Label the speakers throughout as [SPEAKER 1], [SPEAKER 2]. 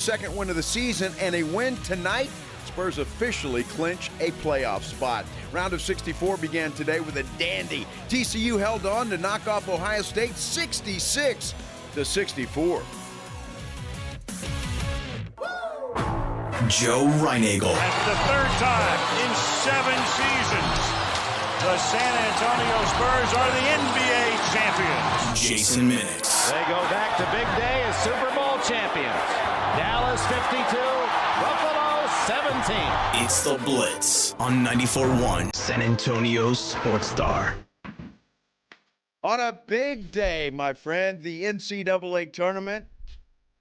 [SPEAKER 1] Second win of the season, and a win tonight. Spurs officially clinch a playoff spot. Round of 64 began today with a dandy. TCU held on to knock off Ohio State 66-64.
[SPEAKER 2] Joe Reinagel.
[SPEAKER 3] That's the third time in 7 seasons the San Antonio Spurs are the NBA champions.
[SPEAKER 2] Jason Minix.
[SPEAKER 4] They go back to big day as Super Bowl champions. Dallas 52, Buffalo 17.
[SPEAKER 2] It's the Blitz on 94.1 San Antonio Sports Star.
[SPEAKER 1] On a big day, my friend, the NCAA tournament,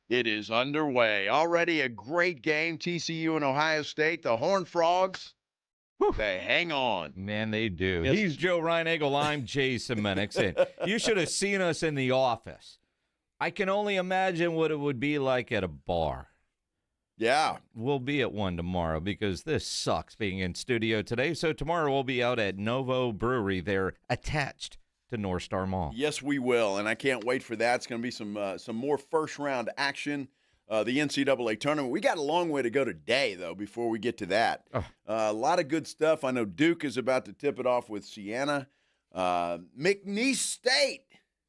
[SPEAKER 1] it is underway. Already a great game, TCU and Ohio State. The Horned Frogs, they hang on.
[SPEAKER 5] Man, they do.
[SPEAKER 1] Yes.
[SPEAKER 5] He's Joe Reinagel. I'm Jason Minix. And you should have seen us in the office. I can only imagine what it would be like at a bar.
[SPEAKER 1] Yeah.
[SPEAKER 5] We'll be at one tomorrow because this sucks being in studio today. So tomorrow we'll be out at Novo Brewery. They're attached to North Star Mall.
[SPEAKER 1] Yes, we will, and I can't wait for that. It's going to be some more first-round action. The NCAA tournament. We got a long way to go today, though, before we get to that. A lot of good stuff. I know Duke is about to tip it off with Siena. McNeese State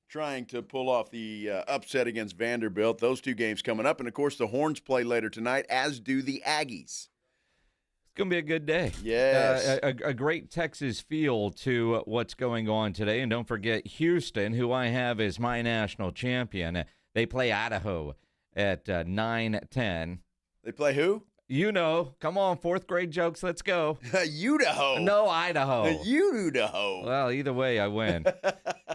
[SPEAKER 1] trying to pull off the upset against Vanderbilt. Those two games coming up. And, of course, the Horns play later tonight, as do the Aggies.
[SPEAKER 5] It's going to be a good day.
[SPEAKER 1] Yes.
[SPEAKER 5] A great Texas feel to what's going on today. And don't forget Houston, who I have as my national champion. They play Idaho at 9:10.
[SPEAKER 1] They play who?
[SPEAKER 5] You know. Come on, fourth grade jokes. Let's go.
[SPEAKER 1] Idaho.
[SPEAKER 5] No, Idaho.
[SPEAKER 1] Idaho.
[SPEAKER 5] Well, either way, I win.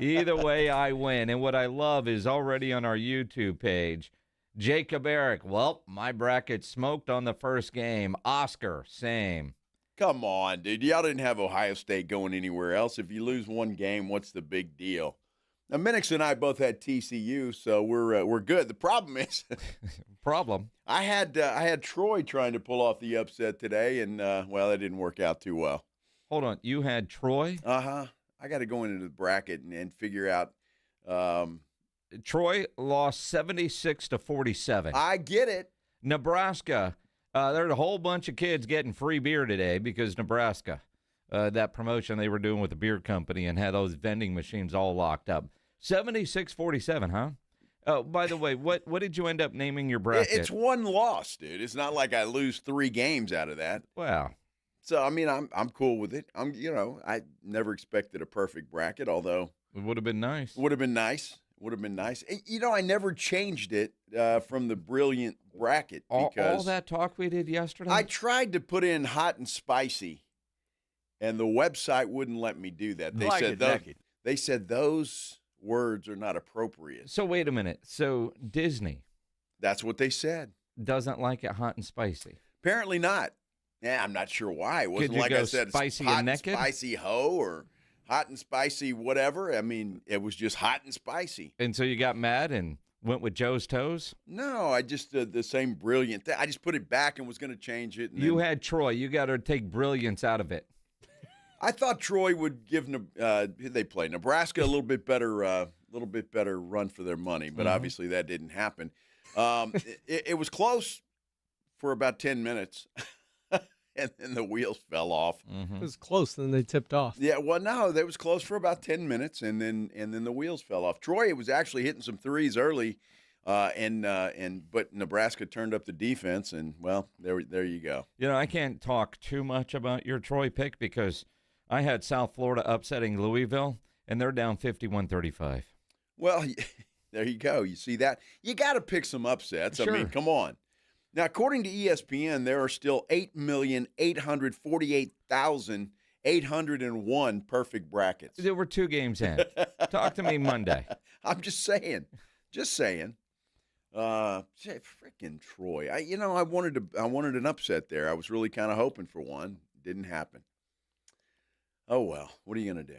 [SPEAKER 5] Either way, I win. And what I love is already on our YouTube page, Jacob Eric. Well, my bracket smoked on the first game. Oscar, same.
[SPEAKER 1] Come on, dude. Y'all didn't have Ohio State going anywhere else. If you lose one game, what's the big deal? Now, Minix and I both had TCU, so we're good. The problem is, I had Troy trying to pull off the upset today, and well, that didn't work out too well.
[SPEAKER 5] Hold on, you had Troy?
[SPEAKER 1] I got to go into the bracket and figure out.
[SPEAKER 5] Troy lost 76-47.
[SPEAKER 1] I get it.
[SPEAKER 5] Nebraska, there's a whole bunch of kids getting free beer today because Nebraska. That promotion they were doing with the beer company and had those vending machines all locked up. 76-47, huh? Oh, by the way, what did you end up naming your bracket?
[SPEAKER 1] It's one loss, dude. It's not like I lose 3 games out of that.
[SPEAKER 5] Wow.
[SPEAKER 1] So I mean, I'm cool with it. I never expected a perfect bracket, although
[SPEAKER 5] it would have been nice.
[SPEAKER 1] Would have been nice. I never changed it from the brilliant bracket because
[SPEAKER 5] all that talk we did yesterday.
[SPEAKER 1] I tried to put in hot and spicy. And the website wouldn't let me do that. They said those words are not appropriate.
[SPEAKER 5] So wait a minute. So Disney.
[SPEAKER 1] That's what they said.
[SPEAKER 5] Doesn't like it hot and spicy.
[SPEAKER 1] Apparently not. Yeah, I'm not sure why. It wasn't like I said
[SPEAKER 5] spicy
[SPEAKER 1] hot
[SPEAKER 5] and naked?
[SPEAKER 1] Spicy ho or hot and spicy whatever. I mean, it was just hot and spicy.
[SPEAKER 5] And so you got mad and went with Joe's Toes?
[SPEAKER 1] No, I just did the same brilliant thing. I just put it back and was going to change it. And
[SPEAKER 5] you had Troy. You got to take brilliance out of it.
[SPEAKER 1] I thought Troy would give they play Nebraska a little bit better run for their money, but obviously that didn't happen. It was close for about 10 minutes, and then the wheels fell off.
[SPEAKER 6] It was close, then they tipped off.
[SPEAKER 1] Yeah, well, no, it was close for about 10 minutes, and then the wheels fell off. Troy was actually hitting some threes early, but Nebraska turned up the defense, and well, there you go.
[SPEAKER 5] You know, I can't talk too much about your Troy pick because I had South Florida upsetting Louisville, and they're down 51-35.
[SPEAKER 1] Well, there you go. You see that? You got to pick some upsets.
[SPEAKER 5] Sure.
[SPEAKER 1] I mean, come on. Now, according to ESPN, there are still 8,848,801 perfect brackets.
[SPEAKER 5] There were 2 games in. Talk to me Monday.
[SPEAKER 1] I'm just saying. Freaking Troy. I wanted an upset there. I was really kind of hoping for one. Didn't happen. Oh well. What are you gonna do?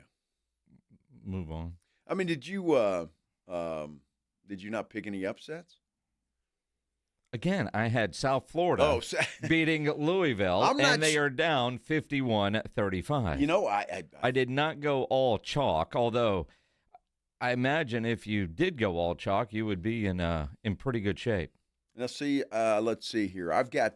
[SPEAKER 5] Move on.
[SPEAKER 1] I mean, did you not pick any upsets?
[SPEAKER 5] Again, I had South Florida beating Louisville, and they are down 51-35.
[SPEAKER 1] You know,
[SPEAKER 5] I did not go all chalk, although I imagine if you did go all chalk, you would be in pretty good shape.
[SPEAKER 1] Now, see, let's see here. I've got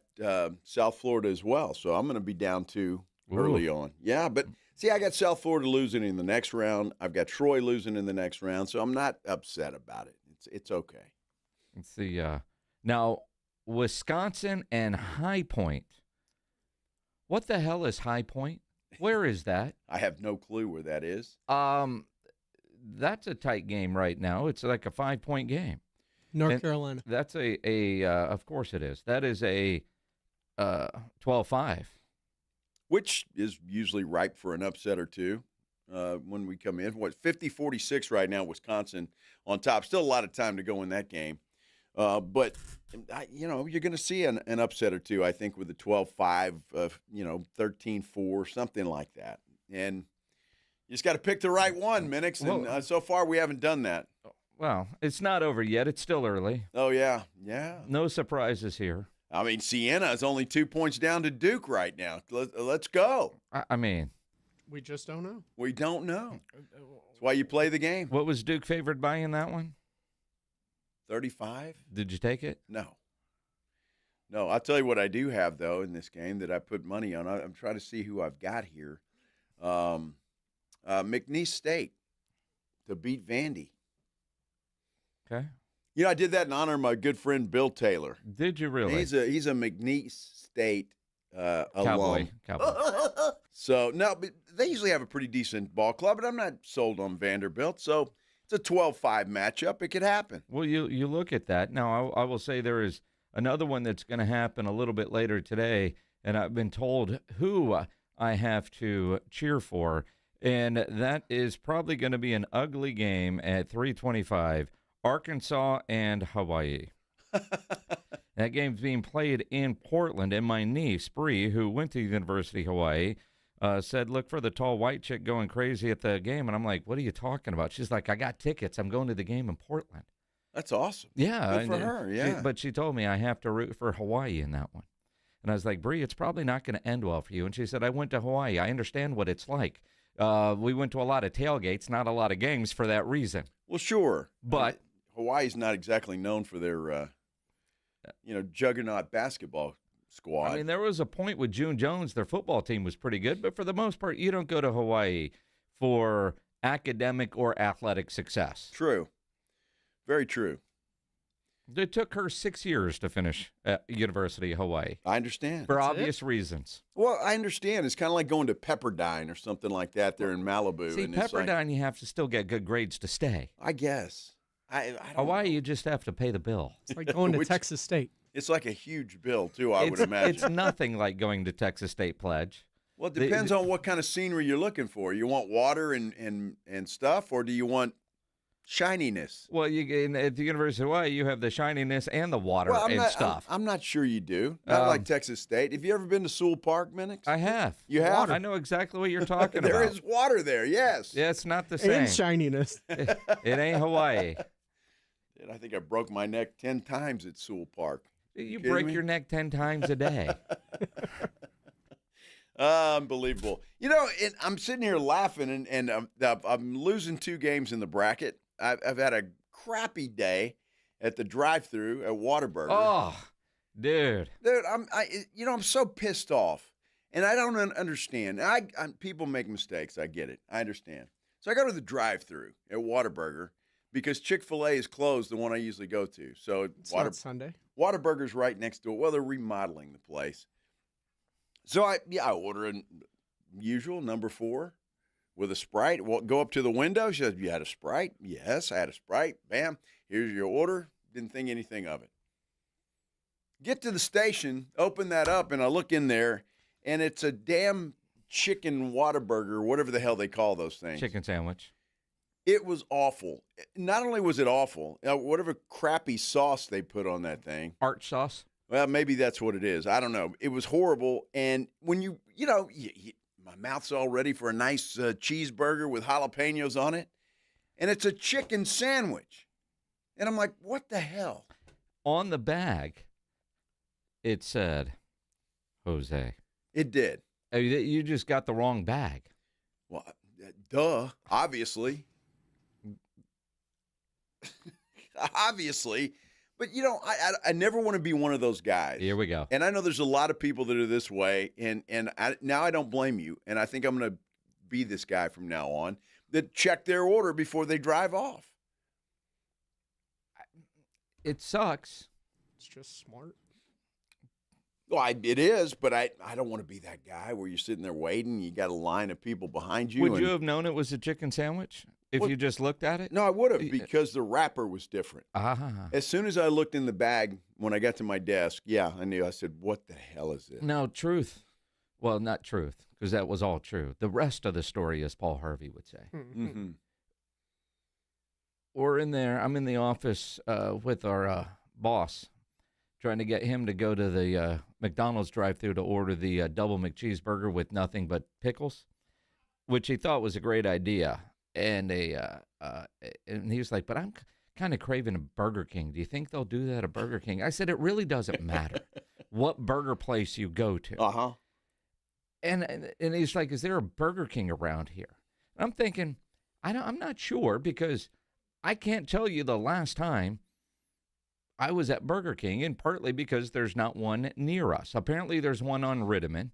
[SPEAKER 1] South Florida as well, so I'm going to be down 2 early on. Yeah, but see, I got South Florida losing in the next round. I've got Troy losing in the next round, so I'm not upset about it. It's okay.
[SPEAKER 5] Let's see. Now, Wisconsin and High Point. What the hell is High Point? Where is that?
[SPEAKER 1] I have no clue where that is.
[SPEAKER 5] That's a tight game right now. It's like a 5-point game.
[SPEAKER 6] North Carolina.
[SPEAKER 5] That's of course it is. That is a 12-5.
[SPEAKER 1] Which is usually ripe for an upset or two when we come in. 50-46 right now, Wisconsin on top. Still a lot of time to go in that game. But, you're going to see an upset or two, I think, with the 12-5, 13-4, something like that. And you just got to pick the right one, Minix, and so far we haven't done that.
[SPEAKER 5] Well, it's not over yet. It's still early.
[SPEAKER 1] Oh, yeah. Yeah.
[SPEAKER 5] No surprises here.
[SPEAKER 1] I mean, Siena is only 2 points down to Duke right now. Let's go.
[SPEAKER 5] I mean.
[SPEAKER 6] We just don't know.
[SPEAKER 1] We don't know. That's why you play the game.
[SPEAKER 5] What was Duke favored by in that one?
[SPEAKER 1] 35.
[SPEAKER 5] Did you take it?
[SPEAKER 1] No. I'll tell you what I do have, though, in this game that I put money on. I'm trying to see who I've got here. McNeese State to beat Vandy.
[SPEAKER 5] Okay.
[SPEAKER 1] I did that in honor of my good friend Bill Taylor.
[SPEAKER 5] Did you really?
[SPEAKER 1] He's a McNeese State alum.
[SPEAKER 5] Cowboy.
[SPEAKER 1] So, no, but they usually have a pretty decent ball club, but I'm not sold on Vanderbilt. So it's a 12-5 matchup. It could happen.
[SPEAKER 5] Well, you look at that. Now, I will say there is another one that's going to happen a little bit later today, and I've been told who I have to cheer for, and that is probably going to be an ugly game at 3:25. Arkansas and Hawaii. That game's being played in Portland, and my niece, Bree, who went to the University of Hawaii, said, look for the tall white chick going crazy at the game. And I'm like, what are you talking about? She's like, I got tickets. I'm going to the game in Portland.
[SPEAKER 1] That's awesome.
[SPEAKER 5] Yeah.
[SPEAKER 1] Good for her, yeah.
[SPEAKER 5] But she told me I have to root for Hawaii in that one. And I was like, Bree, it's probably not going to end well for you. And she said, I went to Hawaii. I understand what it's like. We went to a lot of tailgates, not a lot of games for that reason.
[SPEAKER 1] Well, sure.
[SPEAKER 5] But
[SPEAKER 1] Hawaii's not exactly known for their, juggernaut basketball squad.
[SPEAKER 5] I mean, there was a point with June Jones, their football team was pretty good, but for the most part, you don't go to Hawaii for academic or athletic success.
[SPEAKER 1] True. Very true.
[SPEAKER 5] It took her 6 years to finish at University of Hawaii.
[SPEAKER 1] I understand.
[SPEAKER 5] For obvious reasons.
[SPEAKER 1] Well, I understand. It's kind of like going to Pepperdine or something like that there in Malibu.
[SPEAKER 5] See,
[SPEAKER 1] and
[SPEAKER 5] Pepperdine, you have to still get good grades to stay.
[SPEAKER 1] I guess. I don't
[SPEAKER 5] Hawaii,
[SPEAKER 1] know.
[SPEAKER 5] you just have to pay the bill.
[SPEAKER 6] It's like going to Texas State.
[SPEAKER 1] It's like a huge bill, too, I would imagine.
[SPEAKER 5] It's nothing like going to Texas State Pledge.
[SPEAKER 1] Well, it depends on what kind of scenery you're looking for. You want water and stuff, or do you want shininess?
[SPEAKER 5] Well, at the University of Hawaii, you have the shininess and the water stuff.
[SPEAKER 1] I'm not sure you do. Not like Texas State. Have you ever been to Sewell Park, Minix?
[SPEAKER 5] I have.
[SPEAKER 1] You have?
[SPEAKER 5] I know exactly what you're talking about.
[SPEAKER 1] There is water there, yes.
[SPEAKER 5] Yeah, it's not the same.
[SPEAKER 6] And shininess.
[SPEAKER 5] It ain't Hawaii.
[SPEAKER 1] I think I broke my neck 10 times at Sewell Park.
[SPEAKER 5] You break your neck 10 times a day.
[SPEAKER 1] Unbelievable. I'm sitting here laughing, and I'm losing 2 games in the bracket. I've had a crappy day at the drive-thru at Whataburger.
[SPEAKER 5] Oh, dude.
[SPEAKER 1] Dude, I'm so pissed off, and I don't understand. People make mistakes. I get it. I understand. So I go to the drive-thru at Whataburger because Chick-fil-A is closed, the one I usually go to. So
[SPEAKER 6] it's not Sunday.
[SPEAKER 1] Whataburger's right next door. Well, they're remodeling the place. So I order a usual number 4 with a Sprite. Well, go up to the window. She says, you had a Sprite? Yes, I had a Sprite. Bam, here's your order. Didn't think anything of it. Get to the station, open that up, and I look in there, and it's a damn chicken Whataburger, whatever the hell they call those things.
[SPEAKER 5] Chicken sandwich.
[SPEAKER 1] It was awful. Not only was it awful, whatever crappy sauce they put on that thing.
[SPEAKER 5] Arch sauce?
[SPEAKER 1] Well, maybe that's what it is. I don't know. It was horrible. And when my mouth's all ready for a nice cheeseburger with jalapenos on it, and it's a chicken sandwich. And I'm like, what the hell?
[SPEAKER 5] On the bag, it said Jose.
[SPEAKER 1] It did.
[SPEAKER 5] You just got the wrong bag.
[SPEAKER 1] Well, duh, obviously. Obviously. But, I never want to be one of those guys.
[SPEAKER 5] Here we go.
[SPEAKER 1] And I know there's a lot of people that are this way, and now I don't blame you, and I think I'm going to be this guy from now on that check their order before they drive off.
[SPEAKER 5] It sucks.
[SPEAKER 6] It's just smart.
[SPEAKER 1] Well, it is, but I don't want to be that guy where you're sitting there waiting. You got a line of people behind you.
[SPEAKER 5] Would you have known it was a chicken sandwich if you just looked at it?
[SPEAKER 1] No, I would have, because the wrapper was different. As soon as I looked in the bag when I got to my desk, I knew. I said, what the hell is this?
[SPEAKER 5] No, truth. Well, not truth, because that was all true. The rest of the story, as Paul Harvey would say.
[SPEAKER 1] Mm-hmm.
[SPEAKER 5] We're in there. I'm in the office with our boss, trying to get him to go to the McDonald's drive-thru to order the double McCheeseburger with nothing but pickles, which he thought was a great idea. And and he was like, but I'm kind of craving a Burger King. Do you think they'll do that at Burger King? I said, it really doesn't matter what burger place you go to.
[SPEAKER 1] Uh-huh.
[SPEAKER 5] And he's like, is there a Burger King around here? And I'm thinking, I'm not sure, because I can't tell you the last time I was at Burger King, and partly because there's not one near us. Apparently there's one on Rittiman,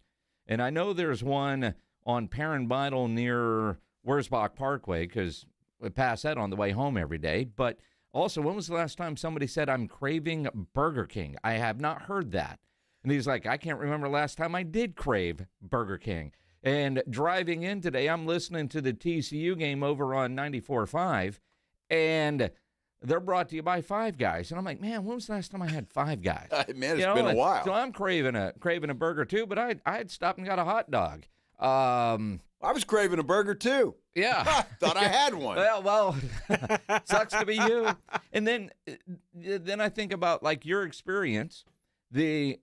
[SPEAKER 5] and I know there's one on Perrin Bidle near Wurzbach Parkway, because we pass that on the way home every day. But also, when was the last time somebody said, I'm craving Burger King? I have not heard that. And he's like, I can't remember last time I did crave Burger King. And driving in today, I'm listening to the TCU game over on 94.5, and they're brought to you by Five Guys. And I'm like, man, when was the last time I had Five Guys?
[SPEAKER 1] Man, it's been a while.
[SPEAKER 5] So I'm craving a burger too, but I had stopped and got a hot dog.
[SPEAKER 1] I was craving a burger too.
[SPEAKER 5] Yeah.
[SPEAKER 1] Thought I had one.
[SPEAKER 5] Well, sucks to be you. And then I think about, like, your experience, the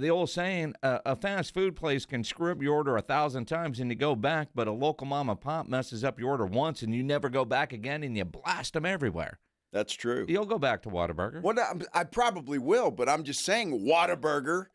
[SPEAKER 5] old saying, a fast food place can screw up your order 1,000 times and you go back, but a local mom and pop messes up your order once and you never go back again and you blast them everywhere.
[SPEAKER 1] That's true.
[SPEAKER 5] You'll go back to Whataburger.
[SPEAKER 1] Well, I probably will, but I'm just saying, Whataburger,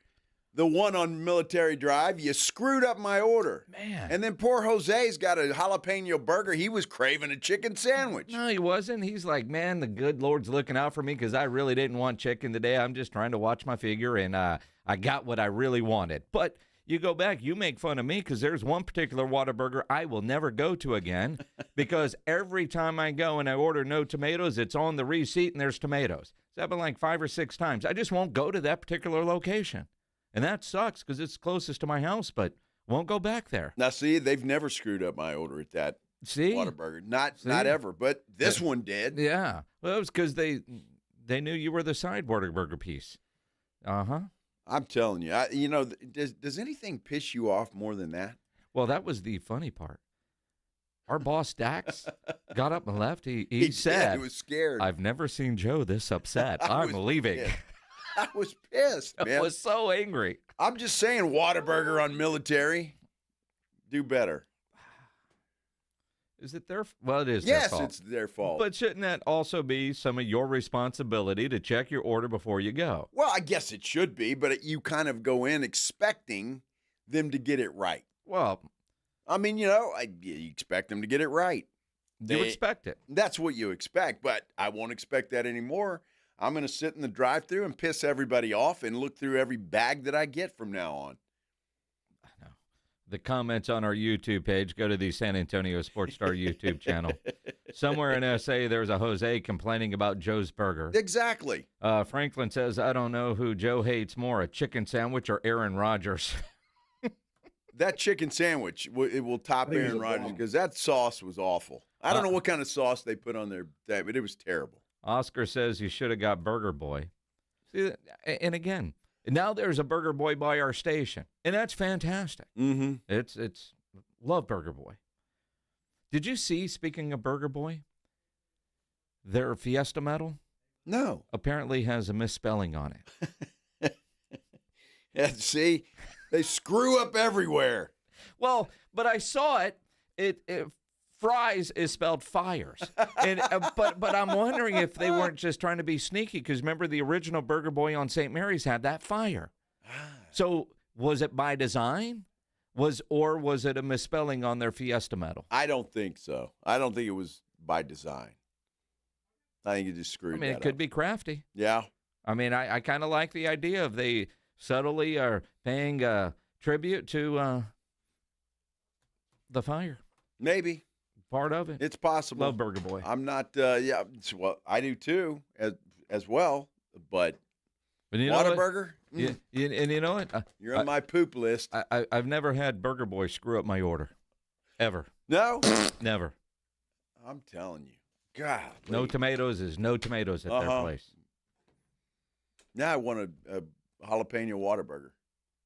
[SPEAKER 1] the one on Military Drive, you screwed up my order.
[SPEAKER 5] Man.
[SPEAKER 1] And then poor Jose's got a jalapeno burger. He was craving a chicken sandwich.
[SPEAKER 5] No, he wasn't. He's like, man, the good Lord's looking out for me because I really didn't want chicken today. I'm just trying to watch my figure, and I got what I really wanted. But you go back, you make fun of me because there's one particular Whataburger I will never go to again because every time I go and I order no tomatoes, it's on the receipt and there's tomatoes. It's happened like 5 or 6 times. I just won't go to that particular location. And that sucks because it's closest to my house, but won't go back there.
[SPEAKER 1] Now, see, they've never screwed up my order at that Whataburger. Not ever, but this one did.
[SPEAKER 5] Yeah. Well, it was because they knew you were the side Whataburger piece. Uh-huh.
[SPEAKER 1] I'm telling you. Does anything piss you off more than that?
[SPEAKER 5] Well, that was the funny part. Our boss, Dax, got up and left. He said,
[SPEAKER 1] he was scared.
[SPEAKER 5] I've never seen Joe this upset. I'm leaving.
[SPEAKER 1] Pissed. I was pissed, man.
[SPEAKER 5] I was so angry.
[SPEAKER 1] I'm just saying, Whataburger on Military, do better.
[SPEAKER 5] Is it their fault? Well, it is their fault.
[SPEAKER 1] Yes, it's their fault.
[SPEAKER 5] But shouldn't that also be some of your responsibility to check your order before you go?
[SPEAKER 1] Well, I guess it should be, but you kind of go in expecting them to get it right.
[SPEAKER 5] Well,
[SPEAKER 1] I mean, you expect them to get it right.
[SPEAKER 5] You expect it.
[SPEAKER 1] That's what you expect, but I won't expect that anymore. I'm going to sit in the drive-thru and piss everybody off and look through every bag that I get from now on.
[SPEAKER 5] I know. The comments on our YouTube page, go to the San Antonio Sports Star YouTube channel. Somewhere in SA, there's a Jose complaining about Joe's Burger.
[SPEAKER 1] Exactly.
[SPEAKER 5] Franklin says, I don't know who Joe hates more, a chicken sandwich or Aaron Rodgers.
[SPEAKER 1] That chicken sandwich, it will top Aaron Rodgers because that sauce was awful. I don't know what kind of sauce they put on there, but it was terrible.
[SPEAKER 5] Oscar says you should have got Burger Boy. See, and again, now there's a Burger Boy by our station, and that's fantastic.
[SPEAKER 1] Mm-hmm.
[SPEAKER 5] It's love Burger Boy. Did you see, speaking of Burger Boy, their Fiesta medal?
[SPEAKER 1] No.
[SPEAKER 5] Apparently has a misspelling on it.
[SPEAKER 1] Yeah, see, they screw up everywhere.
[SPEAKER 5] Well, but I saw it. It fries is spelled fires, and but I'm wondering if they weren't just trying to be sneaky because remember the original Burger Boy on St. Mary's had that fire. So was it by design? Or was it a misspelling on their Fiesta medal?
[SPEAKER 1] I don't think so. I don't think it was by design. I think you just screwed that
[SPEAKER 5] it could be crafty.
[SPEAKER 1] Yeah.
[SPEAKER 5] I mean, I kind of like the idea of they subtly are paying tribute to the fire.
[SPEAKER 1] Maybe.
[SPEAKER 5] Part of it.
[SPEAKER 1] It's possible.
[SPEAKER 5] Love Burger Boy.
[SPEAKER 1] I'm not, well, I do too, as well, but Whataburger?
[SPEAKER 5] And you know what?
[SPEAKER 1] You're on my poop list.
[SPEAKER 5] I've never had Burger Boy screw up my order. Ever.
[SPEAKER 1] No?
[SPEAKER 5] Never.
[SPEAKER 1] I'm telling you. God.
[SPEAKER 5] No tomatoes is no tomatoes at their place.
[SPEAKER 1] Now I want a jalapeno Whataburger.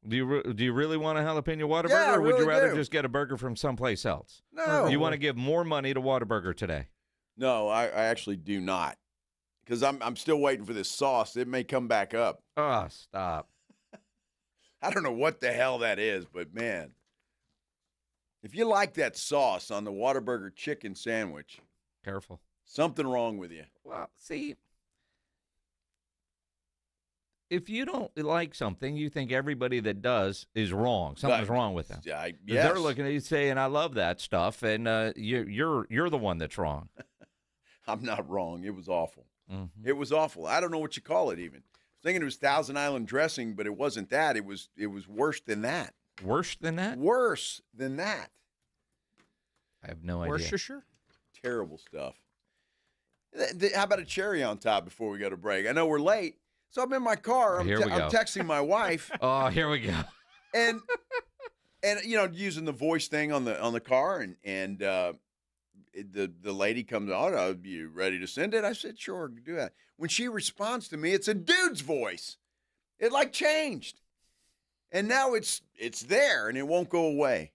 [SPEAKER 5] Do you really want a jalapeno Whataburger,
[SPEAKER 1] Yeah, I
[SPEAKER 5] or would
[SPEAKER 1] really
[SPEAKER 5] you rather
[SPEAKER 1] do.
[SPEAKER 5] just get a burger from someplace else?
[SPEAKER 1] No.
[SPEAKER 5] You want to give more money to Whataburger today?
[SPEAKER 1] No, I actually do not. Because I'm still waiting for this sauce. It may come back up.
[SPEAKER 5] Oh, stop.
[SPEAKER 1] I don't know what the hell that is, but, man, if you like that sauce on the Whataburger chicken sandwich,
[SPEAKER 5] Careful.
[SPEAKER 1] something wrong with you.
[SPEAKER 5] Well, see, if you don't like something, you think everybody that does is wrong. Something's wrong with them.
[SPEAKER 1] Yes.
[SPEAKER 5] They're looking at you saying, "I love that stuff," and you're the one that's wrong.
[SPEAKER 1] I'm not wrong. It was awful.
[SPEAKER 5] Mm-hmm.
[SPEAKER 1] It was awful. I don't know what you call it even. I was thinking it was Thousand Island dressing, but it wasn't that. It was worse than that.
[SPEAKER 5] Worse than that?
[SPEAKER 1] Worse than that.
[SPEAKER 5] I have no idea.
[SPEAKER 6] Worcestershire?
[SPEAKER 1] Terrible stuff. How about a cherry on top before we go to break? I know we're late, so I'm in my car. I'm texting my wife.
[SPEAKER 5] Oh, here we go.
[SPEAKER 1] And using the voice thing on the car, and the lady comes on. "Are you ready to send it?" I said, "Sure, do that." When she responds to me, it's a dude's voice. It changed, and now it's there, and it won't go away.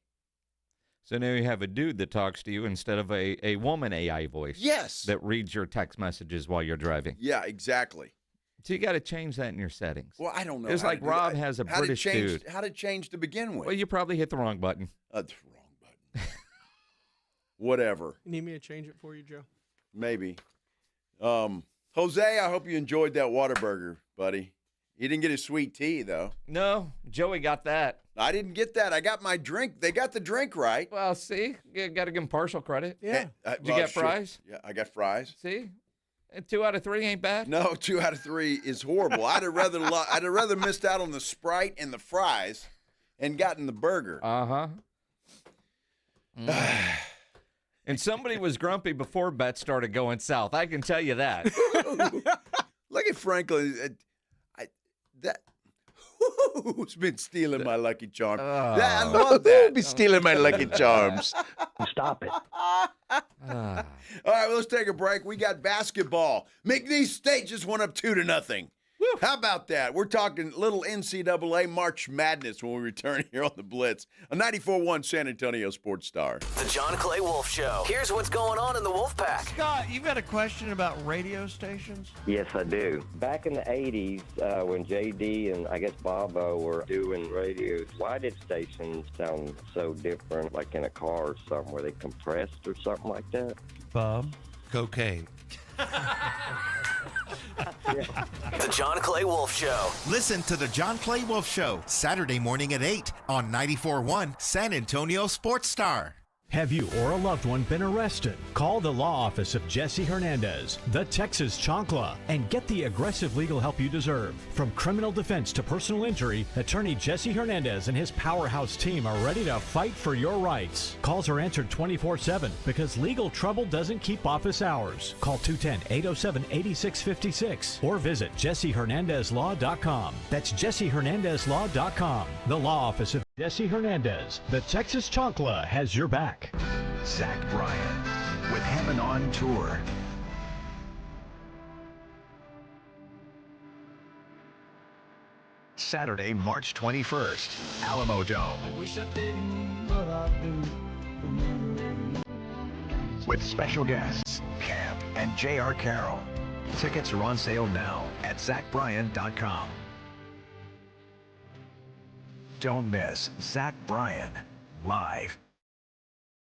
[SPEAKER 5] So now you have a dude that talks to you instead of a woman AI voice.
[SPEAKER 1] Yes.
[SPEAKER 5] That reads your text messages while you're driving.
[SPEAKER 1] Yeah, exactly.
[SPEAKER 5] So you got to change that in your settings.
[SPEAKER 1] Well, I don't know.
[SPEAKER 5] It's like Rob has a British dude.
[SPEAKER 1] How did it change to begin with?
[SPEAKER 5] Well, you probably hit the wrong button.
[SPEAKER 1] The wrong button. Whatever.
[SPEAKER 6] You need me to change it for you, Joe?
[SPEAKER 1] Maybe. Jose, I hope you enjoyed that Whataburger, buddy. He didn't get his sweet tea, though.
[SPEAKER 5] No, Joey got that.
[SPEAKER 1] I didn't get that. I got my drink. They got the drink right.
[SPEAKER 5] Well, see, you got to give him partial credit.
[SPEAKER 6] Yeah.
[SPEAKER 5] Did you get fries?
[SPEAKER 1] Yeah, I got fries.
[SPEAKER 5] See, 2 out of 3 ain't bad.
[SPEAKER 1] No, 2 out of 3 is horrible. I'd have rather missed out on the Sprite and the fries, and gotten the burger.
[SPEAKER 5] And somebody was grumpy before bets started going south. I can tell you that.
[SPEAKER 1] Look at Franklin. Who's been stealing my Lucky Charm? Yeah, I love that.
[SPEAKER 7] Who'll be stealing my Lucky Charms?
[SPEAKER 4] Stop it.
[SPEAKER 1] All right, well, let's take a break. We got basketball. McNeese State just went up 2-0. How about that? We're talking little NCAA March Madness when we return here on the Blitz. A 94.1 San Antonio Sports Star.
[SPEAKER 2] The John Clay Wolf Show. Here's what's going on in the Wolf Pack.
[SPEAKER 8] Scott, you've got a question about radio stations?
[SPEAKER 9] Yes, I do. Back in the 80s, when JD and I guess Bobo were doing radios, why did stations sound so different, like in a car or something? Were they compressed or something like that?
[SPEAKER 8] Bum. Cocaine.
[SPEAKER 2] The John Clay Wolf Show.
[SPEAKER 10] Listen to The John Clay Wolf Show, Saturday morning at 8 on 94.1 San Antonio Sports Star.
[SPEAKER 11] Have you or a loved one been arrested? Call the law office of Jesse Hernandez, the Texas Chancla, and get the aggressive legal help you deserve. From criminal defense to personal injury, attorney Jesse Hernandez and his powerhouse team are ready to fight for your rights. Calls are answered 24/7 because legal trouble doesn't keep office hours. Call 210-807-8656 or visit jessehernandezlaw.com. That's jessehernandezlaw.com. The law office of Jesse Hernandez, the Texas Chancla, has your back.
[SPEAKER 12] Zach Bryan with Hammond on Tour. Saturday, March 21st, Alamo Dome. With special guests, Camp and J.R. Carroll. Tickets are on sale now at zachbryan.com. Don't miss Zach Bryan live.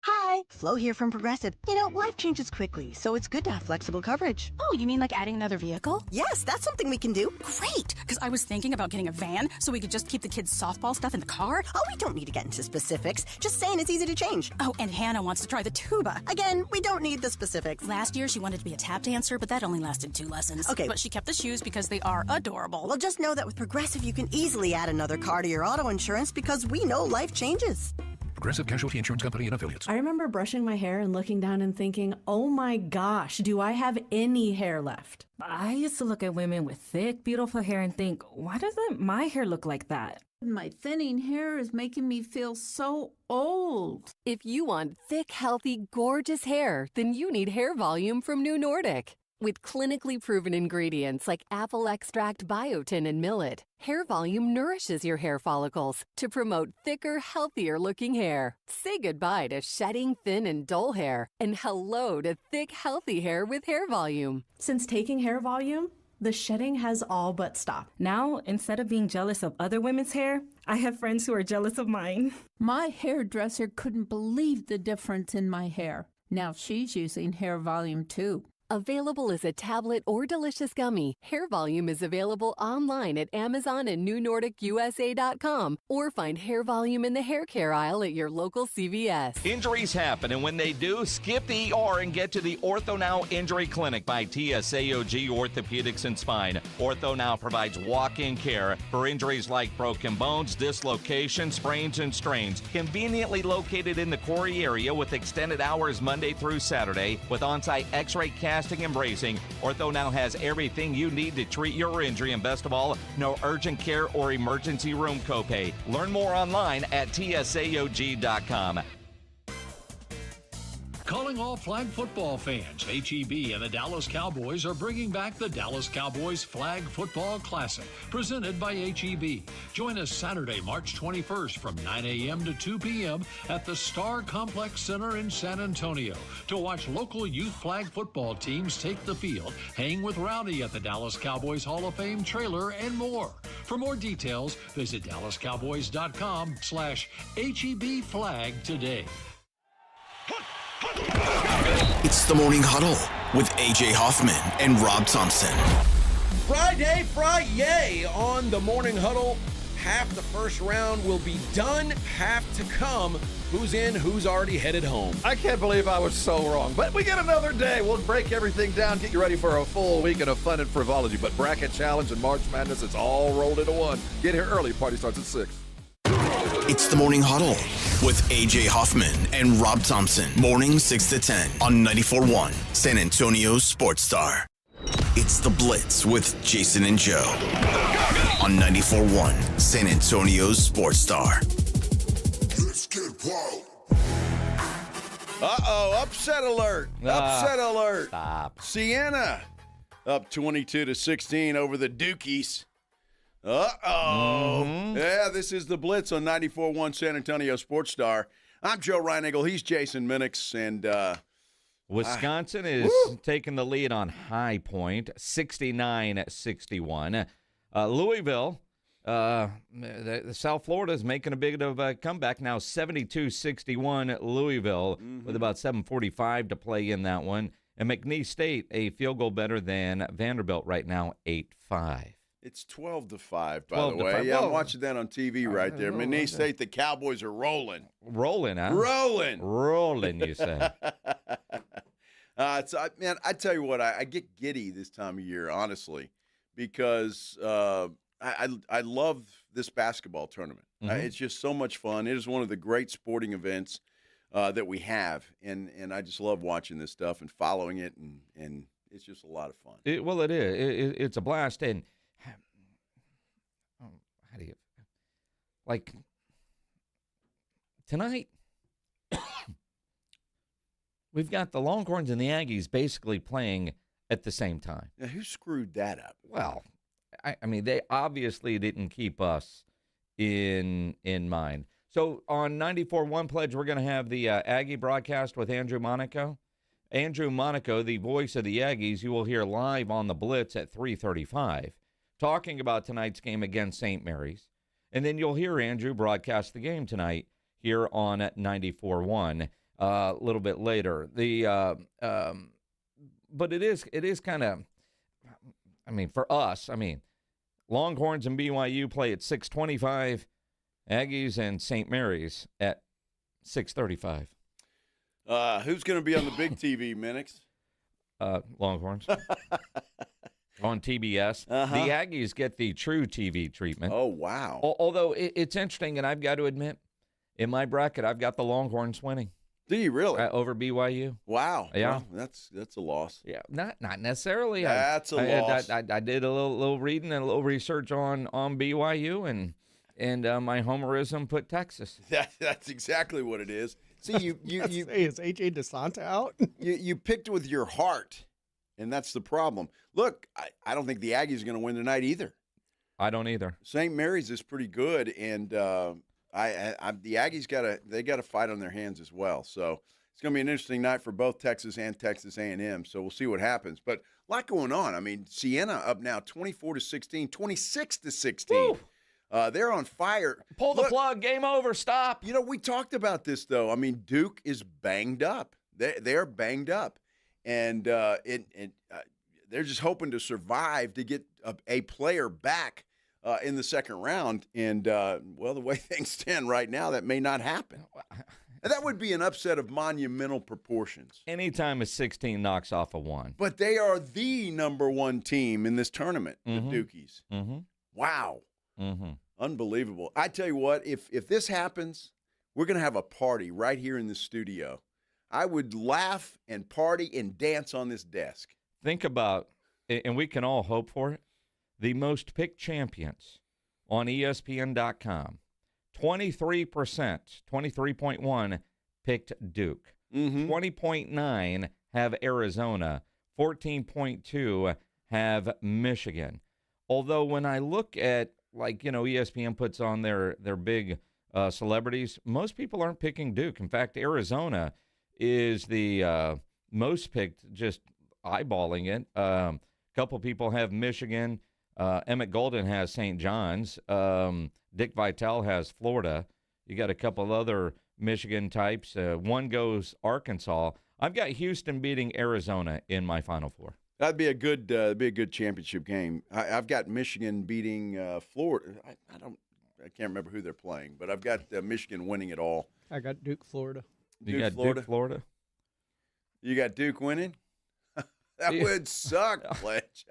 [SPEAKER 13] Hi, Hi, Flo here from Progressive. You know, life changes quickly, so it's good to have flexible coverage.
[SPEAKER 14] Oh, you mean like adding another vehicle?
[SPEAKER 13] Yes, that's something we can do.
[SPEAKER 14] Great, because I was thinking about getting a van so we could just keep the kids' softball stuff in the car.
[SPEAKER 13] Oh, we don't need to get into specifics. Just saying it's easy to change.
[SPEAKER 14] Oh, and Hannah wants to try the tuba.
[SPEAKER 13] Again, we don't need the specifics.
[SPEAKER 14] Last year, she wanted to be a tap dancer, but that only lasted 2 lessons.
[SPEAKER 13] Okay.
[SPEAKER 14] But she kept the shoes because they are adorable.
[SPEAKER 13] Well, just know that with Progressive, you can easily add another car to your auto insurance because we know life changes.
[SPEAKER 15] Progressive Casualty Insurance Company and Affiliates.
[SPEAKER 16] I remember brushing my hair and looking down and thinking, oh my gosh, do I have any hair left?
[SPEAKER 17] I used to look at women with thick, beautiful hair and think, why doesn't my hair look like that?
[SPEAKER 18] My thinning hair is making me feel so old.
[SPEAKER 19] If you want thick, healthy, gorgeous hair, then you need Hair Volume from New Nordic. With clinically proven ingredients like apple extract, biotin, and millet, Hair Volume nourishes your hair follicles to promote thicker, healthier-looking hair. Say goodbye to shedding, thin, and dull hair, and hello to thick, healthy hair with Hair Volume.
[SPEAKER 16] Since taking Hair Volume, the shedding has all but stopped.
[SPEAKER 17] Now, instead of being jealous of other women's hair, I have friends who are jealous of mine.
[SPEAKER 18] My hairdresser couldn't believe the difference in my hair. Now she's using Hair Volume too.
[SPEAKER 19] Available as a tablet or delicious gummy, Hair Volume is available online at Amazon and NewNordicUSA.com, or find Hair Volume in the hair care aisle at your local CVS.
[SPEAKER 5] Injuries happen, and when they do, skip the ER and get to the Ortho Now Injury Clinic by TSAOG Orthopedics and Spine. Ortho Now provides walk-in care for injuries like broken bones, dislocations, sprains, and strains. Conveniently located in the Quarry area with extended hours Monday through Saturday with on-site X-ray casting and bracing, Ortho Now has everything you need to treat your injury, and best of all, no urgent care or emergency room copay. Learn more online at tsaog.com.
[SPEAKER 20] Calling all flag football fans, HEB and the Dallas Cowboys are bringing back the Dallas Cowboys Flag Football Classic, presented by HEB. Join us Saturday, March 21st from 9 a.m. to 2 p.m. at the Star Complex Center in San Antonio to watch local youth flag football teams take the field, hang with Rowdy at the Dallas Cowboys Hall of Fame trailer, and more. For more details, visit dallascowboys.com/HEB flag today.
[SPEAKER 2] It's the Morning Huddle with A.J. Hoffman and Rob Thompson.
[SPEAKER 21] Friday on the Morning Huddle. Half the first round will be done, half to come. Who's in, who's already headed home?
[SPEAKER 22] I can't believe I was so wrong, but we get another day. We'll break everything down, get you ready for a full weekend of fun and frivolity. But Bracket Challenge and March Madness, it's all rolled into one. Get here early. Party starts at 6.
[SPEAKER 2] It's the Morning Huddle with A.J. Hoffman and Rob Thompson. Morning 6 to 10 on 94.1 San Antonio Sports Star. It's the Blitz with Jason and Joe on 94.1 San Antonio Sports Star.
[SPEAKER 1] Let's get wild. Uh-oh, upset alert. Upset alert.
[SPEAKER 5] Stop.
[SPEAKER 1] Siena up 22-16 over the Dukies. Uh-oh.
[SPEAKER 5] Mm-hmm.
[SPEAKER 1] Yeah, this is the Blitz on 94.1 San Antonio Sports Star. I'm Joe Reinagle. He's Jason Minix. And
[SPEAKER 5] Wisconsin is taking the lead on High Point, 69-61. Louisville, South Florida is making a bit of a comeback now, 72-61 Louisville, with about 7:45 to play in that one. And McNeese State, a field goal better than Vanderbilt right now, 8-5.
[SPEAKER 1] It's 12-5, by the way. Yeah, I'm watching that on TV right there. McNeese State, the Cowboys are rolling.
[SPEAKER 5] Rolling, huh?
[SPEAKER 1] Rolling,
[SPEAKER 5] you say.
[SPEAKER 1] Man, I tell you what, I get giddy this time of year, honestly, because I love this basketball tournament. It's just so much fun. It is one of the great sporting events that we have, and I just love watching this stuff and following it, and it's just a lot of fun.
[SPEAKER 5] It is. It's a blast, and how do you like tonight? We've got the Longhorns and the Aggies basically playing at the same time.
[SPEAKER 1] Now, who screwed that up?
[SPEAKER 5] Well, I mean, they obviously didn't keep us in mind. So on 94.1 Pledge, we're going to have the Aggie broadcast with Andrew Monaco. Andrew Monaco, the voice of the Aggies, you will hear live on the Blitz at 3:35, talking about tonight's game against St. Mary's. And then you'll hear Andrew broadcast the game tonight here on 94.1. a little bit later. But it is kind of, I mean, for us, I mean, Longhorns and BYU play at 6:25, Aggies and St. Mary's at 6:35.
[SPEAKER 1] Who's going to be on the big TV, Minix?
[SPEAKER 5] Longhorns. On TBS. The Aggies get the true TV treatment.
[SPEAKER 1] Oh, wow.
[SPEAKER 5] Although it's interesting, and I've got to admit, in my bracket, I've got the Longhorns winning.
[SPEAKER 1] Do you really?
[SPEAKER 5] Over BYU.
[SPEAKER 1] Wow.
[SPEAKER 5] Yeah.
[SPEAKER 1] Well, that's a loss.
[SPEAKER 5] Yeah, not necessarily.
[SPEAKER 1] That's a loss.
[SPEAKER 5] I did a little reading and a little research on BYU, and my homerism put Texas.
[SPEAKER 1] That's exactly what it is. See, you
[SPEAKER 3] is AJ DeSanta out?
[SPEAKER 1] you picked with your heart, and that's the problem. Look, I don't think the Aggies are going to win tonight either.
[SPEAKER 5] I don't either.
[SPEAKER 1] St. Mary's is pretty good, and the Aggies got a fight on their hands as well. So it's going to be an interesting night for both Texas and Texas A&M. So we'll see what happens. But a lot going on. I mean, Siena up now 24-16, 26-16. They're on fire.
[SPEAKER 5] Pull the plug. Game over. Stop.
[SPEAKER 1] You know, we talked about this, though. I mean, Duke is banged up. They're banged up. And they're just hoping to survive to get a player back in the second round. And, well, the way things stand right now, that may not happen. And that would be an upset of monumental proportions.
[SPEAKER 5] Anytime a 16 knocks off a 1.
[SPEAKER 1] But they are the number one team in this tournament, the Dukies.
[SPEAKER 5] Mm-hmm.
[SPEAKER 1] Wow.
[SPEAKER 5] Mm-hmm.
[SPEAKER 1] Unbelievable. I tell you what, if this happens, we're going to have a party right here in the studio. I would laugh and party and dance on this desk.
[SPEAKER 5] Think about, and we can all hope for it, the most picked champions on ESPN.com. 23%, 23.1 picked Duke. 20.9 have Arizona. 14.2 have Michigan. Although when I look at, like, you know, ESPN puts on their big celebrities, most people aren't picking Duke. In fact, Arizona is the most picked, just eyeballing it. A couple people have Michigan. Emmett Golden has St. John's. Dick Vitale has Florida. You got a couple other Michigan types. One goes Arkansas. I've got Houston beating Arizona in my Final Four.
[SPEAKER 1] That'd be a good championship game. I've got Michigan beating Florida. I can't remember who they're playing, but I've got Michigan winning it all.
[SPEAKER 3] I got Duke, Florida.
[SPEAKER 5] Duke, Florida.
[SPEAKER 1] You got Duke winning? That would suck, Clinch.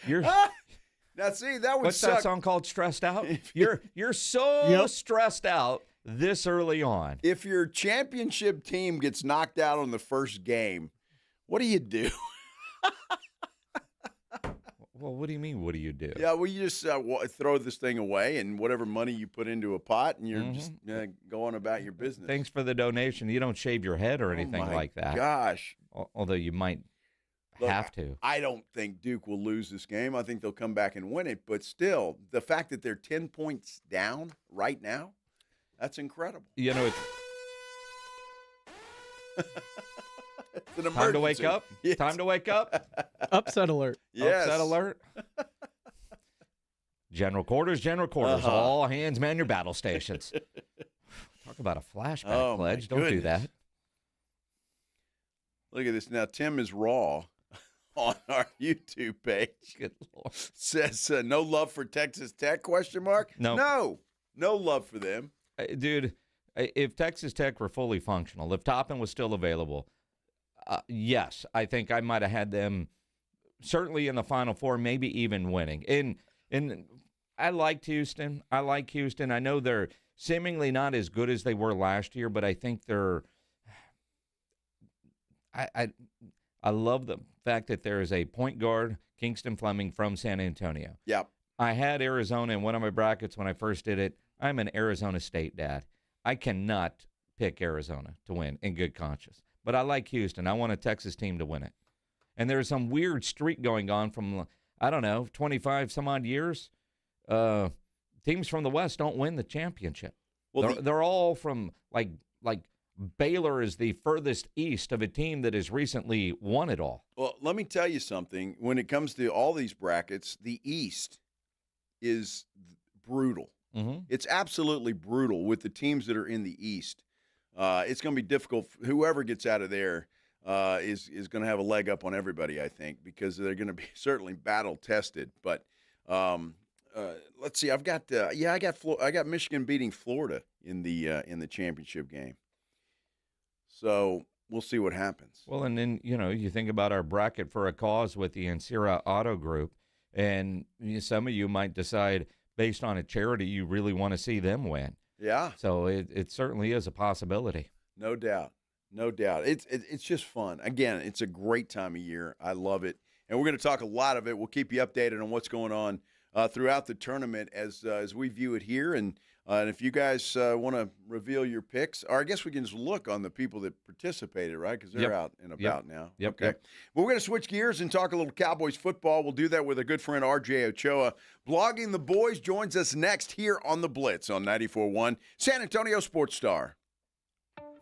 [SPEAKER 5] You're
[SPEAKER 1] now, see, that would
[SPEAKER 5] what's
[SPEAKER 1] suck.
[SPEAKER 5] That song called Stressed Out? You're so stressed out this early on.
[SPEAKER 1] If your championship team gets knocked out on the first game, what do you do?
[SPEAKER 5] Well, what do you mean, what do you do?
[SPEAKER 1] Yeah, well, you just throw this thing away and whatever money you put into a pot, and you're just going about your business.
[SPEAKER 5] Thanks for the donation. You don't shave your head or anything like that.
[SPEAKER 1] Gosh.
[SPEAKER 5] Although you might have to.
[SPEAKER 1] I don't think Duke will lose this game. I think they'll come back and win it. But still, the fact that they're 10 points down right now, that's incredible.
[SPEAKER 5] You know,
[SPEAKER 1] it's an
[SPEAKER 5] time to wake up.
[SPEAKER 1] Yes.
[SPEAKER 5] Time to wake up.
[SPEAKER 3] Upset alert.
[SPEAKER 1] Yes.
[SPEAKER 5] Upset alert. General quarters. All hands man your battle stations. Talk about a flashback, Pledge. Don't do that.
[SPEAKER 1] Look at this. Now, Tim is raw on our YouTube page.
[SPEAKER 5] Good Lord.
[SPEAKER 1] Says, no love for Texas Tech, question mark?
[SPEAKER 5] No.
[SPEAKER 1] No love for them.
[SPEAKER 5] Dude, if Texas Tech were fully functional, if Toppin was still available, yes, I think I might have had them certainly in the Final Four, maybe even winning. And I liked Houston. I know they're seemingly not as good as they were last year, but I think they're I love the fact that there is a point guard, Kingston Fleming, from San Antonio.
[SPEAKER 1] Yep.
[SPEAKER 5] I had Arizona in one of my brackets when I first did it. I'm an Arizona State dad. I cannot pick Arizona to win in good conscience. But I like Houston. I want a Texas team to win it. And there's some weird streak going on from, 25 some odd years. Teams from the West don't win the championship. Well, they're all from like Baylor is the furthest east of a team that has recently won it all.
[SPEAKER 1] Well, let me tell you something. When it comes to all these brackets, the East is brutal.
[SPEAKER 5] Mm-hmm.
[SPEAKER 1] It's absolutely brutal with the teams that are in the East. it's going to be difficult. Whoever gets out of there is going to have a leg up on everybody, I think, because they're going to be certainly battle tested. But let's see. I've got I got Michigan beating Florida in the championship game. So we'll see what happens.
[SPEAKER 5] Well, and then, you think about our bracket for a cause with the Ancira Auto Group, and some of you might decide based on a charity you really want to see them win.
[SPEAKER 1] Yeah.
[SPEAKER 5] So it certainly is a possibility.
[SPEAKER 1] No doubt. No doubt. It's just fun. Again, it's a great time of year. I love it. And we're going to talk a lot of it. We'll keep you updated on what's going on throughout the tournament as we view it here. And if you guys want to reveal your picks, or I guess we can just look on the people that participated, right? Because they're out and about now.
[SPEAKER 5] Yep.
[SPEAKER 1] Okay. Well, we're going to switch gears and talk a little Cowboys football. We'll do that with our good friend RJ Ochoa. Blogging the Boys joins us next here on The Blitz on 94.1 San Antonio Sports Star.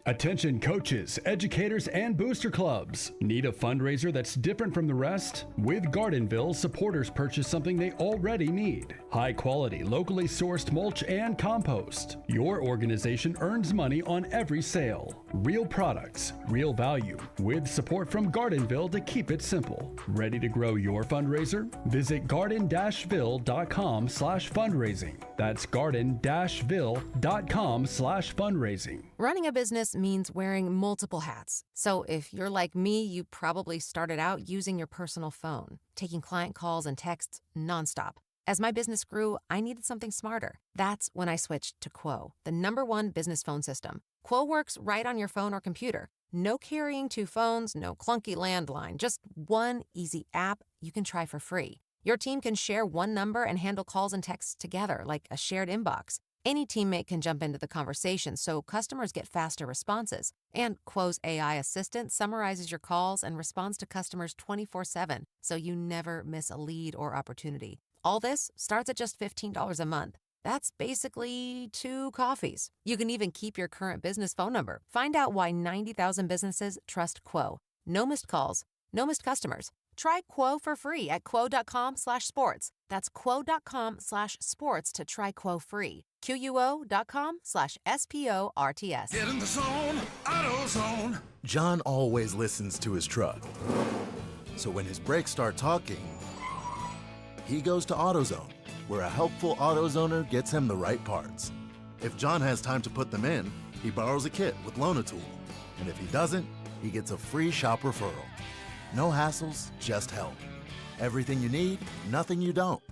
[SPEAKER 6] Attention coaches, educators, and booster clubs. Need a fundraiser that's different from the rest? With Gardenville, supporters purchase something they already need. High quality, locally sourced mulch and compost. Your organization earns money on every sale. Real products, real value, with support from Gardenville to keep it simple. Ready to grow your fundraiser? Visit garden-ville.com/fundraising. That's garden-ville.com/fundraising.
[SPEAKER 7] Running a business means wearing multiple hats. So if you're like me, you probably started out using your personal phone, taking client calls and texts nonstop. As my business grew, I needed something smarter. That's when I switched to Quo, the #1 business phone system. Quo works right on your phone or computer. No carrying 2 phones, no clunky landline, just one easy app you can try for free. Your team can share one number and handle calls and texts together like a shared inbox. Any teammate can jump into the conversation, so customers get faster responses. And Quo's AI assistant summarizes your calls and responds to customers 24/7, so you never miss a lead or opportunity. All this starts at just $15 a month. That's basically 2 coffees. You can even keep your current business phone number. Find out why 90,000 businesses trust Quo. No missed calls, no missed customers. Try Quo for free at quo.com/sports. That's quo.com/sports to try Quo free. QUO.com/SPORTS.
[SPEAKER 23] Get in the zone, AutoZone. John always listens to his truck. So when his brakes start talking, he goes to AutoZone, where a helpful AutoZoner gets him the right parts. If John has time to put them in, he borrows a kit with Loan-A-Tool. And if he doesn't, he gets a free shop referral. No hassles, just help. Everything you need, nothing you don't.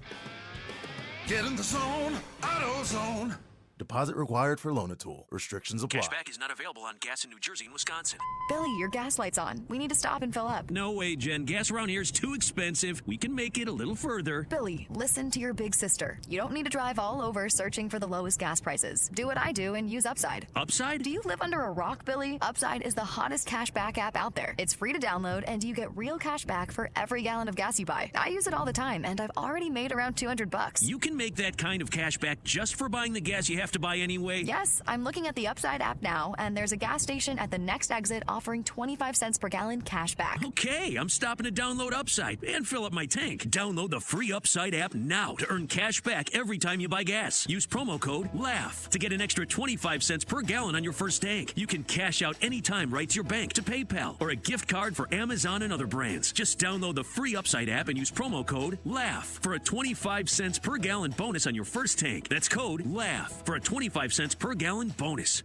[SPEAKER 23] Get in the zone, AutoZone. Deposit required for Loan-A-Tool. Restrictions apply.
[SPEAKER 15] Cashback is not available on gas in New Jersey and Wisconsin.
[SPEAKER 24] Billy, your gas light's on. We need to stop and fill up.
[SPEAKER 15] No way, Jen. Gas around here is too expensive. We can make it a little further.
[SPEAKER 24] Billy, listen to your big sister. You don't need to drive all over searching for the lowest gas prices. Do what I do and use Upside.
[SPEAKER 15] Upside?
[SPEAKER 24] Do you live under a rock, Billy? Upside is the hottest cashback app out there. It's free to download, and you get real cash back for every gallon of gas you buy. I use it all the time, and I've already made around $200.
[SPEAKER 15] You can make that kind of cash back just for buying the gas you have to buy anyway?
[SPEAKER 24] Yes, I'm looking at the Upside app now, and there's a gas station at the next exit offering 25 cents per gallon cash back.
[SPEAKER 15] Okay, I'm stopping to download Upside and fill up my tank. Download the free Upside app now to earn cash back every time you buy gas. Use promo code LAUGH to get an extra 25 cents per gallon on your first tank. You can cash out anytime right to your bank, to PayPal, or a gift card for Amazon and other brands. Just download the free Upside app and use promo code LAUGH for a 25 cents per gallon bonus on your first tank. That's code LAUGH for a 25 cents per gallon bonus.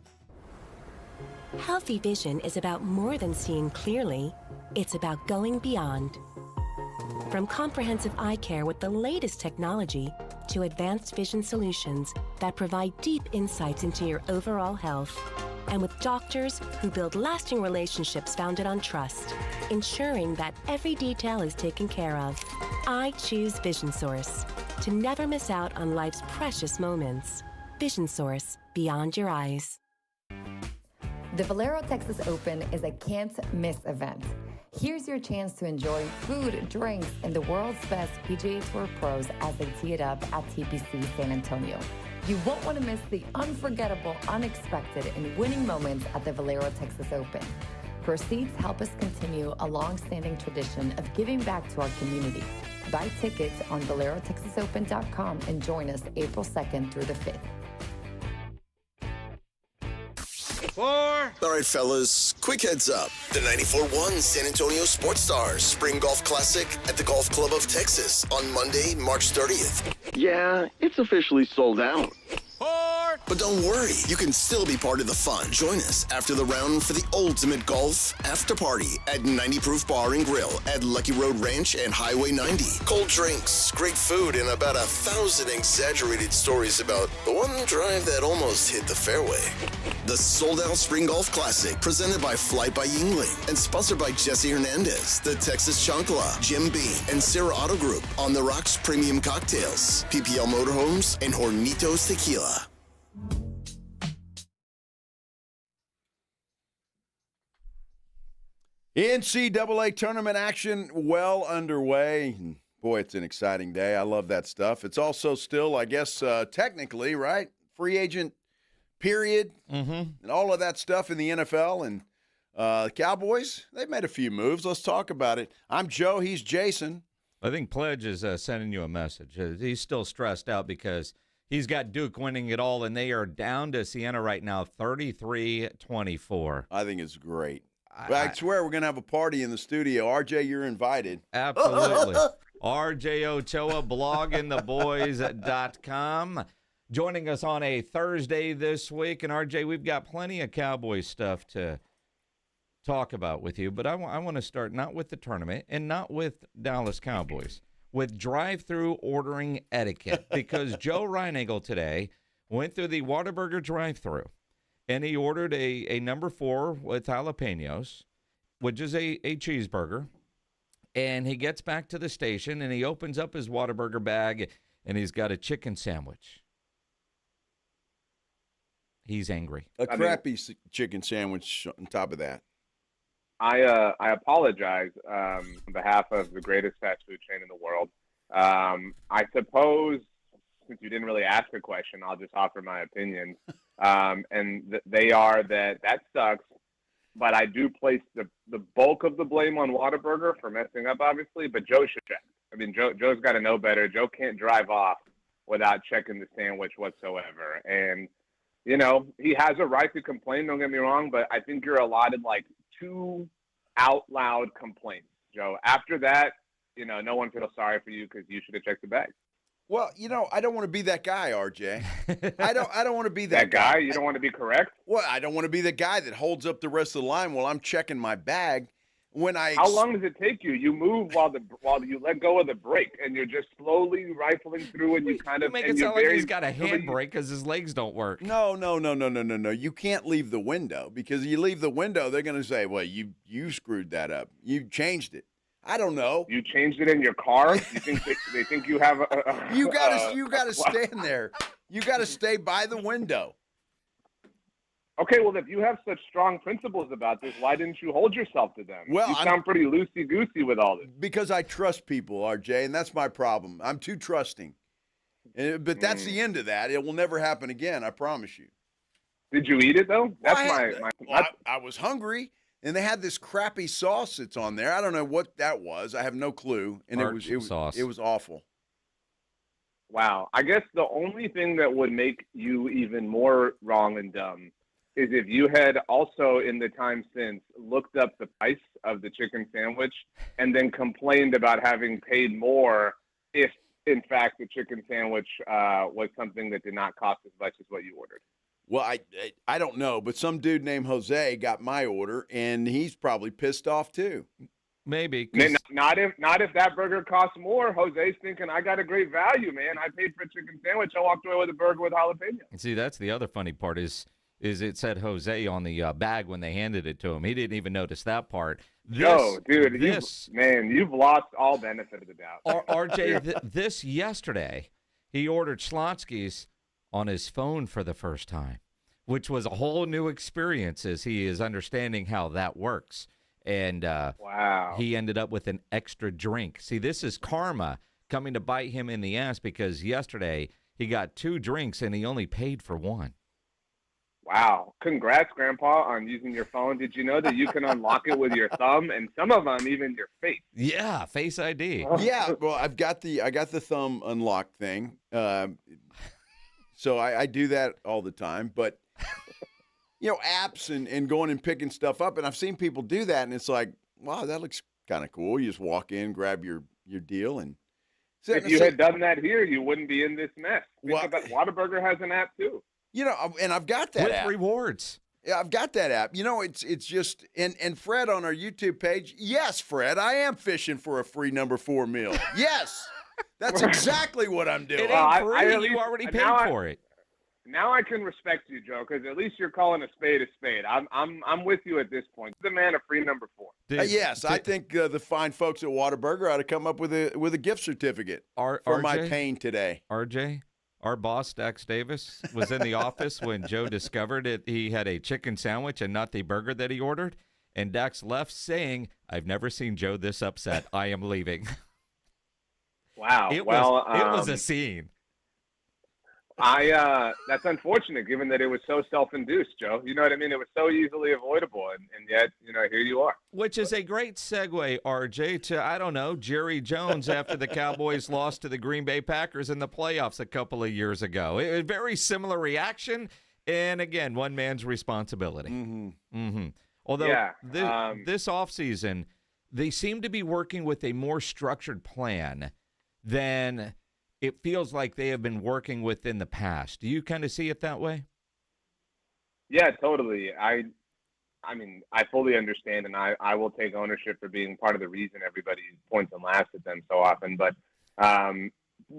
[SPEAKER 25] Healthy vision is about more than seeing clearly. It's about going beyond. From comprehensive eye care with the latest technology to advanced vision solutions that provide deep insights into your overall health. And with doctors who build lasting relationships founded on trust, ensuring that every detail is taken care of. I choose Vision Source to never miss out on life's precious moments. Vision Source, beyond your eyes.
[SPEAKER 26] The Valero Texas Open is a can't-miss event. Here's your chance to enjoy food, drinks, and the world's best PGA Tour pros as they tee it up at TPC San Antonio. You won't want to miss the unforgettable, unexpected, and winning moments at the Valero Texas Open. Proceeds help us continue a long-standing tradition of giving back to our community. Buy tickets on ValeroTexasOpen.com and join us April 2nd through the 5th.
[SPEAKER 2] 4. All right, fellas, quick heads up. The 94-1 San Antonio Sports Stars Spring Golf Classic at the Golf Club of Texas on Monday, March 30th. Yeah, it's officially sold out. 4. But don't worry, you can still be part of the fun. Join us after the round for the ultimate golf after party at 90 Proof Bar and Grill at Lucky Road Ranch and Highway 90. Cold drinks, great food, and about 1,000 exaggerated stories about the one drive that almost hit the fairway. The sold-out Spring Golf Classic, presented by Flight by Yingling and sponsored by Jesse Hernandez, the Texas Chancla, Jim Beam, and Sarah Auto Group, On the Rocks Premium Cocktails, PPL Motorhomes, and Hornitos Tequila.
[SPEAKER 1] NCAA tournament action well underway. Boy, it's an exciting day. I love that stuff. It's also still, I guess, technically, right? Free agent period and all of that stuff in the NFL. And the Cowboys, they've made a few moves. Let's talk about it. I'm Joe. He's Jason.
[SPEAKER 5] I think Pledge is sending you a message. He's still stressed out because he's got Duke winning it all, and they are down to Siena right now, 33-24.
[SPEAKER 1] I think it's great. I swear we're going to have a party in the studio. RJ, you're invited.
[SPEAKER 5] Absolutely. RJ Ochoa, bloggingtheboys.com. Joining us on a Thursday this week. And, RJ, we've got plenty of Cowboys stuff to talk about with you. But I want to start not with the tournament and not with Dallas Cowboys, with drive-thru ordering etiquette. Because Joe Reinagle today went through the Whataburger drive-thru. And he ordered a number 4 with jalapenos, which is a cheeseburger. And he gets back to the station, and he opens up his Whataburger bag, and he's got a chicken sandwich. He's angry.
[SPEAKER 1] A crappy chicken sandwich on top of that.
[SPEAKER 4] I apologize on behalf of the greatest fast food chain in the world. I suppose, since you didn't really ask a question, I'll just offer my opinion. They are that sucks, but I do place the bulk of the blame on Whataburger for messing up, obviously, but Joe should check. I mean, Joe's got to know better. Joe can't drive off without checking the sandwich whatsoever. And, you know, he has a right to complain, don't get me wrong, but I think you're allotted, like, 2 out-loud complaints, Joe. After that, you know, no one feels sorry for you because you should have checked the bag.
[SPEAKER 1] Well, you know, I don't want to be that guy, RJ. I don't want to be that
[SPEAKER 4] guy. You don't want to be correct?
[SPEAKER 1] Well, I don't want to be the guy that holds up the rest of the line while I'm checking my bag.
[SPEAKER 4] How long does it take you? You move while you let go of the brake, and you're just slowly rifling through, and you kind of
[SPEAKER 5] make it sound like he's got a handbrake because his legs don't work.
[SPEAKER 1] No. You can't leave the window, because you leave the window, they're going to say, "Well, you screwed that up. You changed it." I don't know.
[SPEAKER 4] You changed it in your car? You think they think you have a
[SPEAKER 1] You gotta stand there. You gotta stay by the window.
[SPEAKER 4] Okay, well, if you have such strong principles about this, why didn't you hold yourself to them?
[SPEAKER 1] Well,
[SPEAKER 4] you sound pretty loosey-goosey with all this.
[SPEAKER 1] Because I trust people, RJ, and that's my problem. I'm too trusting. But that's the end of that. It will never happen again, I promise you.
[SPEAKER 4] Did you eat it, though?
[SPEAKER 1] I was hungry, and they had this crappy sauce that's on there. I don't know what that was. I have no clue. And it was awful.
[SPEAKER 4] Wow. I guess the only thing that would make you even more wrong and dumb is if you had also, in the time since, looked up the price of the chicken sandwich and then complained about having paid more if, in fact, the chicken sandwich was something that did not cost as much as what you ordered.
[SPEAKER 1] Well, I don't know, but some dude named Jose got my order, and he's probably pissed off too.
[SPEAKER 5] Maybe.
[SPEAKER 4] Not if that burger costs more. Jose's thinking, I got a great value, man. I paid for a chicken sandwich. I walked away with a burger with jalapeno.
[SPEAKER 5] See, that's the other funny part is it said Jose on the bag when they handed it to him. He didn't even notice that part.
[SPEAKER 4] You've lost all benefit of the doubt.
[SPEAKER 5] RJ, this yesterday, he ordered Schlotsky's on his phone for the first time, which was a whole new experience as he is understanding how that works. And
[SPEAKER 4] wow,
[SPEAKER 5] he ended up with an extra drink. See, this is karma coming to bite him in the ass because yesterday he got 2 drinks and he only paid for 1.
[SPEAKER 4] Wow. Congrats, Grandpa, on using your phone. Did you know that you can unlock it with your thumb and some of them even your face?
[SPEAKER 5] Yeah, Face ID.
[SPEAKER 1] Yeah, well, I got the thumb unlock thing. So I do that all the time, but apps and going and picking stuff up. And I've seen people do that, and it's like, wow, that looks kind of cool. You just walk in, grab your deal, and
[SPEAKER 4] if you had done that here, you wouldn't be in this mess. Whataburger has an app too.
[SPEAKER 1] And I've got that
[SPEAKER 5] with
[SPEAKER 1] app.
[SPEAKER 5] rewards.
[SPEAKER 1] Yeah, I've got that app. It's just and Fred on our YouTube page. Yes, Fred, I am fishing for a free number 4 meal. Yes, that's exactly what I'm doing.
[SPEAKER 5] It ain't free. You already paid for it.
[SPEAKER 4] Now I can respect you, Joe, because at least you're calling a spade a spade. I'm with you at this point. The man a free number 4.
[SPEAKER 1] Yes, I think the fine folks at Whataburger ought to come up with a gift certificate for my pain today.
[SPEAKER 5] RJ, our boss Dax Davis was in the office when Joe discovered it. He had a chicken sandwich and not the burger that he ordered, and Dax left saying, "I've never seen Joe this upset. I am leaving."
[SPEAKER 4] Wow.
[SPEAKER 5] It was a scene.
[SPEAKER 4] That's unfortunate, given that it was so self-induced, Joe. You know what I mean? It was so easily avoidable, and yet, here you are.
[SPEAKER 5] Which is a great segue, RJ, to, I don't know, Jerry Jones after the Cowboys lost to the Green Bay Packers in the playoffs a couple of years ago. A very similar reaction, and again, one man's responsibility. Although this offseason, they seem to be working with a more structured plan than it feels like they have been working with in the past. Do you kind of see it that way?
[SPEAKER 4] Yeah, totally. I mean, I fully understand, and I will take ownership for being part of the reason everybody points and laughs at them so often. But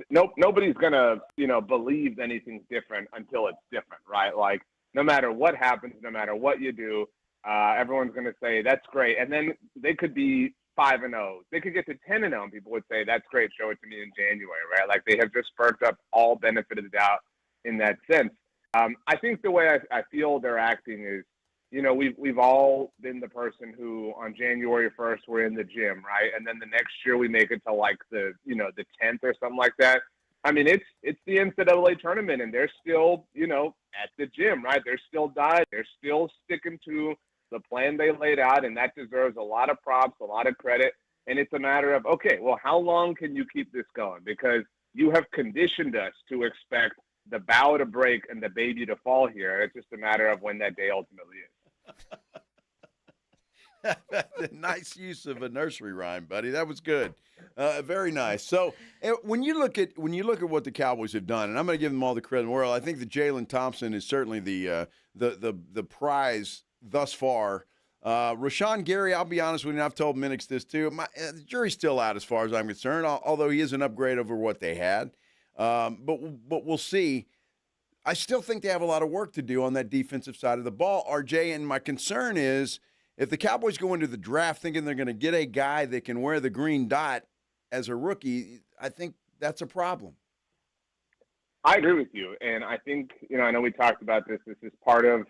[SPEAKER 4] nobody's going to, believe anything's different until it's different, right? Like, no matter what happens, no matter what you do, everyone's going to say, that's great. And then they could be 5-0. They could get to 10-0, and people would say, that's great, show it to me in January, right? Like, they have just burnt up all benefit of the doubt in that sense. I think the way I feel they're acting is, we've all been the person who on January 1st we're in the gym, right? And then the next year we make it to like the 10th or something like that. I mean, it's the NCAA tournament, and they're still, at the gym, right? They're still dying. They're still sticking to the plan they laid out, and that deserves a lot of props, a lot of credit. And it's a matter of, okay, well, how long can you keep this going? Because you have conditioned us to expect the bow to break and the baby to fall here. It's just a matter of when that day ultimately is.
[SPEAKER 1] Nice use of a nursery rhyme, buddy. That was good. Very nice. So when you look at what the Cowboys have done, and I'm going to give them all the credit in the world, I think that Jalen Thompson is certainly the prize thus far. Rashawn Gary, I'll be honest with you, and I've told Minix this too. The jury's still out as far as I'm concerned, although he is an upgrade over what they had. But we'll see. I still think they have a lot of work to do on that defensive side of the ball, RJ, and my concern is if the Cowboys go into the draft thinking they're going to get a guy that can wear the green dot as a rookie, I think that's a problem.
[SPEAKER 4] I agree with you, and I think, I know we talked about this. This is part of,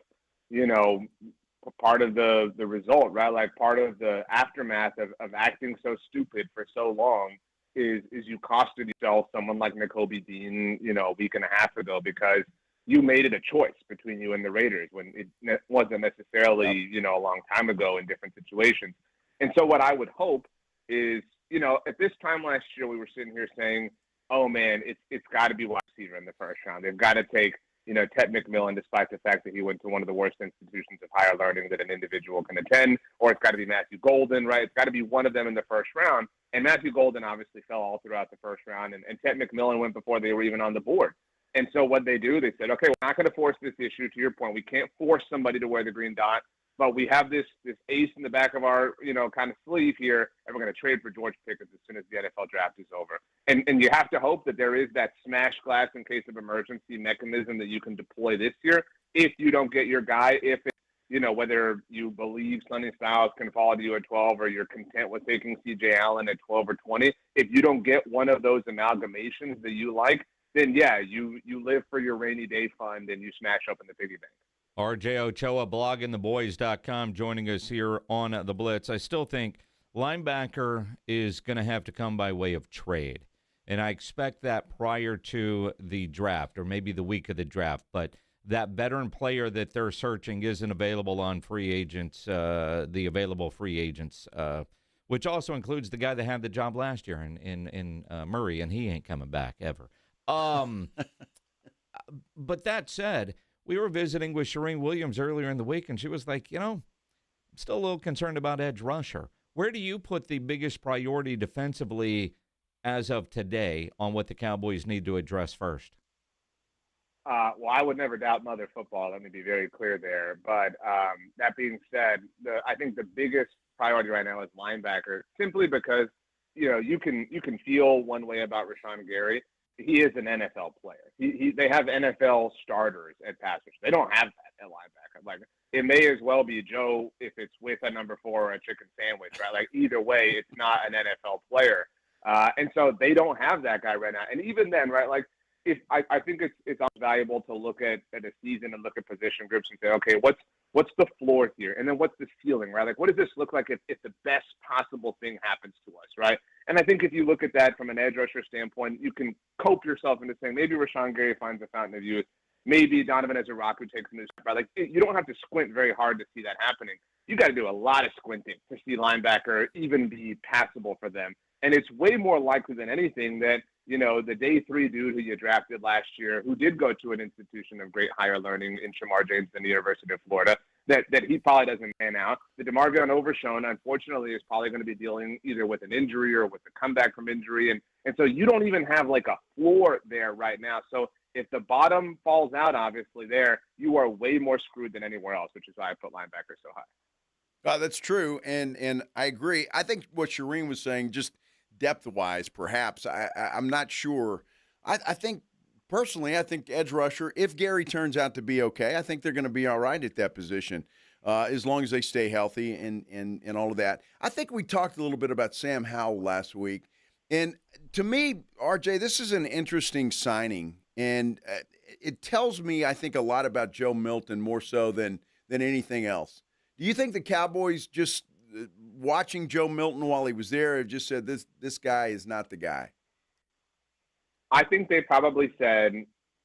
[SPEAKER 4] part of the result, right? Like part of the aftermath of acting so stupid for so long is you costed yourself someone like Nakobe Dean, a week and a half ago because you made it a choice between you and the Raiders when it wasn't necessarily, a long time ago in different situations. And so what I would hope is, at this time last year, we were sitting here saying, oh man, it's got to be wide receiver in the first round. They've got to take, Ted McMillan, despite the fact that he went to one of the worst institutions of higher learning that an individual can attend, or it's got to be Matthew Golden, right? It's got to be one of them in the first round. And Matthew Golden obviously fell all throughout the first round, and Ted McMillan went before they were even on the board. And so what they do, they said, okay, we're not going to force this issue. To your point, we can't force somebody to wear the green dot, but we have this ace in the back of our, kind of sleeve here, and we're going to trade for George Pickens as soon as the NFL draft is over. And you have to hope that there is that smash glass in case of emergency mechanism that you can deploy this year if you don't get your guy, if it's, whether you believe Sonny Styles can fall to you at 12 or you're content with taking C.J. Allen at 12 or 20. If you don't get one of those amalgamations that you like, then, yeah, you live for your rainy day fund and you smash up in the piggy bank.
[SPEAKER 5] RJ Ochoa, bloggingtheboys.com, joining us here on The Blitz. I still think linebacker is going to have to come by way of trade, and I expect that prior to the draft or maybe the week of the draft, but that veteran player that they're searching isn't available on free agents, the available free agents, which also includes the guy that had the job last year in Murray, and he ain't coming back ever. But that said, we were visiting with Shireen Williams earlier in the week, and she was like, I'm still a little concerned about edge rusher. Where do you put the biggest priority defensively as of today on what the Cowboys need to address first?
[SPEAKER 4] Well, I would never doubt Mother Football. Let me be very clear there. But that being said, I think the biggest priority right now is linebacker, simply because you can feel one way about Rashawn Gary. He is an NFL player. They have NFL starters at pass rush. They don't have that at linebacker. Like, it may as well be Joe if it's with a number 4 or a chicken sandwich, right? Like, either way, it's not an NFL player. And so they don't have that guy right now. And even then, right, like, I think it's valuable to look at a season and look at position groups and say, okay, what's the floor here? And then what's the ceiling, right? Like, what does this look like if the best possible thing happens to us, right? And I think if you look at that from an edge rusher standpoint, you can cope yourself into saying maybe Rashawn Gary finds a fountain of youth. Maybe Donovan Ezeraku takes a new step, right? Like, you don't have to squint very hard to see that happening. You got to do a lot of squinting to see linebacker even be passable for them. And it's way more likely than anything that, the day 3 dude who you drafted last year, who did go to an institution of great higher learning in Shamar James and the University of Florida, that he probably doesn't pan out. The DeMarvion Overshown, unfortunately, is probably going to be dealing either with an injury or with a comeback from injury. And so you don't even have like a floor there right now. So if the bottom falls out, obviously there, you are way more screwed than anywhere else, which is why I put linebacker so high.
[SPEAKER 1] That's true, and I agree. I think what Shireen was saying, just depth-wise, perhaps, I'm not sure. I think, personally, edge rusher, if Gary turns out to be okay, I think they're going to be all right at that position, as long as they stay healthy and all of that. I think we talked a little bit about Sam Howell last week, and to me, RJ, this is an interesting signing, and it tells me, I think, a lot about Joe Milton more so than anything else. Do you think the Cowboys, just watching Joe Milton while he was there, have just said this guy is not the guy?
[SPEAKER 4] I think they probably said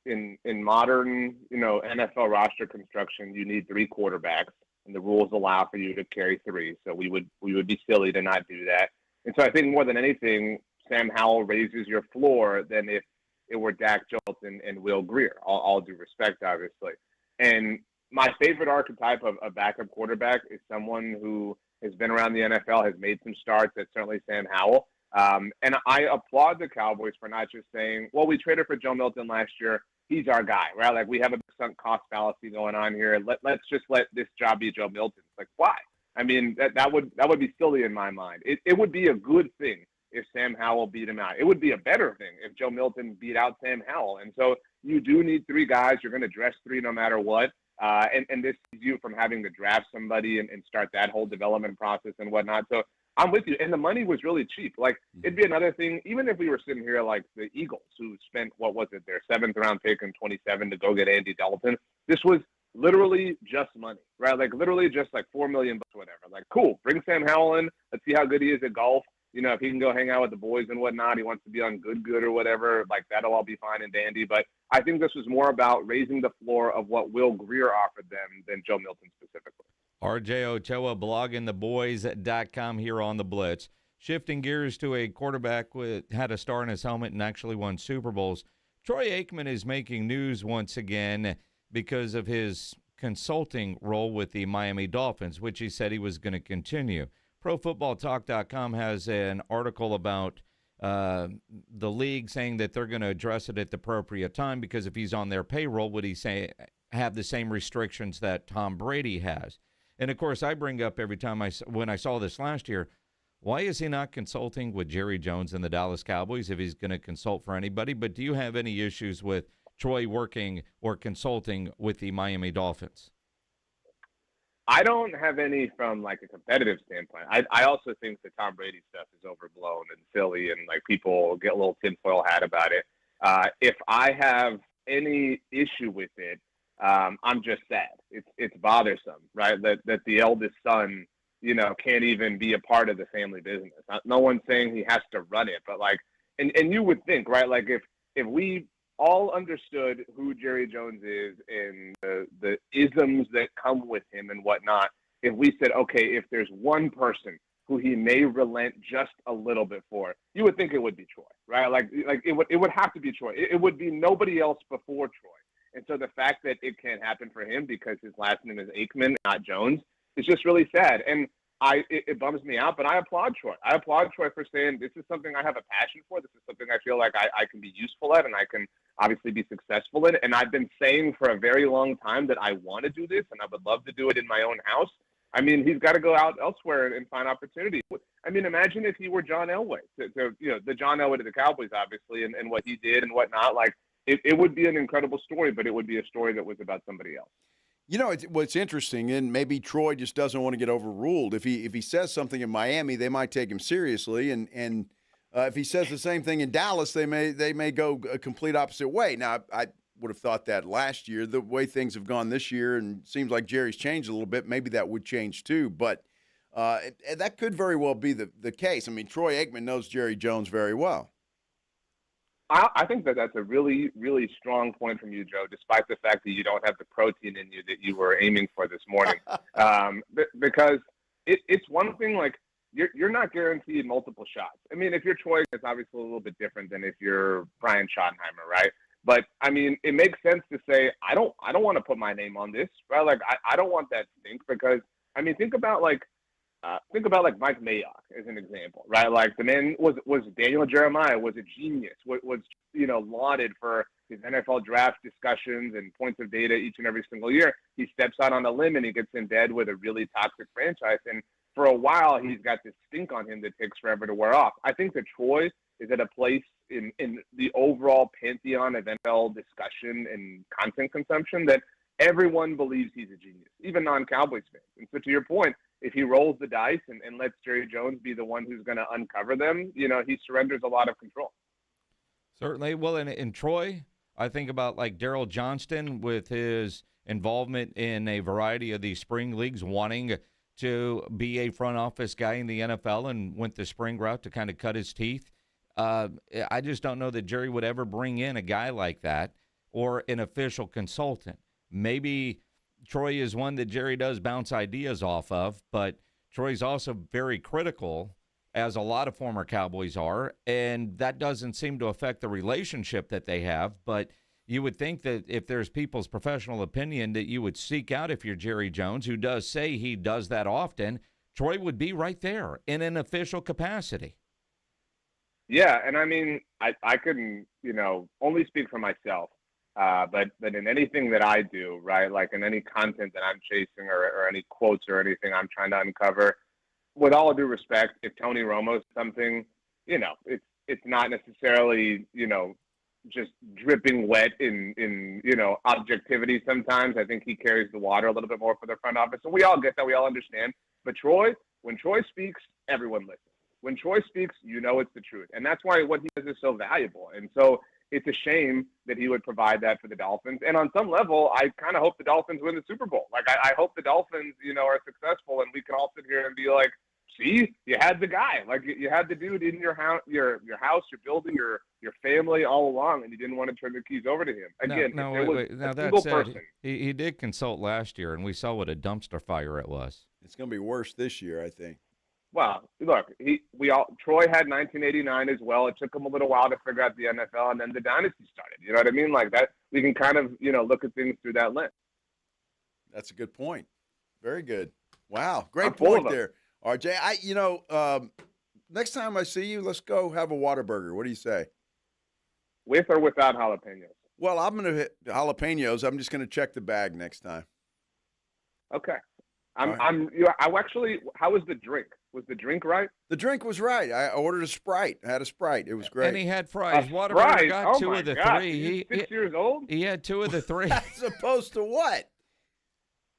[SPEAKER 4] in modern, NFL roster construction, you need 3 quarterbacks, and the rules allow for you to carry 3. So we would be silly to not do that. And so I think more than anything, Sam Howell raises your floor than if it were Dak Johnson and Will Grier. All due respect, obviously. And my favorite archetype of a backup quarterback is someone who has been around the NFL, has made some starts. That's certainly Sam Howell. And I applaud the Cowboys for not just saying, well, we traded for Joe Milton last year. He's our guy, right? Like, we have a sunk cost fallacy going on here. Let's just let this job be Joe Milton. It's like, why? I mean, that would be silly in my mind. It would be a good thing if Sam Howell beat him out. It would be a better thing if Joe Milton beat out Sam Howell. And so you do need 3 guys. You're going to dress 3 no matter what. And this is you from having to draft somebody and start that whole development process and whatnot. So I'm with you. And the money was really cheap. Like, it'd be another thing, even if we were sitting here like the Eagles, who spent, their 7th round pick in 27 to go get Andy Dalton. This was literally just money, right? Like, literally just like $4 million, whatever. Like, cool, bring Sam Howell in. Let's see how good he is at golf. If he can go hang out with the boys and whatnot, he wants to be on Good or whatever, like, that'll all be fine and dandy. But I think this was more about raising the floor of what Will Grier offered them than Joe Milton specifically.
[SPEAKER 5] RJ Ochoa, bloggingtheboys.com here on the Blitz. Shifting gears to a quarterback had a star in his helmet and actually won Super Bowls. Troy Aikman is making news once again because of his consulting role with the Miami Dolphins, which he said he was going to continue. ProFootballTalk.com has an article about the league saying that they're going to address it at the appropriate time, because if he's on their payroll, would he have the same restrictions that Tom Brady has? And, of course, I bring up every time when I saw this last year, why is he not consulting with Jerry Jones and the Dallas Cowboys if he's going to consult for anybody? But do you have any issues with Troy working or consulting with the Miami Dolphins?
[SPEAKER 4] I don't have any from like a competitive standpoint. I also think the Tom Brady stuff is overblown and silly, and like people get a little tinfoil hat about it. If I have any issue with it, I'm just sad. It's bothersome, right? That the eldest son, can't even be a part of the family business. No one's saying he has to run it, but like, and you would think, right? Like if we all understood who Jerry Jones is and the isms that come with him and whatnot, if we said, okay, if there's one person who he may relent just a little bit for, you would think it would be Troy, right? Like it would have to be Troy. It would be nobody else before Troy. And so the fact that it can't happen for him because his last name is Aikman, not Jones, is just really sad. And it bums me out, but I applaud Troy. I applaud Troy for saying this is something I have a passion for. This is something I feel like I can be useful at and I can obviously be successful in. And I've been saying for a very long time that I want to do this and I would love to do it in my own house. I mean, he's got to go out elsewhere and find opportunity. I mean, imagine if he were John Elway, the John Elway to the Cowboys, obviously, and what he did and whatnot. Like, it would be an incredible story, but it would be a story that was about somebody else.
[SPEAKER 1] You know, what's interesting, and maybe Troy just doesn't want to get overruled. If he says something in Miami, they might take him seriously, and if he says the same thing in Dallas, they may go a complete opposite way. Now, I would have thought that last year. The way things have gone this year, and it seems like Jerry's changed a little bit, maybe that would change too. But that could very well be the case. I mean, Troy Aikman knows Jerry Jones very well.
[SPEAKER 4] I think that's a really, really strong point from you, Joe, despite the fact that you don't have the protein in you that you were aiming for this morning. Because it's one thing, like, you're not guaranteed multiple shots. I mean, if you're Troy, it's obviously a little bit different than if you're Brian Schottenheimer, right? But, I mean, it makes sense to say, I don't want to put my name on this, right? Like, I don't want that stink because, I mean, think about Mike Mayock as an example, right? Like the man was Daniel Jeremiah was a genius, was lauded for his NFL draft discussions and points of data each and every single year. He steps out on a limb and he gets in bed with a really toxic franchise. And for a while, he's got this stink on him that takes forever to wear off. I think that Troy is at a place in the overall pantheon of NFL discussion and content consumption that everyone believes he's a genius, even non-Cowboys fans. And so to your point, if he rolls the dice and lets Jerry Jones be the one who's going to uncover them, he surrenders a lot of control.
[SPEAKER 5] Certainly. Well, in Troy, I think about like Daryl Johnston with his involvement in a variety of these spring leagues, wanting to be a front office guy in the NFL and went the spring route to kind of cut his teeth. I just don't know that Jerry would ever bring in a guy like that or an official consultant. Maybe Troy is one that Jerry does bounce ideas off of, but Troy's also very critical, as a lot of former Cowboys are, and that doesn't seem to affect the relationship that they have. But you would think that if there's people's professional opinion that you would seek out if you're Jerry Jones, who does say he does that often, Troy would be right there in an official capacity.
[SPEAKER 4] Yeah, and I mean, I couldn't, only speak for myself. But in anything that I do, right, like in any content that I'm chasing or any quotes or anything I'm trying to uncover, with all due respect, if Tony Romo's something, it's not necessarily, just dripping wet in objectivity sometimes. I think he carries the water a little bit more for the front office. And we all get that. We all understand. But when Troy speaks, everyone listens. When Troy speaks, it's the truth. And that's why what he does is so valuable. And so it's a shame that he would provide that for the Dolphins. And on some level, I kind of hope the Dolphins win the Super Bowl. Like, I hope the Dolphins, are successful and we can all sit here and be like, see, you had the guy. Like, you had the dude in your house, your building, your family all along, and you didn't want to turn the keys over to him. Again,
[SPEAKER 5] wait. Now, that said, he did consult last year, and we saw what a dumpster fire it was.
[SPEAKER 1] It's going to be worse this year, I think.
[SPEAKER 4] Well, look, Troy had 1989 as well. It took him a little while to figure out the NFL, and then the dynasty started. You know what I mean? Like that, we can kind of, look at things through that lens.
[SPEAKER 1] That's a good point. Very good. Wow, great point there, RJ. Next time I see you, let's go have a Whataburger. What do you say?
[SPEAKER 4] With or without jalapenos?
[SPEAKER 1] Well, I'm going to hit jalapenos. I'm just going to check the bag next time.
[SPEAKER 4] Okay. How was the drink? Was the drink right?
[SPEAKER 1] The drink was right. I ordered a Sprite. I had a Sprite. It was great.
[SPEAKER 5] And he had fries. Whataburger got two of the
[SPEAKER 4] three. He's 6 years old?
[SPEAKER 5] He had two of the three.
[SPEAKER 1] As opposed to what?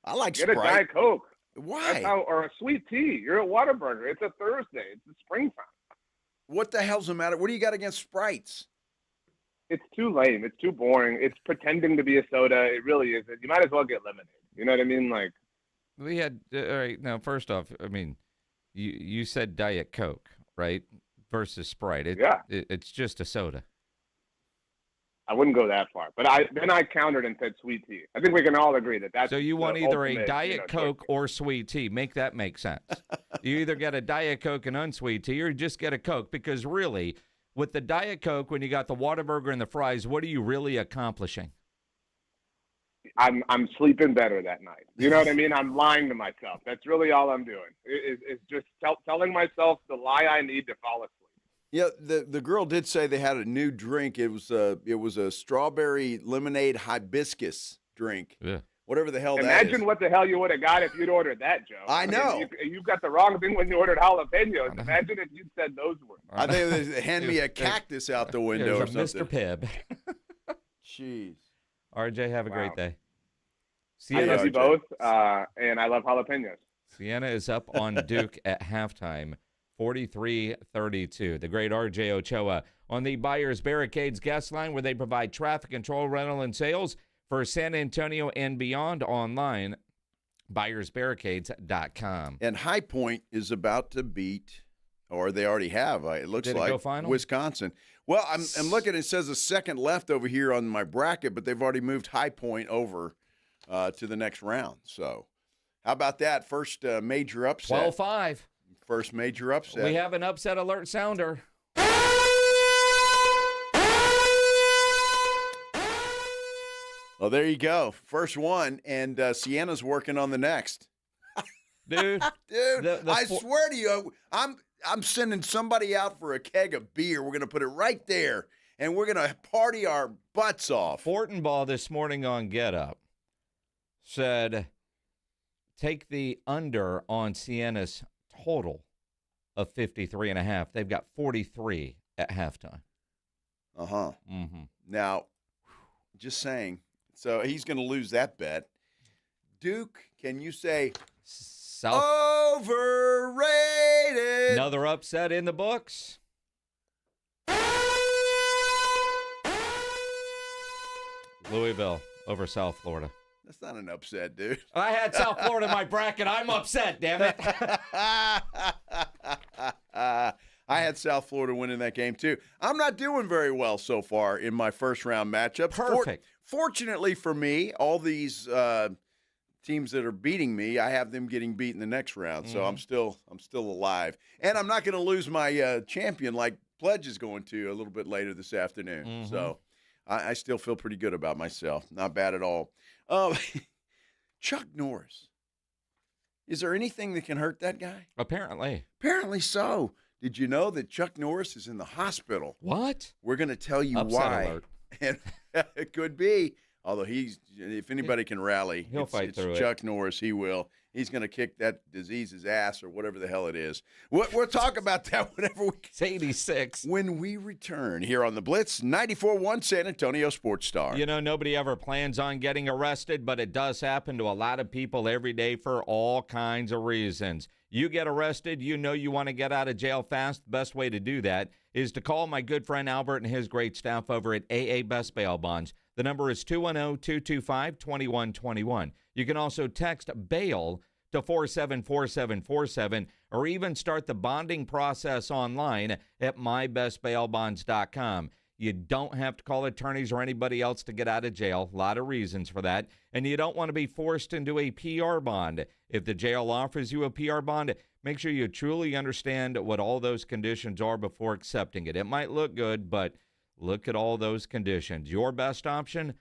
[SPEAKER 1] I like Sprite.
[SPEAKER 4] Get a Diet Coke.
[SPEAKER 1] Why?
[SPEAKER 4] Or a sweet tea. You're at Whataburger. It's a Thursday. It's the springtime.
[SPEAKER 1] What the hell's the matter? What do you got against Sprites?
[SPEAKER 4] It's too lame. It's too boring. It's pretending to be a soda. It really isn't. You might as well get lemonade. You know what I mean? Like,
[SPEAKER 5] we had all right. Now, first off, I mean, you said Diet Coke, right? Versus Sprite. It's just a soda.
[SPEAKER 4] I wouldn't go that far, but I countered and said sweet tea. I think we can all agree that's.
[SPEAKER 5] So you want either a Diet Coke or sweet tea. Make that make sense. You either get a Diet Coke and unsweet tea, or you just get a Coke. Because really, with the Diet Coke, when you got the Whataburger and the fries, what are you really accomplishing?
[SPEAKER 4] I'm sleeping better that night. You know what I mean? I'm lying to myself. That's really all I'm doing. It's just telling myself the lie I need to fall asleep.
[SPEAKER 1] Yeah, the girl did say they had a new drink. It was a strawberry lemonade hibiscus drink.
[SPEAKER 5] Yeah.
[SPEAKER 1] Whatever the hell that is.
[SPEAKER 4] Imagine what the hell you would have got if you'd ordered that, Joe.
[SPEAKER 1] I know.
[SPEAKER 4] Mean, you got the wrong thing when you ordered jalapenos. Imagine if you'd said those words.
[SPEAKER 1] I think they hand me a cactus out the window or something.
[SPEAKER 5] Mr. Pibb.
[SPEAKER 1] Jeez.
[SPEAKER 5] RJ, have a great day.
[SPEAKER 4] I love you both, and I love jalapenos.
[SPEAKER 5] Siena is up on Duke at halftime, 43-32. The great RJ Ochoa on the Buyers Barricades guest line, where they provide traffic control, rental, and sales for San Antonio and beyond online, buyersbarricades.com.
[SPEAKER 1] And High Point is about to beat, or they already have, it looks like,
[SPEAKER 5] go final?
[SPEAKER 1] Wisconsin. Well, I'm looking, it says a second left over here on my bracket, but they've already moved High Point over to the next round. So how about that? First major upset.
[SPEAKER 5] 12-5.
[SPEAKER 1] First major upset.
[SPEAKER 5] We have an upset alert sounder.
[SPEAKER 1] Well, there you go. First one, and Siena's working on the next.
[SPEAKER 5] Dude.
[SPEAKER 1] I swear to you, I'm sending somebody out for a keg of beer. We're going to put it right there, and we're going to party our butts off.
[SPEAKER 5] Fortenbaugh this morning on Get Up said, take the under on Siena's total of 53.5. They've got 43 at halftime.
[SPEAKER 1] Uh-huh.
[SPEAKER 5] Mm-hmm.
[SPEAKER 1] Now, just saying. So he's going to lose that bet. Duke, can you say overrated?
[SPEAKER 5] Another upset in the books. Louisville over South Florida.
[SPEAKER 1] That's not an upset, dude.
[SPEAKER 5] I had South Florida in my bracket. I'm upset, damn it.
[SPEAKER 1] I had South Florida winning that game, too. I'm not doing very well so far in my first-round matchup.
[SPEAKER 5] Perfect.
[SPEAKER 1] Fortunately for me, all these teams that are beating me, I have them getting beat in the next round, so I'm still alive. And I'm not going to lose my champion like Pledge is going to a little bit later this afternoon. So I still feel pretty good about myself. Not bad at all. Chuck Norris. Is there anything that can hurt that guy?
[SPEAKER 5] Apparently.
[SPEAKER 1] Apparently so. Did you know that Chuck Norris is in the hospital?
[SPEAKER 5] What?
[SPEAKER 1] We're going to tell you
[SPEAKER 5] Upset
[SPEAKER 1] why.
[SPEAKER 5] alert.
[SPEAKER 1] And it could be. Although if anybody can rally,
[SPEAKER 5] He'll fight through it.
[SPEAKER 1] Chuck Norris. He will. He's going to kick that disease's ass or whatever the hell it is. We'll talk about that whenever we.
[SPEAKER 5] It's 86.
[SPEAKER 1] When we return here on the Blitz, 94.1 San Antonio Sports Star.
[SPEAKER 5] You know, nobody ever plans on getting arrested, but it does happen to a lot of people every day for all kinds of reasons. You get arrested, you know you want to get out of jail fast. The best way to do that is to call my good friend Albert and his great staff over at AA Best Bail Bonds. The number is 210-225-2121. You can also text BAIL to 474747 or even start the bonding process online at mybestbailbonds.com. You don't have to call attorneys or anybody else to get out of jail. A lot of reasons for that. And you don't want to be forced into a PR bond. If the jail offers you a PR bond, make sure you truly understand what all those conditions are before accepting it. It might look good, but look at all those conditions. Your best option,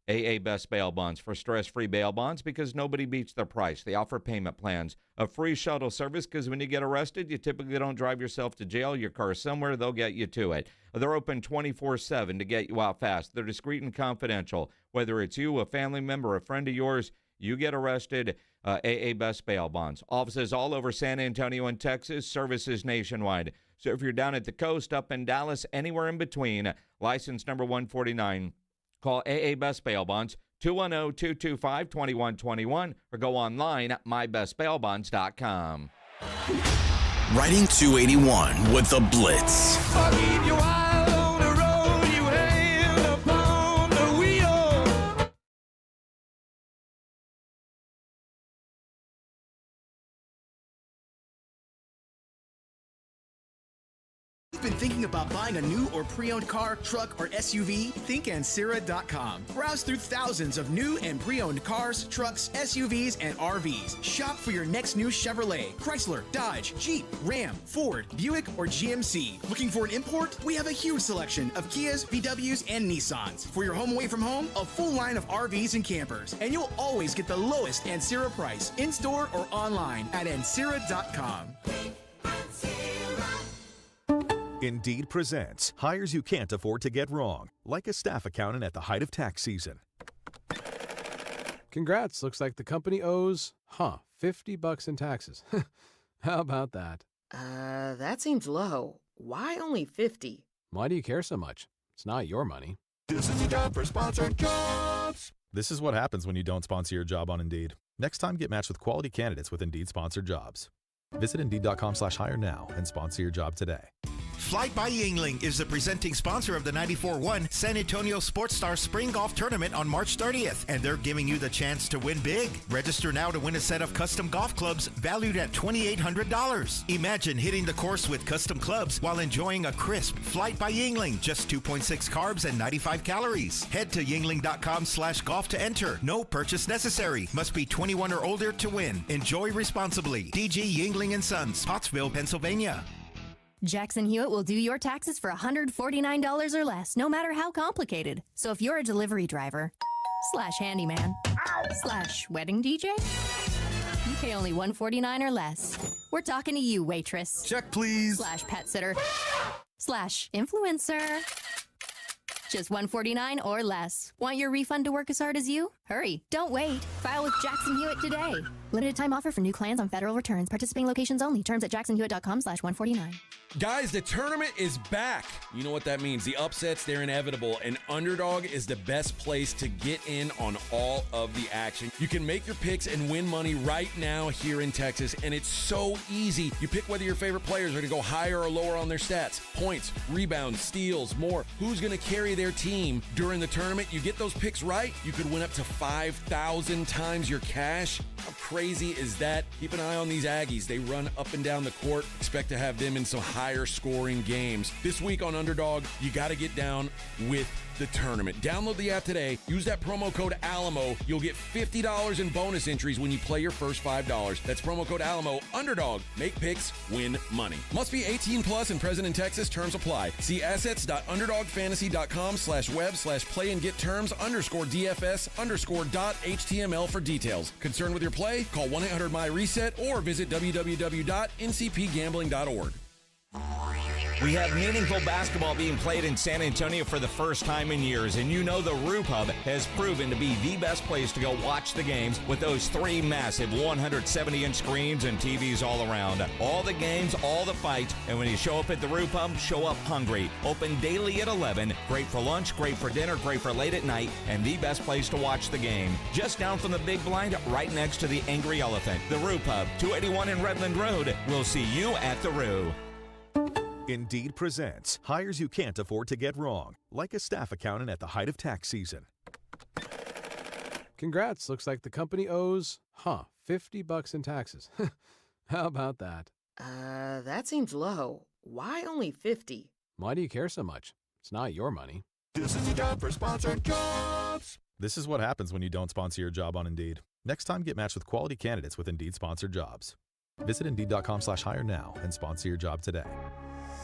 [SPEAKER 5] AA Best Bail Bonds for stress-free bail bonds because nobody beats their price. They offer payment plans, a free shuttle service because when you get arrested, you typically don't drive yourself to jail. Your car's somewhere. They'll get you to it. They're open 24/7 to get you out fast. They're discreet and confidential. Whether it's you, a family member, a friend of yours, you get arrested, AA Best Bail Bonds. Offices all over San Antonio and Texas, services nationwide. So if you're down at the coast, up in Dallas, anywhere in between, license number 149, call AA Best Bail Bonds, 210-225-2121, or go online at mybestbailbonds.com.
[SPEAKER 2] Riding 281 with the Blitz.
[SPEAKER 8] been thinking about buying a new or pre-owned car, truck, or SUV? Think Ancira.com. Browse through thousands of new and pre-owned cars, trucks, SUVs, and RVs. Shop for your next new Chevrolet, Chrysler, Dodge, Jeep, Ram, Ford, Buick, or GMC. Looking for an import? We have a huge selection of Kias, VWs, and Nissans. For your home away from home, a full line of RVs and campers. And you'll always get the lowest Ancira price, in-store or online at Ancira.com.
[SPEAKER 9] Indeed presents hires you can't afford to get wrong, like a staff accountant at the height of tax season.
[SPEAKER 10] Congrats, looks like the company owes, $50 in taxes. How about that?
[SPEAKER 11] That seems low. Why only 50?
[SPEAKER 10] Why do you care so much? It's not your money.
[SPEAKER 9] This is your job for sponsored jobs. This is what happens when you don't sponsor your job on Indeed. Next time, get matched with quality candidates with Indeed sponsored jobs. Visit Indeed.com/hire now and sponsor your job today.
[SPEAKER 12] Flight by Yingling is the presenting sponsor of the 94-1 San Antonio Sports Star Spring Golf Tournament on March 30th, and they're giving you the chance to win big. Register now to win a set of custom golf clubs valued at $2,800. Imagine hitting the course with custom clubs while enjoying a crisp Flight by Yingling, just 2.6 carbs and 95 calories. Head to yingling.com/golf to enter. No purchase necessary. Must be 21 or older to win. Enjoy responsibly. DG Yingling & Sons, Pottsville, Pennsylvania.
[SPEAKER 14] Jackson Hewitt will do your taxes for $149 or less, no matter how complicated. So if you're a delivery driver, /handyman, /wedding DJ, you pay only $149 or less. We're talking to you, waitress.
[SPEAKER 9] Check, please.
[SPEAKER 14] /pet sitter, /influencer. Just $149 or less. Want your refund to work as hard as you? Hurry. Don't wait. File with Jackson Hewitt today. Limited time offer for new clients on federal returns. Participating locations only. Terms at jacksonhewitt.com/149.
[SPEAKER 21] Guys, the tournament is back. You know what that means. The upsets, they're inevitable, and Underdog is the best place to get in on all of the action. You can make your picks and win money right now here in Texas, and it's so easy. You pick whether your favorite players are going to go higher or lower on their stats. Points, rebounds, steals, more. Who's going to carry their team during the tournament? You get those picks right, you could win up to 5,000 times your cash. How crazy is that? Keep an eye on these Aggies. They run up and down the court. Expect to have them in some higher scoring games. This week on Underdog, you got to get down with the tournament. Download the app today. Use that promo code ALAMO. You'll get $50 in bonus entries when you play your first $5. That's promo code ALAMO. Underdog. Make picks, win money. Must be 18 plus and present in Texas. Terms apply. See assets.underdogfantasy.com/web/play and get terms _DFS_.html for details. Concerned with your play? Call 1-800-MY-RESET or visit www.ncpgambling.org.
[SPEAKER 5] We have meaningful basketball being played in San Antonio for the first time in years, and you know the Roof Hub has proven to be the best place to go watch the games with those 3 massive 170-inch screens and TVs all around. All the games, all the fights, and when you show up at the Roof Hub, show up hungry. Open daily at 11. Great for lunch, great for dinner, great for late at night, and the best place to watch the game. Just down from the big blind, right next to the Angry Elephant. The Roof Hub, 281 in Redland Road. We'll see you at the Roo.
[SPEAKER 9] Indeed presents hires you can't afford to get wrong, like a staff accountant at the height of tax season.
[SPEAKER 10] Congrats, looks like the company owes, $50 in taxes. How about that?
[SPEAKER 11] That seems low. Why only 50?
[SPEAKER 10] Why do you care so much? It's not your money.
[SPEAKER 9] This is your job for sponsored jobs. This is what happens when you don't sponsor your job on Indeed. Next time, get matched with quality candidates with Indeed sponsored jobs. Visit Indeed.com/hire now and sponsor your job today.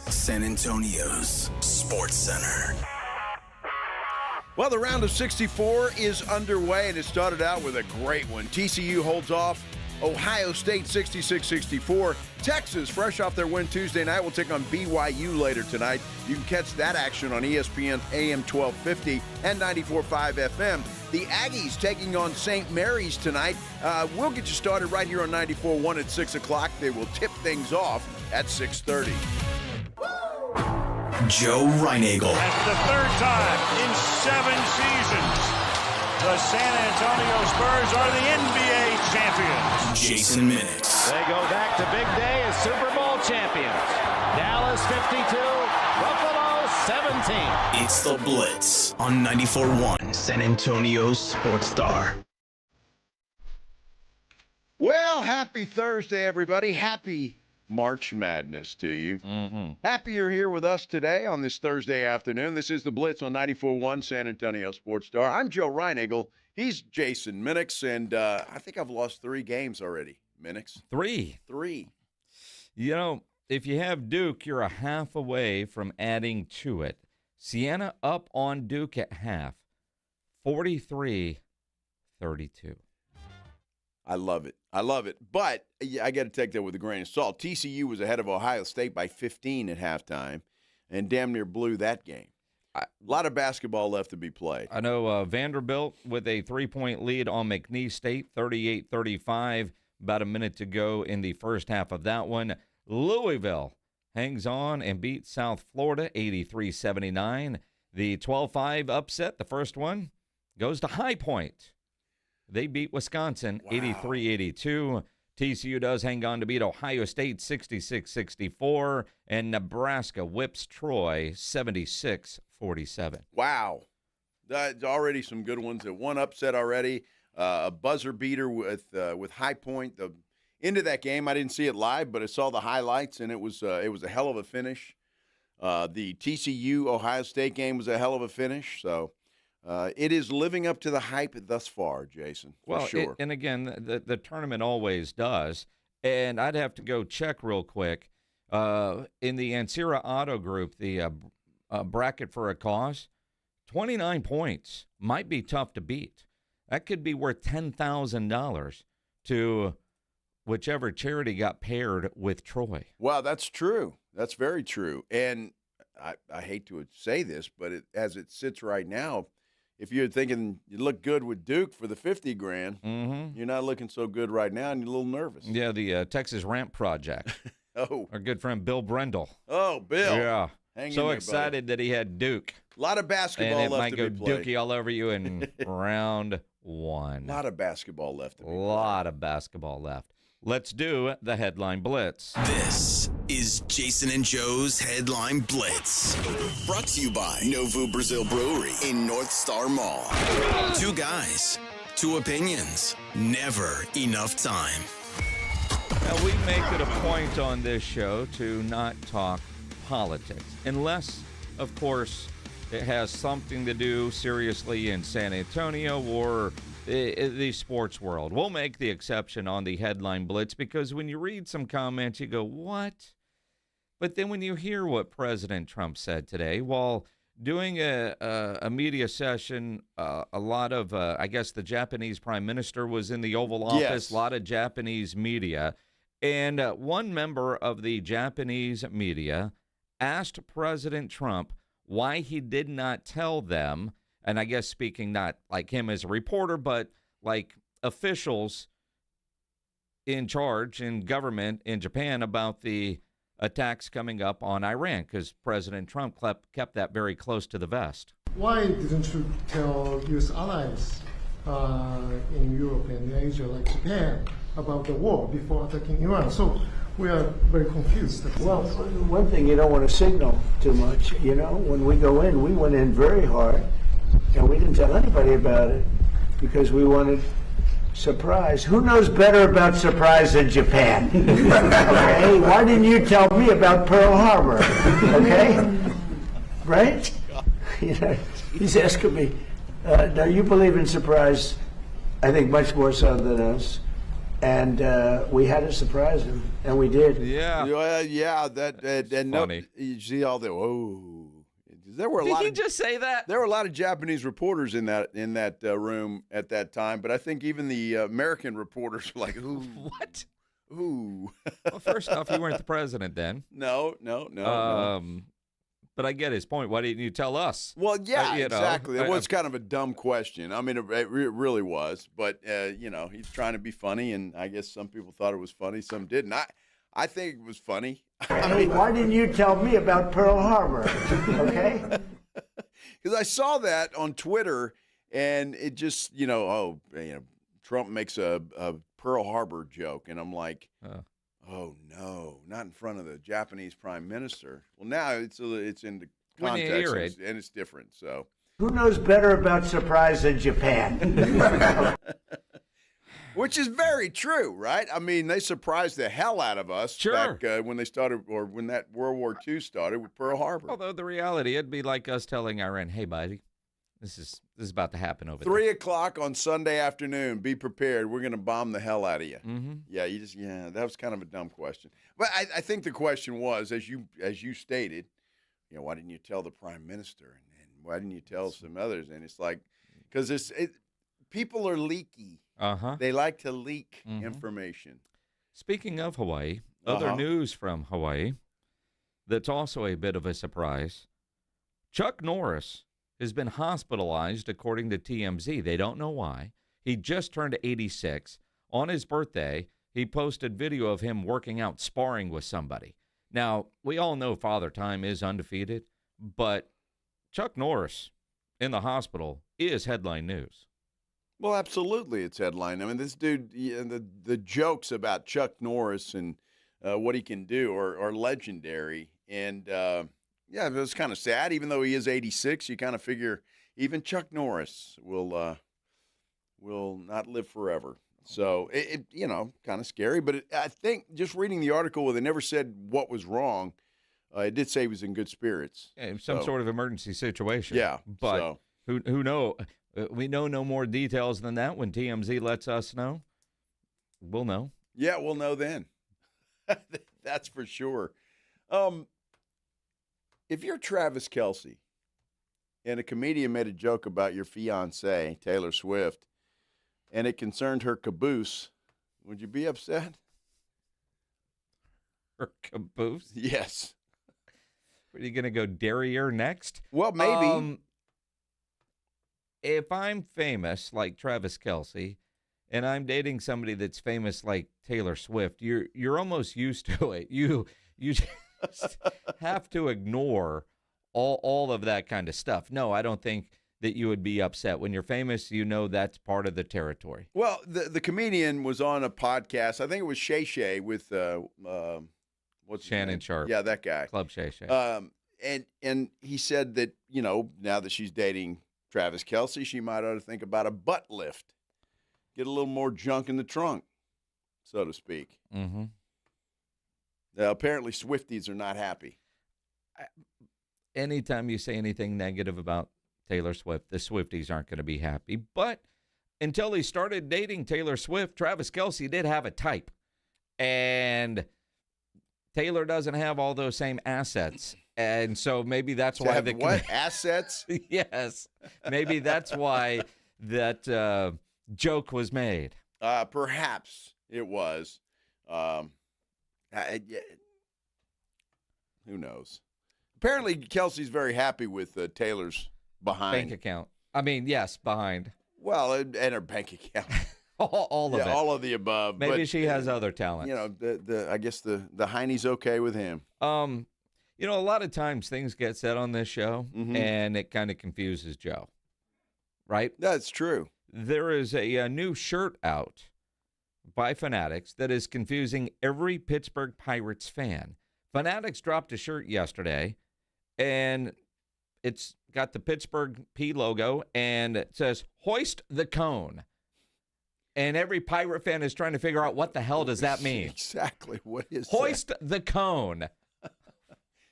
[SPEAKER 2] San Antonio's Sports Center.
[SPEAKER 1] Well, the round of 64 is underway, and it started out with a great one. TCU holds off Ohio State 66-64. Texas, fresh off their win Tuesday night, will take on BYU later tonight. You can catch that action on ESPN AM 1250 and 94.5 FM. The Aggies taking on St. Mary's tonight. We'll get you started right here on 94.1 at 6 o'clock. They will tip things off at 6:30.
[SPEAKER 2] Joe Reinagel.
[SPEAKER 27] That's the 3rd time in 7 seasons. The San Antonio Spurs are the NBA champions.
[SPEAKER 2] Jason Minix.
[SPEAKER 27] They go back to big day as Super Bowl champions. Dallas 52, Buffalo 17.
[SPEAKER 2] It's the Blitz on 94.1 San Antonio's Sports Star.
[SPEAKER 1] Well, happy Thursday, everybody. Happy March Madness to you. Happy you're here with us today on this Thursday afternoon. This is the Blitz on 94.1 San Antonio Sports Star. I'm Joe Reinagle. He's Jason Minix, and I think I've lost 3 games already. Minix.
[SPEAKER 5] 3. You know, if you have Duke, you're a half away from adding to it. Siena up on Duke at half, 43-32.
[SPEAKER 1] I love it. But I got to take that with a grain of salt. TCU was ahead of Ohio State by 15 at halftime and damn near blew that game. A lot of basketball left to be played.
[SPEAKER 5] I know Vanderbilt with a 3-point lead on McNeese State, 38-35. About a minute to go in the first half of that one. Louisville hangs on and beats South Florida 83-79. The 12-5 upset, the first one, goes to High Point. They beat Wisconsin 83-82. TCU does hang on to beat Ohio State 66-64. And Nebraska whips Troy 76-47.
[SPEAKER 1] Wow. That's already some good ones. One upset already. A buzzer beater with High Point. The end of that game, I didn't see it live, but I saw the highlights, and it was a hell of a finish. The TCU Ohio State game was a hell of a finish. So it is living up to the hype thus far, Jason. For sure.
[SPEAKER 5] And again, the tournament always does. And I'd have to go check real quick. In the Ancira Auto Group, the bracket for a cause, 29 points might be tough to beat. That could be worth $10,000 to whichever charity got paired with Troy.
[SPEAKER 1] Wow, that's true. That's very true. And I hate to say this, but as it sits right now, if you're thinking you look good with Duke for the $50,000, you're not looking so good right now, and you're a little nervous.
[SPEAKER 5] Yeah, the Texas Ramp Project. Our good friend Bill Brendel.
[SPEAKER 1] Oh, Bill.
[SPEAKER 5] Yeah.
[SPEAKER 1] Hang
[SPEAKER 5] so
[SPEAKER 1] in there,
[SPEAKER 5] excited that he had Duke.
[SPEAKER 1] A lot of basketball
[SPEAKER 5] and it
[SPEAKER 1] left
[SPEAKER 5] might
[SPEAKER 1] to
[SPEAKER 5] go
[SPEAKER 1] be played.
[SPEAKER 5] Dookie all over you in round 1.
[SPEAKER 1] A lot of basketball left to be played.
[SPEAKER 5] A lot of basketball left. Let's do the Headline Blitz.
[SPEAKER 2] This is Jason and Joe's Headline Blitz. Brought to you by Novu Brazil Brewery in North Star Mall. 2 guys, 2 opinions, never enough time.
[SPEAKER 5] Now, we make it a point on this show to not talk politics, unless, of course, it has something to do seriously in San Antonio or the sports world. We'll make the exception on the Headline Blitz because when you read some comments, you go, what? But then when you hear what President Trump said today, while doing a media session, a lot of, I guess the Japanese prime minister was in the Oval Office,
[SPEAKER 1] Yes.
[SPEAKER 5] a lot of Japanese media. And one member of the Japanese media asked President Trump why he did not tell them, and I guess speaking not like him as a reporter, but like officials in charge in government in Japan about the attacks coming up on Iran, because President Trump kept that very close to the vest.
[SPEAKER 13] Why didn't you tell U.S. allies in Europe and Asia, like Japan, about the war before attacking Iran? So we are very confused.
[SPEAKER 16] Well, one thing, you don't want to signal too much. You know, when we go in, we went in very hard, and we didn't tell anybody about it because we wanted surprise. Who knows better about surprise than Japan? Okay? Why didn't you tell me about Pearl Harbor? Okay? Right? You know, he's asking me. Now, you believe in surprise, I think, much more so than us. And we had to surprise him, and we did.
[SPEAKER 5] Yeah.
[SPEAKER 1] Yeah, that
[SPEAKER 5] funny.
[SPEAKER 1] You see all the, whoa. There were a
[SPEAKER 5] Did
[SPEAKER 1] lot
[SPEAKER 5] he
[SPEAKER 1] of,
[SPEAKER 5] just say that?
[SPEAKER 1] There were a lot of Japanese reporters in that room at that time, but I think even the American reporters were like, ooh.
[SPEAKER 5] What?
[SPEAKER 1] Ooh.
[SPEAKER 5] Well, first off, you weren't the president then.
[SPEAKER 1] No.
[SPEAKER 5] But I get his point. Why didn't you tell us?
[SPEAKER 1] Well, yeah,
[SPEAKER 5] you know,
[SPEAKER 1] exactly. It was kind of a dumb question. I mean, it really was. But, you know, he's trying to be funny, and I guess some people thought it was funny. Some didn't. I think it was funny.
[SPEAKER 16] I mean, why didn't you tell me about Pearl Harbor? Okay?
[SPEAKER 1] Because I saw that on Twitter, and it just, Trump makes a Pearl Harbor joke, and I'm like, oh no, not in front of the Japanese prime minister. Well, now it's in the
[SPEAKER 5] When you
[SPEAKER 1] context,
[SPEAKER 5] hear
[SPEAKER 1] and it's different. So
[SPEAKER 16] Who knows better about surprise than Japan?
[SPEAKER 1] Which is very true, right? I mean, they surprised the hell out of us back when they started, or when that World War II started with Pearl Harbor.
[SPEAKER 5] Although the reality, it'd be like us telling Iran, "Hey, buddy, this is about to happen over
[SPEAKER 1] 3 o'clock on Sunday afternoon. Be prepared. We're going to bomb the hell out of you."
[SPEAKER 5] Mm-hmm.
[SPEAKER 1] Yeah, that was kind of a dumb question. But I think the question was, as you stated, why didn't you tell the Prime Minister, and why didn't you tell some others? And it's like, because people are leaky. They like to leak information.
[SPEAKER 5] Speaking of Hawaii, other news from Hawaii that's also a bit of a surprise. Chuck Norris has been hospitalized, according to TMZ. They don't know why. He just turned 86. On his birthday, he posted video of him working out, sparring with somebody. Now, we all know Father Time is undefeated, but Chuck Norris in the hospital is headline news.
[SPEAKER 1] Well, absolutely, it's headline. I mean, this dude, the jokes about Chuck Norris and what he can do are legendary. And, it was kind of sad. Even though he is 86, you kind of figure even Chuck Norris will not live forever. So, it kind of scary. But I think just reading the article where they never said what was wrong, it did say he was in good spirits.
[SPEAKER 5] Yeah, some sort of emergency situation.
[SPEAKER 1] Yeah.
[SPEAKER 5] But who knows? We know no more details than that. When TMZ lets us know, we'll know.
[SPEAKER 1] Yeah, we'll know then. That's for sure. If you're Travis Kelce and a comedian made a joke about your fiancée, Taylor Swift, and it concerned her caboose, would you be upset?
[SPEAKER 5] Her caboose?
[SPEAKER 1] Yes.
[SPEAKER 5] Are you going to go derriere next?
[SPEAKER 1] Well, maybe.
[SPEAKER 5] If I'm famous like Travis Kelce and I'm dating somebody that's famous like Taylor Swift, you're almost used to it. You just have to ignore all of that kind of stuff. No, I don't think that you would be upset. When you're famous, that's part of the territory.
[SPEAKER 1] Well, the comedian was on a podcast. I think it was Shay Shay with what's
[SPEAKER 5] Shannon Sharp.
[SPEAKER 1] Yeah, that guy.
[SPEAKER 5] Club Shay Shay.
[SPEAKER 1] And he said that, now that she's dating Travis Kelce, she might ought to think about a butt lift. Get a little more junk in the trunk, so to speak.
[SPEAKER 5] Mm-hmm.
[SPEAKER 1] Now, apparently, Swifties are not happy.
[SPEAKER 5] Anytime you say anything negative about Taylor Swift, the Swifties aren't going to be happy. But until he started dating Taylor Swift, Travis Kelce did have a type. And Taylor doesn't have all those same assets. And so maybe that's why
[SPEAKER 1] assets?
[SPEAKER 5] Yes. Maybe that's why that joke was made.
[SPEAKER 1] Perhaps it was. Who knows? Apparently, Kelsey's very happy with Taylor's behind
[SPEAKER 5] bank account. I mean, yes, behind.
[SPEAKER 1] Well, and her bank account.
[SPEAKER 5] all of it.
[SPEAKER 1] All of the above.
[SPEAKER 5] Maybe she has other talents.
[SPEAKER 1] I guess the Heine's okay with him.
[SPEAKER 5] A lot of times things get said on this show, and it kind of confuses Joe, right?
[SPEAKER 1] That's true.
[SPEAKER 5] There is a new shirt out by Fanatics that is confusing every Pittsburgh Pirates fan. Fanatics dropped a shirt yesterday, and it's got the Pittsburgh P logo, and it says, "Hoist the cone." And every Pirate fan is trying to figure out what the hell does that mean.
[SPEAKER 1] Exactly. What is
[SPEAKER 5] Hoist the cone.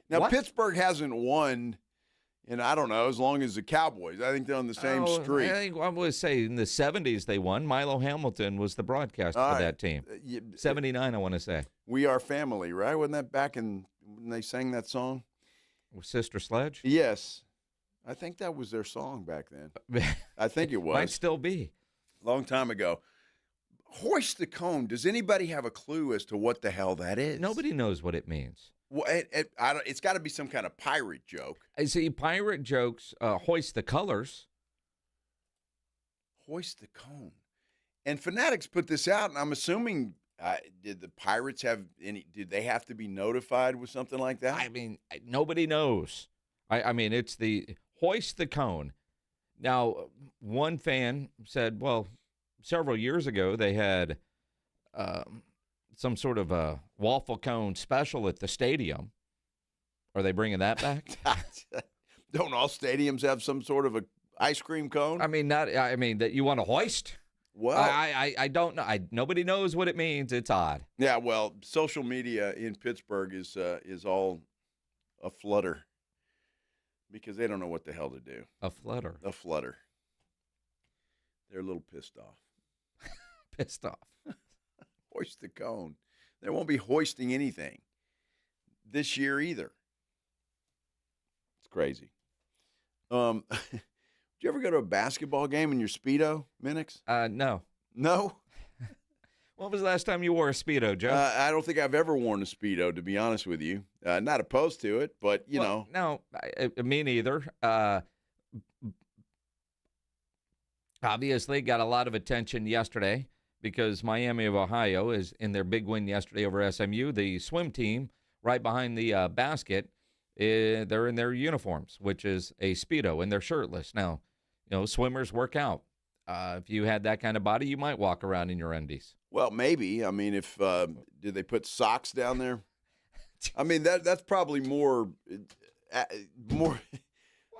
[SPEAKER 1] Now,
[SPEAKER 5] What?
[SPEAKER 1] Pittsburgh hasn't won in, I don't know, as long as the Cowboys. I think they're on the same streak.
[SPEAKER 5] I think I would say in the 70s they won. Milo Hamilton was the broadcaster for that team. 79, I want to say.
[SPEAKER 1] We Are Family, right? Wasn't that back when they sang that song?
[SPEAKER 5] With Sister Sledge?
[SPEAKER 1] Yes. I think that was their song back then. I think it was.
[SPEAKER 5] Might still be.
[SPEAKER 1] Long time ago. Hoist the cone. Does anybody have a clue as to what the hell that is?
[SPEAKER 5] Nobody knows what it means.
[SPEAKER 1] Well, it's got to be some kind of pirate joke.
[SPEAKER 5] I see pirate jokes, hoist the colors.
[SPEAKER 1] Hoist the cone. And Fanatics put this out, and I'm assuming, did the Pirates did they have to be notified with something like that?
[SPEAKER 5] I mean, nobody knows. I mean, it's the hoist the cone. Now, one fan said, well, several years ago they had some sort of a waffle cone special at the stadium. Are they bringing that back?
[SPEAKER 1] Don't all stadiums have some sort of a ice cream cone?
[SPEAKER 5] I mean, that you want to hoist?
[SPEAKER 1] Well,
[SPEAKER 5] I don't know. Nobody knows what it means. It's odd.
[SPEAKER 1] Yeah, well, social media in Pittsburgh is all a flutter because they don't know what the hell to do.
[SPEAKER 5] A flutter.
[SPEAKER 1] A flutter. They're a little pissed off.
[SPEAKER 5] Pissed off.
[SPEAKER 1] Hoist the cone. They won't be hoisting anything this year either. It's crazy. Did you ever go to a basketball game in your Speedo, Minix?
[SPEAKER 5] No.
[SPEAKER 1] No?
[SPEAKER 5] When was the last time you wore a Speedo, Joe?
[SPEAKER 1] I don't think I've ever worn a Speedo, to be honest with you. Not opposed to it, but, you know.
[SPEAKER 5] No, me neither. Obviously got a lot of attention yesterday because Miami of Ohio is in their big win yesterday over SMU. The swim team right behind the basket, they're in their uniforms, which is a Speedo, and they're shirtless. Now, you know, swimmers work out. If you had that kind of body, you might walk around in your undies.
[SPEAKER 1] Well, maybe. I mean, if did they put socks down there? I mean, that's probably more. I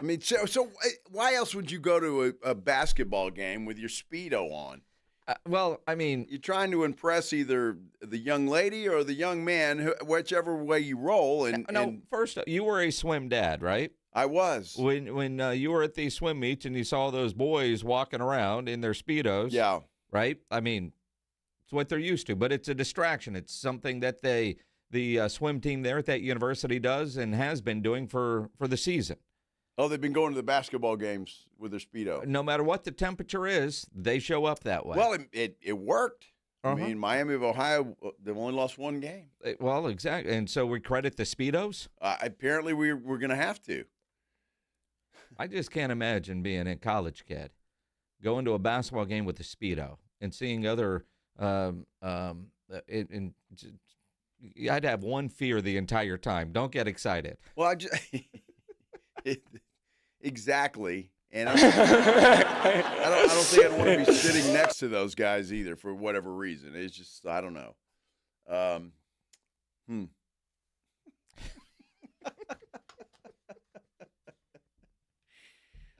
[SPEAKER 1] mean, so why else would you go to a basketball game with your Speedo on?
[SPEAKER 5] Well, I mean,
[SPEAKER 1] you're trying to impress either the young lady or the young man, whichever way you roll.
[SPEAKER 5] First, you were a swim dad, right?
[SPEAKER 1] I was.
[SPEAKER 5] When you were at these swim meets and you saw those boys walking around in their Speedos.
[SPEAKER 1] Yeah.
[SPEAKER 5] Right? I mean, it's what they're used to, but it's a distraction. It's something that the swim team there at that university does and has been doing for the season.
[SPEAKER 1] Oh, they've been going to the basketball games with their Speedo.
[SPEAKER 5] No matter what the temperature is, they show up that way.
[SPEAKER 1] Well, it worked. I mean, Miami of Ohio, they've only lost one game.
[SPEAKER 5] Well, exactly. And so we credit the Speedos?
[SPEAKER 1] Apparently, we're going to have to.
[SPEAKER 5] I just can't imagine being a college kid, going to a basketball game with a Speedo and seeing other I'd have one fear the entire time. Don't get excited.
[SPEAKER 1] Well, exactly. And I don't think I'd want to be sitting next to those guys either for whatever reason. It's just, I don't know.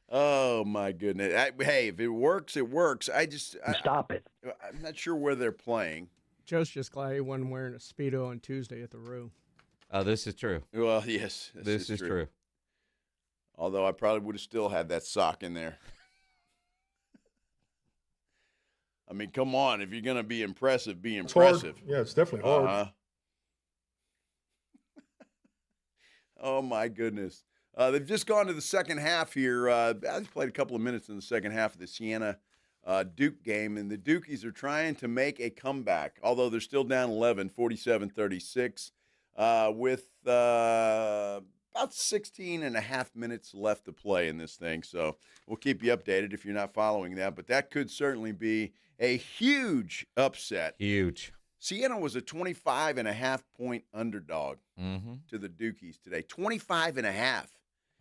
[SPEAKER 1] Oh, my goodness. Hey, if it works, it works. Stop it. I'm not sure where they're playing.
[SPEAKER 3] Joe's just glad he wasn't wearing a Speedo on Tuesday at the Roo.
[SPEAKER 5] Oh, this is true.
[SPEAKER 1] Well, yes.
[SPEAKER 5] This is true.
[SPEAKER 1] Although I probably would have still had that sock in there. I mean, come on. If you're going to be impressive, be impressive.
[SPEAKER 6] Yeah, it's definitely hard.
[SPEAKER 1] Oh, my goodness. They've just gone to the second half here. They've played a couple of minutes in the second half of the Siena Duke game, and the Dukies are trying to make a comeback, although they're still down 11, 47-36, with about 16 and a half minutes left to play in this thing. So we'll keep you updated if you're not following that, but that could certainly be a huge upset.
[SPEAKER 5] Huge.
[SPEAKER 1] Siena was a 25.5-point underdog to the Dukies today. 25.5.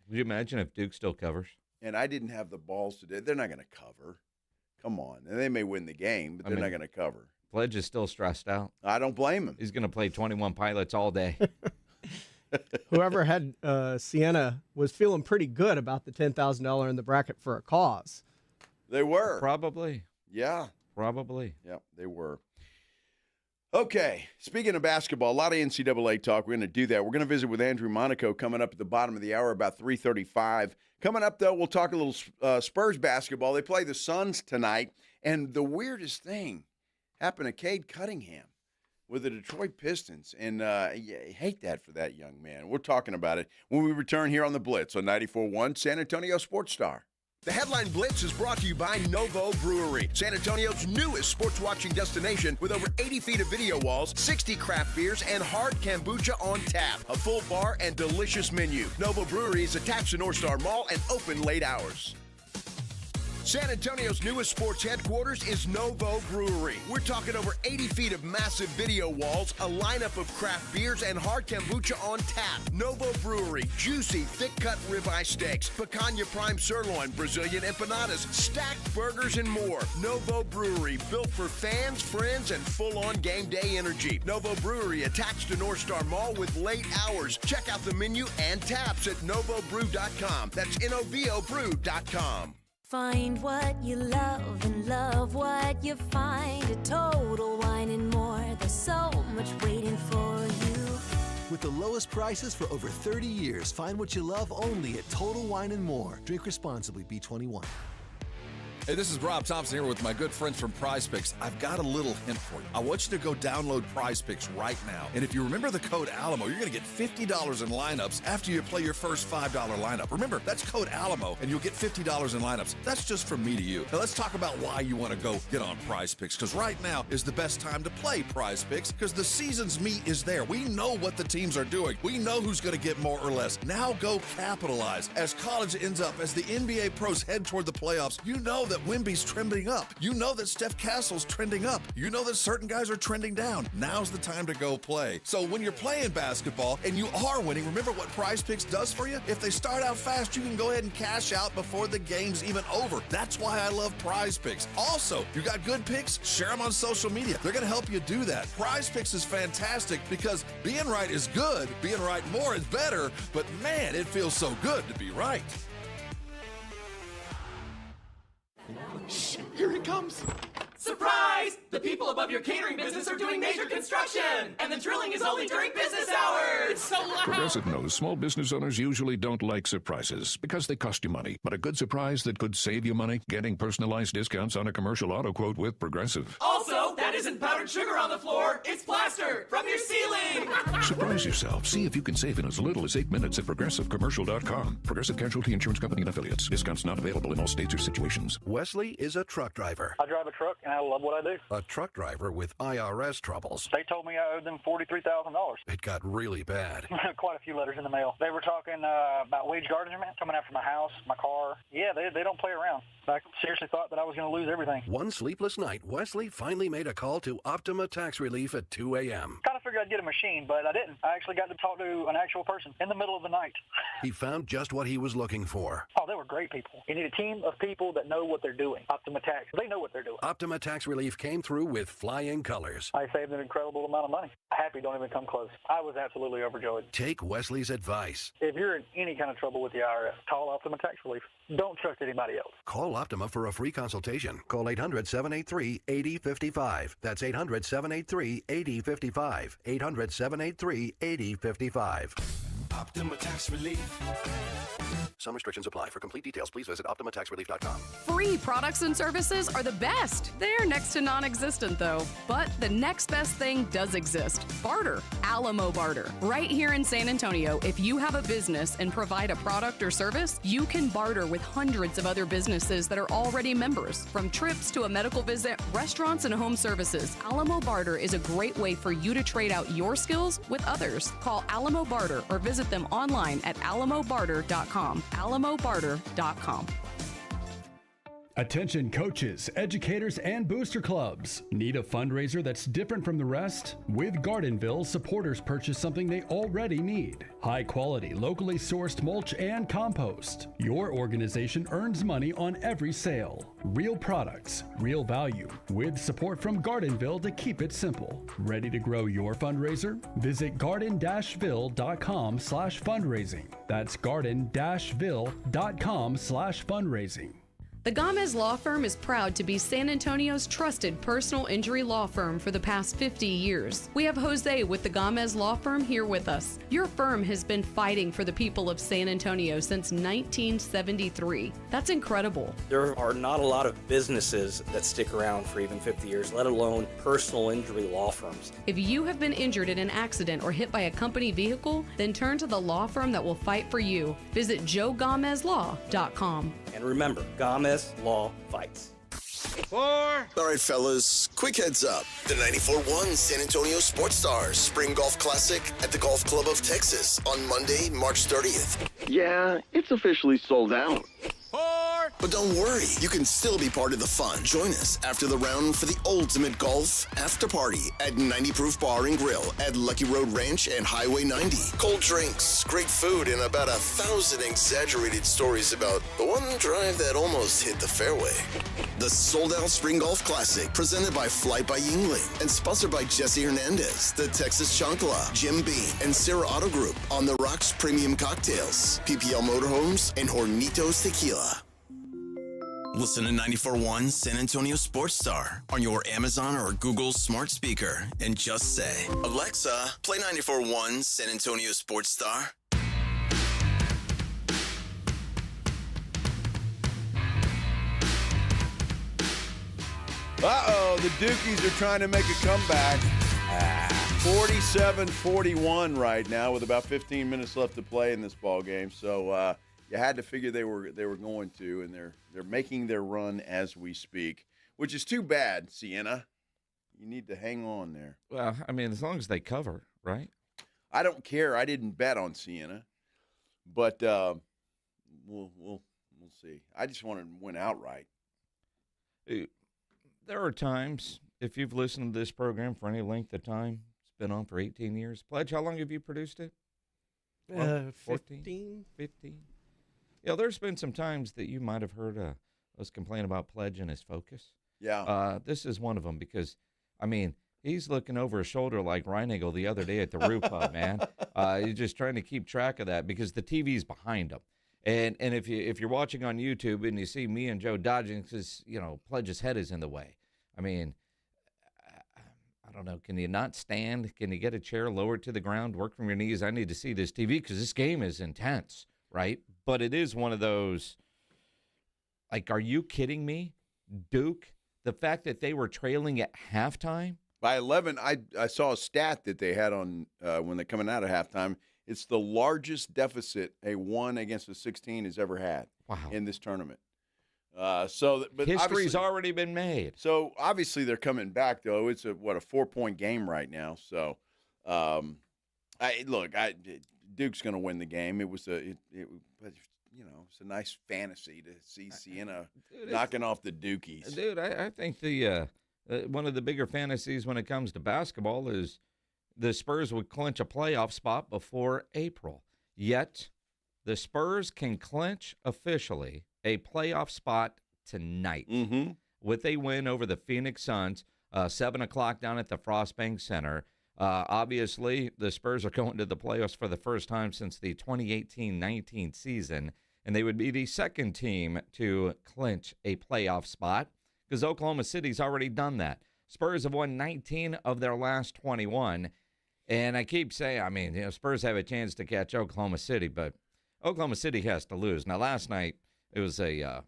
[SPEAKER 5] Would you imagine if Duke still covers?
[SPEAKER 1] And I didn't have the balls today. They're not going to cover. Come on. And they may win the game, but they're not going to cover.
[SPEAKER 5] Pledge is still stressed out.
[SPEAKER 1] I don't blame him.
[SPEAKER 5] He's going to play 21 Pilots all day.
[SPEAKER 3] Whoever had Siena was feeling pretty good about the $10,000 in the bracket for a cause.
[SPEAKER 1] They were.
[SPEAKER 5] Probably.
[SPEAKER 1] Yeah.
[SPEAKER 5] Probably.
[SPEAKER 1] Yeah, they were. Okay, speaking of basketball, a lot of NCAA talk. We're going to do that. We're going to visit with Andrew Monaco coming up at the bottom of the hour, about 3:35. Coming up, though, we'll talk a little Spurs basketball. They play the Suns tonight, and the weirdest thing happened to Cade Cunningham with the Detroit Pistons, and I hate that for that young man. We're talking about it when we return here on the Blitz on 94.1 San Antonio Sports Star.
[SPEAKER 17] The Headline Blitz is brought to you by Novo Brewery, San Antonio's newest sports watching destination with over 80 feet of video walls, 60 craft beers, and hard kombucha on tap. A full bar and delicious menu. Novo Brewery is attached to North Star Mall and open late hours. San Antonio's newest sports headquarters is Novo Brewery. We're talking over 80 feet of massive video walls, a lineup of craft beers, and hard kombucha on tap. Novo Brewery, juicy, thick-cut ribeye steaks, picanha prime sirloin, Brazilian empanadas, stacked burgers, and more. Novo Brewery, built for fans, friends, and full-on game day energy. Novo Brewery, attached to North Star Mall with late hours. Check out the menu and taps at novobrew.com. That's novobrew.com.
[SPEAKER 6] Find what you love and love what you find at Total Wine and More. There's so much waiting for you.
[SPEAKER 7] With the lowest prices for over 30 years, find what you love only at Total Wine and More. Drink responsibly, B21.
[SPEAKER 18] Hey, this is Rob Thompson here with my good friends from Prize Picks. I've got a little hint for you. I want you to go download Prize Picks right now. And if you remember the code ALAMO, you're going to get $50 in lineups after you play your first $5 lineup. Remember, that's code ALAMO, and you'll get $50 in lineups. That's just from me to you. Now, let's talk about why you want to go get on Prize Picks, because right now is the best time to play Prize Picks, because the season's meat is there. We know what the teams are doing. We know who's going to get more or less. Now go capitalize. As college ends up, as the NBA pros head toward the playoffs, you know that Wemby's trending up. You know that Steph Castle's trending up. You know that certain guys are trending down. Now's the time to go play. So when you're playing basketball and you are winning, remember what Prize Picks does for you? If they start out fast, you can go ahead and cash out before the game's even over. That's why I love Prize Picks. Also, you got good picks? Share them on social media. They're going to help you do that. Prize Picks is fantastic because being right is good, being right more is better, but man, it feels so good to be right.
[SPEAKER 19] Shh, here it comes. Surprise! The people above your catering business are doing major construction, and the drilling is only during business hours. It's so loud.
[SPEAKER 20] Progressive knows small business owners usually don't like surprises because they cost you money. But a good surprise that could save you money, getting personalized discounts on a commercial auto quote with Progressive.
[SPEAKER 19] Also, that isn't powdered sugar on the floor. It's plaster from your ceiling.
[SPEAKER 20] Surprise yourself. See if you can save in as little as 8 minutes at ProgressiveCommercial.com. Progressive Casualty Insurance Company and Affiliates. Discounts not available in all states or situations.
[SPEAKER 22] Wesley is a truck driver.
[SPEAKER 23] I drive a truck, and I love what I do.
[SPEAKER 22] A truck driver with IRS troubles.
[SPEAKER 23] They told me I owed them $43,000.
[SPEAKER 22] It got really bad.
[SPEAKER 23] Quite a few letters in the mail. They were talking about wage garnishment, coming after my house, my car. Yeah, they don't play around. I seriously thought that I was going to lose everything.
[SPEAKER 22] One sleepless night, Wesley finally made a call to Optima Tax Relief at 2 a.m.
[SPEAKER 23] Kind of figured I'd get a machine, but I didn't. I actually got to talk to an actual person in the middle of the night.
[SPEAKER 22] He found just what he was looking for.
[SPEAKER 23] Oh, they were great people. You need a team of people that know what they're doing. Optima Tax, they know what they're doing.
[SPEAKER 22] Optima Tax Relief came through with flying colors.
[SPEAKER 23] I saved an incredible amount of money. Happy don't even come close. I was absolutely overjoyed.
[SPEAKER 22] Take Wesley's advice.
[SPEAKER 23] If you're in any kind of trouble with the IRS, call Optima Tax Relief. Don't trust anybody else.
[SPEAKER 22] Call Optima for a free consultation. Call 800-783-8055. That's 800-783-8055. 800-783-8055. Optima Tax Relief. Some restrictions apply. For complete details, please visit OptimaTaxRelief.com.
[SPEAKER 28] Free products and services are the best. They're next to non-existent, though. But the next best thing does exist. Barter. Alamo Barter. Right here in San Antonio, if you have a business and provide a product or service, you can barter with hundreds of other businesses that are already members. From trips to a medical visit, restaurants and home services, Alamo Barter is a great way for you to trade out your skills with others. Call Alamo Barter or visit them online at alamobarter.com. alamobarter.com.
[SPEAKER 29] Attention coaches, educators, and booster clubs. Need a fundraiser that's different from the rest? With Gardenville, supporters purchase something they already need. High quality, locally sourced mulch and compost. Your organization earns money on every sale. Real products, real value, with support from Gardenville to keep it simple. Ready to grow your fundraiser? Visit garden-ville.com/fundraising. That's garden-ville.com/fundraising.
[SPEAKER 28] The Gomez Law Firm is proud to be San Antonio's trusted personal injury law firm for the past 50 years. We have Jose with the Gomez Law Firm here with us. Your firm has been fighting for the people of San Antonio since 1973. That's incredible.
[SPEAKER 30] There are not a lot of businesses that stick around for even 50 years, let alone personal injury law firms.
[SPEAKER 28] If you have been injured in an accident or hit by a company vehicle, then turn to the law firm that will fight for you. Visit joegomezlaw.com.
[SPEAKER 30] And remember, Gomez Law fights.
[SPEAKER 2] 4. All right, fellas, quick heads up. The 94.1 San Antonio Sports Stars Spring Golf Classic at the Golf Club of Texas on Monday, March 30th. Yeah, it's officially sold out. 4. But don't worry, you can still be part of the fun. Join us after the round for the ultimate golf after party at 90 Proof Bar and Grill at Lucky Road Ranch and Highway 90. Cold drinks, great food, and about 1,000 exaggerated stories about the one drive that almost hit the fairway. The sold-out Spring Golf Classic, presented by Flight by Yingling and sponsored by Jesse Hernandez, the Texas Chancla, Jim Beam, and Sarah Auto Group, On the Rocks Premium Cocktails, PPL Motorhomes, and Hornitos Tequila. Listen to 94.1 San Antonio Sports Star on your Amazon or Google smart speaker and just say, Alexa, play 94.1 San Antonio Sports Star.
[SPEAKER 1] Uh-oh, the Dukies are trying to make a comeback. 47-41 right now with about 15 minutes left to play in this ball game. So you had to figure they were going to, and they're making their run as we speak, which is too bad, Sienna. You need to hang on there.
[SPEAKER 5] Well, I mean, as long as they cover, right?
[SPEAKER 1] I don't care. I didn't bet on Sienna, but we'll see. I just wanted to win outright.
[SPEAKER 5] There are times, if you've listened to this program for any length of time, it's been on for 18 years. Pledge, how long have you produced it?
[SPEAKER 3] 15.
[SPEAKER 5] 15. Yeah, there's been some times that you might have heard us complain about Pledge and his focus.
[SPEAKER 1] Yeah.
[SPEAKER 5] This is one of them because, I mean, he's looking over his shoulder like Reinigle the other day at the Roo Pub, man. He's just trying to keep track of that because the TV's behind him. And if you're watching on YouTube and you see me and Joe dodging because, Pledge's head is in the way. I mean, I don't know. Can you not stand? Can you get a chair lowered to the ground, work from your knees? I need to see this TV because this game is intense, right? But it is one of those, like, are you kidding me? Duke, the fact that they were trailing at halftime?
[SPEAKER 1] By 11, I saw a stat that they had on when they're coming out of halftime. It's the largest deficit a 1 against a 16 has ever had in this tournament. But
[SPEAKER 5] history's already been made.
[SPEAKER 1] So obviously they're coming back, though. It's a 4-point game right now. So, Duke's going to win the game. It was it's a nice fantasy to see Sienna knocking off the Dukies.
[SPEAKER 5] Dude, I think the one of the bigger fantasies when it comes to basketball is the Spurs would clinch a playoff spot before April. Yet, the Spurs can clinch officially a playoff spot tonight with a win over the Phoenix Suns, 7 o'clock down at the Frostbank Center. Obviously, the Spurs are going to the playoffs for the first time since the 2018-19 season, and they would be the second team to clinch a playoff spot because Oklahoma City's already done that. Spurs have won 19 of their last 21. And I keep saying, Spurs have a chance to catch Oklahoma City, but Oklahoma City has to lose. Now, last night, it was a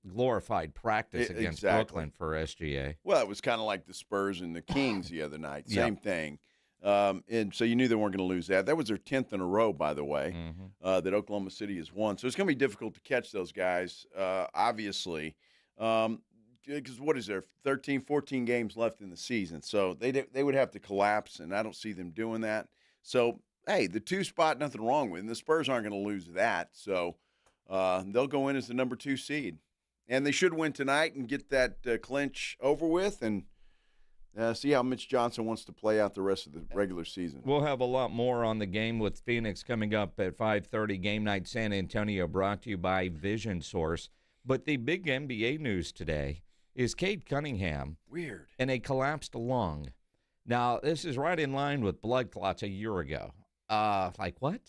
[SPEAKER 5] glorified practice against Brooklyn for SGA.
[SPEAKER 1] Well, it was kind of like the Spurs and the Kings the other night. Same thing. And so you knew they weren't going to lose that. That was their 10th in a row, by the way, that Oklahoma City has won. So it's going to be difficult to catch those guys, obviously. Because what is there, 13, 14 games left in the season. So they would have to collapse, and I don't see them doing that. So, hey, the 2 spot, nothing wrong with it. And the Spurs aren't going to lose that. So they'll go in as the number 2 seed. And they should win tonight and get that clinch over with and see how Mitch Johnson wants to play out the rest of the regular season.
[SPEAKER 5] We'll have a lot more on the game with Phoenix coming up at 5:30. Game Night San Antonio brought to you by Vision Source. But the big NBA news today is Cade Cunningham and a collapsed lung. Now, this is right in line with blood clots a year ago. Like what?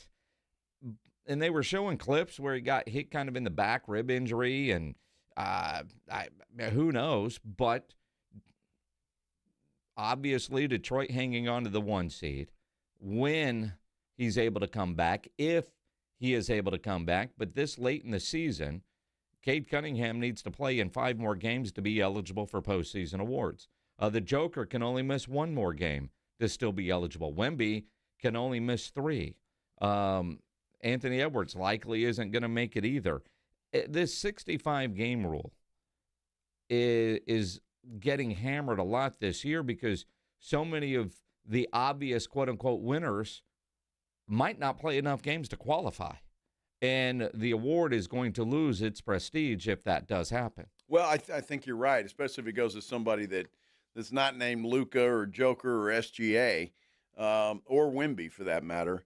[SPEAKER 5] And they were showing clips where he got hit kind of in the back, rib injury, and who knows? But obviously Detroit hanging on to the 1 seed when he's able to come back, if he is able to come back. But this late in the season, Cade Cunningham needs to play in 5 more games to be eligible for postseason awards. The Joker can only miss 1 more game to still be eligible. Wemby can only miss 3. Anthony Edwards likely isn't going to make it either. This 65-game rule is getting hammered a lot this year because so many of the obvious quote-unquote winners might not play enough games to qualify. And the award is going to lose its prestige if that does happen.
[SPEAKER 1] Well, I think you're right, especially if it goes to somebody that's not named Luka or Joker or SGA or Wemby for that matter.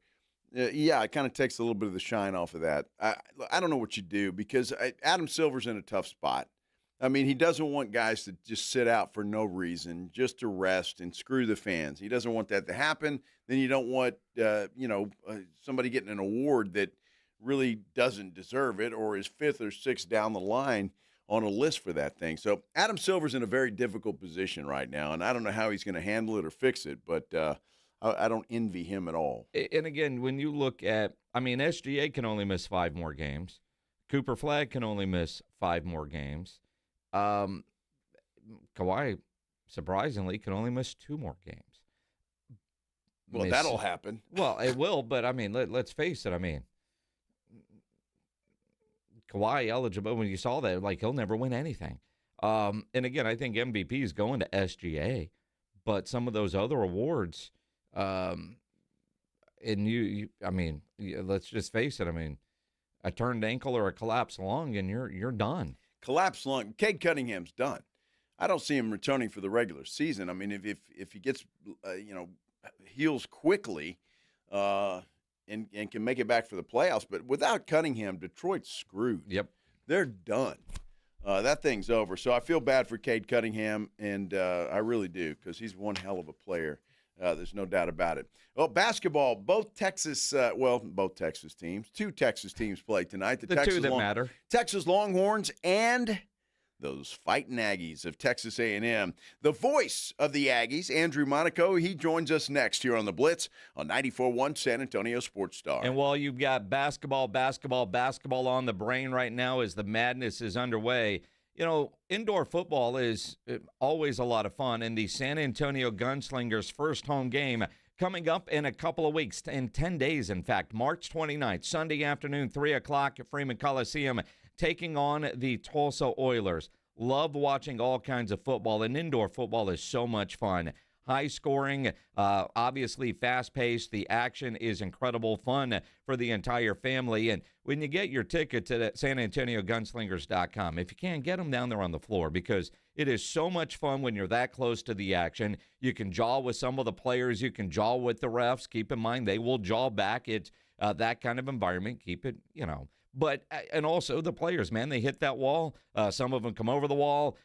[SPEAKER 1] It kind of takes a little bit of the shine off of that. I don't know what you do because Adam Silver's in a tough spot. I mean, he doesn't want guys to just sit out for no reason, just to rest and screw the fans. He doesn't want that to happen. Then you don't want, somebody getting an award that really doesn't deserve it or is 5th or 6th down the line on a list for that thing. So Adam Silver's in a very difficult position right now, and I don't know how he's going to handle it or fix it, but I don't envy him at all.
[SPEAKER 5] And again, when you look at, SGA can only miss 5 more games. Cooper Flagg can only miss 5 more games. Kawhi, surprisingly, can only miss 2 more games.
[SPEAKER 1] Well, that'll happen.
[SPEAKER 5] Well, it will, but, let's face it. Kawhi eligible, when you saw that, he'll never win anything. And again, I think MVP is going to SGA, but some of those other awards, and let's just face it. A turned ankle or a collapsed lung, and you're done.
[SPEAKER 1] Collapsed lung. Cade Cunningham's done. I don't see him returning for the regular season. If he gets, heals quickly, and can make it back for the playoffs. But without Cunningham, Detroit's screwed.
[SPEAKER 5] Yep.
[SPEAKER 1] They're done. That thing's over. So I feel bad for Cade Cunningham, and I really do, because he's one hell of a player. There's no doubt about it. Well, basketball, both Texas teams, 2 Texas teams play tonight.
[SPEAKER 5] The Texas 2 that matter.
[SPEAKER 1] Texas Longhorns and those fighting Aggies of Texas A&M. The voice of the Aggies, Andrew Monaco, he joins us next here on the Blitz on 94.1 San Antonio Sports Star.
[SPEAKER 5] And while you've got basketball on the brain right now as the madness is underway, indoor football is always a lot of fun, and the San Antonio Gunslingers' first home game coming up in a couple of weeks, in 10 days, in fact, March 29th, Sunday afternoon, 3 o'clock at Freeman Coliseum, taking on the Tulsa Oilers. Love watching all kinds of football, and indoor football is so much fun. High scoring, obviously fast-paced. The action is incredible fun for the entire family. And when you get your tickets at SanAntonioGunslingers.com, if you can't get them down there on the floor, because it is so much fun when you're that close to the action. You can jaw with some of the players. You can jaw with the refs. Keep in mind, they will jaw back. It's that kind of environment. Keep it, But, and also the players, man, they hit that wall. Some of them come over the wall.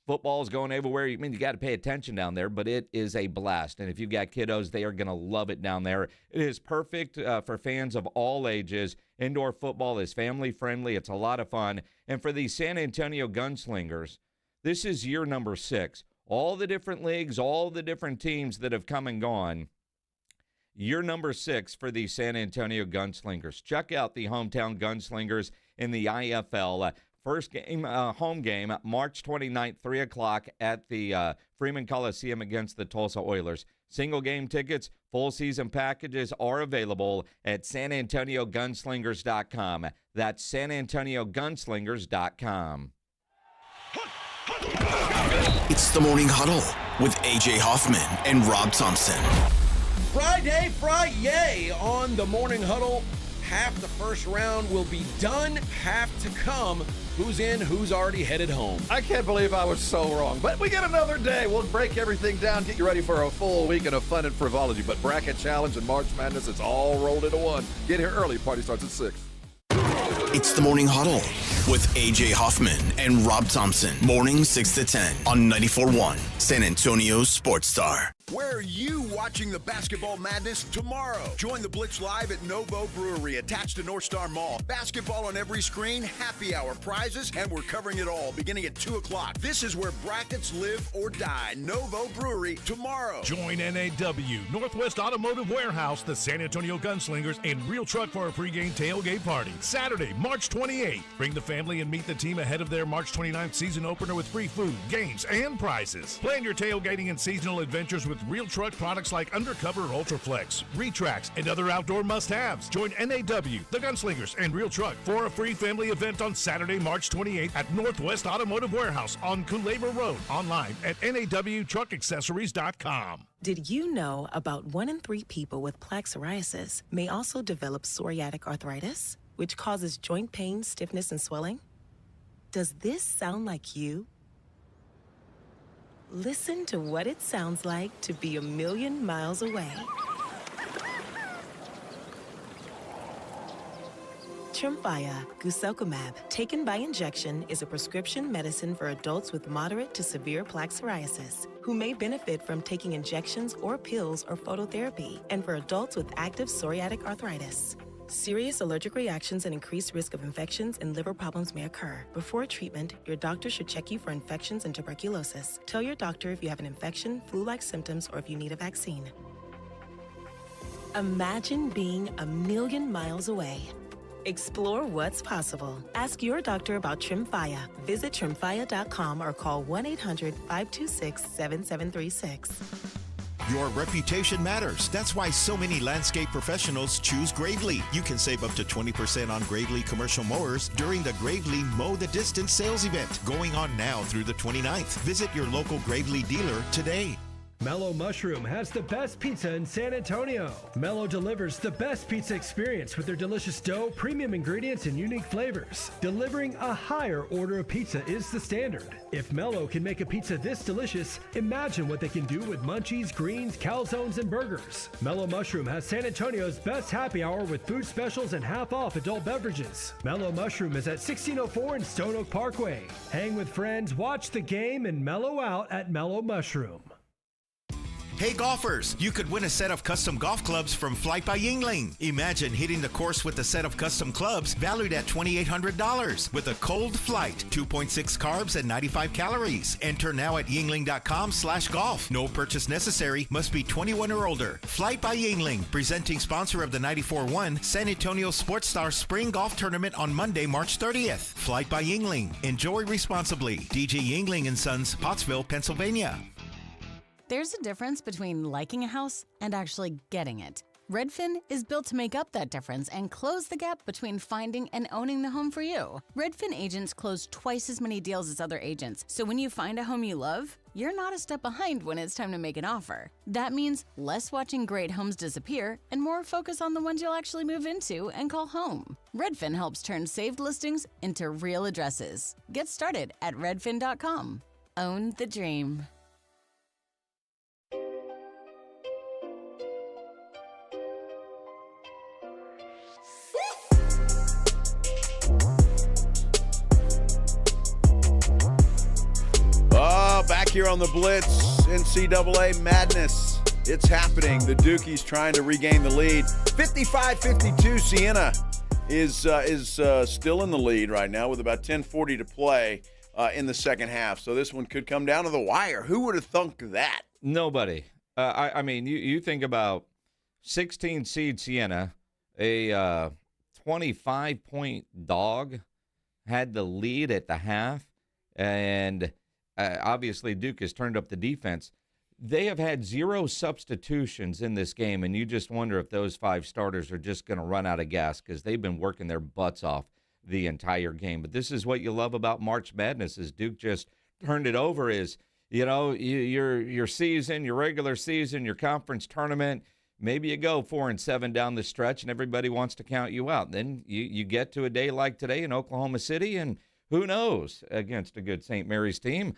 [SPEAKER 5] Football's going everywhere. You got to pay attention down there, but it is a blast. And if you've got kiddos, they are going to love it down there. It is perfect for fans of all ages. Indoor football is family-friendly. It's a lot of fun. And for the San Antonio Gunslingers, this is year number 6. All the different leagues, all the different teams that have come and gone. Year number 6 for the San Antonio Gunslingers. Check out the hometown Gunslingers in the IFL. First game, home game, March 29th, 3 o'clock at the Freeman Coliseum against the Tulsa Oilers. Single game tickets, full season packages are available at SanAntonioGunslingers.com. That's SanAntonioGunslingers.com.
[SPEAKER 2] It's the Morning Huddle with A.J. Hoffman and Rob Thompson.
[SPEAKER 4] Friday on the Morning Huddle. Half the first round will be done. Half to come. Who's in? Who's already headed home?
[SPEAKER 8] I can't believe I was so wrong. But we got another day. We'll break everything down, get you ready for a full weekend of fun and frivolity. But Bracket Challenge and March Madness, it's all rolled into one. Get here early. Party starts at 6.
[SPEAKER 2] It's the Morning Huddle with A.J. Hoffman and Rob Thompson. Morning 6 to 10 on 94.1 San Antonio Sports Star.
[SPEAKER 17] Where are you watching the basketball madness tomorrow? Join the Blitz live at Novo Brewery attached to North Star Mall. Basketball on every screen, happy hour prizes, and we're covering it all beginning at 2 o'clock. This is where brackets live or die. Novo Brewery tomorrow.
[SPEAKER 11] Join NAW, Northwest Automotive Warehouse, the San Antonio Gunslingers, and Real Truck for a pregame tailgate party. Saturday, March 28th. Bring the family and meet the team ahead of their March 29th season opener with free food, games, and prizes. Plan your tailgating and seasonal adventures with Real Truck products like Undercover Ultraflex, Retracts, and other outdoor must-haves. Join NAW, the Gunslingers, and Real Truck for a free family event on Saturday, March 28th at Northwest Automotive Warehouse on Culebra Road. Online at NAWTruckAccessories.com.
[SPEAKER 12] Did you know about 1 in 3 people with plaque psoriasis may also develop psoriatic arthritis, which causes joint pain, stiffness, and swelling? Does this sound like you? Listen to what it sounds like to be a million miles away. Tremfya guselkumab, taken by injection, is a prescription medicine for adults with moderate to severe plaque psoriasis who may benefit from taking injections or pills or phototherapy, and for adults with active psoriatic arthritis. Serious allergic reactions and increased risk of infections and liver problems may occur. Before treatment, your doctor should check you for infections and tuberculosis. Tell your doctor if you have an infection, flu-like symptoms, or if you need a vaccine. Imagine being a million miles away. Explore what's possible. Ask your doctor about Tremfya. Visit Tremfya.com or call 1-800-526-7736.
[SPEAKER 9] Your reputation matters. That's why so many landscape professionals choose Gravely. You can save up to 20% on Gravely commercial mowers during the Gravely Mow the Distance sales event going on now through the 29th. Visit your local Gravely dealer today.
[SPEAKER 29] Mellow Mushroom has the best pizza in San Antonio. Mellow delivers the best pizza experience with their delicious dough, premium ingredients, and unique flavors. Delivering a higher order of pizza is the standard. If Mellow can make a pizza this delicious, imagine what they can do with munchies, greens, calzones, and burgers. Mellow Mushroom has San Antonio's best happy hour with food specials and half-off adult beverages. Mellow Mushroom is at 1604 in Stone Oak Parkway. Hang with friends, watch the game, and mellow out at Mellow Mushroom.
[SPEAKER 9] Hey golfers, you could win a set of custom golf clubs from Flight by Yingling. Imagine hitting the course with a set of custom clubs valued at $2,800 with a cold flight, 2.6 carbs and 95 calories. Enter now at yingling.com/golf. No purchase necessary, must be 21 or older. Flight by Yingling, presenting sponsor of the 94-1 San Antonio Sports Star Spring Golf Tournament on Monday, March 30th. Flight by Yingling. Enjoy responsibly. DJ Yingling & Sons, Pottsville, Pennsylvania.
[SPEAKER 10] There's a difference between liking a house and actually getting it. Redfin is built to make up that difference and close the gap between finding and owning the home for you. Redfin agents close twice as many deals as other agents, so when you find a home you love, you're not a step behind when it's time to make an offer. That means less watching great homes disappear and more focus on the ones you'll actually move into and call home. Redfin helps turn saved listings into real addresses. Get started at redfin.com. Own the dream.
[SPEAKER 1] Back here on the Blitz, NCAA Madness. It's happening. The Dukies trying to regain the lead. 55-52, Siena is still in the lead right now with about 10:40 to play in the second half. So this one could come down to the wire. Who would have thunk that?
[SPEAKER 5] Nobody. I mean, you think about 16 seed Siena, a 25-point dog, had the lead at the half, and obviously Duke has turned up the defense. They have had 0 substitutions in this game, and you just wonder if those 5 starters are just going to run out of gas because they've been working their butts off the entire game. But this is what you love about March Madness is Duke just turned it over is, you know, your season, your regular season, your conference tournament, maybe you go 4-7 down the stretch and everybody wants to count you out. Then you get to a day like today in Oklahoma City, and who knows, against a good St. Mary's team.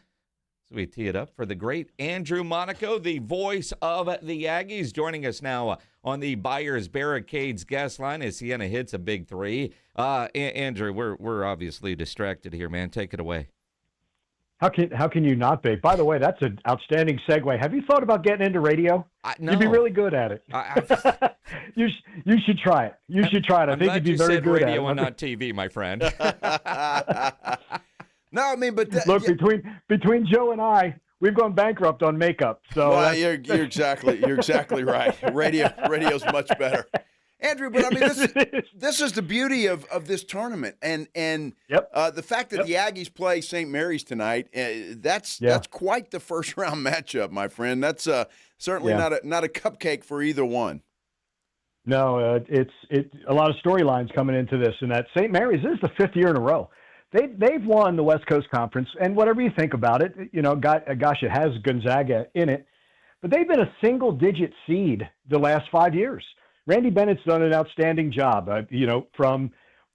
[SPEAKER 5] So we tee it up for the great Andrew Monaco, the voice of the Aggies, joining us now on the Buyers Barricades guest line as Siena hits a big 3. Andrew, we're obviously distracted here, man. Take it away.
[SPEAKER 13] How can you not be? By the way, that's an outstanding segue. Have you thought about getting into radio?
[SPEAKER 5] No.
[SPEAKER 13] You'd be really good at it. You should try it. You should try it. I think you'd be very good at it.
[SPEAKER 5] Radio and not TV, my friend.
[SPEAKER 1] No, I mean, but
[SPEAKER 13] look, between Joe and I, we've gone bankrupt on makeup. So
[SPEAKER 1] well, you're exactly right. Radio's much better, Andrew. But I mean, this is the beauty of this tournament, and the fact that the Aggies play St. Mary's tonight. That's quite the first round matchup, my friend. That's certainly not a cupcake for either one.
[SPEAKER 13] No, it's a lot of storylines coming into this, and that St. Mary's is the 5th year in a row. They've won the West Coast Conference, and whatever you think about it, you know, gosh, it has Gonzaga in it, but they've been a single-digit seed the last 5 years. Randy Bennett's done an outstanding job, you know, from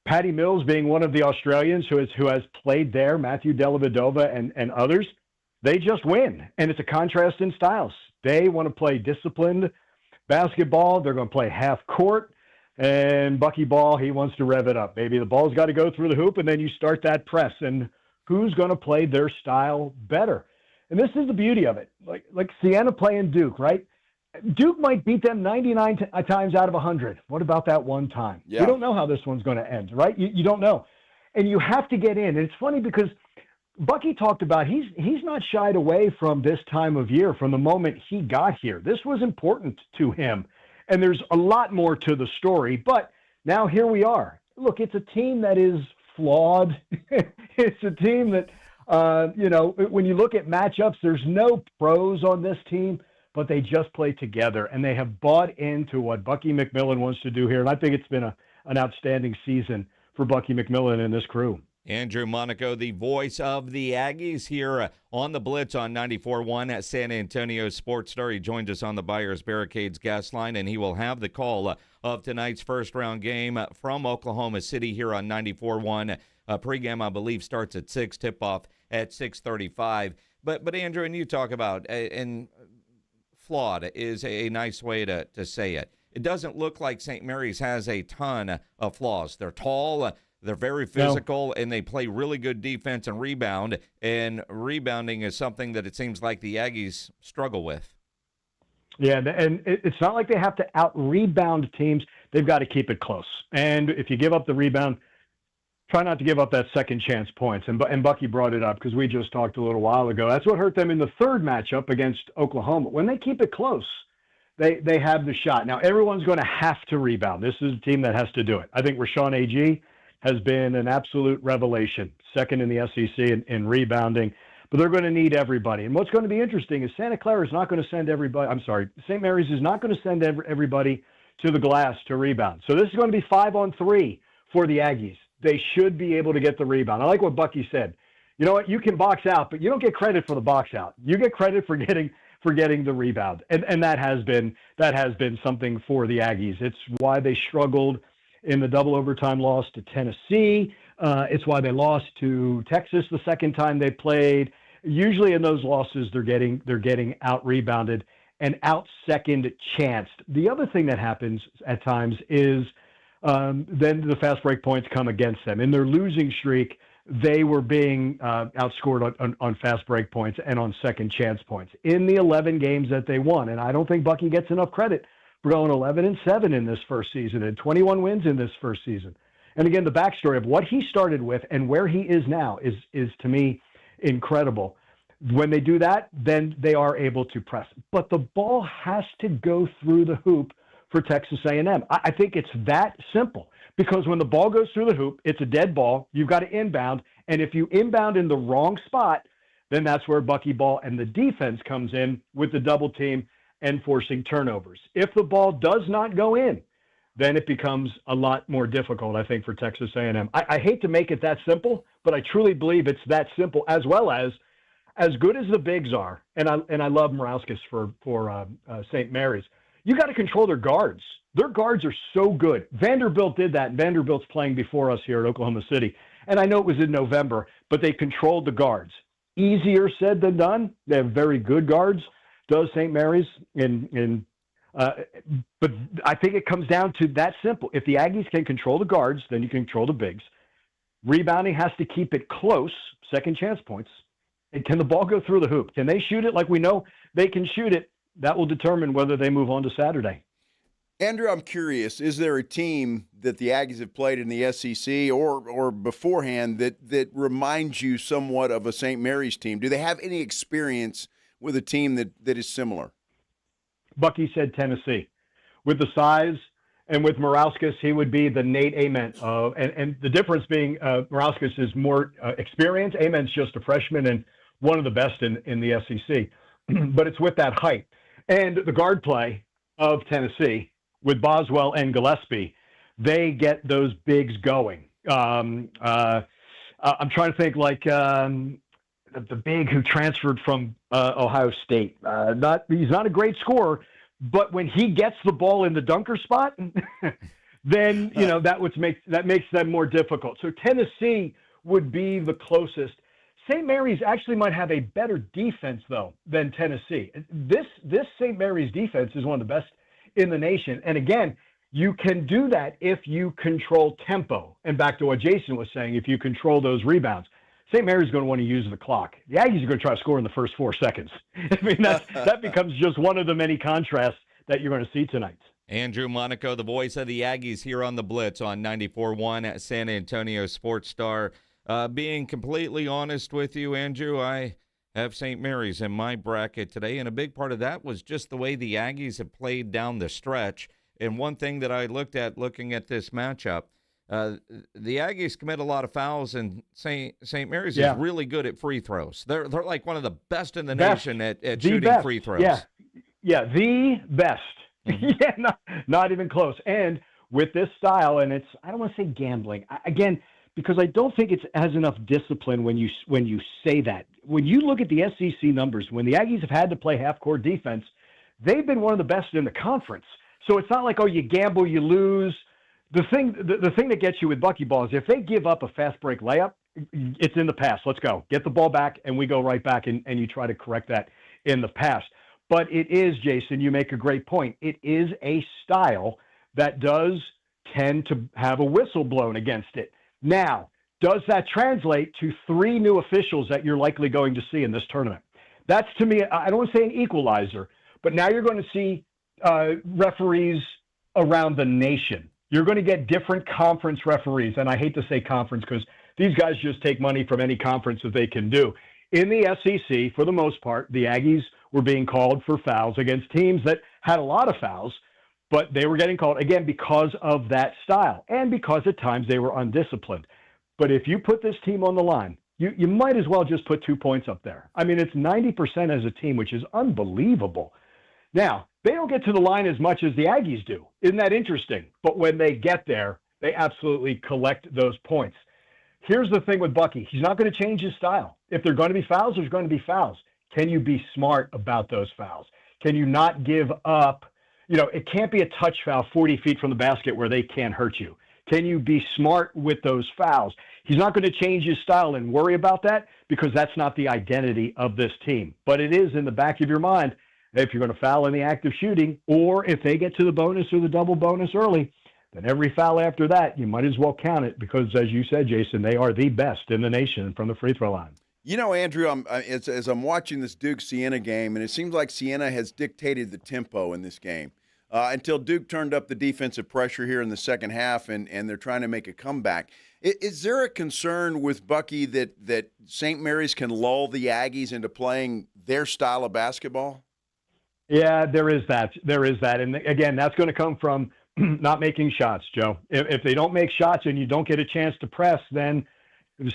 [SPEAKER 13] Patty Mills being one of the Australians who has played there, Matthew Dellavedova and others. They just win, and it's a contrast in styles. They want to play disciplined basketball. They're going to play half court. And Bucky Ball, he wants to rev it up. Maybe the ball's got to go through the hoop, and then you start that press. And who's going to play their style better? And this is the beauty of it. Like Siena playing Duke, right? Duke might beat them 99 times out of 100. What about that one time?
[SPEAKER 1] Yeah.
[SPEAKER 13] We don't know how this one's going to end, right? You don't know. And you have to get in. And it's funny because Bucky talked about he's not shied away from this time of year from the moment he got here. This was important to him. And there's a lot more to the story. But now here we are. Look, it's a team that is flawed. It's a team that, when you look at matchups, there's no pros on this team, but they just play together. And they have bought into what Bucky McMillan wants to do here. And I think it's been an outstanding season for Bucky McMillan and this crew.
[SPEAKER 5] Andrew Monaco, the voice of the Aggies here on the Blitz on 94.1 at San Antonio Sports Star. He joins us on the Buyers Barricades guest line, and he will have the call of tonight's first-round game from Oklahoma City here on 94.1. Pregame, I believe, starts at 6, tip-off at 6:35. But Andrew, and you talk about, and flawed is a nice way to say it. It doesn't look like St. Mary's has a ton of flaws. They're tall, they're very physical, and they play really good defense and rebound. And rebounding is something that it seems like the Aggies struggle with.
[SPEAKER 13] Yeah, and it's not like they have to out-rebound teams. They've got to keep it close. And if you give up the rebound, try not to give up that second chance points. And Bucky brought it up because we just talked a little while ago. That's what hurt them in the third matchup against Oklahoma. When they keep it close, they have the shot. Now, everyone's going to have to rebound. This is a team that has to do it. I think Rashawn Agee has been an absolute revelation, second in the SEC in rebounding. But they're going to need everybody. And what's going to be interesting is St. Mary's is not going to send everybody to the glass to rebound. So this is going to be 5-on-3 for the Aggies. They should be able to get the rebound. I like what Bucky said. You know what? You can box out, but you don't get credit for the box out. You get credit for getting the rebound. And that has been something for the Aggies. It's why they struggled in the double overtime loss to Tennessee. It's why they lost to Texas the second time they played. Usually in those losses, they're getting out rebounded and out second chanced. The other thing that happens at times is then the fast break points come against them. In their losing streak, they were being outscored on fast break points and on second chance points in the 11 games that they won. And I don't think Bucky gets enough credit for going 11-7 in this first season and 21 wins in this first season. And again, the backstory of what he started with and where he is now is to me incredible. When they do that, then they are able to press. But the ball has to go through the hoop for Texas A&M. I think it's that simple because when the ball goes through the hoop, it's a dead ball. You've got to inbound. And if you inbound in the wrong spot, then that's where Bucky Ball and the defense comes in with the double team and forcing turnovers. If the ball does not go in, then it becomes a lot more difficult, I think, for Texas A&M. I hate to make it that simple, but I truly believe it's that simple, as well as good as the bigs are, and I love Morauskas for St. Mary's, you got to control their guards. Their guards are so good. Vanderbilt did that, and Vanderbilt's playing before us here at Oklahoma City. And I know it was in November, but they controlled the guards. Easier said than done. They have very good guards, does St. Mary's. But I think it comes down to that simple. If the Aggies can control the guards, then you can control the bigs. Rebounding has to keep it close, second chance points. And can the ball go through the hoop? Can they shoot it like we know they can shoot it? That will determine whether they move on to Saturday.
[SPEAKER 1] Andrew, I'm curious, is there a team that the Aggies have played in the SEC or beforehand that reminds you somewhat of a St. Mary's team? Do they have any experience with a team that is similar?
[SPEAKER 13] Bucky said Tennessee. With the size and with Morauskas, he would be the Nate Ament. And the difference being Morauskas is more experienced. Ament's just a freshman and one of the best in the SEC. But it's with that height. And the guard play of Tennessee with Boswell and Gillespie, they get those bigs going. I'm trying to think like the big who transferred from Ohio State. He's not a great scorer, but when he gets the ball in the dunker spot, then that makes them more difficult. So Tennessee would be the closest. St. Mary's actually might have a better defense though than Tennessee. This St. Mary's defense is one of the best in the nation. And again, you can do that if you control tempo. And back to what Jason was saying, if you control those rebounds. St. Mary's going to want to use the clock. The Aggies are going to try to score in the first 4 seconds. I mean, that becomes just one of the many contrasts that you're going to see tonight.
[SPEAKER 5] Andrew Monaco, the voice of the Aggies here on the Blitz on 94.1 at San Antonio Sports Star. Being completely honest with you, Andrew, I have St. Mary's in my bracket today, and a big part of that was just the way the Aggies have played down the stretch. And one thing that I looked at looking at this matchup, the Aggies commit a lot of fouls, and St. Mary's is really good at free throws. They're like one of the best in the nation at shooting free throws.
[SPEAKER 13] Yeah, the best. Yeah, not even close. And with this style, and I don't want to say gambling again, because I don't think it has enough discipline when you say that. When you look at the SEC numbers, when the Aggies have had to play half-court defense, they've been one of the best in the conference. So it's not like, oh, you gamble, you lose. The thing that gets you with buckyball is if they give up a fast break layup, it's in the past. Let's go. Get the ball back, and we go right back, and you try to correct that in the past. But it is, Jason, you make a great point. It is a style that does tend to have a whistle blown against it. Now, does that translate to 3 new officials that you're likely going to see in this tournament? That's, to me, I don't want to say an equalizer, but now you're going to see referees around the nation. You're going to get different conference referees, and I hate to say conference because these guys just take money from any conference that they can do. In the SEC, for the most part, the Aggies were being called for fouls against teams that had a lot of fouls, but they were getting called, again, because of that style and because at times they were undisciplined. But if you put this team on the line, you might as well just put 2 points up there. I mean, it's 90% as a team, which is unbelievable. Now, they don't get to the line as much as the Aggies do. Isn't that interesting? But when they get there, they absolutely collect those points. Here's the thing with Bucky. He's not going to change his style. If there are going to be fouls, there's going to be fouls. Can you be smart about those fouls? Can you not give up? It can't be a touch foul 40 feet from the basket where they can't hurt you. Can you be smart with those fouls? He's not going to change his style and worry about that because that's not the identity of this team. But it is in the back of your mind if you're going to foul in the act of shooting, or if they get to the bonus or the double bonus early, then every foul after that, you might as well count it because, as you said, Jason, they are the best in the nation from the free throw line.
[SPEAKER 1] Andrew, as I'm watching this Duke-Siena game, and it seems like Siena has dictated the tempo in this game until Duke turned up the defensive pressure here in the second half, and they're trying to make a comeback. Is there a concern with Bucky that St. Mary's can lull the Aggies into playing their style of basketball?
[SPEAKER 13] Yeah, there is that. And, again, that's going to come from not making shots, Joe. If they don't make shots and you don't get a chance to press, then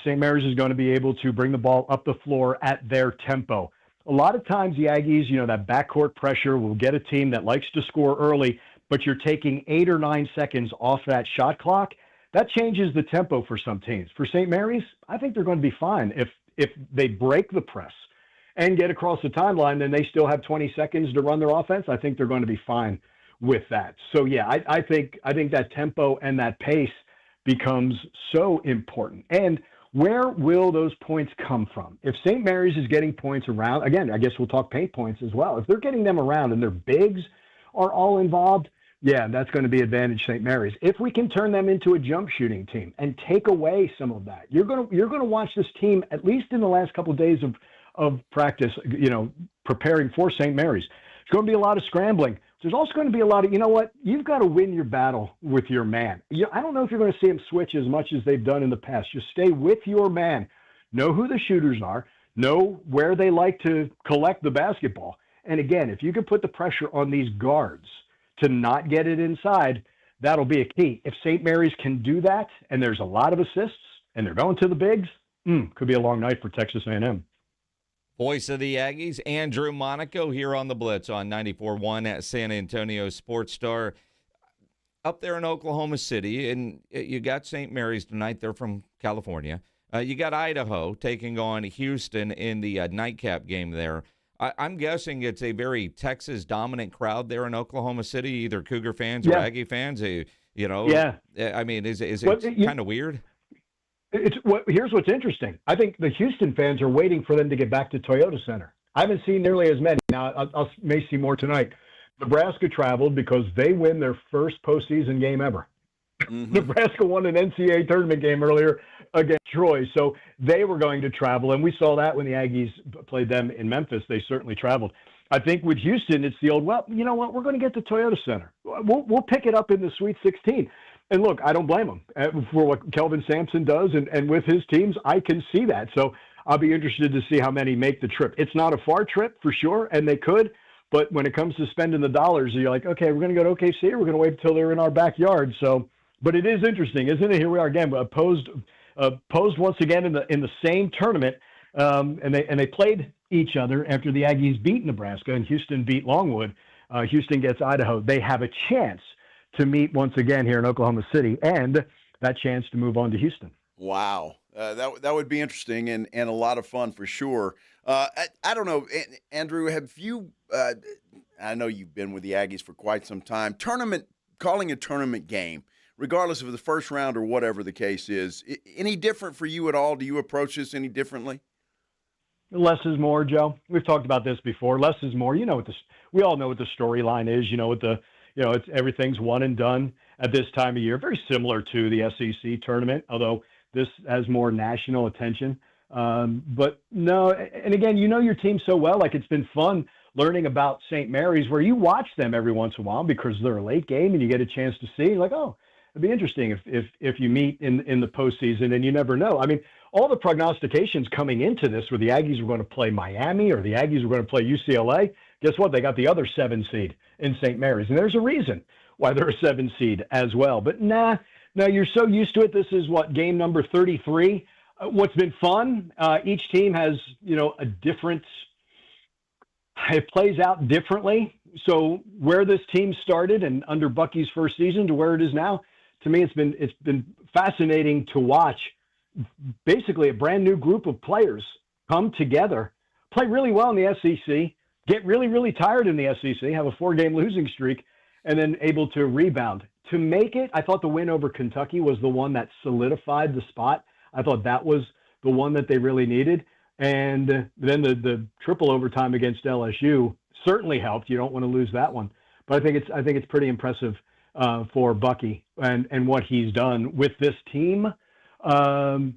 [SPEAKER 13] St. Mary's is going to be able to bring the ball up the floor at their tempo. A lot of times the Aggies, that backcourt pressure will get a team that likes to score early, but you're taking 8 or 9 seconds off that shot clock. That changes the tempo for some teams. For St. Mary's, I think they're going to be fine. If they break the press and get across the timeline, then they still have 20 seconds to run their offense. I think they're going to be fine with that. So, yeah, I think that tempo and that pace becomes so important. And where will those points come from? If St. Mary's is getting points around, again, I guess we'll talk paint points as well. If they're getting them around and their bigs are all involved, yeah, that's going to be advantage St. Mary's. If we can turn them into a jump shooting team and take away some of that, you're going to watch this team, at least in the last couple of days of practice, preparing for St. Mary's. There's going to be a lot of scrambling. There's also going to be a lot of, you've got to win your battle with your man. I don't know if you're going to see them switch as much as they've done in the past. Just stay with your man. Know who the shooters are. Know where they like to collect the basketball. And again, if you can put the pressure on these guards to not get it inside, that'll be a key. If St. Mary's can do that, and there's a lot of assists, and they're going to the bigs, could be a long night for Texas A&M.
[SPEAKER 5] Voice of the Aggies, Andrew Monaco here on the Blitz on 94.1 at San Antonio Sports Star. Up there in Oklahoma City, and you got St. Mary's tonight. They're from California. You got Idaho taking on Houston in the nightcap game there. I'm guessing it's a very Texas-dominant crowd there in Oklahoma City, either Cougar fans or Aggie fans.
[SPEAKER 13] Yeah.
[SPEAKER 5] I mean, is it kind of weird?
[SPEAKER 13] Here's what's interesting. I think the Houston fans are waiting for them to get back to Toyota Center. I haven't seen nearly as many. Now, I may see more tonight. Nebraska traveled because they win their first postseason game ever. Nebraska won an NCAA tournament game earlier against Troy, so they were going to travel, and we saw that when the Aggies played them in Memphis. They certainly traveled. I think with Houston, it's the old, well, you know what, we're going to get to Toyota Center. We'll pick it up in the Sweet 16. And look, I don't blame him for what Kelvin Sampson does, and with his teams, I can see that. So I'll be interested to see how many make the trip. It's not a far trip for sure, and they could, but when it comes to spending the dollars, you're like, okay, we're going to go to OKC, or we're going to wait until they're in our backyard. So, but it is interesting, isn't it? Here we are again, posed once again in the same tournament, and they played each other after the Aggies beat Nebraska and Houston beat Longwood. Houston gets Idaho. They have a chance to meet once again here in Oklahoma City, and that chance to move on to Houston.
[SPEAKER 1] Wow. That would be interesting and a lot of fun for sure. I don't know, Andrew, have you I know you've been with the Aggies for quite some time. Calling a tournament game, regardless of the first round or whatever the case is, any different for you at all? Do you approach this any differently?
[SPEAKER 13] Less is more, Joe. We've talked about this before. Less is more. You know what we all know what the storyline is. You know what it's everything's one and done at this time of year. Very similar to the SEC tournament, although this has more national attention. But no, and again, you know your team so well. Like, it's been fun learning about St. Mary's, where you watch them every once in a while because they're a late game and you get a chance to see. Like, oh, it'd be interesting if you meet in the postseason, and you never know. I mean, all the prognostications coming into this were the Aggies were going to play Miami or the Aggies were going to play UCLA. Guess what? They got the other 7 seed in St. Mary's, and there's a reason why they're a 7 seed as well. But no, you're so used to it. This is game number 33. What's been fun, each team has, a different, it plays out differently. So where this team started and under Bucky's first season to where it is now, to me, it's been fascinating to watch basically a brand new group of players come together, play really well in the SEC, get really, really tired in the SEC, have a 4-game losing streak, and then able to rebound. To make it, I thought the win over Kentucky was the one that solidified the spot. I thought that was the one that they really needed. And then the triple overtime against LSU certainly helped. You don't want to lose that one. But I think it's pretty impressive for Bucky and what he's done with this team. To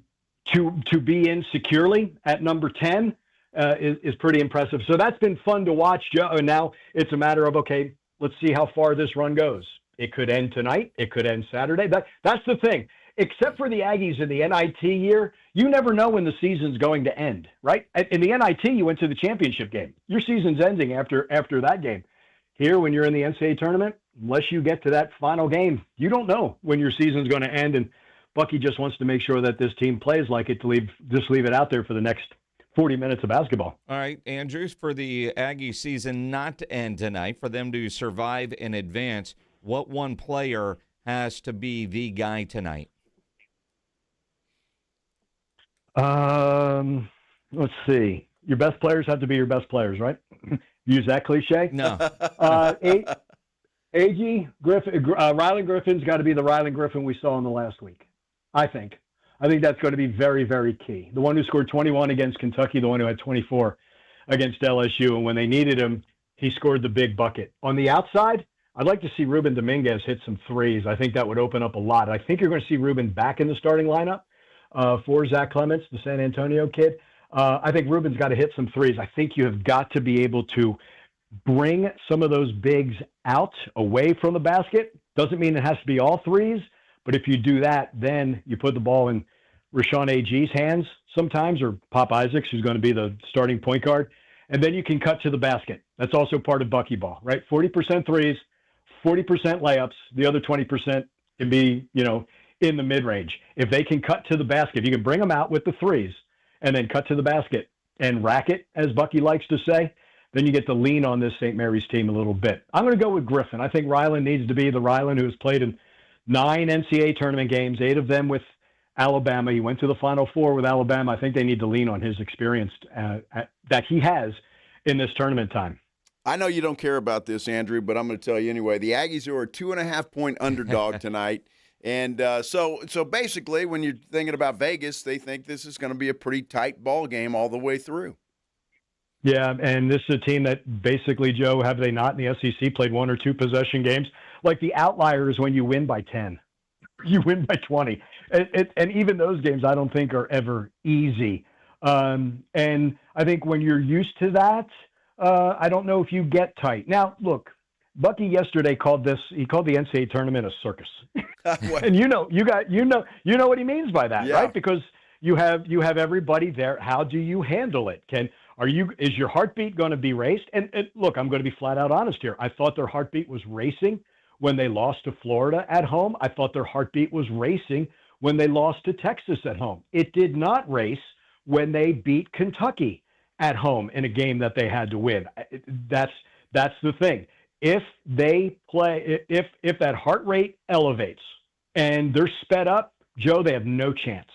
[SPEAKER 13] be in securely at number 10 is pretty impressive. So that's been fun to watch, Joe. And now it's a matter of, okay, let's see how far this run goes. It could end tonight. It could end Saturday. That's the thing. Except for the Aggies in the NIT year, you never know when the season's going to end, right? In the NIT, you went to the championship game. Your season's ending after that game. Here, when you're in the NCAA tournament, unless you get to that final game, you don't know when your season's going to end. And Bucky just wants to make sure that this team plays like it, to leave it out there for the next 40 minutes of basketball.
[SPEAKER 5] All right, Andrews, for the Aggie season not to end tonight, for them to survive in advance, what one player has to be the guy tonight?
[SPEAKER 13] Let's see. Your best players have to be your best players, right? Use that cliche?
[SPEAKER 5] No.
[SPEAKER 13] Aggie Griffin, Rylan Griffin's got to be the Rylan Griffin we saw in the last week. I think that's going to be very, very key. The one who scored 21 against Kentucky, the one who had 24 against LSU, and when they needed him, he scored the big bucket. On the outside, I'd like to see Ruben Dominguez hit some threes. I think that would open up a lot. I think you're going to see Ruben back in the starting lineup for Zach Clements, the San Antonio kid. I think Ruben's got to hit some threes. I think you have got to be able to bring some of those bigs out away from the basket. Doesn't mean it has to be all threes, but if you do that, then you put the ball in Rashawn Agee's hands sometimes, or Pop Isaacs, who's going to be the starting point guard, and then you can cut to the basket. That's also part of Bucky ball, right? 40% threes, 40% layups. The other 20% can be, in the mid-range. If they can cut to the basket, you can bring them out with the threes and then cut to the basket and rack it, as Bucky likes to say, then you get to lean on this St. Mary's team a little bit. I'm going to go with Griffin. I think Rylan needs to be the Rylan who has played in 9 NCAA tournament games, 8 of them with Alabama. He went to the Final Four with Alabama. I think they need to lean on his experience that he has in this tournament time.
[SPEAKER 1] I know you don't care about this, Andrew, but I'm going to tell you anyway. The Aggies are a 2.5-point underdog tonight. And so basically, when you're thinking about Vegas, they think this is going to be a pretty tight ball game all the way through.
[SPEAKER 13] Yeah, and this is a team that basically, Joe, have they not in the SEC played 1 or 2 possession games? Like the outlier is when you win by 10. you win by 20. And even those games I don't think are ever easy. And I think when you're used to that, I don't know if you get tight. Now, look, Bucky yesterday called the NCAA tournament a circus. And you know what he means by that, right? Because you have everybody there. How do you handle it? Is your heartbeat going to be raced? And look, I'm going to be flat out honest here. I thought their heartbeat was racing when they lost to Florida at home. I thought their heartbeat was racing when they lost to Texas at home. It did not race when they beat Kentucky at home in a game that they had to win. That's the thing. If they play, if that heart rate elevates and they're sped up, Joe, they have no chance.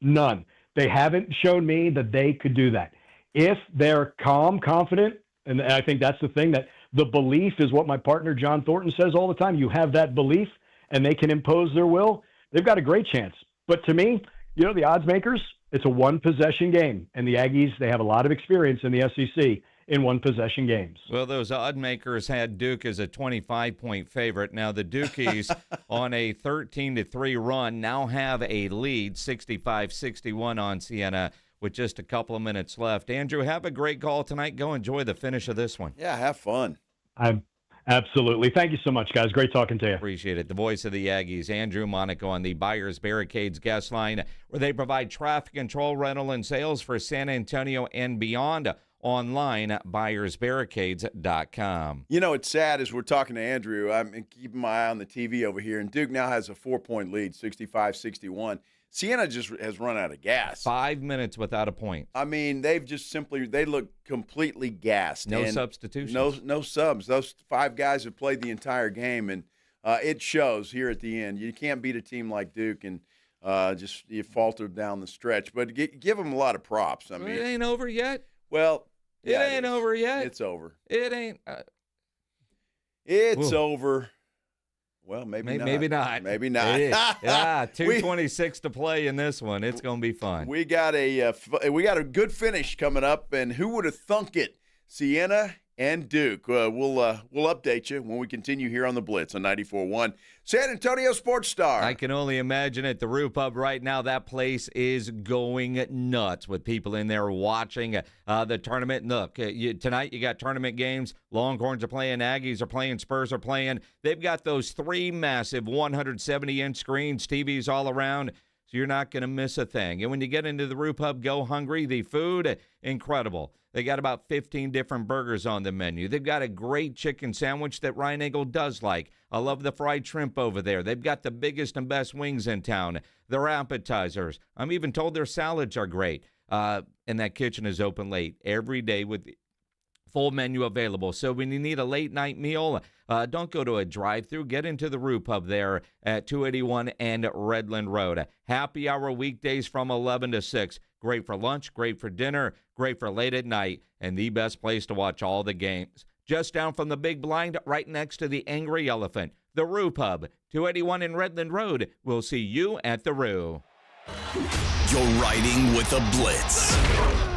[SPEAKER 13] None. They haven't shown me that they could do that. If they're calm, confident, and I think that's the thing, that the belief is what my partner John Thornton says all the time. You have that belief and they can impose their will. They've got a great chance. But to me, the odds makers, it's a one-possession game. And the Aggies, they have a lot of experience in the SEC in one-possession games.
[SPEAKER 5] Well, those odd makers had Duke as a 25-point favorite. Now the Dukies on a 13-3 run now have a lead, 65-61 on Siena with just a couple of minutes left. Andrew, have a great call tonight. Go enjoy the finish of this one.
[SPEAKER 1] Yeah, have fun.
[SPEAKER 13] Absolutely. Thank you so much, guys. Great talking to you.
[SPEAKER 5] Appreciate it. The voice of the Aggies, Andrew Monaco, on the Buyers Barricades guest line, where they provide traffic control, rental, and sales for San Antonio and beyond. Online at buyersbarricades.com.
[SPEAKER 1] It's sad as we're talking to Andrew. I'm keeping my eye on the TV over here, and Duke now has a 4-point lead, 65-61. Siena just has run out of gas.
[SPEAKER 5] 5 minutes without a point.
[SPEAKER 1] I mean, they've just they look completely gassed.
[SPEAKER 5] No substitutions.
[SPEAKER 1] No subs. Those 5 guys have played the entire game, and it shows here at the end. You can't beat a team like Duke, and you faltered down the stretch. But give them a lot of props. I mean,
[SPEAKER 5] it ain't over yet.
[SPEAKER 1] Well,
[SPEAKER 5] it ain't over yet.
[SPEAKER 1] It's over.
[SPEAKER 5] It ain't.
[SPEAKER 1] It's over. Well, maybe not.
[SPEAKER 5] Maybe not.
[SPEAKER 1] Maybe not.
[SPEAKER 5] Yeah, 2:26 to play in this one. It's going to be fun.
[SPEAKER 1] We got a good finish coming up, and who would have thunk it? Siena and Duke. We'll update you when we continue here on the Blitz on 94.1 San Antonio Sports Star.
[SPEAKER 5] I can only imagine at the Roo Pub right now, that place is going nuts with people in there watching the tournament. Look, tonight you got tournament games. Longhorns are playing, Aggies are playing, Spurs are playing. They've got those 3 massive 170-inch screens, TVs all around. So you're not going to miss a thing. And when you get into the Roo Pub, go hungry. The food, incredible. They got about 15 different burgers on the menu. They've got a great chicken sandwich that Ryan Eagle does like. I love the fried shrimp over there. They've got the biggest and best wings in town. Their appetizers. I'm even told their salads are great. And that kitchen is open late every day with full menu available. So when you need a late-night meal, don't go to a drive-thru. Get into the Roo Pub there at 281 and Redland Road. Happy hour weekdays from 11 to 6. Great for lunch, great for dinner, great for late at night, and the best place to watch all the games. Just down from the big blind, right next to the Angry Elephant, the Roo Pub, 281 in Redland Road. We'll see you at the Roo.
[SPEAKER 2] You're riding with the Blitz.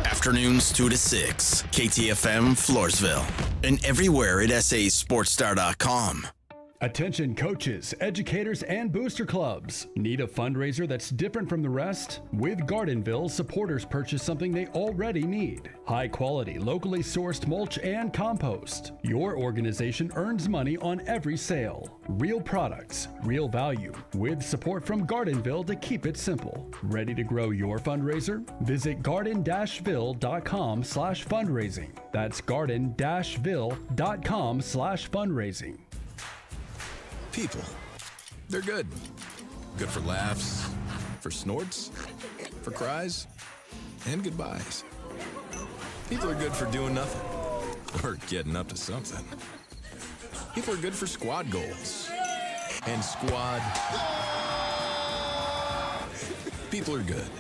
[SPEAKER 2] Afternoons 2 to 6, KTFM Floresville, and everywhere at sasportstar.com.
[SPEAKER 29] Attention coaches, educators, and booster clubs. Need a fundraiser that's different from the rest? With Gardenville, supporters purchase something they already need. High quality, locally sourced mulch and compost. Your organization earns money on every sale. Real products, real value, with support from Gardenville to keep it simple. Ready to grow your fundraiser? Visit garden-ville.com/fundraising. That's garden-ville.com/fundraising.
[SPEAKER 18] People. They're good. Good for laughs, for snorts, for cries, and goodbyes. People are good for doing nothing or getting up to something. People are good for squad goals and squad. People are good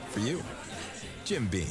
[SPEAKER 18] for you. Jim Beam.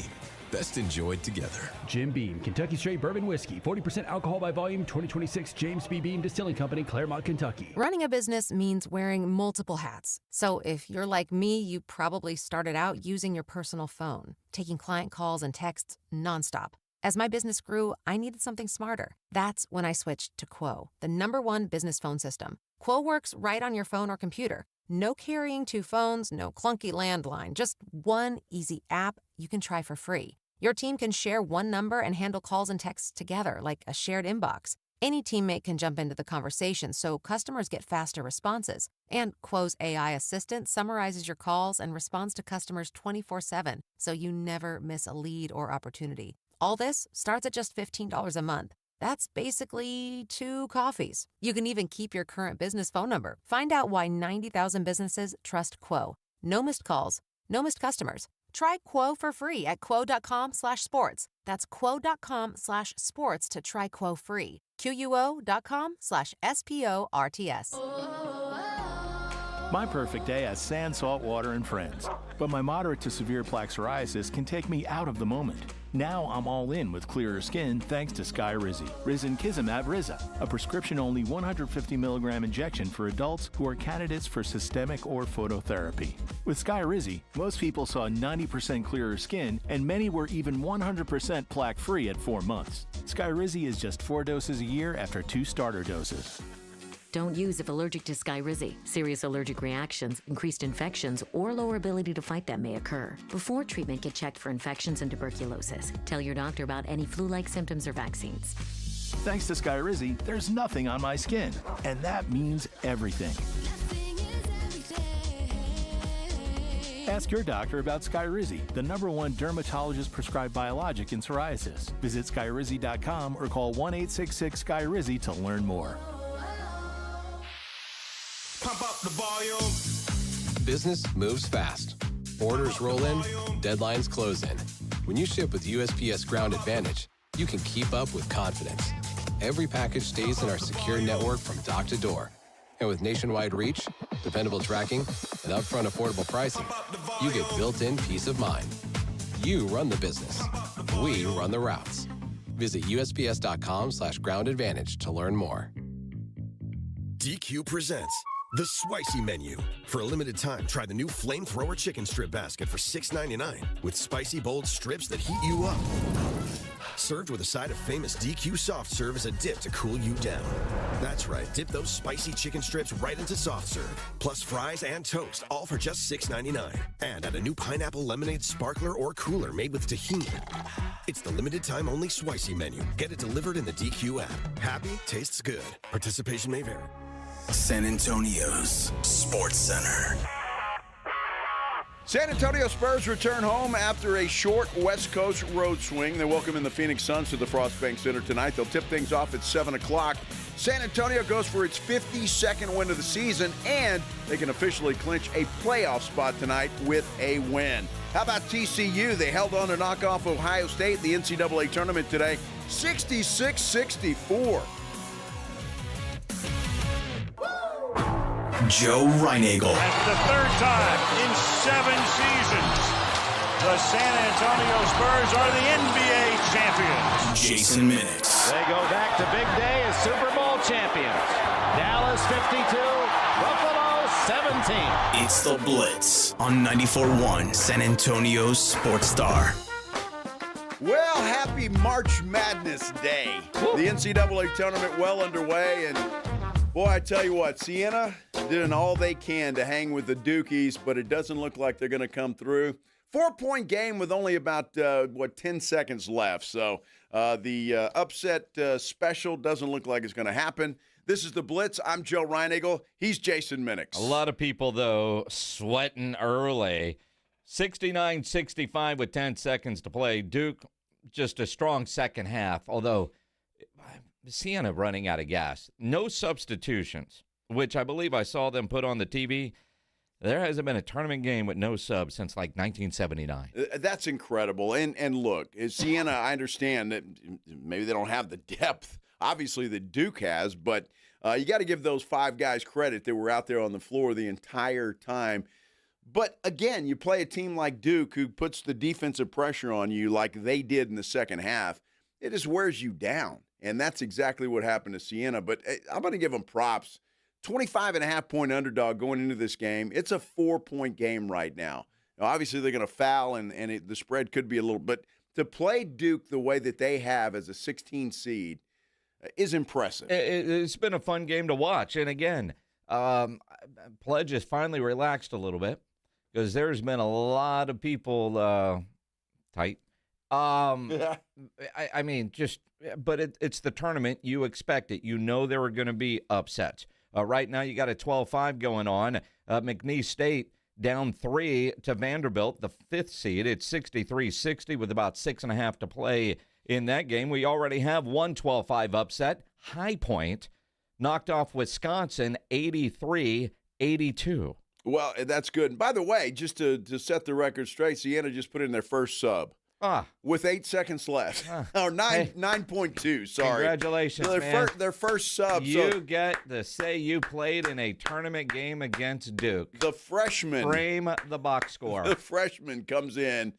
[SPEAKER 18] Best enjoyed together.
[SPEAKER 29] Jim Beam, Kentucky Straight Bourbon Whiskey, 40% alcohol by volume, 2026 James B. Beam Distilling Company, Claremont, Kentucky.
[SPEAKER 6] Running a business means wearing multiple hats. So if you're like me, you probably started out using your personal phone, taking client calls and texts nonstop. As my business grew, I needed something smarter. That's when I switched to Quo, the #1 business phone system. Quo works right on your phone or computer. No carrying 2 phones, no clunky landline, just one easy app you can try for free. Your team can share one number and handle calls and texts together like a shared inbox. Any teammate can jump into the conversation so customers get faster responses. And Quo's AI assistant summarizes your calls and responds to customers 24/7, so you never miss a lead or opportunity. All this starts at just $15 a month. That's basically 2 coffees. You can even keep your current business phone number. Find out why 90,000 businesses trust Quo. No missed calls, no missed customers. Try Quo for free at quo.com/sports. That's quo.com/sports to try Quo free. QUO.com/SPORTS.
[SPEAKER 7] My perfect day has sand, salt water, and friends. But my moderate to severe plaque psoriasis can take me out of the moment. Now I'm all in with clearer skin thanks to Skyrizi. Risankizumab Riza, a prescription-only 150 milligram injection for adults who are candidates for systemic or phototherapy. With Skyrizi, most people saw 90% clearer skin, and many were even 100% plaque-free at 4 months. Skyrizi is just 4 doses a year after 2 starter doses.
[SPEAKER 14] Don't use if allergic to Skyrizi. Serious allergic reactions, increased infections, or lower ability to fight them may occur. Before treatment, get checked for infections and tuberculosis. Tell your doctor about any flu-like symptoms or vaccines.
[SPEAKER 7] Thanks to Skyrizi, there's nothing on my skin, and that means everything. Ask your doctor about Skyrizi, the #1 dermatologist-prescribed biologic in psoriasis. Visit Skyrizi.com or call 1-866-SKYRIZI to learn more.
[SPEAKER 15] Pump up the volume.
[SPEAKER 16] Business moves fast. Orders roll in, deadlines close in. When you ship with USPS Ground Advantage, you can keep up with confidence. Every package stays in our secure network from dock to door. And with nationwide reach, dependable tracking, and upfront affordable pricing, you get built-in peace of mind. You run the business. We run the routes. Visit USPS.com/Ground Advantage to learn more.
[SPEAKER 17] DQ presents The Spicy Menu. For a limited time, try the new Flamethrower Chicken Strip Basket for $6.99 with spicy, bold strips that heat you up. Served with a side of famous DQ Soft Serve as a dip to cool you down. That's right, dip those spicy chicken strips right into Soft Serve. Plus fries and toast, all for just $6.99. And add a new pineapple lemonade sparkler or cooler made with tahini. It's the limited time only Spicy Menu. Get it delivered in the DQ app. Happy, tastes good. Participation may vary.
[SPEAKER 2] San Antonio's Sports Center.
[SPEAKER 1] San Antonio Spurs return home after a short West Coast road swing. They welcome in the Phoenix Suns to the Frostbank Center tonight. They'll tip things off at 7 o'clock. San Antonio goes for its 52nd win of the season, and they can officially clinch a playoff spot tonight with a win. How about TCU? They held on to knock off Ohio State in the NCAA tournament today, 66-64.
[SPEAKER 2] Joe Reinagel.
[SPEAKER 19] And the 3rd time in 7 seasons, the San Antonio Spurs are the NBA champions.
[SPEAKER 2] Jason Minix.
[SPEAKER 19] They go back to big day as Super Bowl champions. Dallas 52, Buffalo 17.
[SPEAKER 2] It's the Blitz on 94.1 San Antonio's Sports Star.
[SPEAKER 1] Well, happy March Madness Day. The NCAA tournament well underway, and boy, I tell you what, Siena doing all they can to hang with the Dukies, but it doesn't look like they're going to come through. 4-point game with only about, 10 seconds left. So the upset special doesn't look like it's going to happen. This is the Blitz. I'm Joe Reinagel. He's Jason Minix.
[SPEAKER 5] A lot of people, though, sweating early. 69-65 with 10 seconds to play. Duke, just a strong second half, although Siena running out of gas. No substitutions, which I believe I saw them put on the TV. There hasn't been a tournament game with no subs since like 1979.
[SPEAKER 1] That's incredible. And look, Siena, I understand that maybe they don't have the depth, obviously, that Duke has, but you got to give those 5 guys credit that were out there on the floor the entire time. But again, you play a team like Duke who puts the defensive pressure on you like they did in the second half. It just wears you down. And that's exactly what happened to Siena. But I'm going to give them props. 25.5-point underdog going into this game. It's a 4-point game right now. Now obviously, they're going to foul, and the spread could be a little. But to play Duke the way that they have as a 16 seed is impressive.
[SPEAKER 5] It's been a fun game to watch. And again, Pledge has finally relaxed a little bit because there's been a lot of people tight. I mean, but it's the tournament. You expect it. You know there are going to be upsets. Right now, you got a 12-5 going on. McNeese State down 3 to Vanderbilt, the 5th seed. It's 63-60 with about 6.5 to play in that game. We already have one 12-5 upset. High Point knocked off Wisconsin 83-82.
[SPEAKER 1] Well, that's good. And by the way, just to set the record straight, Siena just put in their first sub. With 8 seconds left. Or 9.2, sorry.
[SPEAKER 5] Congratulations,
[SPEAKER 1] man. Their first sub.
[SPEAKER 5] You get to say you played in a tournament game against Duke.
[SPEAKER 1] The freshman.
[SPEAKER 5] Frame the box score.
[SPEAKER 1] The freshman comes in.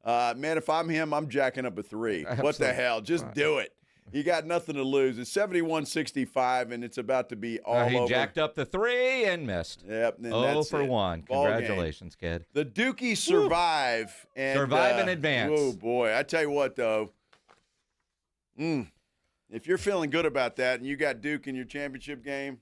[SPEAKER 1] Man, if I'm him, I'm jacking up a 3.
[SPEAKER 5] Absolutely.
[SPEAKER 1] What the hell? Just do it. You got nothing to lose. It's 71-65, and it's about to be all over.
[SPEAKER 5] He jacked up the 3 and missed.
[SPEAKER 1] Yep. And
[SPEAKER 5] 0 for 1. Congratulations, kid.
[SPEAKER 1] The Dukies survive. And,
[SPEAKER 5] survive in advance.
[SPEAKER 1] Oh, boy. I tell you what, though. If you're feeling good about that and you got Duke in your championship game,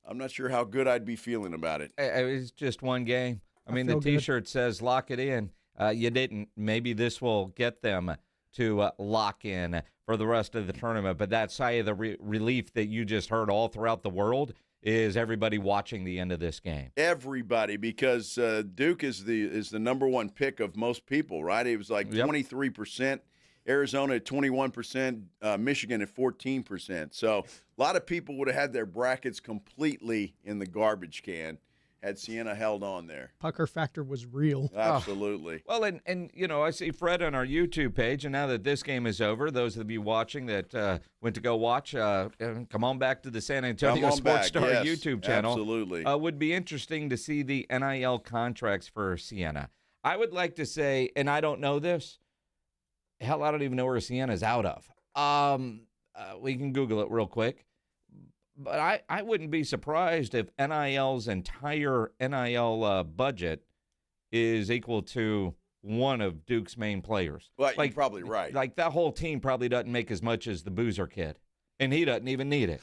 [SPEAKER 1] I'm not sure how good I'd be feeling about it.
[SPEAKER 5] It's just one game. I mean, the T-shirt says lock it in. You didn't. Maybe this will get them to lock in for the rest of the tournament. But that sigh of the relief that you just heard all throughout the world is everybody watching the end of this game.
[SPEAKER 1] Everybody, because Duke is the number one pick of most people, right? It was like 23%, Arizona at 21%, Michigan at 14%. So a lot of people would have had their brackets completely in the garbage can had Siena held on there.
[SPEAKER 3] Pucker factor was real.
[SPEAKER 1] Absolutely.
[SPEAKER 5] Well, and you know, I see Fred on our YouTube page, and now that this game is over, those of you watching that went to go watch, come on back to the San Antonio Sports Star YouTube channel.
[SPEAKER 1] Absolutely.
[SPEAKER 5] Would be interesting to see the NIL contracts for Siena. I would like to say, and I don't know this, hell, I don't even know where Siena's out of. We can Google it real quick. But I wouldn't be surprised if NIL's entire NIL budget is equal to one of Duke's main players.
[SPEAKER 1] Well, you're probably right.
[SPEAKER 5] Like that whole team probably doesn't make as much as the Boozer kid, and he doesn't even need it.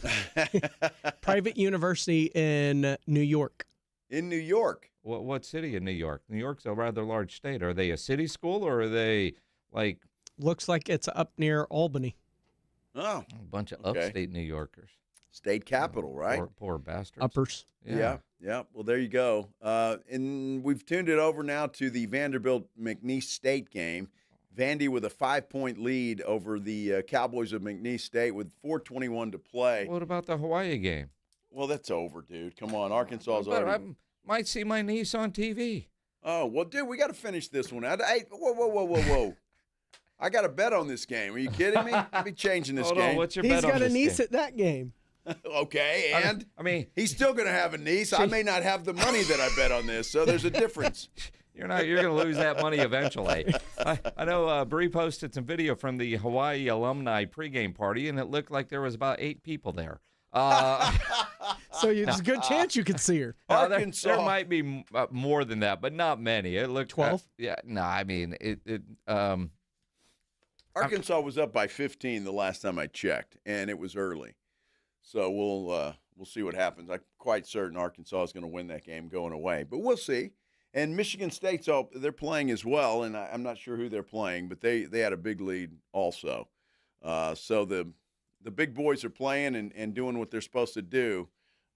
[SPEAKER 3] Private university in New York.
[SPEAKER 1] In New York?
[SPEAKER 5] What city in New York? New York's a rather large state. Are they a city school or are they like?
[SPEAKER 3] Looks like it's up near Albany.
[SPEAKER 1] Oh,
[SPEAKER 5] a bunch of upstate New Yorkers.
[SPEAKER 1] State capital, right?
[SPEAKER 5] Poor bastards.
[SPEAKER 3] Uppers.
[SPEAKER 1] Yeah. Well, there you go. And we've tuned it over now to the Vanderbilt-McNeese State game. Vandy with a 5-point lead over the Cowboys of McNeese State with 4:21 to play.
[SPEAKER 5] What about the Hawaii game?
[SPEAKER 1] Well, that's over, dude. Come on. Arkansas's
[SPEAKER 5] But
[SPEAKER 1] already.
[SPEAKER 5] I might see my niece on TV.
[SPEAKER 1] Oh, well, dude, we got to finish this one out. Hey, whoa. I got a bet on this game. Are you kidding me? I'll be changing this
[SPEAKER 5] Hold
[SPEAKER 1] game.
[SPEAKER 5] on, what's your bet
[SPEAKER 3] He's
[SPEAKER 5] on
[SPEAKER 3] got a
[SPEAKER 5] this
[SPEAKER 3] niece
[SPEAKER 5] game?
[SPEAKER 3] at that game.
[SPEAKER 1] Okay, and
[SPEAKER 5] I mean,
[SPEAKER 1] he's still going to have a niece. I may not have the money that I bet on this, so there's a difference.
[SPEAKER 5] You're going to lose that money eventually. I know Bree posted some video from the Hawaii alumni pregame party, and it looked like there was about 8 people there.
[SPEAKER 3] So there's a good chance you could see her.
[SPEAKER 5] There might be more than that, but not many. It looked
[SPEAKER 3] 12.
[SPEAKER 5] I mean it.
[SPEAKER 1] Arkansas was up by 15 the last time I checked, and it was early. So we'll see what happens. I'm quite certain Arkansas is going to win that game going away, but we'll see. And Michigan State's they're playing as well, and I'm not sure who they're playing, but they had a big lead also. So the big boys are playing and doing what they're supposed to do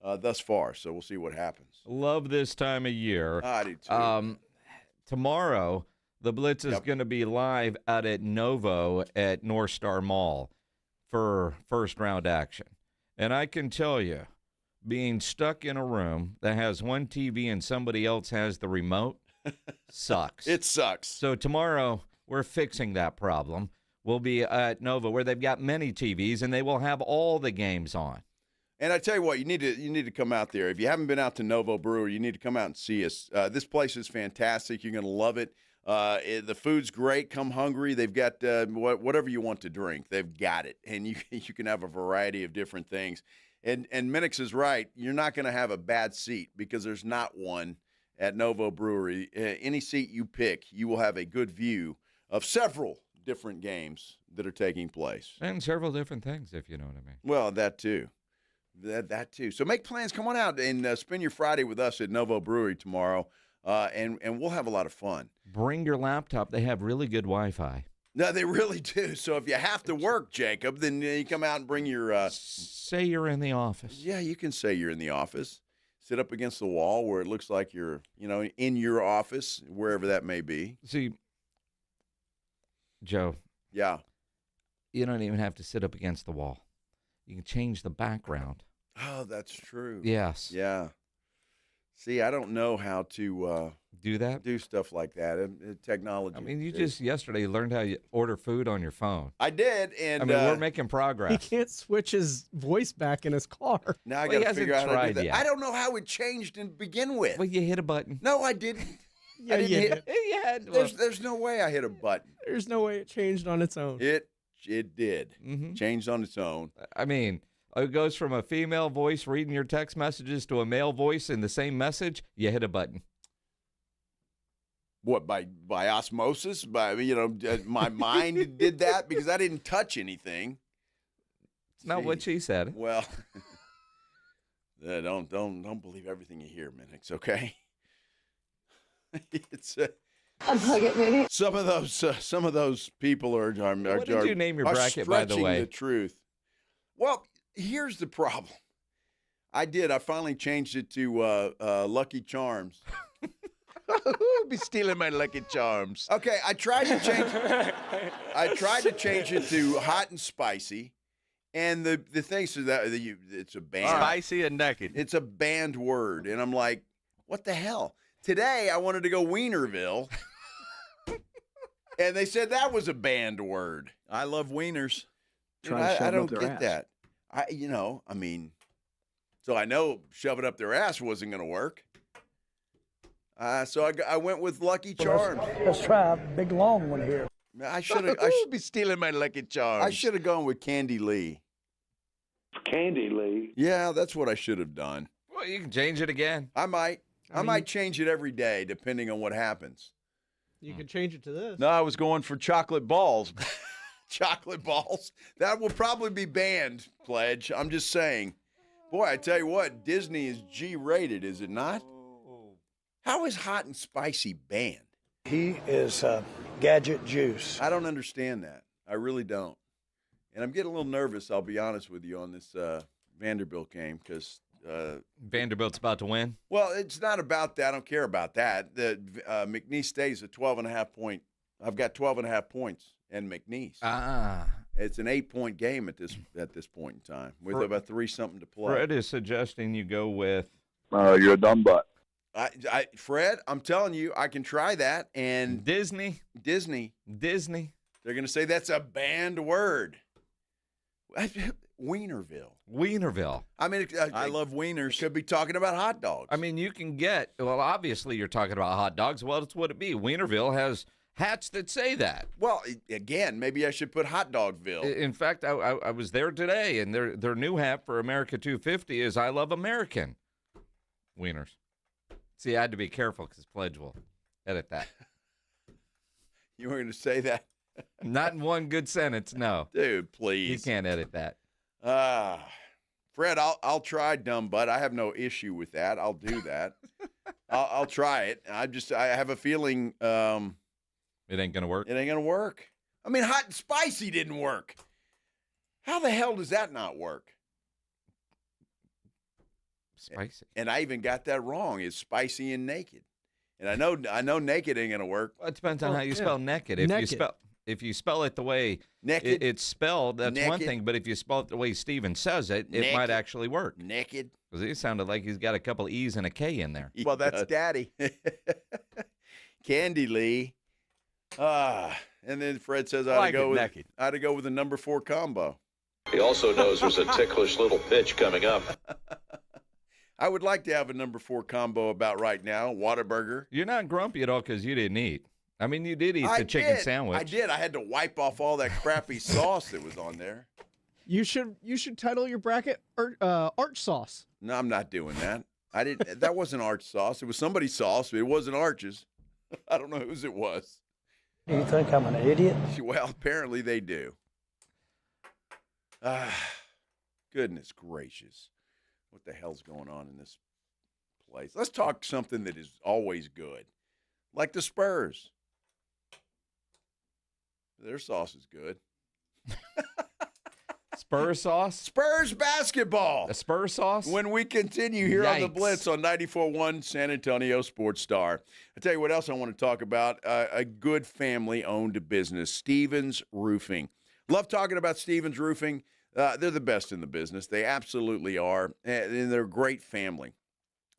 [SPEAKER 1] thus far. So we'll see what happens.
[SPEAKER 5] Love this time of year.
[SPEAKER 1] I do too.
[SPEAKER 5] Tomorrow, the Blitz is going to be live out at Novo at North Star Mall for first-round action. And I can tell you, being stuck in a room that has one TV and somebody else has the remote sucks.
[SPEAKER 1] It sucks.
[SPEAKER 5] So tomorrow, we're fixing that problem. We'll be at Nova where they've got many TVs, and they will have all the games on.
[SPEAKER 1] And I tell you what, you need to come out there. If you haven't been out to Novo Brewery, you need to come out and see us. This place is fantastic. You're going to love it. The food's great. Come hungry. They've got whatever you want to drink. They've got it, and you can have a variety of different things. And Minix is right. You're not going to have a bad seat because there's not one at Novo Brewery. Any seat you pick, you will have a good view of several different games that are taking place.
[SPEAKER 5] And several different things, if you know what I mean.
[SPEAKER 1] Well, that too. That too. So make plans. Come on out and spend your Friday with us at Novo Brewery tomorrow, and we'll have a lot of fun.
[SPEAKER 5] Bring your laptop. They have really good Wi-Fi.
[SPEAKER 1] No, they really do. So if you have to work, Jacob, then you come out and bring your.
[SPEAKER 5] Say you're in the office.
[SPEAKER 1] Yeah, you can say you're in the office. Sit up against the wall where it looks like you're, in your office, wherever that may be.
[SPEAKER 5] See, Joe.
[SPEAKER 1] Yeah.
[SPEAKER 5] You don't even have to sit up against the wall. You can change the background.
[SPEAKER 1] Oh, that's true.
[SPEAKER 5] Yes.
[SPEAKER 1] Yeah. See, I don't know how to
[SPEAKER 5] do that.
[SPEAKER 1] Do stuff like that. And technology.
[SPEAKER 5] I mean, you just yesterday learned how you order food on your phone.
[SPEAKER 1] I did, and
[SPEAKER 5] I mean, we're making progress.
[SPEAKER 3] He can't switch his voice back in his car.
[SPEAKER 1] Now I got to figure out how to do that.
[SPEAKER 5] yet.
[SPEAKER 1] I don't know how it changed to begin with.
[SPEAKER 5] Well, you hit a button.
[SPEAKER 1] No, I didn't.
[SPEAKER 3] Yeah,
[SPEAKER 1] I didn't
[SPEAKER 3] you
[SPEAKER 1] hit. There's no way I hit a button.
[SPEAKER 3] There's no way it changed on its own.
[SPEAKER 1] It did.
[SPEAKER 5] Mm-hmm.
[SPEAKER 1] Changed on its own.
[SPEAKER 5] I mean, it goes from a female voice reading your text messages to a male voice in the same message. You hit a button.
[SPEAKER 1] What, by osmosis? My mind did that because I didn't touch anything.
[SPEAKER 5] It's not what she said.
[SPEAKER 1] Well, don't believe everything you hear, Minix. Okay. It's.
[SPEAKER 20] Unplug it, maybe.
[SPEAKER 1] Some of those people are.
[SPEAKER 5] What did you name your bracket, by the way?
[SPEAKER 1] The truth. Well, here's the problem. I finally changed it to Lucky Charms.
[SPEAKER 20] Who'll be stealing my Lucky Charms?
[SPEAKER 1] Okay, I tried to change it to hot and spicy, and the thing is that it's a banned.
[SPEAKER 20] Spicy and naked.
[SPEAKER 1] It's a banned word, and I'm like, what the hell? Today I wanted to go Wienerville, and they said that was a banned word.
[SPEAKER 20] I love wieners.
[SPEAKER 1] I don't get that. So I know shove it up their ass wasn't going to work. So I went with Lucky Charms.
[SPEAKER 21] Let's try a big long one here.
[SPEAKER 1] I should
[SPEAKER 20] be stealing my Lucky Charms.
[SPEAKER 1] I should have gone with Candy Lee.
[SPEAKER 21] Candy Lee?
[SPEAKER 1] Yeah, that's what I should have done.
[SPEAKER 5] Well, you can change it again.
[SPEAKER 1] I might. I might change it every day depending on what happens.
[SPEAKER 3] You can change it to this.
[SPEAKER 20] No, I was going for chocolate balls.
[SPEAKER 1] Chocolate balls? That will probably be banned, Pledge. I'm just saying. Boy, I tell you what, Disney is G-rated, is it not? How is hot and spicy banned?
[SPEAKER 21] He is gadget juice.
[SPEAKER 1] I don't understand that. I really don't. And I'm getting a little nervous, I'll be honest with you, on this Vanderbilt game because
[SPEAKER 5] Vanderbilt's about to win?
[SPEAKER 1] Well, it's not about that. I don't care about that. The McNeese State is a 12.5 point. I've got 12.5 points in McNeese. It's an 8-point game at this point in time with about 3-something to play.
[SPEAKER 5] Fred is suggesting you go with.
[SPEAKER 22] You're a dumb butt.
[SPEAKER 1] Fred, I'm telling you, I can try that. And
[SPEAKER 5] Disney.
[SPEAKER 1] They're going to say that's a banned word. Wienerville. I mean,
[SPEAKER 20] I love wieners.
[SPEAKER 1] Could be talking about hot dogs.
[SPEAKER 5] I mean, you can get, well, obviously you're talking about hot dogs. Well, that's what it be. Wienerville has hats that say that.
[SPEAKER 1] Well, again, maybe I should put Hot Dogville.
[SPEAKER 5] In fact, I was there today, and their new hat for America 250 is I Love American. Wieners. See, I had to be careful because Pledge will edit that.
[SPEAKER 1] You were going to say that?
[SPEAKER 5] Not in one good sentence, no.
[SPEAKER 1] Dude, please.
[SPEAKER 5] You can't edit that.
[SPEAKER 1] Fred, I'll try dumb butt. I have no issue with that. I'll do that. I'll try it. I have a feeling
[SPEAKER 5] it ain't gonna work.
[SPEAKER 1] It ain't gonna work. I mean, hot and spicy didn't work. How the hell does that not work?
[SPEAKER 5] Spicy.
[SPEAKER 1] And I even got that wrong. It's spicy and naked. And I know naked ain't gonna work.
[SPEAKER 5] Well, it depends on how you spell naked. If you spell it the way it's spelled, that's one thing. But if you spell it the way Steven says it, it might actually work.
[SPEAKER 1] Naked.
[SPEAKER 5] Because it sounded like he's got a couple E's and a K in there.
[SPEAKER 20] Well, that's Daddy.
[SPEAKER 1] Candy Lee. And then Fred says I ought to go with the number 4 combo.
[SPEAKER 23] He also knows there's a ticklish little pitch coming up.
[SPEAKER 1] I would like to have a number 4 combo about right now. Whataburger.
[SPEAKER 5] You're not grumpy at all because you didn't eat. I mean, you did eat the chicken sandwich.
[SPEAKER 1] I did. I had to wipe off all that crappy sauce that was on there.
[SPEAKER 3] You should title your bracket Arch Sauce.
[SPEAKER 1] No, I'm not doing that. I didn't. That wasn't Arch sauce. It was somebody's sauce, but it wasn't Arch's. I don't know whose it was.
[SPEAKER 21] Do you think I'm an idiot?
[SPEAKER 1] Well, apparently they do. Goodness gracious. What the hell's going on in this place? Let's talk something that is always good, like the Spurs. Their sauce is good.
[SPEAKER 5] Spurs sauce?
[SPEAKER 1] Spurs basketball.
[SPEAKER 5] The Spurs sauce?
[SPEAKER 1] When we continue here on the Blitz on 94.1 San Antonio Sports Star. I tell you what else I want to talk about. A good family-owned business, Stevens Roofing. Love talking about Stevens Roofing. They're the best in the business. They absolutely are. And they're a great family.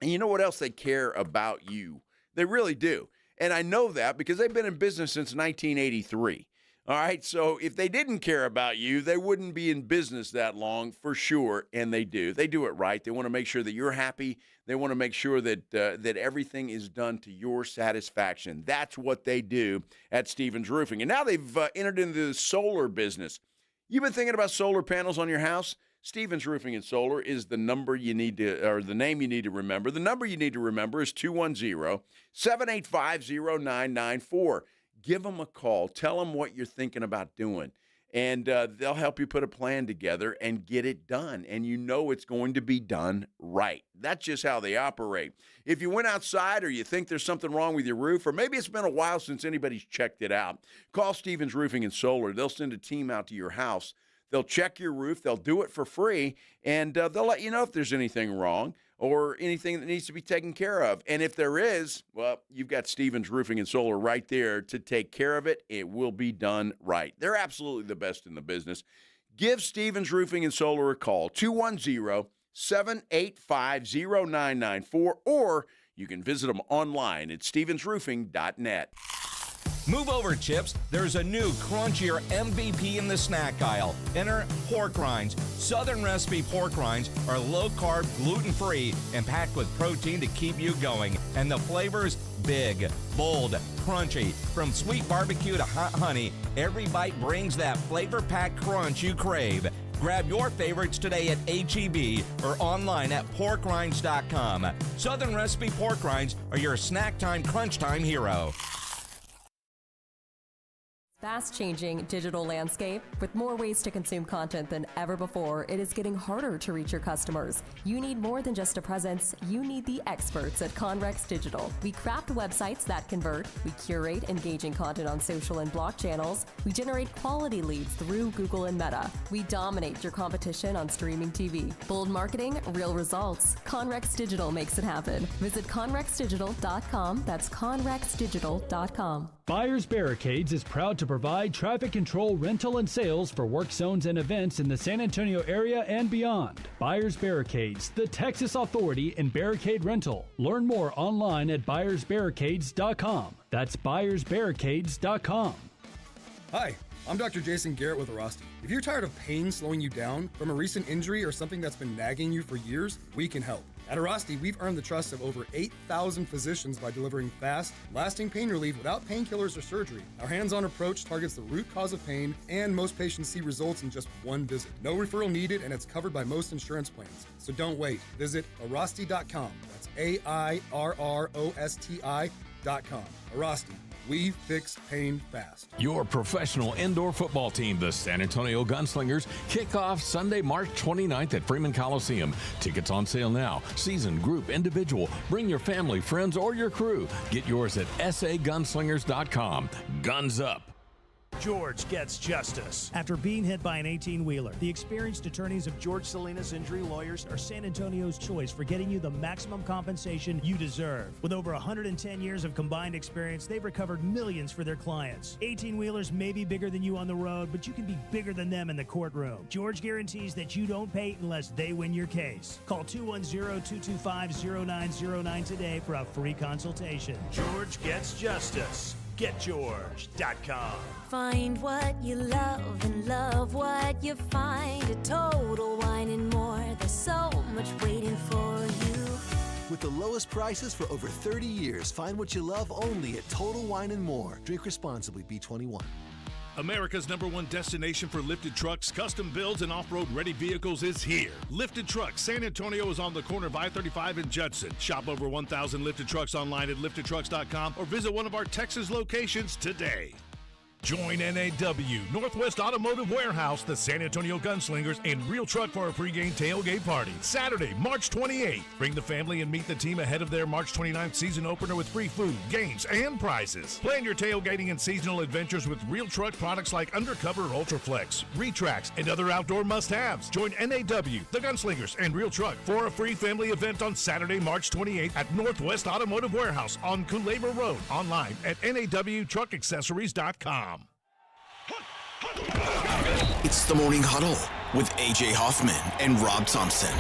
[SPEAKER 1] And you know what else? They care about you. They really do. And I know that because they've been in business since 1983. All right, so if they didn't care about you, they wouldn't be in business that long for sure, and they do. They do it right. They want to make sure that you're happy. They want to make sure that that everything is done to your satisfaction. That's what they do at Stevens Roofing. And now they've entered into the solar business. You've been thinking about solar panels on your house? Stevens Roofing and Solar is the number you need to, or the name you need to remember. The number you need to remember is 210-785-0994. Give them a call. Tell them what you're thinking about doing, and they'll help you put a plan together and get it done, and you know it's going to be done right. That's just how they operate. If you went outside or you think there's something wrong with your roof, or maybe it's been a while since anybody's checked it out, call Stevens Roofing and Solar. They'll send a team out to your house. They'll check your roof. They'll do it for free, and they'll let you know if there's anything wrong or anything that needs to be taken care of. And if there is, well, you've got Stevens Roofing and Solar right there to take care of it. It will be done right. They're absolutely the best in the business. Give Stevens Roofing and Solar a call, 210-785-0994, or you can visit them online at stevensroofing.net.
[SPEAKER 4] Move over, Chips. There's a new crunchier MVP in the snack aisle. Enter pork rinds. Southern recipe pork rinds are low-carb, gluten-free, and packed with protein to keep you going. And the flavors, big, bold, crunchy. From sweet barbecue to hot honey, every bite brings that flavor-packed crunch you crave. Grab your favorites today at H-E-B or online at porkrinds.com. Southern recipe pork rinds are your snack time, crunch time hero.
[SPEAKER 8] Fast-changing digital landscape with more ways to consume content than ever before, it is getting harder to reach your customers. You need more than just a presence. You need the experts at Conrex Digital. We craft websites that convert. We curate engaging content on social and blog channels. We generate quality leads through Google and Meta. We dominate your competition on streaming TV. Bold marketing, real results. Conrex Digital makes it happen. Visit conrexdigital.com. That's conrexdigital.com.
[SPEAKER 29] Buyers Barricades is proud to provide traffic control, rental, and sales for work zones and events in the San Antonio area and beyond. Buyers Barricades, the Texas authority in barricade rental. Learn more online at buyersbarricades.com. That's buyersbarricades.com.
[SPEAKER 11] Hi, I'm Dr. Jason Garrett with Arasti. If you're tired of pain slowing you down from a recent injury or something that's been nagging you for years, we can help. At Arasti, we've earned the trust of over 8,000 physicians by delivering fast, lasting pain relief without painkillers or surgery. Our hands-on approach targets the root cause of pain, and most patients see results in just one visit. No referral needed, and it's covered by most insurance plans. So don't wait. Visit Arasti.com. That's AIRROSTI.com. Arasti. We fix pain fast.
[SPEAKER 22] Your professional indoor football team, the San Antonio Gunslingers, kick off Sunday, March 29th at Freeman Coliseum. Tickets on sale now. Season, group, individual. Bring your family, friends, or your crew. Get yours at sagunslingers.com. Guns up.
[SPEAKER 24] George gets justice. After being hit by an 18-wheeler, the experienced attorneys of George Salinas Injury Lawyers are San Antonio's choice for getting you the maximum compensation you deserve. With over 110 years of combined experience, they've recovered millions for their clients. 18-wheelers may be bigger than you on the road, but you can be bigger than them in the courtroom. George guarantees that you don't pay unless they win your case. Call 210-225-0909 today for a free consultation. George gets justice. GetGeorge.com.
[SPEAKER 25] Find what you love and love what you find. A Total Wine and More. There's so much waiting for you.
[SPEAKER 26] With the lowest prices for over 30 years, find what you love only at Total Wine and More. Drink responsibly. B21.
[SPEAKER 27] America's #1 destination for lifted trucks, custom builds, and off-road ready vehicles is here. Lifted Trucks. San Antonio is on the corner of I-35 and Judson. Shop over 1,000 lifted trucks online at liftedtrucks.com or visit one of our Texas locations today. Join NAW, Northwest Automotive Warehouse, the San Antonio Gunslingers, and Real Truck for a pregame tailgate party. Saturday, March 28th. Bring the family and meet the team ahead of their March 29th season opener with free food, games, and prizes. Plan your tailgating and seasonal adventures with Real Truck products like Undercover Ultraflex, Retracts, and other outdoor must-haves. Join NAW, the Gunslingers, and Real Truck for a free family event on Saturday, March 28th at Northwest Automotive Warehouse on Culebra Road. Online at nawtruckaccessories.com.
[SPEAKER 2] It's the Morning Huddle with AJ Hoffman and Rob Thompson.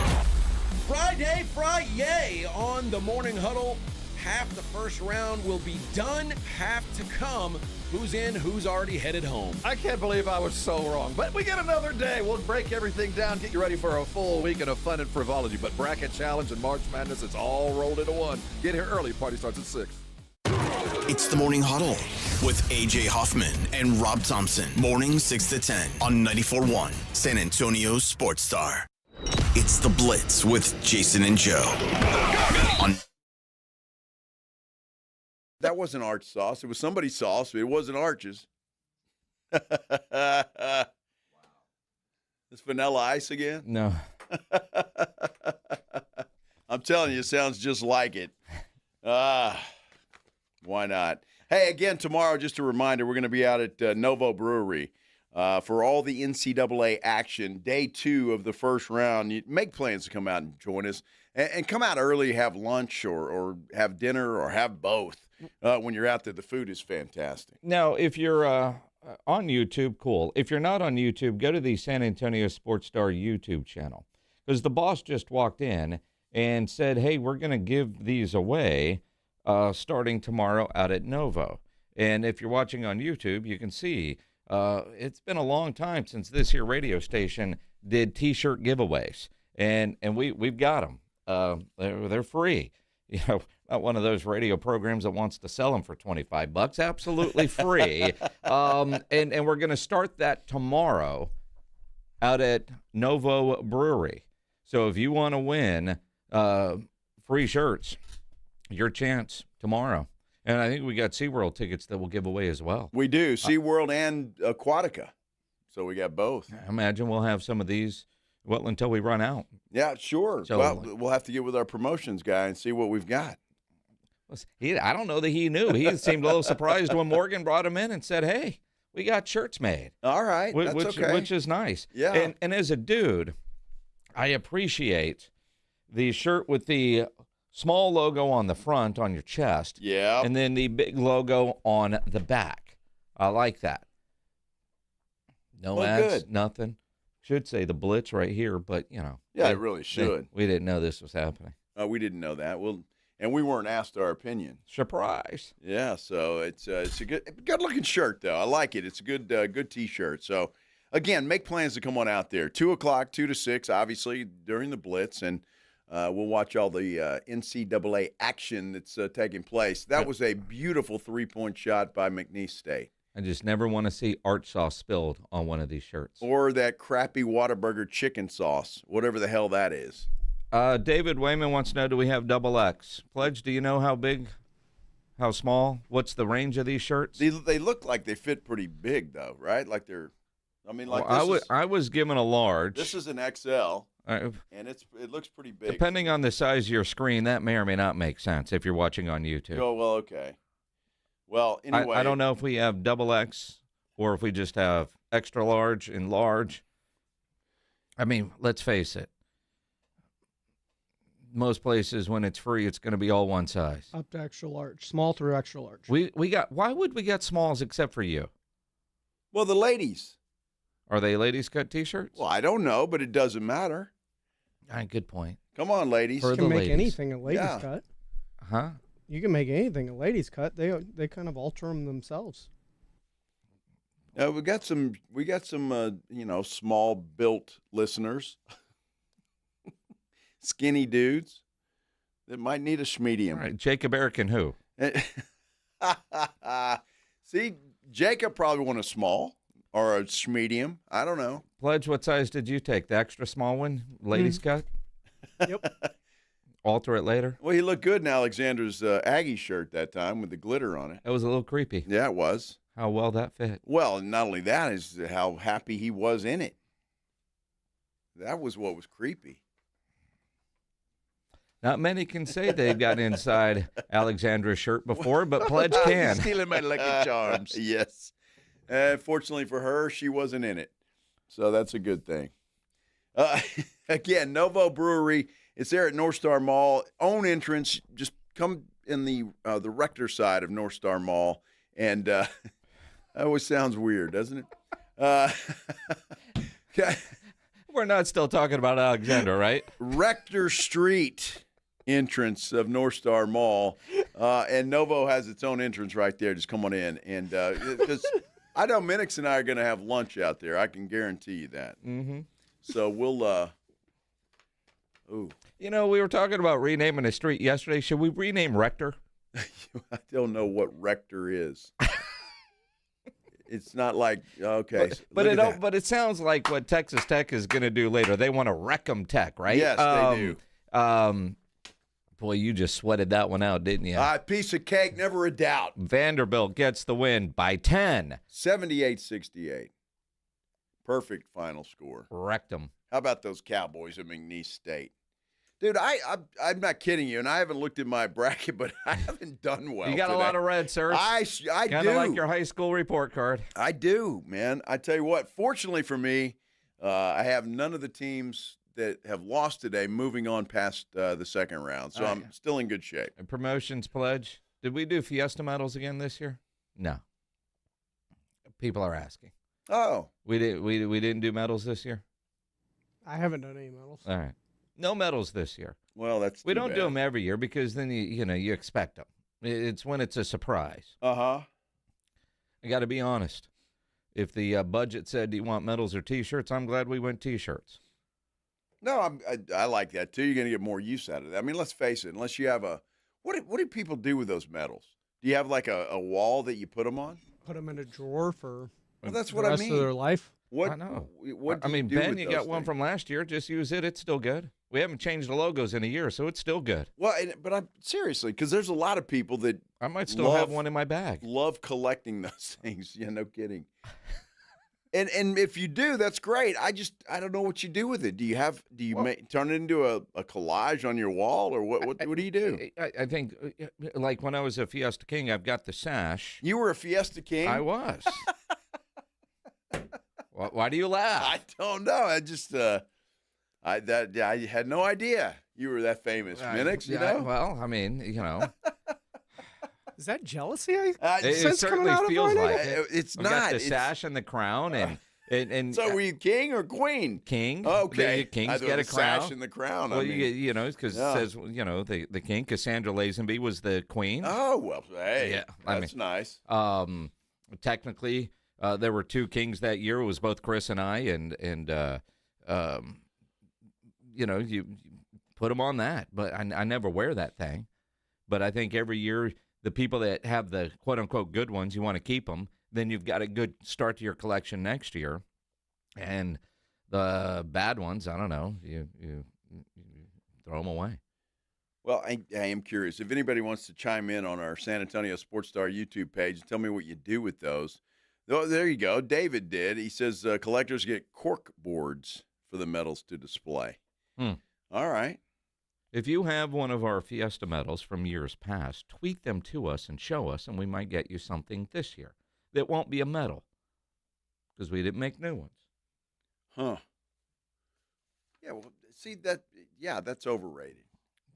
[SPEAKER 17] Friday on the Morning Huddle. Half the first round will be done, half to come. Who's in, who's already headed home?
[SPEAKER 6] I can't believe I was so wrong, but we get another day. We'll break everything down, get you ready for a full weekend of fun and frivolity. But Bracket Challenge and March Madness, it's all rolled into one. Get here early. Party starts at 6.
[SPEAKER 2] It's the Morning Huddle with AJ Hoffman and Rob Thompson. Morning 6 to 10 on 94.1 San Antonio Sports Star. It's the Blitz with Jason and Joe.
[SPEAKER 1] That wasn't Arch sauce. It was somebody's sauce, but it wasn't Arch's. This Vanilla Ice again?
[SPEAKER 5] No.
[SPEAKER 1] I'm telling you, it sounds just like it. Why not? Hey, again, tomorrow, just a reminder, we're going to be out at Novo Brewery for all the NCAA action, day 2 of the first round. You make plans to come out and join us. And come out early, have lunch or have dinner or have both. When you're out there, the food is fantastic.
[SPEAKER 5] Now, if you're on YouTube, cool. If you're not on YouTube, go to the San Antonio Sports Star YouTube channel. Because the boss just walked in and said, hey, we're going to give these away starting tomorrow out at Novo. And if you're watching on YouTube, you can see it's been a long time since this here radio station did T-shirt giveaways. And we've got them. They're free. You know, not one of those radio programs that wants to sell them for $25. Absolutely free. And we're going to start that tomorrow out at Novo Brewery. So if you want to win free shirts, your chance tomorrow. And I think we got SeaWorld tickets that we'll give away as well.
[SPEAKER 1] We do. SeaWorld and Aquatica. So we got both.
[SPEAKER 5] I imagine we'll have some of these until we run out.
[SPEAKER 1] Yeah, sure. So, well, we'll have to get with our promotions guy and see what we've got.
[SPEAKER 5] I don't know that he knew. He seemed a little surprised when Morgan brought him in and said, hey, we got shirts made.
[SPEAKER 1] All right, that's okay.
[SPEAKER 5] Which is nice.
[SPEAKER 1] Yeah.
[SPEAKER 5] And as a dude, I appreciate the shirt with the small logo on the front on your chest.
[SPEAKER 1] Yeah.
[SPEAKER 5] And then the big logo on the back. I like that. No ads, nothing. Should say the Blitz right here, but, you know.
[SPEAKER 1] Yeah, it really should.
[SPEAKER 5] We didn't know this was happening.
[SPEAKER 1] We didn't know that. And we weren't asked our opinion.
[SPEAKER 5] Surprise.
[SPEAKER 1] Yeah, so it's a good-looking shirt, though. I like it. It's a good T-shirt. So, again, make plans to come on out there. 2 o'clock, 2 to 6, obviously, during the Blitz, and we'll watch all the NCAA action that's taking place. That was a beautiful three-point shot by McNeese State.
[SPEAKER 5] I just never want to see Arch sauce spilled on one of these shirts.
[SPEAKER 1] Or that crappy Whataburger chicken sauce, whatever the hell that is.
[SPEAKER 5] David Wayman wants to know, do we have double X? Pledge, do you know how big, how small? What's the range of these shirts?
[SPEAKER 1] They look like they fit pretty big, though, right? Like they're,
[SPEAKER 5] I was given a large.
[SPEAKER 1] This is an XL, and it looks pretty big.
[SPEAKER 5] Depending on the size of your screen, that may or may not make sense if you're watching on YouTube.
[SPEAKER 1] Oh, well, okay. Well, anyway.
[SPEAKER 5] I don't know if we have double X or if we just have extra large and large. I mean, let's face it. Most places, when it's free, it's going to be all one size.
[SPEAKER 3] Up to extra large, small through extra large.
[SPEAKER 5] Why would we get smalls except for you?
[SPEAKER 1] Well, the ladies.
[SPEAKER 5] Are they ladies cut T-shirts?
[SPEAKER 1] Well, I don't know, but it doesn't matter.
[SPEAKER 5] Good point.
[SPEAKER 1] Come on, ladies.
[SPEAKER 3] You can make anything a ladies cut.
[SPEAKER 5] Huh?
[SPEAKER 3] You can make anything a ladies cut. They kind of alter them themselves.
[SPEAKER 1] We got some small built listeners, skinny dudes that might need a schmedium.
[SPEAKER 5] Right. Jacob Eric and who?
[SPEAKER 1] See, Jacob probably want a small or a schmedium. I don't know.
[SPEAKER 5] Pledge, what size did you take? The extra small one, ladies cut?
[SPEAKER 3] Yep.
[SPEAKER 5] Alter it later?
[SPEAKER 1] Well, he looked good in Alexander's Aggie shirt that time with the glitter on it.
[SPEAKER 5] It was a little creepy.
[SPEAKER 1] Yeah, it was.
[SPEAKER 5] how well that fit.
[SPEAKER 1] Well, not only that is how happy he was in it. That was what was creepy.
[SPEAKER 5] Not many can say they've got inside Alexandra's shirt before, but Pledge can.
[SPEAKER 20] Stealing my Lucky Charms.
[SPEAKER 1] Yes. Fortunately for her, she wasn't in it. So that's a good thing. Again, Novo Brewery. It's there at North Star Mall. Own entrance. Just come in the Rector side of North Star Mall. And that always sounds weird, doesn't it?
[SPEAKER 5] We're not still talking about Alexandra, right?
[SPEAKER 1] Rector Street entrance of North Star Mall. And Novo has its own entrance right there. Just come on in. And because I know Minix and I are going to have lunch out there. I can guarantee you that.
[SPEAKER 5] Mm-hmm.
[SPEAKER 1] So we'll ooh.
[SPEAKER 5] You know, we were talking about renaming a street yesterday. Should we rename Rector?
[SPEAKER 1] I don't know what Rector is. It's not like, okay.
[SPEAKER 5] But it sounds like what Texas Tech is going to do later. They want to wreck 'em Tech, right?
[SPEAKER 1] Yes, they do.
[SPEAKER 5] Boy, you just sweated that one out, didn't you?
[SPEAKER 1] Piece of cake, never a doubt.
[SPEAKER 5] Vanderbilt gets the win by 10.
[SPEAKER 1] 78-68. Perfect final score.
[SPEAKER 5] Wrecked them.
[SPEAKER 1] How about those Cowboys at McNeese State? Dude, I'm not kidding you, and I haven't looked at my bracket, but I haven't done well.
[SPEAKER 5] You got
[SPEAKER 1] today.
[SPEAKER 5] A lot of red, sir.
[SPEAKER 1] I
[SPEAKER 5] Kind of like your high school report card.
[SPEAKER 1] I do, man. I tell you what, fortunately for me, I have none of the teams that have lost today moving on past the second round, so I'm still in good shape.
[SPEAKER 5] And promotions pledge. Did we do Fiesta medals again this year? No. People are asking.
[SPEAKER 1] Oh.
[SPEAKER 5] We didn't do medals this year?
[SPEAKER 3] I haven't done any medals.
[SPEAKER 5] All right. No medals this year.
[SPEAKER 1] Well,
[SPEAKER 5] we don't do them every year because then you expect them. It's when it's a surprise.
[SPEAKER 1] Uh-huh.
[SPEAKER 5] I got to be honest. If the budget said, do you want medals or T-shirts, I'm glad we went T-shirts.
[SPEAKER 1] No, I like that, too. You're going to get more use out of that. I mean, let's face it. Unless you have what do people do with those medals? Do you have like a wall that you put them on?
[SPEAKER 3] Put them in a drawer for
[SPEAKER 1] that's
[SPEAKER 3] the
[SPEAKER 1] what
[SPEAKER 3] rest
[SPEAKER 1] I mean.
[SPEAKER 3] of their life.
[SPEAKER 1] What,
[SPEAKER 5] I know.
[SPEAKER 1] What do
[SPEAKER 5] Ben,
[SPEAKER 1] you
[SPEAKER 5] got one from last year. Just use it. It's still good. We haven't changed the logos in a year, so it's still good.
[SPEAKER 1] Well, but I'm seriously, because there's a lot of people that
[SPEAKER 5] I might still have one in my bag.
[SPEAKER 1] Love collecting those things. Yeah, no kidding. And if you do, that's great. I don't know what you do with it. Do you turn it into a collage on your wall, or what do you do?
[SPEAKER 5] I think, like when I was a Fiesta King, I've got the sash.
[SPEAKER 1] You were a Fiesta King?
[SPEAKER 5] I was. Why do you laugh?
[SPEAKER 1] I don't know. I just I had no idea you were that famous, Minix. You know?
[SPEAKER 5] Well, I mean,
[SPEAKER 3] Is that jealousy?
[SPEAKER 5] It certainly feels like it.
[SPEAKER 1] It's
[SPEAKER 5] I've
[SPEAKER 1] not.
[SPEAKER 5] got the sash and the crown, and
[SPEAKER 1] so were you king or queen?
[SPEAKER 5] King.
[SPEAKER 1] Okay.
[SPEAKER 5] The kings get a crown.
[SPEAKER 1] Sash and the crown.
[SPEAKER 5] Well, because it says the king. Cassandra Lazenby was the queen.
[SPEAKER 1] Oh well, hey,
[SPEAKER 5] yeah,
[SPEAKER 1] that's nice.
[SPEAKER 5] Technically, there were two kings that year. It was both Chris and I, and you put them on that. But I never wear that thing. But I think every year, the people that have the quote-unquote good ones, you want to keep them. Then you've got a good start to your collection next year. And the bad ones, I don't know, you throw them away.
[SPEAKER 1] Well, I am curious. If anybody wants to chime in on our San Antonio Sports Star YouTube page, tell me what you do with those. Oh, there you go. David did. He says collectors get cork boards for the medals to display. All right.
[SPEAKER 5] If you have one of our Fiesta medals from years past, tweet them to us and show us, and we might get you something this year. That won't be a medal because we didn't make new ones.
[SPEAKER 1] Huh. Yeah, well, see, that's overrated.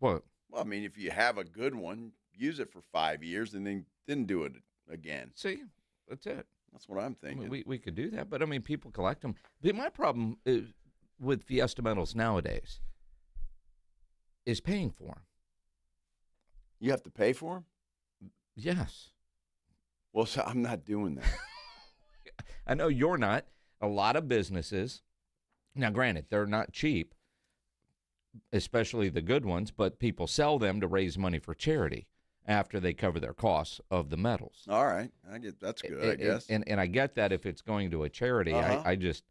[SPEAKER 5] What?
[SPEAKER 1] Well, I mean, if you have a good one, use it for 5 years and then do it again.
[SPEAKER 5] See, that's it.
[SPEAKER 1] That's what I'm thinking.
[SPEAKER 5] I mean, we could do that, but, I mean, people collect them. But my problem with Fiesta medals nowadays is paying for them.
[SPEAKER 1] You have to pay for them?
[SPEAKER 5] Yes.
[SPEAKER 1] Well, so I'm not doing that.
[SPEAKER 5] I know you're not. A lot of businesses, now granted, they're not cheap, especially the good ones, but people sell them to raise money for charity after they cover their costs of the medals.
[SPEAKER 1] All right. That's good, I guess.
[SPEAKER 5] And I get that if it's going to a charity. I just,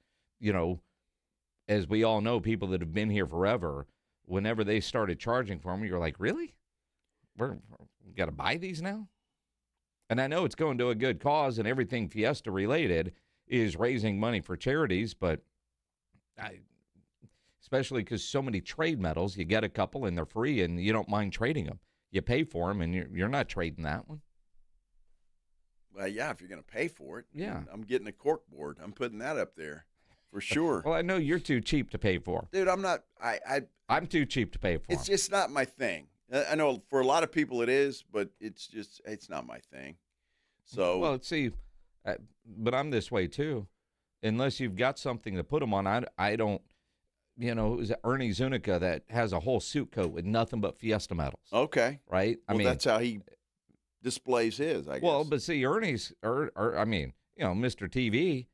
[SPEAKER 5] as we all know, people that have been here forever, whenever they started charging for them, you're like, really? We got to buy these now? And I know it's going to a good cause, and everything Fiesta related is raising money for charities, but especially because so many trade medals, you get a couple and they're free, and you don't mind trading them. You pay for them, and you're not trading that one.
[SPEAKER 1] Well, yeah, if you're going to pay for it.
[SPEAKER 5] Yeah.
[SPEAKER 1] I'm getting a cork board. I'm putting that up there for sure.
[SPEAKER 5] Well, I know you're too cheap to pay for.
[SPEAKER 1] Dude, I'm not.
[SPEAKER 5] I'm too cheap to pay for.
[SPEAKER 1] It's just not my thing. I know for a lot of people it is, but it's not my thing. So
[SPEAKER 5] well, see, but I'm this way too. Unless you've got something to put them on, I don't. You know, it was Ernie Zuniga that has a whole suit coat with nothing but Fiesta medals.
[SPEAKER 1] Okay,
[SPEAKER 5] right?
[SPEAKER 1] I mean, that's how he displays his. I guess.
[SPEAKER 5] Well, but see, Ernie's, I mean, you know, Mr. TV,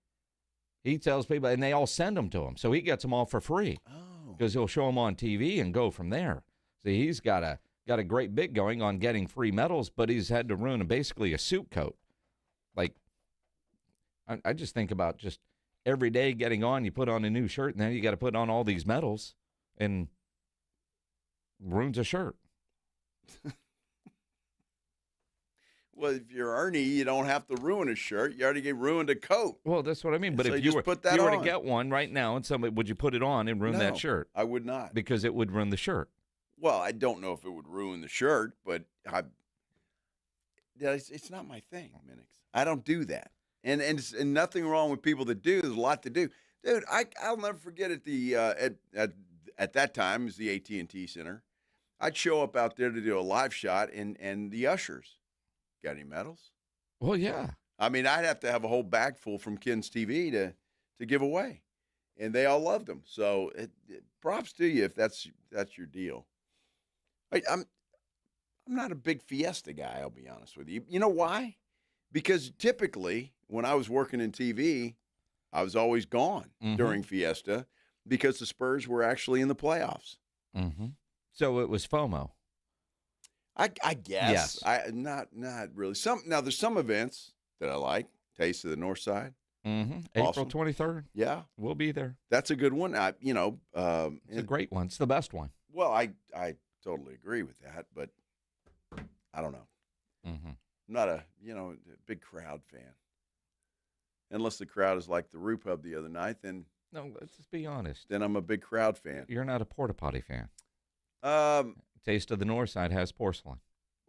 [SPEAKER 5] he tells people, and they all send them to him, so he gets them all for free.
[SPEAKER 1] Oh,
[SPEAKER 5] because he'll show them on TV and go from there. See, he's got a great bit going on getting free medals, but he's had to ruin basically a suit coat. Like, I just think about just every day getting on, you put on a new shirt, and then you got to put on all these medals, and ruins a shirt.
[SPEAKER 1] Well, if you're Ernie, you don't have to ruin a shirt. You already ruined a coat.
[SPEAKER 5] Well, that's what I mean. But
[SPEAKER 1] so
[SPEAKER 5] if you were
[SPEAKER 1] to
[SPEAKER 5] get one right now, and somebody, would you put it on and ruin that shirt?
[SPEAKER 1] I would not,
[SPEAKER 5] because it would ruin the shirt.
[SPEAKER 1] Well, I don't know if it would ruin the shirt, but it's not my thing, Minix. I don't do that. And nothing wrong with people that do. There's a lot to do, dude. I'll never forget at the at that time it was the AT&T Center. I'd show up out there to do a live shot, and the ushers got any medals?
[SPEAKER 5] Well, yeah.
[SPEAKER 1] I mean, I'd have to have a whole bag full from Ken's TV to give away, and they all loved them. So props to you if that's your deal. I'm not a big Fiesta guy. I'll be honest with you. You know why? Because typically, when I was working in TV, I was always gone during Fiesta because the Spurs were actually in the playoffs.
[SPEAKER 5] Mm-hmm. So it was FOMO.
[SPEAKER 1] I guess.
[SPEAKER 5] Yes.
[SPEAKER 1] Not really. There's some events that I like. Taste of the North Side.
[SPEAKER 5] Mm-hmm.
[SPEAKER 1] Awesome.
[SPEAKER 5] April 23rd.
[SPEAKER 1] Yeah,
[SPEAKER 5] we'll be there.
[SPEAKER 1] That's a good one.
[SPEAKER 5] It's a great one. It's the best one.
[SPEAKER 1] Well, I totally agree with that, but I don't know.
[SPEAKER 5] Mm-hmm.
[SPEAKER 1] I'm not a big crowd fan. Unless the crowd is like the Roo Pub the other night, then
[SPEAKER 5] no. Let's just be honest.
[SPEAKER 1] Then I'm a big crowd fan.
[SPEAKER 5] You're not a porta potty fan. Taste of the North Side has porcelain.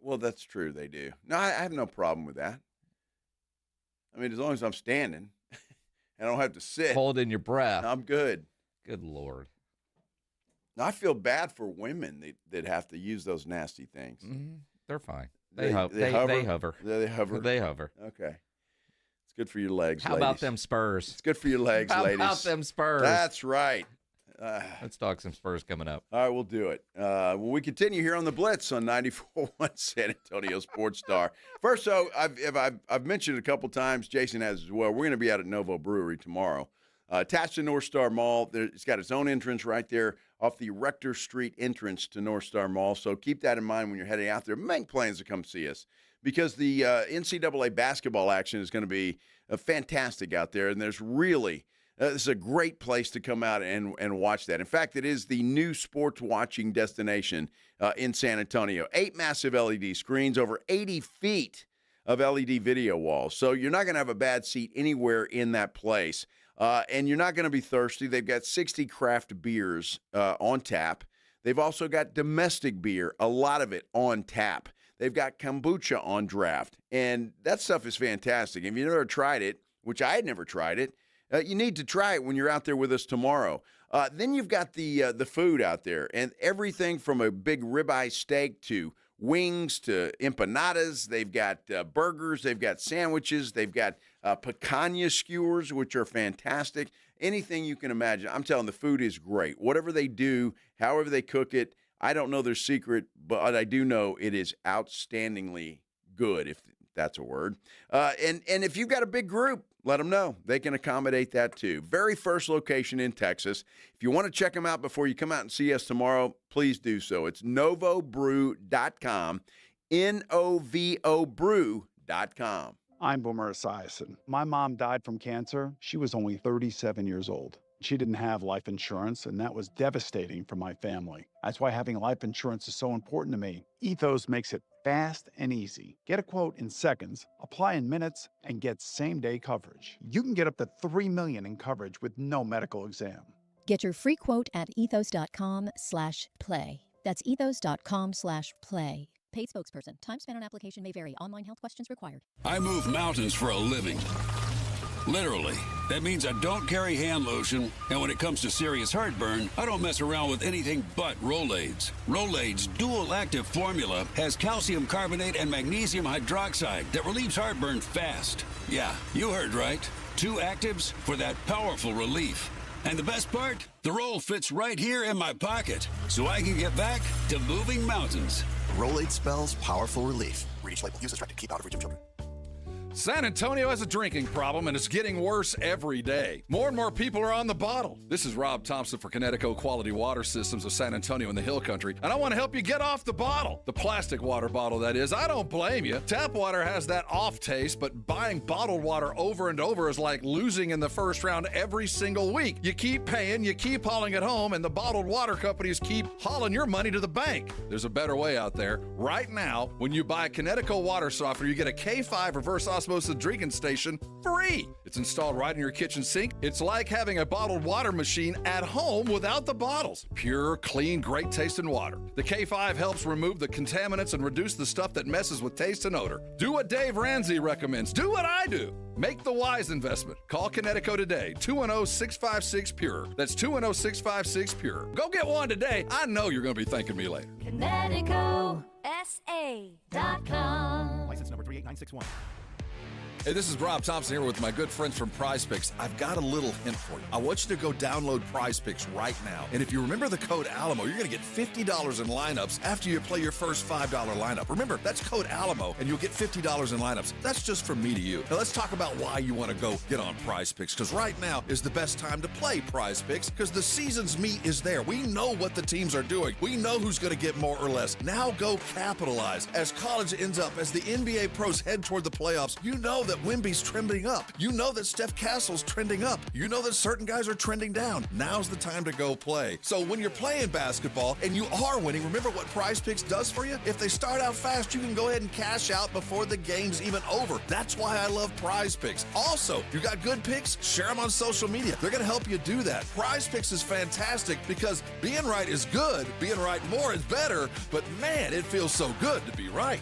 [SPEAKER 1] Well, that's true. They do. No, I have no problem with that. I mean, as long as I'm standing, I don't have to sit.
[SPEAKER 5] Holding your breath.
[SPEAKER 1] I'm good.
[SPEAKER 5] Good Lord.
[SPEAKER 1] Now, I feel bad for women that have to use those nasty things.
[SPEAKER 5] Mm-hmm. They're fine. They hover.
[SPEAKER 1] They hover.
[SPEAKER 5] They hover.
[SPEAKER 1] Okay. It's good for your legs,
[SPEAKER 5] How about them Spurs?
[SPEAKER 1] It's good for your legs, ladies.
[SPEAKER 5] How about them Spurs?
[SPEAKER 1] That's right.
[SPEAKER 5] Let's talk some Spurs coming up.
[SPEAKER 1] All right, we'll do it. When we continue here on the Blitz on 94.1 San Antonio Sports Star. First, so I've mentioned it a couple times. Jason has as well. We're going to be out at Novo Brewery tomorrow. Attached to North Star Mall. It's got its own entrance right there off the Rector Street entrance to North Star Mall. So keep that in mind when you're heading out there. Make plans to come see us because the NCAA basketball action is going to be fantastic out there. And there's really this is a great place to come out and watch that. In fact, it is the new sports watching destination in San Antonio. 8 massive LED screens, over 80 feet of LED video walls. So you're not going to have a bad seat anywhere in that place. And you're not going to be thirsty. They've got 60 craft beers on tap. They've also got domestic beer, a lot of it on tap. They've got kombucha on draft. And that stuff is fantastic. If you've never tried it, which I had never tried it, you need to try it when you're out there with us tomorrow. Then you've got the food out there, and everything from a big ribeye steak to wings to empanadas. They've got burgers. They've got sandwiches. They've got picanha skewers, which are fantastic. Anything you can imagine. I'm telling you, the food is great. Whatever they do, however they cook it, I don't know their secret, but I do know it is outstandingly good, if that's a word. And if you've got a big group, let them know. They can accommodate that too. Very first location in Texas. If you want to check them out before you come out and see us tomorrow, please do so. It's novobrew.com, novobrew.com.
[SPEAKER 7] I'm Boomer Esiason. My mom died from cancer. She was only 37 years old. She didn't have life insurance, and that was devastating for my family. That's why having life insurance is so important to me. Ethos makes it fast and easy. Get a quote in seconds, apply in minutes, and get same-day coverage. You can get up to $3 million in coverage with no medical exam.
[SPEAKER 9] Get your free quote at ethos.com/play. That's ethos.com/play. Paid spokesperson. Time spent on application may vary. Online health questions required.
[SPEAKER 10] I move mountains for a living. Literally. That means I don't carry hand lotion, and when it comes to serious heartburn, I don't mess around with anything but Rolaids. Rolaids' dual-active formula has calcium carbonate and magnesium hydroxide that relieves heartburn fast. Yeah, you heard right. 2 actives for that powerful relief. And the best part? The roll fits right here in my pocket, so I can get back to moving mountains.
[SPEAKER 12] Rolade spells powerful relief. Read each label. Use as directed. Keep out of reach of children.
[SPEAKER 6] San Antonio has a drinking problem, and it's getting worse every day. More and more people are on the bottle. This is Rob Thompson for Connecticut Quality Water Systems of San Antonio in the Hill Country, and I want to help you get off the bottle. The plastic water bottle, that is. I don't blame you. Tap water has that off taste, but buying bottled water over and over is like losing in the first round every single week. You keep paying, you keep hauling it home, and the bottled water companies keep hauling your money to the bank. There's a better way out there. Right now, when you buy Connecticut water softener, you get a K5 reverse osmosis drinking station free. It's installed right in your kitchen sink. It's like having a bottled water machine at home without the bottles. Pure, clean, great tasting water. The K5 helps remove the contaminants and reduce the stuff that messes with taste and odor. Do what Dave Ramsey recommends. Do what I do. Make the wise investment. Call Connecticut today, 210-656-PURE. That's 210-656-PURE. Go get one today. I know you're going to be thanking me later.
[SPEAKER 25] ConnecticutSA.com.
[SPEAKER 13] License number 38961.
[SPEAKER 6] Hey, this is Rob Thompson here with my good friends from Prize Picks. I've got a little hint for you. I want you to go download Prize Picks right now. And if you remember the code ALAMO, you're going to get $50 in lineups after you play your first $5 lineup. Remember, that's code ALAMO, and you'll get $50 in lineups. That's just from me to you. Now, let's talk about why you want to go get on Prize Picks, because right now is the best time to play Prize Picks, because the season's meat is there. We know what the teams are doing. We know who's going to get more or less. Now go capitalize. As college ends up, as the NBA pros head toward the playoffs, you know that Wemby's trending up. You know that Steph Castle's trending up. You know that certain guys are trending down. Now's the time to go play. So when you're playing basketball and you are winning, remember what Prize Picks does for you? If they start out fast, you can go ahead and cash out before the game's even over. That's why I love Prize Picks. Also, you got good picks? Share them on social media. They're going to help you do that. Prize Picks is fantastic because being right is good, being right more is better, but man, it feels so good to be right.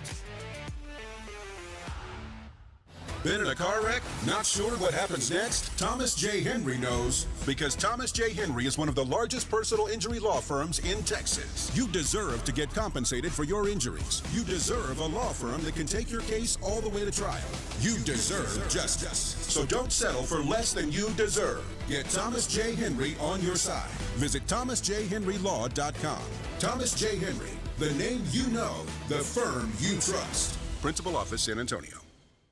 [SPEAKER 14] Been in a car wreck? Not sure what happens next? Thomas J. Henry knows, because Thomas J. Henry is one of the largest personal injury law firms in Texas. You deserve to get compensated for your injuries. You deserve a law firm that can take your case all the way to trial. You deserve justice. So don't settle for less than you deserve. Get Thomas J. Henry on your side. Visit thomasjhenrylaw.com. Thomas J. Henry, the name you know, the firm you trust. Principal Office, San Antonio.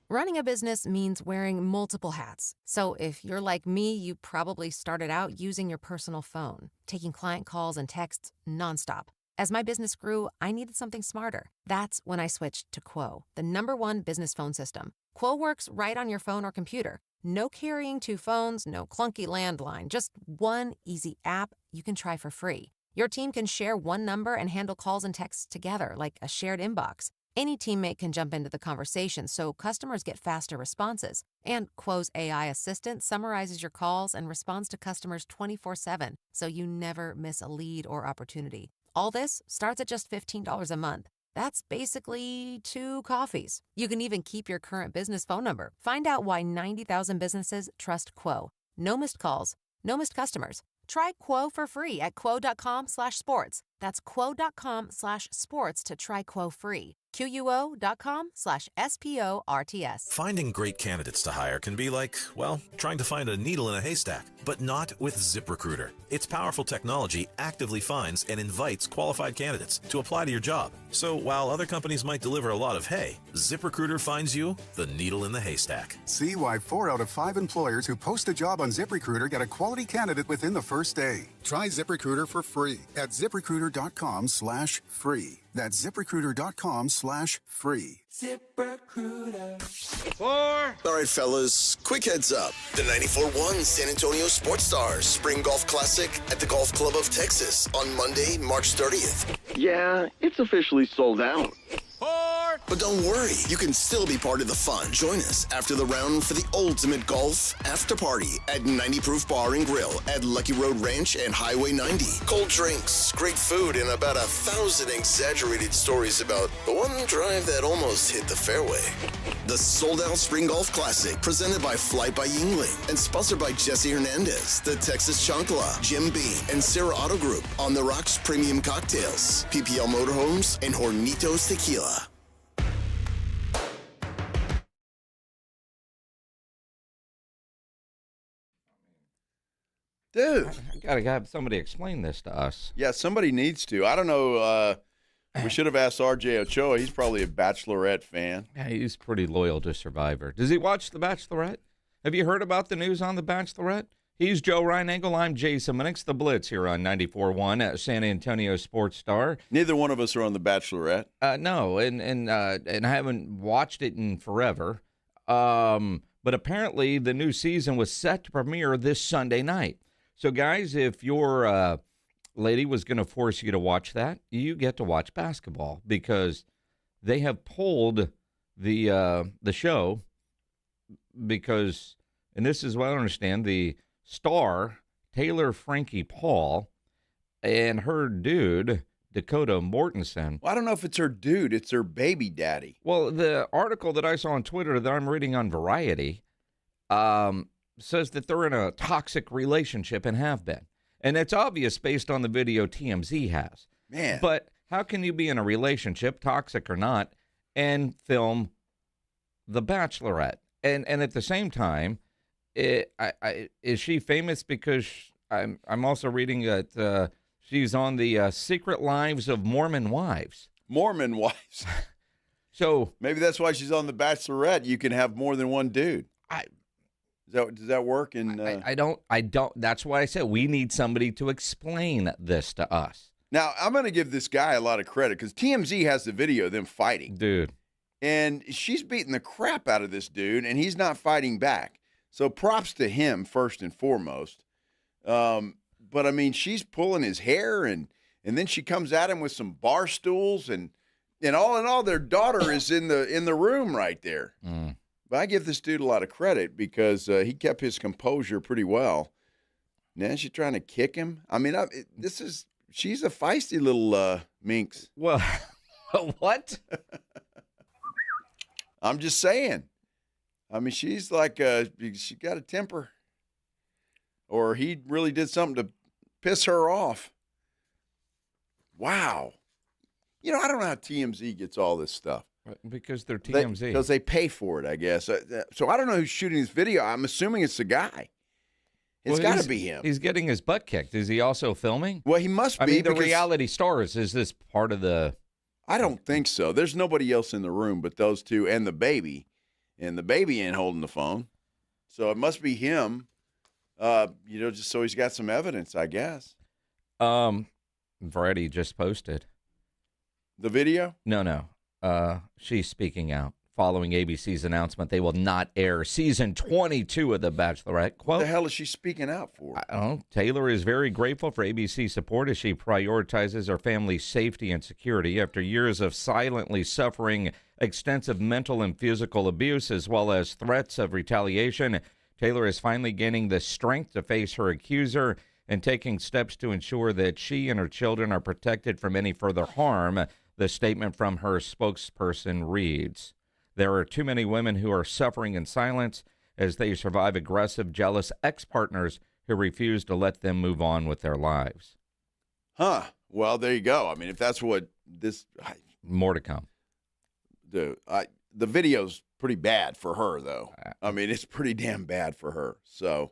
[SPEAKER 15] Running a business means wearing multiple hats. So if you're like me, you probably started out using your personal phone, taking client calls and texts nonstop. As my business grew, I needed something smarter. That's when I switched to Quo, the #1 business phone system. Quo works right on your phone or computer. No carrying 2 phones, no clunky landline, just one easy app you can try for free. Your team can share one number and handle calls and texts together like a shared inbox. Any teammate can jump into the conversation, so customers get faster responses. And Quo's AI assistant summarizes your calls and responds to customers 24/7, so you never miss a lead or opportunity. All this starts at just $15 a month. That's basically 2 coffees. You can even keep your current business phone number. Find out why 90,000 businesses trust Quo. No missed calls, no missed customers. Try Quo for free at quo.com/sports. That's quo.com/sports to try Quo free. QUO.com/SPORTS.
[SPEAKER 18] Finding great candidates to hire can be like, well, trying to find a needle in a haystack, but not with ZipRecruiter. Its powerful technology actively finds and invites qualified candidates to apply to your job. So while other companies might deliver a lot of hay, ZipRecruiter finds you the needle in the haystack.
[SPEAKER 28] See why 4 out of 5 employers who post a job on ZipRecruiter get a quality candidate within the first day.
[SPEAKER 4] Try ZipRecruiter for free at ZipRecruiter.com/free. That's ZipRecruiter.com/free.
[SPEAKER 2] ZipRecruiter. 4. All right, fellas, quick heads up. The 94-1 San Antonio Sports Stars Spring Golf Classic at the Golf Club of Texas on Monday, March 30th.
[SPEAKER 8] Yeah, it's officially sold out.
[SPEAKER 2] 4. But don't worry, you can still be part of the fun. Join us after the round for the ultimate golf after party at 90 Proof Bar and Grill at Lucky Road Ranch and Highway 90. Cold drinks, great food, and about 1,000 exaggerated stories about the one drive that almost hit the fairway. The sold-out Spring Golf Classic, presented by Flight by Yingling and sponsored by Jesse Hernandez, the Texas Chancla, Jim Beam, and Sarah Auto Group, On the Rocks Premium Cocktails, PPL Motorhomes, and Hornitos Tequila.
[SPEAKER 1] Dude,
[SPEAKER 5] I gotta have somebody explain this to us.
[SPEAKER 1] Yeah, somebody needs to. I don't know. We should have asked R.J. Ochoa. He's probably a Bachelorette fan.
[SPEAKER 5] Yeah, he's pretty loyal to Survivor. Does he watch The Bachelorette? Have you heard about the news on The Bachelorette? He's Joe Reinagel. I'm Jason Minix, the Blitz here on 94.1 at San Antonio Sports Star.
[SPEAKER 1] Neither one of us are on The Bachelorette.
[SPEAKER 5] No, and I haven't watched it in forever. But apparently the new season was set to premiere this Sunday night. So, guys, if your lady was going to force you to watch that, you get to watch basketball because they have pulled the show because, and this is what I understand, the star, Taylor Frankie Paul, and her dude, Dakota Mortensen.
[SPEAKER 1] Well, I don't know if it's her dude. It's her baby daddy.
[SPEAKER 5] Well, the article that I saw on Twitter that I'm reading on Variety says that they're in a toxic relationship and have been. And it's obvious based on the video TMZ has.
[SPEAKER 1] Man.
[SPEAKER 5] But how can you be in a relationship, toxic or not, and film The Bachelorette? And at the same time, is she famous because I'm also reading that she's on the Secret Lives of Mormon Wives.
[SPEAKER 1] Mormon wives.
[SPEAKER 5] So
[SPEAKER 1] maybe that's why she's on The Bachelorette. You can have more than one dude. Does that work?
[SPEAKER 5] I don't. That's why I said we need somebody to explain this to us.
[SPEAKER 1] Now, I'm going to give this guy a lot of credit because TMZ has the video of them fighting.
[SPEAKER 5] Dude.
[SPEAKER 1] And she's beating the crap out of this dude, and he's not fighting back. So props to him first and foremost. But, I mean, she's pulling his hair, and then she comes at him with some bar stools. And all in all, their daughter is in the room right there.
[SPEAKER 5] Mm.
[SPEAKER 1] But I give this dude a lot of credit because he kept his composure pretty well. Now she's trying to kick him. I mean, she's a feisty little minx.
[SPEAKER 5] Well, what?
[SPEAKER 1] I'm just saying. I mean, she's like, she got a temper. Or he really did something to piss her off. Wow. You know, I don't know how TMZ gets all this stuff.
[SPEAKER 5] Because they're TMZ.
[SPEAKER 1] Because they pay for it, I guess. So I don't know who's shooting this video. I'm assuming it's the guy. It's got to be him.
[SPEAKER 5] He's getting his butt kicked. Is he also filming?
[SPEAKER 1] Well, he must be.
[SPEAKER 5] I mean, the reality stars, is this part of the...
[SPEAKER 1] I don't think so. There's nobody else in the room but those two and the baby. And the baby ain't holding the phone. So it must be him, just so he's got some evidence, I guess.
[SPEAKER 5] Variety just posted.
[SPEAKER 1] The video?
[SPEAKER 5] No. She's speaking out following ABC's announcement they will not air season 22 of The Bachelorette. Quote,
[SPEAKER 1] what the hell is she speaking out for?
[SPEAKER 5] I don't know. Taylor is very grateful for ABC's support as she prioritizes her family's safety and security after years of silently suffering extensive mental and physical abuse as well as threats of retaliation. Taylor is finally gaining the strength to face her accuser and taking steps to ensure that she and her children are protected from any further harm. The statement from her spokesperson reads, "There are too many women who are suffering in silence as they survive aggressive, jealous ex-partners who refuse to let them move on with their lives."
[SPEAKER 1] Huh. Well, there you go. I mean, if that's what this...
[SPEAKER 5] More to come.
[SPEAKER 1] The video's pretty bad for her, though. I mean, it's pretty damn bad for her. So,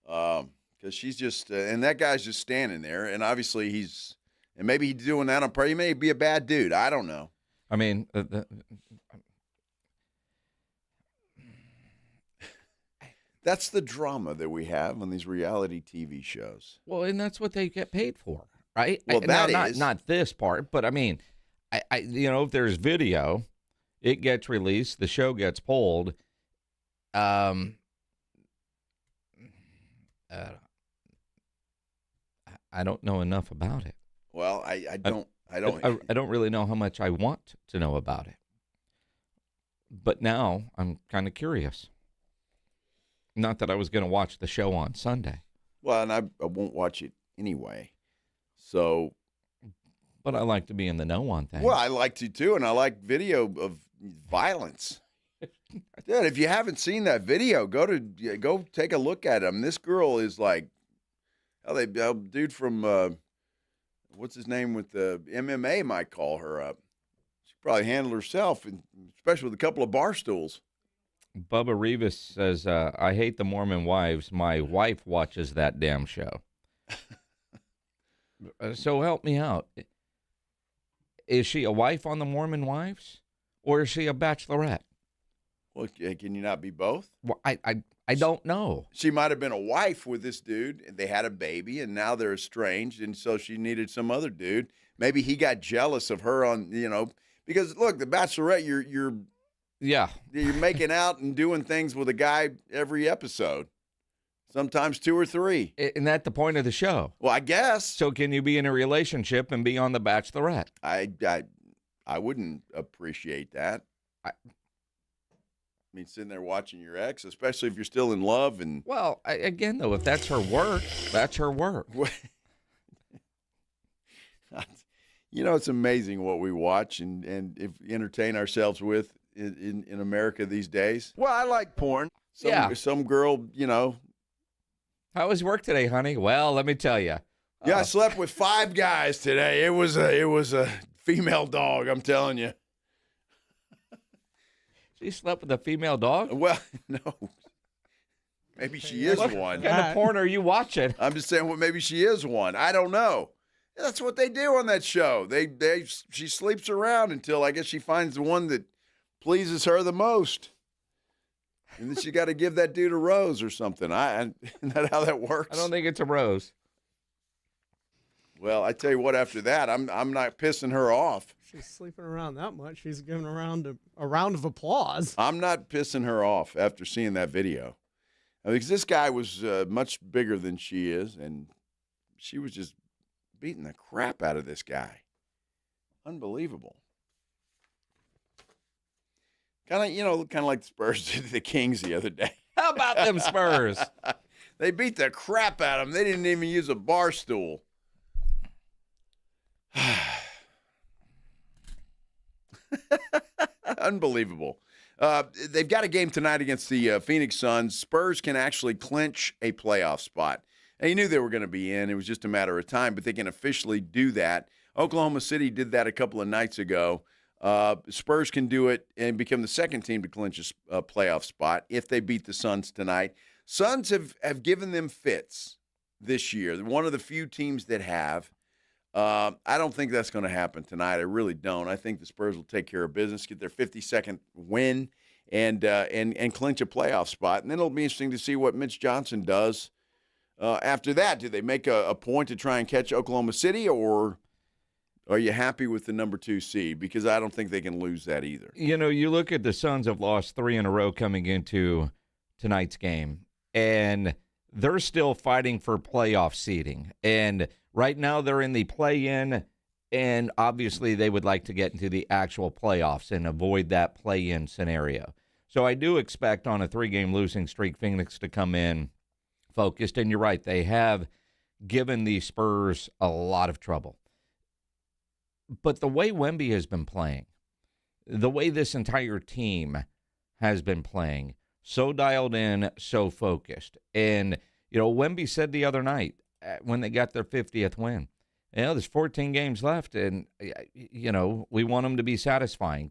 [SPEAKER 1] because she's just... and that guy's just standing there, and obviously he's... And maybe he's doing that on purpose. He may be a bad dude. I don't know.
[SPEAKER 5] I mean,
[SPEAKER 1] That's the drama that we have on these reality TV shows.
[SPEAKER 5] Well, and that's what they get paid for, right?
[SPEAKER 1] Well,
[SPEAKER 5] not this part, but I mean, I if there's video, it gets released, the show gets pulled. I don't know enough about it.
[SPEAKER 1] Well, I don't
[SPEAKER 5] really know how much I want to know about it. But now I'm kind of curious. Not that I was going to watch the show on Sunday.
[SPEAKER 1] Well, and I won't watch it anyway. So,
[SPEAKER 5] but I like to be in the know on things.
[SPEAKER 1] Well, I like to too, and I like video of violence. Dude, if you haven't seen that video, go take a look at it. This girl is like, dude from what's his name with the MMA might call her up. She probably handled herself, and especially with a couple of bar stools.
[SPEAKER 5] Bubba Rivas says, I hate the Mormon wives. My wife watches that damn show. So help me out. Is she a wife on the Mormon wives, or is she a bachelorette?
[SPEAKER 1] Well, can you not be both?
[SPEAKER 5] Well, I don't know.
[SPEAKER 1] She might have been a wife with this dude, and they had a baby, and now they're estranged, and so she needed some other dude. Maybe he got jealous of her because look, the Bachelorette, you're making out and doing things with a guy every episode, sometimes 2 or 3.
[SPEAKER 5] Isn't that the point of the show?
[SPEAKER 1] Well, I guess.
[SPEAKER 5] So can you be in a relationship and be on the Bachelorette?
[SPEAKER 1] I wouldn't appreciate that. I mean, sitting there watching your ex, especially if you're still in love. And
[SPEAKER 5] well, again, though, if that's her work, that's her work.
[SPEAKER 1] It's amazing what we watch and if entertain ourselves with in America these days.
[SPEAKER 20] Well, I like porn.
[SPEAKER 1] Some girl,
[SPEAKER 5] How was work today, honey? Well, let me tell you.
[SPEAKER 1] Yeah, I slept with 5 guys today. It was a female dog, I'm telling you.
[SPEAKER 5] She slept with a female dog?
[SPEAKER 1] Well, no. Maybe she is one.
[SPEAKER 5] What kind of porn are you watching?
[SPEAKER 1] I'm just saying, maybe she is one. I don't know. That's what they do on that show. She sleeps around until I guess she finds the one that pleases her the most. And then she got to give that dude a rose or something. Isn't that how that works?
[SPEAKER 5] I don't think it's a rose.
[SPEAKER 1] Well, I tell you what, after that, I'm not pissing her off.
[SPEAKER 3] She's sleeping around that much. She's giving a round of applause.
[SPEAKER 1] I'm not pissing her off after seeing that video. Because this guy was much bigger than she is, and she was just beating the crap out of this guy. Unbelievable. Kind of like the Spurs did to the Kings the other day.
[SPEAKER 5] How about them Spurs?
[SPEAKER 1] They beat the crap out of them. They didn't even use a bar stool. Unbelievable. They've got a game tonight against the Phoenix Suns. Spurs can actually clinch a playoff spot. And you knew they were going to be in. It was just a matter of time, but they can officially do that. Oklahoma City did that a couple of nights ago. Spurs can do it and become the second team to clinch a playoff spot if they beat the Suns tonight. Suns have given them fits this year. They're one of the few teams that have. I don't think that's going to happen tonight. I really don't. I think the Spurs will take care of business, get their 52nd win, and clinch a playoff spot. And then it'll be interesting to see what Mitch Johnson does after that. Do they make a point to try and catch Oklahoma City, or are you happy with the number 2 seed? Because I don't think they can lose that either.
[SPEAKER 5] You look at the Suns have lost 3 in a row coming into tonight's game, and they're still fighting for playoff seeding. And right now they're in the play-in, and obviously they would like to get into the actual playoffs and avoid that play-in scenario. So I do expect on a 3-game losing streak, Phoenix to come in focused. And you're right, they have given the Spurs a lot of trouble. But the way Wemby has been playing, the way this entire team has been playing, so dialed in, so focused. And, Wemby said the other night when they got their 50th win, there's 14 games left, and, we want them to be satisfying.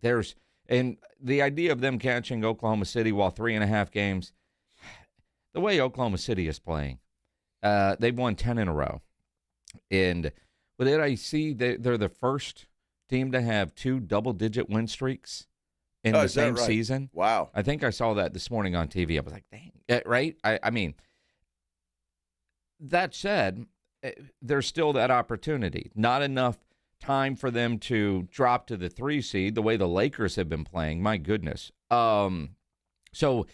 [SPEAKER 5] And the idea of them catching Oklahoma City while 3.5 games, the way Oklahoma City is playing, they've won 10 in a row. And did I see they're the first team to have 2 double-digit win streaks in the same season.
[SPEAKER 1] Wow.
[SPEAKER 5] I think I saw that this morning on TV. I was like, dang, right? I mean, that said, there's still that opportunity. Not enough time for them to drop to the 3 seed the way the Lakers have been playing. My goodness. So,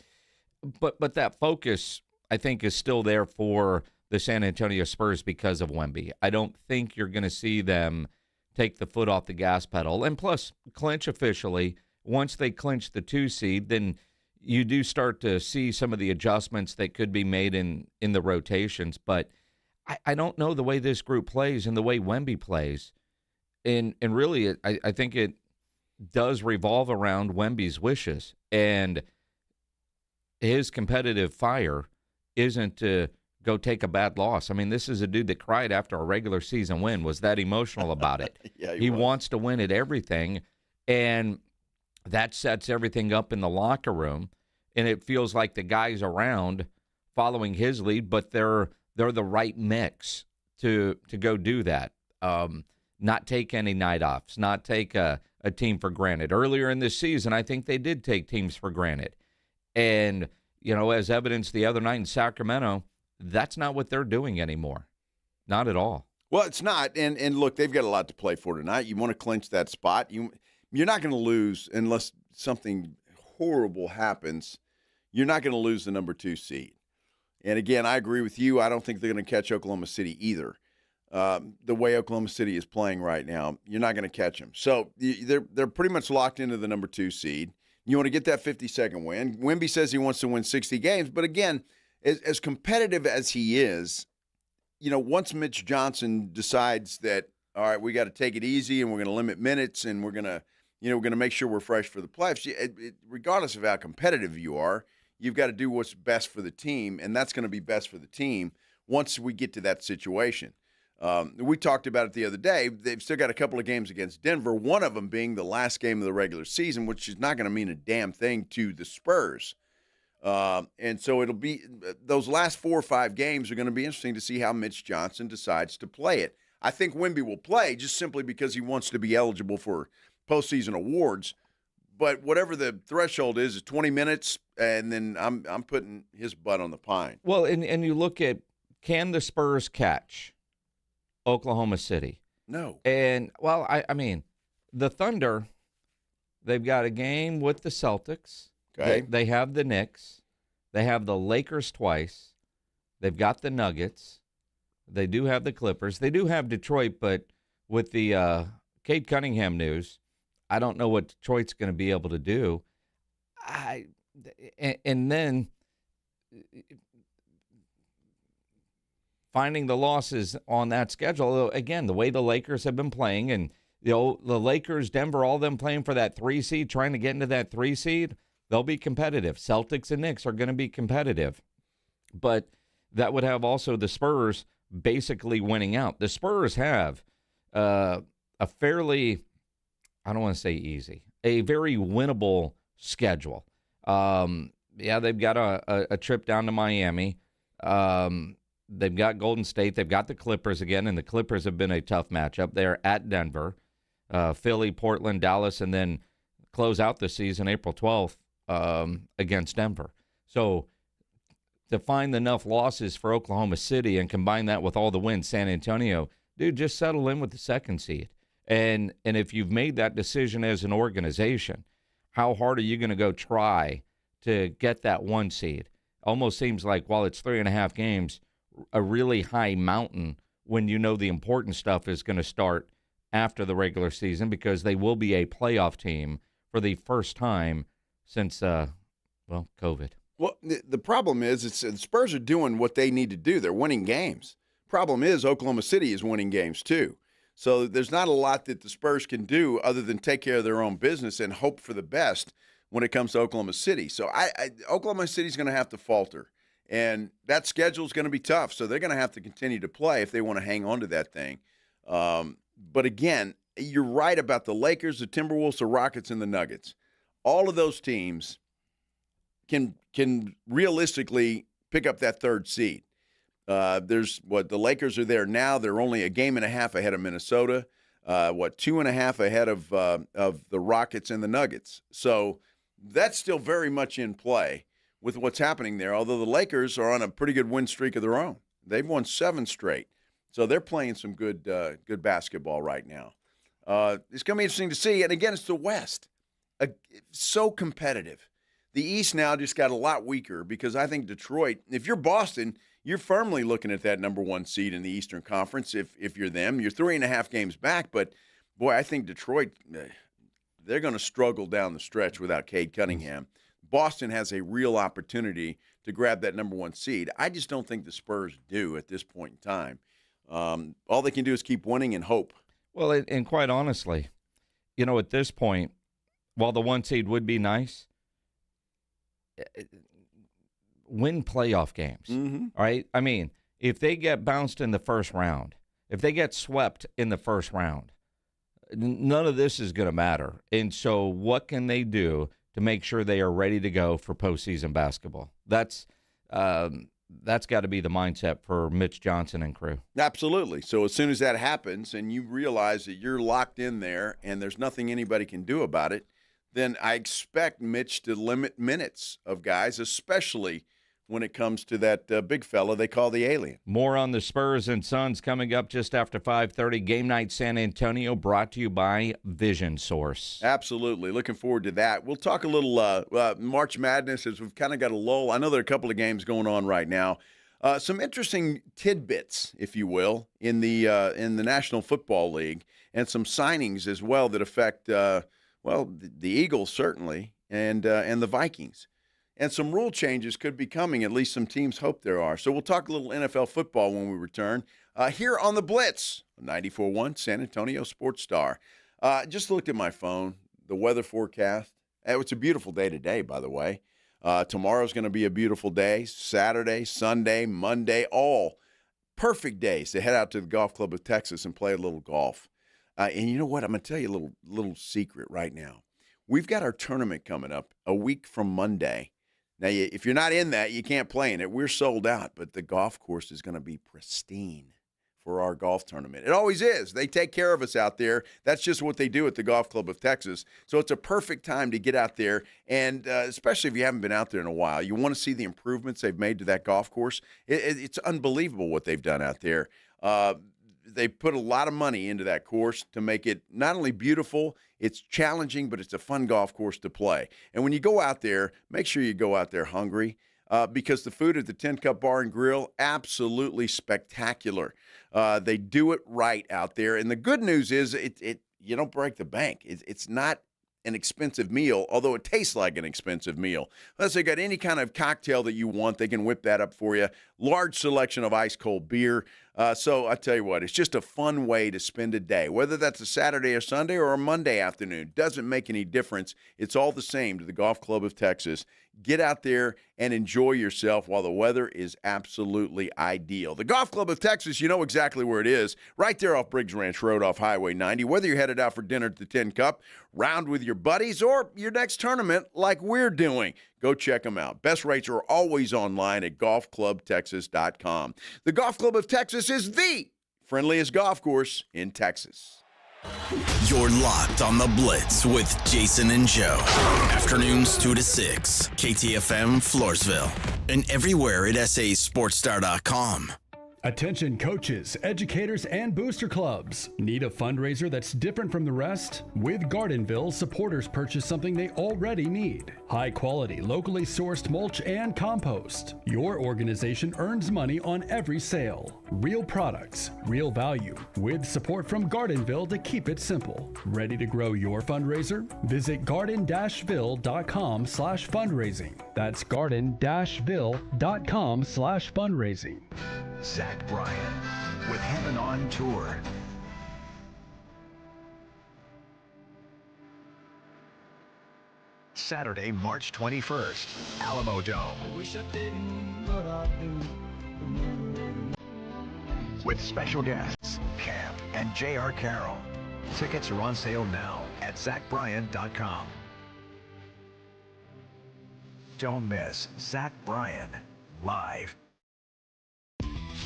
[SPEAKER 5] but that focus, I think, is still there for the San Antonio Spurs because of Wemby. I don't think you're going to see them take the foot off the gas pedal. And plus, clinch officially. Once they clinch the 2 seed, then you do start to see some of the adjustments that could be made in the rotations. But I don't know the way this group plays and the way Wemby plays. And really, I think it does revolve around Wemby's wishes. And his competitive fire isn't to go take a bad loss. I mean, this is a dude that cried after a regular season win, was that emotional about it.
[SPEAKER 1] Yeah,
[SPEAKER 5] he wants to win at everything, and that sets everything up in the locker room, and it feels like the guys around following his lead, but they're the right mix to go do that. Not take any night offs, not take a team for granted. Earlier in this season, I think they did take teams for granted. And, as evidenced the other night in Sacramento, that's not what they're doing anymore. Not at all.
[SPEAKER 1] Well, it's not. And look, they've got a lot to play for tonight. You want to clinch that spot. You're not going to lose unless something horrible happens. You're not going to lose the number 2 seed. And, again, I agree with you. I don't think they're going to catch Oklahoma City either. The way Oklahoma City is playing right now, you're not going to catch them. So they're pretty much locked into the number 2 seed. You want to get that 52nd win. Wemby says he wants to win 60 games. But, again, as competitive as he is, once Mitch Johnson decides that, all right, we got to take it easy and we're going to limit minutes and we're going to make sure we're fresh for the playoffs, regardless of how competitive you are, you've got to do what's best for the team, and that's going to be best for the team once we get to that situation. We talked about it the other day. They've still got a couple of games against Denver, one of them being the last game of the regular season, which is not going to mean a damn thing to the Spurs. And so it'll be those last 4 or 5 games are going to be interesting to see how Mitch Johnson decides to play it. I think Wemby will play just simply because he wants to be eligible for postseason awards. But whatever the threshold is 20 minutes, and then I'm putting his butt on the pine.
[SPEAKER 5] Well, and you look at, can the Spurs catch Oklahoma City?
[SPEAKER 1] No.
[SPEAKER 5] And, well, I mean, the Thunder, they've got a game with the Celtics.
[SPEAKER 1] Okay.
[SPEAKER 5] They have the Knicks. They have the Lakers twice. They've got the Nuggets. They do have the Clippers. They do have Detroit, but with the Cade Cunningham news, I don't know what Detroit's going to be able to do. And then finding the losses on that schedule, again, the way the Lakers have been playing, and the Lakers, Denver, all of them playing for that 3 seed, trying to get into that 3 seed, they'll be competitive. Celtics and Knicks are going to be competitive. But that would have also the Spurs basically winning out. The Spurs have a fairly, I don't want to say easy, a very winnable schedule. They've got a trip down to Miami. They've got Golden State. They've got the Clippers again, and the Clippers have been a tough matchup. They're at Denver, Philly, Portland, Dallas, and then close out the season April 12th against Denver. So to find enough losses for Oklahoma City and combine that with all the wins, San Antonio, dude, just settle in with the 2nd seed. And if you've made that decision as an organization, how hard are you going to go try to get that 1 seed? Almost seems like, while it's 3.5 games, a really high mountain when you know the important stuff is going to start after the regular season, because they will be a playoff team for the first time since, COVID.
[SPEAKER 1] Well, the problem is the Spurs are doing what they need to do. They're winning games. Problem is Oklahoma City is winning games too. So there's not a lot that the Spurs can do other than take care of their own business and hope for the best when it comes to Oklahoma City. So Oklahoma City's going to have to falter, and that schedule is going to be tough. So they're going to have to continue to play if they want to hang on to that thing. But again, you're right about the Lakers, the Timberwolves, the Rockets, and the Nuggets. All of those teams can realistically pick up that 3rd seed. The Lakers are there now. They're only a game and a half ahead of Minnesota. 2.5 ahead of the Rockets and the Nuggets. So that's still very much in play with what's happening there, although the Lakers are on a pretty good win streak of their own. They've won 7 straight. So they're playing some good basketball right now. It's going to be interesting to see. And, again, it's the West. So competitive. The East now just got a lot weaker because I think Detroit, if you're Boston, you're firmly looking at that number 1 seed in the Eastern Conference. If you're them, you're 3.5 games back. But, boy, I think Detroit, they're going to struggle down the stretch without Cade Cunningham. Boston has a real opportunity to grab that number 1 seed. I just don't think the Spurs do at this point in time. All they can do is keep winning and hope.
[SPEAKER 5] Well, and quite honestly, at this point, while the 1 seed would be nice, win playoff games, right? I mean, if they get bounced in the first round, if they get swept in the first round, none of this is going to matter. And so what can they do to make sure they are ready to go for postseason basketball? That's got to be the mindset for Mitch Johnson and crew.
[SPEAKER 1] Absolutely. So as soon as that happens and you realize that you're locked in there and there's nothing anybody can do about it, then I expect Mitch to limit minutes of guys, especially when it comes to that big fella they call the alien.
[SPEAKER 5] More on the Spurs and Suns coming up just after 5:30. Game Night San Antonio brought to you by Vision Source.
[SPEAKER 1] Absolutely. Looking forward to that. We'll talk a little March Madness as we've kind of got a lull. I know there are a couple of games going on right now. Some interesting tidbits, if you will, in the National Football League, and some signings as well that affect, the Eagles certainly, and the Vikings. And some rule changes could be coming, at least some teams hope there are. So we'll talk a little NFL football when we return here on the Blitz, 94.1 San Antonio Sports Star. Just looked at my phone, the weather forecast. It's a beautiful day today, by the way. Tomorrow's going to be a beautiful day. Saturday, Sunday, Monday, all perfect days to head out to the Golf Club of Texas and play a little golf. And you know what? I'm going to tell you a little secret right now. We've got our tournament coming up a week from Monday. Now, if you're not in that, you can't play in it. We're sold out, but the golf course is going to be pristine for our golf tournament. It always is. They take care of us out there. That's just what they do at the Golf Club of Texas. So it's a perfect time to get out there, and especially if you haven't been out there in a while. You want to see the improvements they've made to that golf course. It's unbelievable what they've done out there. They put a lot of money into that course to make it not only beautiful, it's challenging, but it's a fun golf course to play. And when you go out there, make sure you go out there hungry because the food at the 10 Cup Bar and Grill, absolutely spectacular. They do it right out there. And the good news is you don't break the bank. It's not an expensive meal, although it tastes like an expensive meal. Unless they got any kind of cocktail that you want, they can whip that up for you. Large selection of ice cold beer. So I tell you what, it's just a fun way to spend a day, whether that's a Saturday or Sunday or a Monday afternoon. Doesn't make any difference. It's all the same to the Golf Club of Texas. Get out there and enjoy yourself while the weather is absolutely ideal. The Golf Club of Texas, you know exactly where it is, right there off Briggs Ranch Road off Highway 90. Whether you're headed out for dinner at the 10 Cup, round with your buddies, or your next tournament like we're doing, go check them out. Best rates are always online at golfclubtexas.com. The Golf Club of Texas is the friendliest golf course in Texas.
[SPEAKER 2] You're locked on the Blitz with Jason and Joe. Afternoons 2 to 6. KTFM Floresville. And everywhere at sasportstar.com.
[SPEAKER 11] Attention coaches, educators, and booster clubs. Need a fundraiser that's different from the rest? With Gardenville, supporters purchase something they already need. High quality, locally sourced mulch and compost. Your organization earns money on every sale. Real products, real value, with support from Gardenville to keep it simple. Ready to grow your fundraiser? Visit garden-ville.com/fundraising. That's garden-ville.com/fundraising.
[SPEAKER 13] Zach Bryan with Heaven on Tour. Saturday, March 21st, Alamo Dome. With special guests, Camp and J.R. Carroll. Tickets are on sale now at zachbryan.com. Don't miss Zach Bryan live.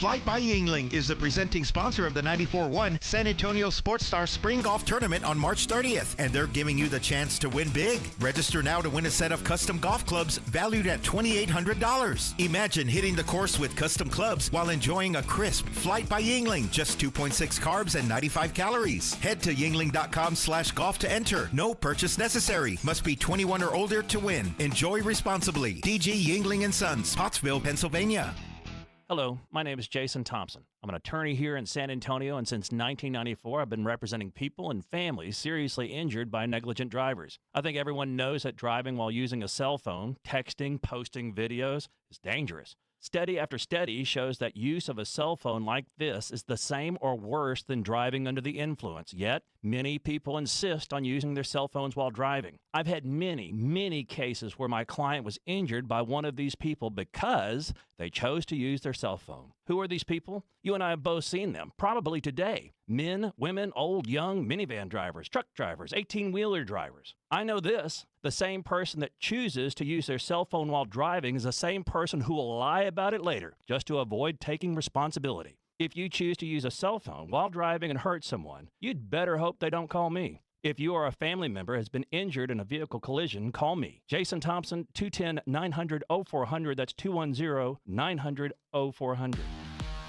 [SPEAKER 13] Flight by Yingling is the presenting sponsor of the 94-1 San Antonio Sports Star Spring Golf Tournament on March 30th, and they're giving you the chance to win big. Register now to win a set of custom golf clubs valued at $2,800. Imagine hitting the course with custom clubs while enjoying a crisp Flight by Yingling, just 2.6 carbs and 95 calories. Head to yingling.com/golf to enter. No purchase necessary. Must be 21 or older to win. Enjoy responsibly. DG Yingling & Sons, Pottsville, Pennsylvania.
[SPEAKER 16] Hello, my name is Jason Thompson. I'm an attorney here in San Antonio, and since 1994, I've been representing people and families seriously injured by negligent drivers. I think everyone knows that driving while using a cell phone, texting, posting videos is dangerous. Study after study shows that use of a cell phone like this is the same or worse than driving under the influence. Yet, many people insist on using their cell phones while driving. I've had many cases where my client was injured by one of these people because they chose to use their cell phone. Who are these people? You and I have both seen them, probably today. Men, women, old, young, minivan drivers, truck drivers, 18-wheeler drivers. I know this. The same person that chooses to use their cell phone while driving is the same person who will lie about it later just to avoid taking responsibility. If you choose to use a cell phone while driving and hurt someone, you'd better hope they don't call me. If you or a family member has been injured in a vehicle collision, call me. Jason Thompson, 210-900-0400. That's 210-900-0400.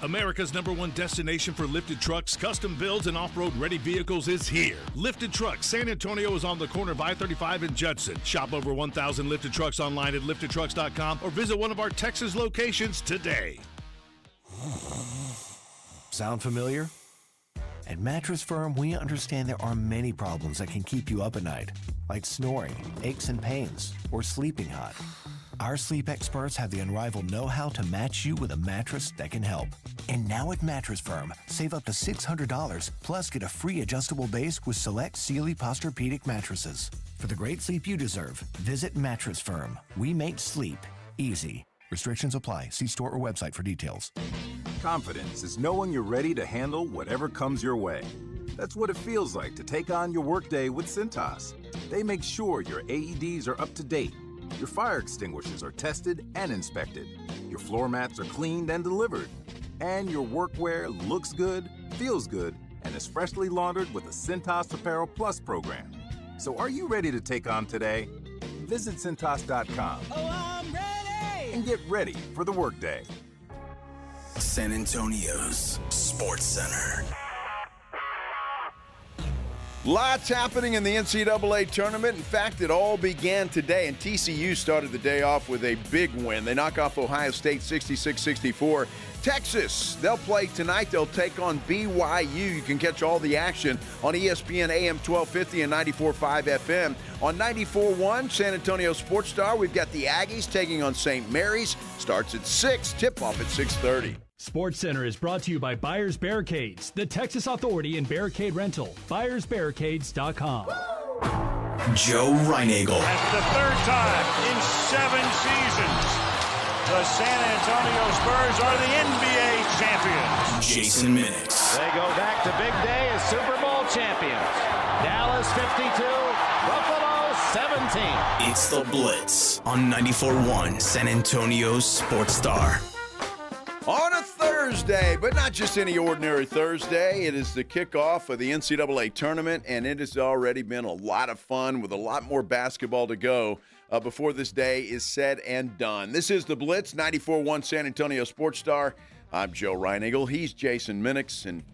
[SPEAKER 27] America's #1 destination for lifted trucks, custom builds, and off-road ready vehicles is here. Lifted Trucks. San Antonio is on the corner of I-35 and Judson. Shop over 1,000 lifted trucks online at liftedtrucks.com or visit one of our Texas locations today.
[SPEAKER 13] Sound familiar? At Mattress Firm, we understand there are many problems that can keep you up at night, like snoring, aches and pains, or sleeping hot. Our sleep experts have the unrivaled know-how to match you with a mattress that can help. And now at Mattress Firm, save up to $600, plus get a free adjustable base with select Sealy Posturepedic mattresses. For the great sleep you deserve, visit Mattress Firm. We make sleep easy. Restrictions apply. See store or website for details.
[SPEAKER 19] Confidence is knowing you're ready to handle whatever comes your way. That's what it feels like to take on your workday with Cintas. They make sure your AEDs are up to date, your fire extinguishers are tested and inspected, your floor mats are cleaned and delivered, and your workwear looks good, feels good, and is freshly laundered with the Cintas Apparel Plus program. So are you ready to take on today? Visit Cintas.com.
[SPEAKER 2] Oh, I'm ready!
[SPEAKER 19] And get ready for the workday.
[SPEAKER 2] San Antonio's Sports Center.
[SPEAKER 1] Lots happening in the NCAA tournament. In fact, it all began today, and TCU started the day off with a big win. They knock off Ohio State 66-64. Texas, they'll play tonight. They'll take on BYU. You can catch all the action on ESPN AM 1250 and 94.5 FM. On 94.1 San Antonio Sports Star, we've got the Aggies taking on St. Mary's. Starts at 6, tip-off at 6:30.
[SPEAKER 11] Sports Center is brought to you by Buyers Barricades, the Texas authority in barricade rental. BuyersBarricades.com.
[SPEAKER 2] Joe Reinagel.
[SPEAKER 21] That's the third time in 7 seasons the San Antonio Spurs are the NBA champions.
[SPEAKER 2] Jason Minix.
[SPEAKER 21] They go back to big day as Super Bowl champions. Dallas 52, Buffalo 17.
[SPEAKER 2] It's the Blitz on 94.1 San Antonio's Sports Star.
[SPEAKER 1] On a Thursday, but not just any ordinary Thursday. It is the kickoff of the NCAA tournament, and it has already been a lot of fun with a lot more basketball to go before this day is said and done. This is the Blitz, 94.1 San Antonio Sports Star. I'm Joe Reinagel. He's Jason Minix, and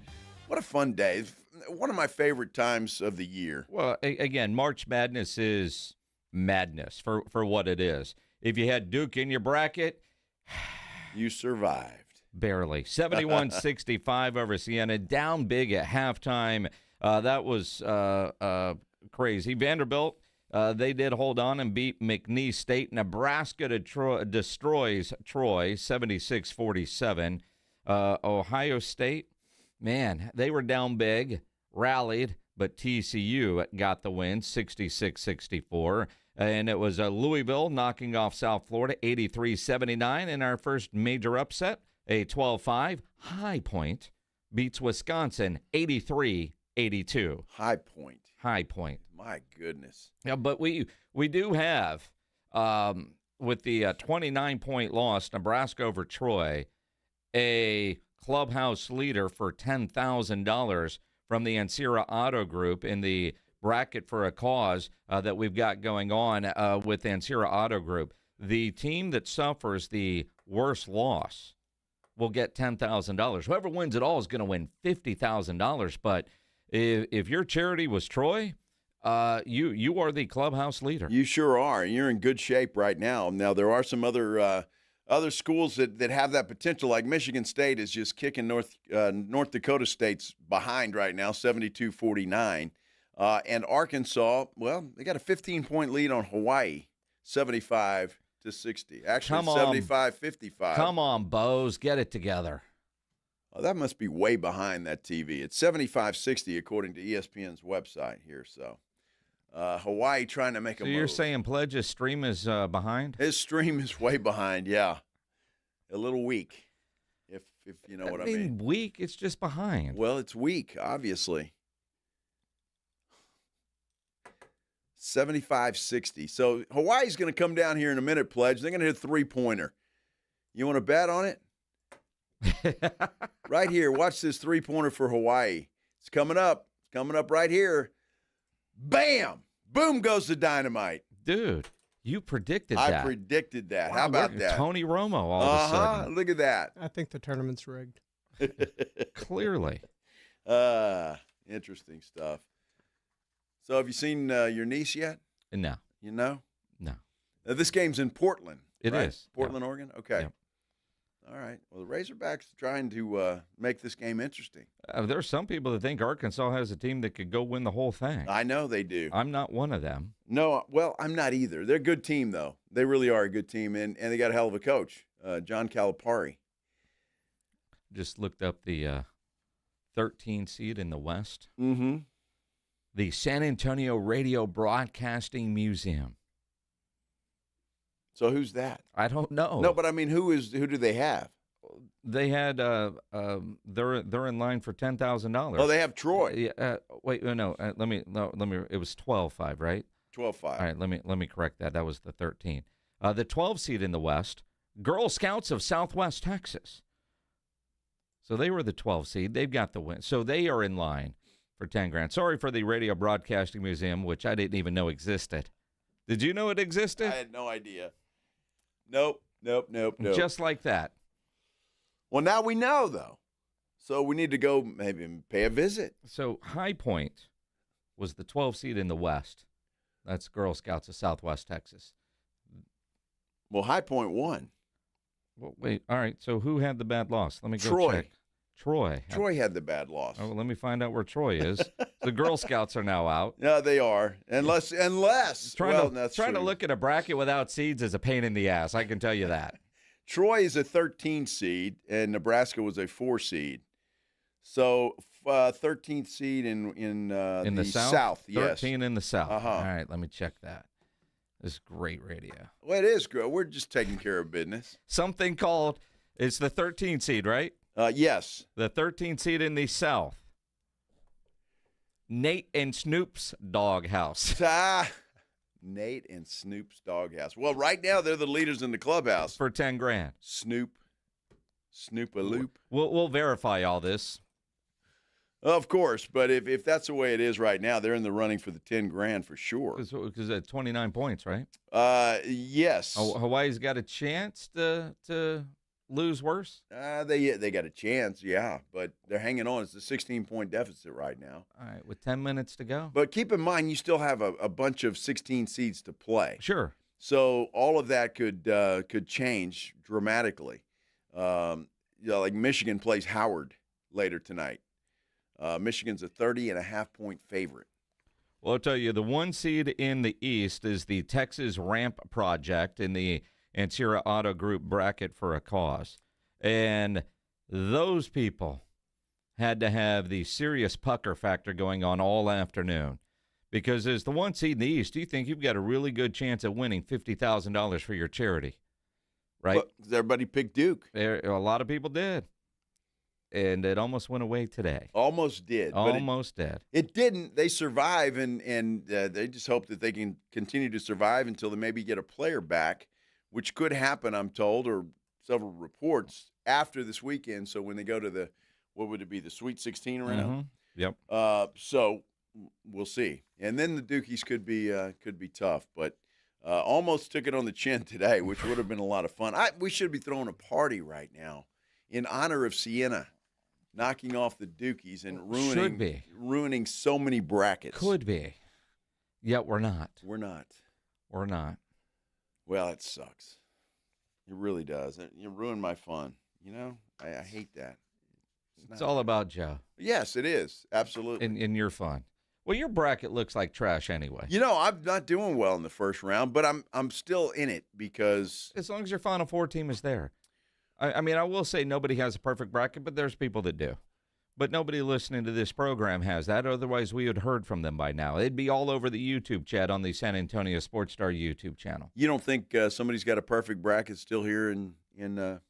[SPEAKER 1] what a fun day. One of my favorite times of the year.
[SPEAKER 5] Well, again, March Madness is madness for what it is. If you had Duke in your bracket,
[SPEAKER 1] you survived.
[SPEAKER 5] Barely. 71-65 over Siena. Down big at halftime. That was crazy. Vanderbilt, they did hold on and beat McNeese State. Nebraska destroys Troy, 76-47. Ohio State, man, they were down big, rallied, but TCU got the win, 66-64. And it was Louisville knocking off South Florida, 83-79. In our first major upset, a 12-5. High Point beats Wisconsin, 83-82.
[SPEAKER 1] High Point.
[SPEAKER 5] High Point.
[SPEAKER 1] My goodness.
[SPEAKER 5] Yeah, but we do have, with the 29-point loss, Nebraska over Troy, a clubhouse leader for $10,000 from the Ancira Auto Group in the bracket for a cause that we've got going on with Ancira Auto Group. The team that suffers the worst loss will get $10,000. Whoever wins it all is going to win $50,000. But if your charity was Troy, you are the clubhouse leader.
[SPEAKER 1] You sure are. You're in good shape right now. Now, there are some other schools that have that potential, like Michigan State is just kicking North Dakota State's behind right now, 72-49. And Arkansas, well, they got a 15-point lead on Hawaii, 75-60. Actually, 75-55.
[SPEAKER 5] Come on, Bows, get it together.
[SPEAKER 1] Oh, that must be way behind that TV. It's 75-60 according to ESPN's website here. So Hawaii trying to make a move.
[SPEAKER 5] So you're saying Pledge's stream is behind?
[SPEAKER 1] His stream is way behind, yeah. A little weak, if you know what I mean.
[SPEAKER 5] Weak? It's just behind.
[SPEAKER 1] Well, it's weak, obviously. 75-60. So Hawaii's going to come down here in a minute, Pledge. They're going to hit a three-pointer. You want to bet on it? Right here. Watch this three-pointer for Hawaii. It's coming up. It's coming up right here. Bam! Boom goes the dynamite.
[SPEAKER 5] Dude, you predicted that.
[SPEAKER 1] I predicted that.
[SPEAKER 5] Wow,
[SPEAKER 1] How about that?
[SPEAKER 5] Tony Romo all of a sudden.
[SPEAKER 1] Look at that.
[SPEAKER 3] I think the tournament's rigged.
[SPEAKER 5] Clearly.
[SPEAKER 1] Interesting stuff. So have you seen your niece yet?
[SPEAKER 5] No.
[SPEAKER 1] You know?
[SPEAKER 5] No.
[SPEAKER 1] This game's in Portland.
[SPEAKER 5] It
[SPEAKER 1] right?
[SPEAKER 5] is.
[SPEAKER 1] Portland,
[SPEAKER 5] Yep.
[SPEAKER 1] Oregon? Okay.
[SPEAKER 5] Yep.
[SPEAKER 1] All right. Well, the Razorbacks are trying to make this game interesting.
[SPEAKER 5] There are some people that think Arkansas has a team that could go win the whole thing.
[SPEAKER 1] I know they do.
[SPEAKER 5] I'm not one of them.
[SPEAKER 1] No, well, I'm not either. They're a good team, though. They really are a good team, and they got a hell of a coach, John Calipari.
[SPEAKER 5] Just looked up the 13 seed in the West.
[SPEAKER 1] Mm-hmm.
[SPEAKER 5] The San Antonio Radio Broadcasting Museum.
[SPEAKER 1] So who's that?
[SPEAKER 5] I don't know.
[SPEAKER 1] No, but I mean, who do they have?
[SPEAKER 5] They had they're in line for $10,000.
[SPEAKER 1] Oh, they have Troy.
[SPEAKER 5] Wait, no. Let me. It was 12-5, right?
[SPEAKER 1] 12-5.
[SPEAKER 5] All right. Let me correct that. That was the 13. The 12 seed in the West, Girl Scouts of Southwest Texas. So they were the 12 seed. They've got the win. So they are in line for $10,000. Sorry for the Radio Broadcasting Museum, which I didn't even know existed. Did you know it existed?
[SPEAKER 1] I had no idea. Nope.
[SPEAKER 5] Just like that.
[SPEAKER 1] Well, now we know, though. So we need to go maybe pay a visit.
[SPEAKER 5] So High Point was the 12 seed in the West. That's Girl Scouts of Southwest Texas.
[SPEAKER 1] Well, High Point won.
[SPEAKER 5] Well, wait. All right. So who had the bad loss? Let me go
[SPEAKER 1] Troy.
[SPEAKER 5] check. Troy.
[SPEAKER 1] Troy had the bad loss.
[SPEAKER 5] Oh, well, let me find out where Troy is. The Girl Scouts are now out.
[SPEAKER 1] Yeah, they are. Unless.
[SPEAKER 5] Trying to look at a bracket without seeds is a pain in the ass. I can tell you that.
[SPEAKER 1] Troy is a 13 seed, and Nebraska was a 4 seed. So 13th seed in the South. Yes.
[SPEAKER 5] 13 in the South.
[SPEAKER 1] Uh-huh.
[SPEAKER 5] All right, let me check that. This is great radio.
[SPEAKER 1] Well, it is good. We're just taking care of business.
[SPEAKER 5] Something called, it's the 13th seed, right?
[SPEAKER 1] Yes.
[SPEAKER 5] The 13th seed in the South. Nate and Snoop's Doghouse.
[SPEAKER 1] Nate and Snoop's Doghouse. Well, right now they're the leaders in the clubhouse.
[SPEAKER 5] For $10,000.
[SPEAKER 1] Snoop-a-loop.
[SPEAKER 5] We'll verify all this.
[SPEAKER 1] Of course, but if that's the way it is right now, they're in the running for the $10,000 for sure.
[SPEAKER 5] Because at 29 points, right?
[SPEAKER 1] Yes.
[SPEAKER 5] Hawaii's got a chance to lose worse?
[SPEAKER 1] They got a chance, yeah, but they're hanging on. It's a 16-point deficit right now.
[SPEAKER 5] All right, with 10 minutes to go.
[SPEAKER 1] But keep in mind, you still have a bunch of 16 seeds to play.
[SPEAKER 5] Sure.
[SPEAKER 1] So all of that could change dramatically. Like Michigan plays Howard later tonight. Michigan's a 30.5-point favorite.
[SPEAKER 5] Well, I'll tell you, the 1 seed in the East is the Texas Ramp Project in the Ancira Auto Group bracket for a cause. And those people had to have the serious pucker factor going on all afternoon. Because as the 1 seed in the East, you think you've got a really good chance of winning $50,000 for your charity, right?
[SPEAKER 1] Well, everybody picked Duke.
[SPEAKER 5] A lot of people did. And it almost went away today.
[SPEAKER 1] Almost did.
[SPEAKER 5] Almost did.
[SPEAKER 1] It didn't. They survive, and they just hope that they can continue to survive until they maybe get a player back, which could happen, I'm told, or several reports after this weekend. So when they go to the, what would it be, the Sweet 16 round?
[SPEAKER 5] Yep.
[SPEAKER 1] So we'll see. And then the Dukies could be tough, but almost took it on the chin today, which would have been a lot of fun. We should be throwing a party right now in honor of Siena knocking off the Dukies and ruining so many brackets.
[SPEAKER 5] Could be. Yet we're not.
[SPEAKER 1] We're not.
[SPEAKER 5] We're not.
[SPEAKER 1] Well, it sucks. It really does. You ruined my fun. You know, I hate that.
[SPEAKER 5] It's all about Joe.
[SPEAKER 1] Yes, it is. Absolutely.
[SPEAKER 5] And your fun. Well, your bracket looks like trash anyway.
[SPEAKER 1] You know, I'm not doing well in the first round, but I'm still in it because
[SPEAKER 5] as long as your Final Four team is there. I mean, I will say nobody has a perfect bracket, but there's people that do. But nobody listening to this program has that. Otherwise, we had heard from them by now. It'd be all over the YouTube chat on the San Antonio Sports Star YouTube channel.
[SPEAKER 1] You don't think somebody's got a perfect bracket still here in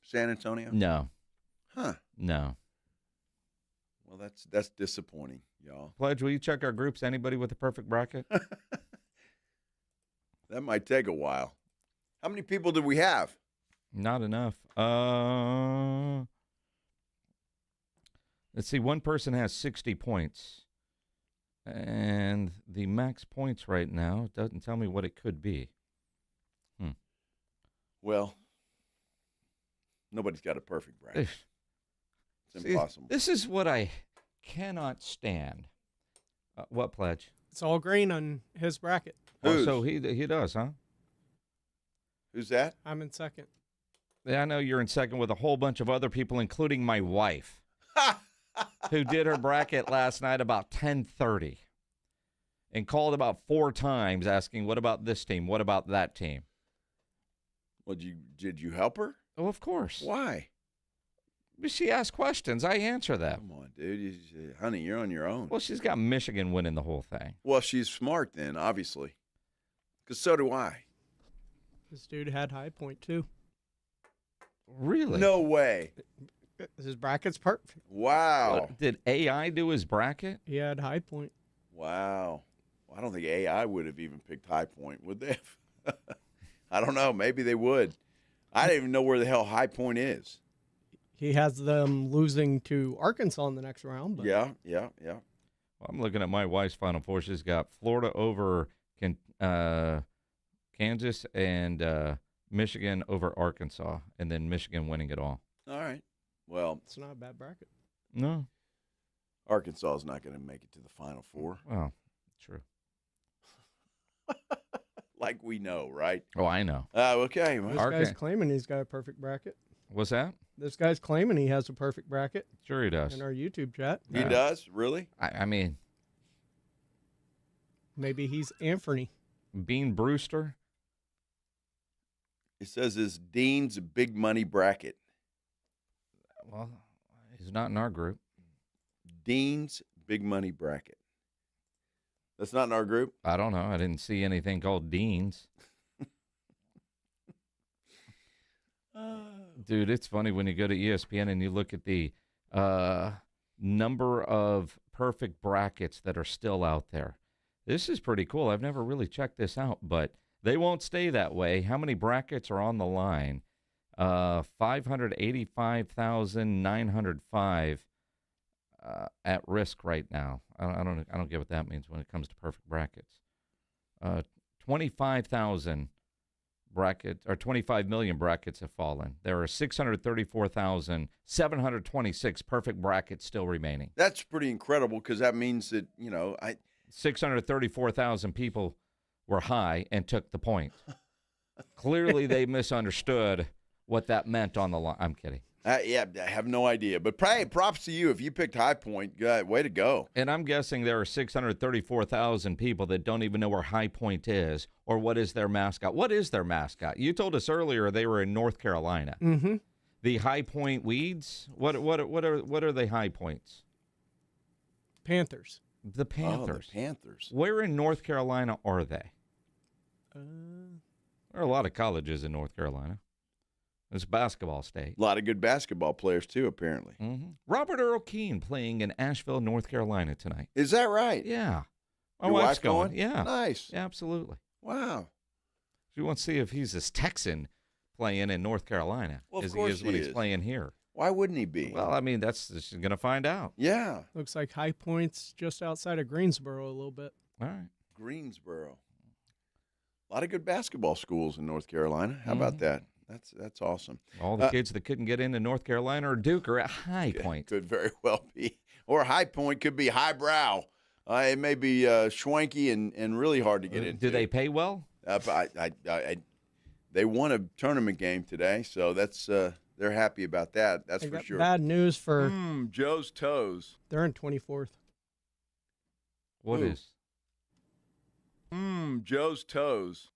[SPEAKER 1] San Antonio?
[SPEAKER 5] No.
[SPEAKER 1] Huh.
[SPEAKER 5] No.
[SPEAKER 1] Well, that's disappointing, y'all.
[SPEAKER 5] Pledge, will you check our groups? Anybody with a perfect bracket?
[SPEAKER 1] That might take a while. How many people did we have?
[SPEAKER 5] Not enough. Let's see. One person has 60 points. And the max points right now doesn't tell me what it could be.
[SPEAKER 1] Well, nobody's got a perfect bracket. It's impossible.
[SPEAKER 5] This is what I cannot stand. What, Pledge?
[SPEAKER 3] It's all green on his bracket.
[SPEAKER 5] Oh, so he does, huh?
[SPEAKER 1] Who's that?
[SPEAKER 3] I'm in second.
[SPEAKER 5] Yeah, I know you're in second with a whole bunch of other people, including my wife, who did her bracket last night about 10:30 and called about 4 times asking, what about this team? What about that team?
[SPEAKER 1] Well, did you help her?
[SPEAKER 5] Oh, of course.
[SPEAKER 1] Why?
[SPEAKER 5] She asks questions. I answer them.
[SPEAKER 1] Come on, dude. Honey, you're on your own.
[SPEAKER 5] Well, she's got Michigan winning the whole thing.
[SPEAKER 1] Well, she's smart then, obviously. Because so do I.
[SPEAKER 3] This dude had High Point, too.
[SPEAKER 5] Really?
[SPEAKER 1] No way.
[SPEAKER 3] His bracket's perfect.
[SPEAKER 1] Wow.
[SPEAKER 5] What, did AI do his bracket?
[SPEAKER 3] He had High Point.
[SPEAKER 1] Wow. Well, I don't think AI would have even picked High Point, would they have? I don't know. Maybe they would. I didn't even know where the hell High Point is.
[SPEAKER 3] He has them losing to Arkansas in the next round. But.
[SPEAKER 1] Yeah.
[SPEAKER 5] Well, I'm looking at my wife's Final Four. She's got Florida over Kansas and Michigan over Arkansas, and then Michigan winning it all.
[SPEAKER 1] All right. Well,
[SPEAKER 3] it's not a bad bracket.
[SPEAKER 5] No.
[SPEAKER 1] Arkansas is not going to make it to the Final Four.
[SPEAKER 5] Well, true.
[SPEAKER 1] Like we know, right?
[SPEAKER 5] Oh, I know.
[SPEAKER 1] Okay.
[SPEAKER 3] This guy's claiming he's got a perfect bracket.
[SPEAKER 5] What's that?
[SPEAKER 3] This guy's claiming he has a perfect bracket.
[SPEAKER 5] Sure he does.
[SPEAKER 3] In our YouTube chat.
[SPEAKER 1] He does? Really?
[SPEAKER 5] I mean.
[SPEAKER 3] Maybe he's Anthony.
[SPEAKER 5] Bean Brewster.
[SPEAKER 1] It says it's Dean's big money bracket.
[SPEAKER 5] Well, he's not in our group.
[SPEAKER 1] Dean's big money bracket. That's not in our group?
[SPEAKER 5] I don't know. I didn't see anything called Dean's. Dude, it's funny when you go to ESPN and you look at the number of perfect brackets that are still out there. This is pretty cool. I've never really checked this out, but they won't stay that way. How many brackets are on the line? 585,905 at risk right now. I don't get what that means when it comes to perfect brackets. 25,000 brackets or 25 million brackets have fallen. There are 634,726 perfect brackets still remaining.
[SPEAKER 1] That's pretty incredible because that means that
[SPEAKER 5] 634,000 people were high and took the point. Clearly, they misunderstood what that meant on the line. I'm kidding.
[SPEAKER 1] Yeah, I have no idea. But props to you if you picked High Point. Way to go.
[SPEAKER 5] And I'm guessing there are 634,000 people that don't even know where High Point is or what is their mascot. What is their mascot? You told us earlier they were in North Carolina.
[SPEAKER 3] Mm-hmm.
[SPEAKER 5] The High Point Weeds? What are the High Points?
[SPEAKER 3] Panthers.
[SPEAKER 5] The Panthers.
[SPEAKER 1] Oh, the Panthers.
[SPEAKER 5] Where in North Carolina are they? There are a lot of colleges in North Carolina. It's a basketball state.
[SPEAKER 1] A lot of good basketball players, too, apparently.
[SPEAKER 5] Mm-hmm. Robert Earl Keane playing in Asheville, North Carolina tonight.
[SPEAKER 1] Is that right?
[SPEAKER 5] Yeah.
[SPEAKER 1] Your wife's going?
[SPEAKER 5] Yeah.
[SPEAKER 1] Nice.
[SPEAKER 5] Yeah, absolutely.
[SPEAKER 1] Wow.
[SPEAKER 5] She wants to see if he's this Texan playing in North Carolina
[SPEAKER 1] as
[SPEAKER 5] he is when he's playing here.
[SPEAKER 1] Why wouldn't he be?
[SPEAKER 5] Well, I mean, that's going to find out.
[SPEAKER 1] Yeah.
[SPEAKER 3] Looks like High Point's just outside of Greensboro a little bit.
[SPEAKER 5] All right.
[SPEAKER 1] Greensboro. A lot of good basketball schools in North Carolina. How about that? That's awesome.
[SPEAKER 5] All the kids that couldn't get into North Carolina or Duke are at High Point.
[SPEAKER 1] Could very well be. Or High Point could be highbrow. It may be schwanky and really hard to get into.
[SPEAKER 5] Do they pay well?
[SPEAKER 1] They won a tournament game today, so that's they're happy about that. That's for sure.
[SPEAKER 3] Bad news for
[SPEAKER 1] Joe's Toes.
[SPEAKER 3] They're in 24th.
[SPEAKER 5] What is?
[SPEAKER 1] Joe's Toes.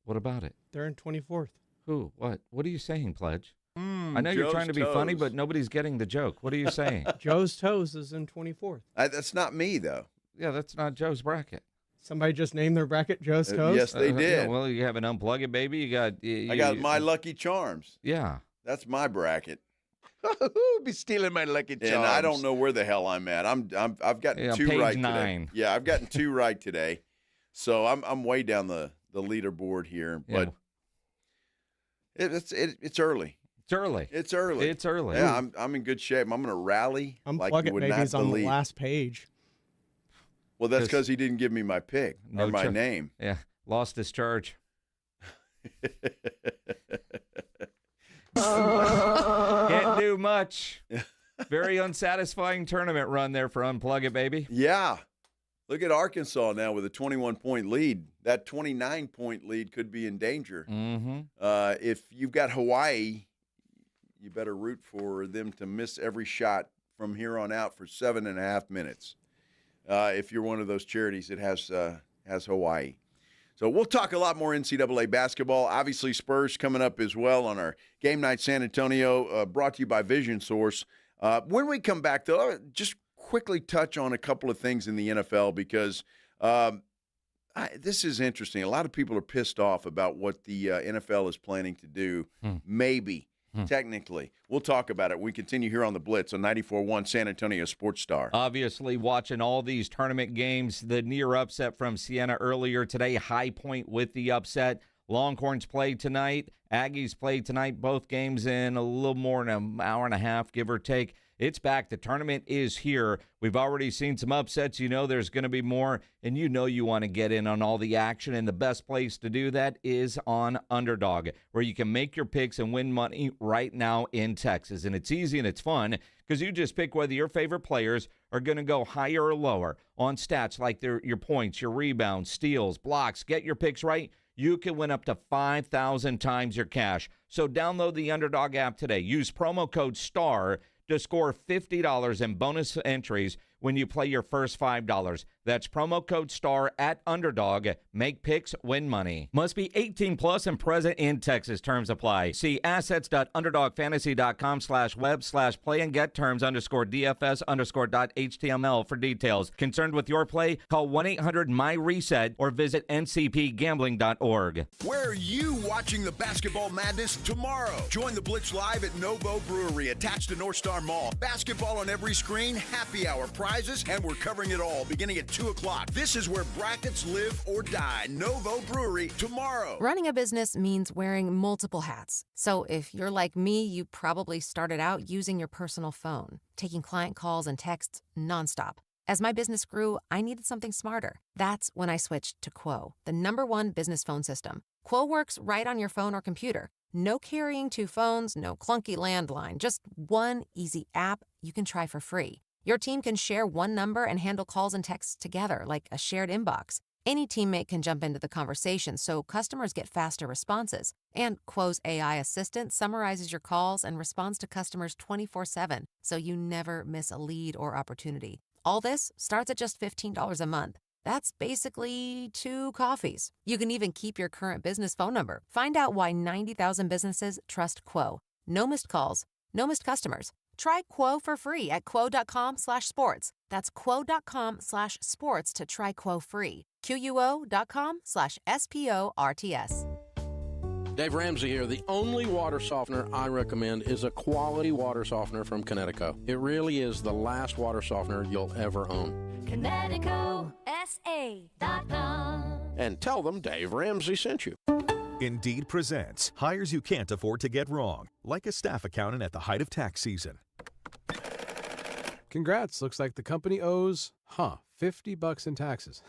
[SPEAKER 5] What about it?
[SPEAKER 3] They're in 24th.
[SPEAKER 5] Who? What? What are you saying, Pledge? I know you're
[SPEAKER 1] Joe's
[SPEAKER 5] trying to be funny, but nobody's getting the joke. What are you saying?
[SPEAKER 3] Joe's Toes is in 24th.
[SPEAKER 1] That's not me, though.
[SPEAKER 5] Yeah, that's not Joe's bracket.
[SPEAKER 3] Somebody just named their bracket Joe's Toes?
[SPEAKER 1] Yes, they did.
[SPEAKER 5] Yeah, well, you have an Unplug It, baby. You got.
[SPEAKER 1] I got My Lucky Charms.
[SPEAKER 5] Yeah.
[SPEAKER 1] That's my bracket.
[SPEAKER 20] Be stealing my Lucky Charms.
[SPEAKER 1] And I don't know where the hell I'm at. I've gotten two
[SPEAKER 5] page
[SPEAKER 1] right
[SPEAKER 5] 9.
[SPEAKER 1] today. Yeah, I've gotten 2 right today. So I'm way down the leaderboard here, but it's early.
[SPEAKER 5] It's early.
[SPEAKER 1] It's early.
[SPEAKER 5] It's early.
[SPEAKER 1] Yeah, I'm in good shape. I'm going to rally like you would not
[SPEAKER 3] baby's on the
[SPEAKER 1] believe.
[SPEAKER 3] last page.
[SPEAKER 1] Well, that's because he didn't give me my pick or my name.
[SPEAKER 5] Yeah, lost his charge. Can't do much. Very unsatisfying tournament run there for Unplug It, baby.
[SPEAKER 1] Yeah. Look at Arkansas now with a 21-point lead. That 29-point lead could be in danger.
[SPEAKER 5] Mm-hmm.
[SPEAKER 1] If you've got Hawaii, you better root for them to miss every shot from here on out for 7.5 minutes. If you're one of those charities that has Hawaii. So we'll talk a lot more NCAA basketball. Obviously, Spurs coming up as well on our Game Night San Antonio, brought to you by Vision Source. When we come back, though, just quickly touch on a couple of things in the NFL because this is interesting. A lot of people are pissed off about what the NFL is planning to do, maybe, technically. We'll talk about it. We continue here on the Blitz on 94.1 San Antonio Sports Star.
[SPEAKER 5] Obviously, watching all these tournament games, the near upset from Siena earlier today, High Point with the upset. Longhorns play tonight. Aggies play tonight. Both games in a little more than an hour and a half, give or take. It's back. The tournament is here. We've already seen some upsets. You know there's going to be more, and you know you want to get in on all the action, and the best place to do that is on Underdog, where you can make your picks and win money right now in Texas. And it's easy and it's fun because you just pick whether your favorite players are going to go higher or lower on stats like your points, your rebounds, steals, blocks. Get your picks right. You can win up to 5,000 times your cash. So download the Underdog app today. Use promo code STAR to score $50 in bonus entries when you play your first $5. That's promo code STAR at Underdog. Make picks, win money. Must be 18 plus and present in Texas. Terms apply. See assets.underdogfantasy.com/web/play and get terms _DFS_.html for details. Concerned with your play? Call 1-800-MY-RESET or visit ncpgambling.org.
[SPEAKER 1] Where are you watching the basketball madness tomorrow? Join the Blitz live at Novo Brewery attached to North Star Mall. Basketball on every screen, happy hour prizes, and we're covering it all beginning at 2 o'clock. This is where brackets live or die. Novo Brewery tomorrow.
[SPEAKER 15] Running a business means wearing multiple hats. So if you're like me, you probably started out using your personal phone, taking client calls and texts nonstop. As my business grew, I needed something smarter. That's when I switched to Quo, the #1 business phone system. Quo works right on your phone or computer. No carrying 2 phones, no clunky landline, just one easy app you can try for free. Your team can share one number and handle calls and texts together like a shared inbox. Any teammate can jump into the conversation so customers get faster responses. And Quo's AI assistant summarizes your calls and responds to customers 24/7 so you never miss a lead or opportunity. All this starts at just $15 a month. That's basically 2 coffees. You can even keep your current business phone number. Find out why 90,000 businesses trust Quo. No missed calls, no missed customers. Try Quo for free at quo.com/sports. That's quo.com/sports to try Quo free. QUO.com/SPORTS.
[SPEAKER 7] Dave Ramsey here. The only water softener I recommend is a quality water softener from Connecticut. It really is the last water softener you'll ever own.
[SPEAKER 25] ConnecticutSA.com.
[SPEAKER 7] And tell them Dave Ramsey sent you.
[SPEAKER 9] Indeed presents hires you can't afford to get wrong, like a staff accountant at the height of tax season.
[SPEAKER 10] Congrats, looks like the company owes, $50 in taxes.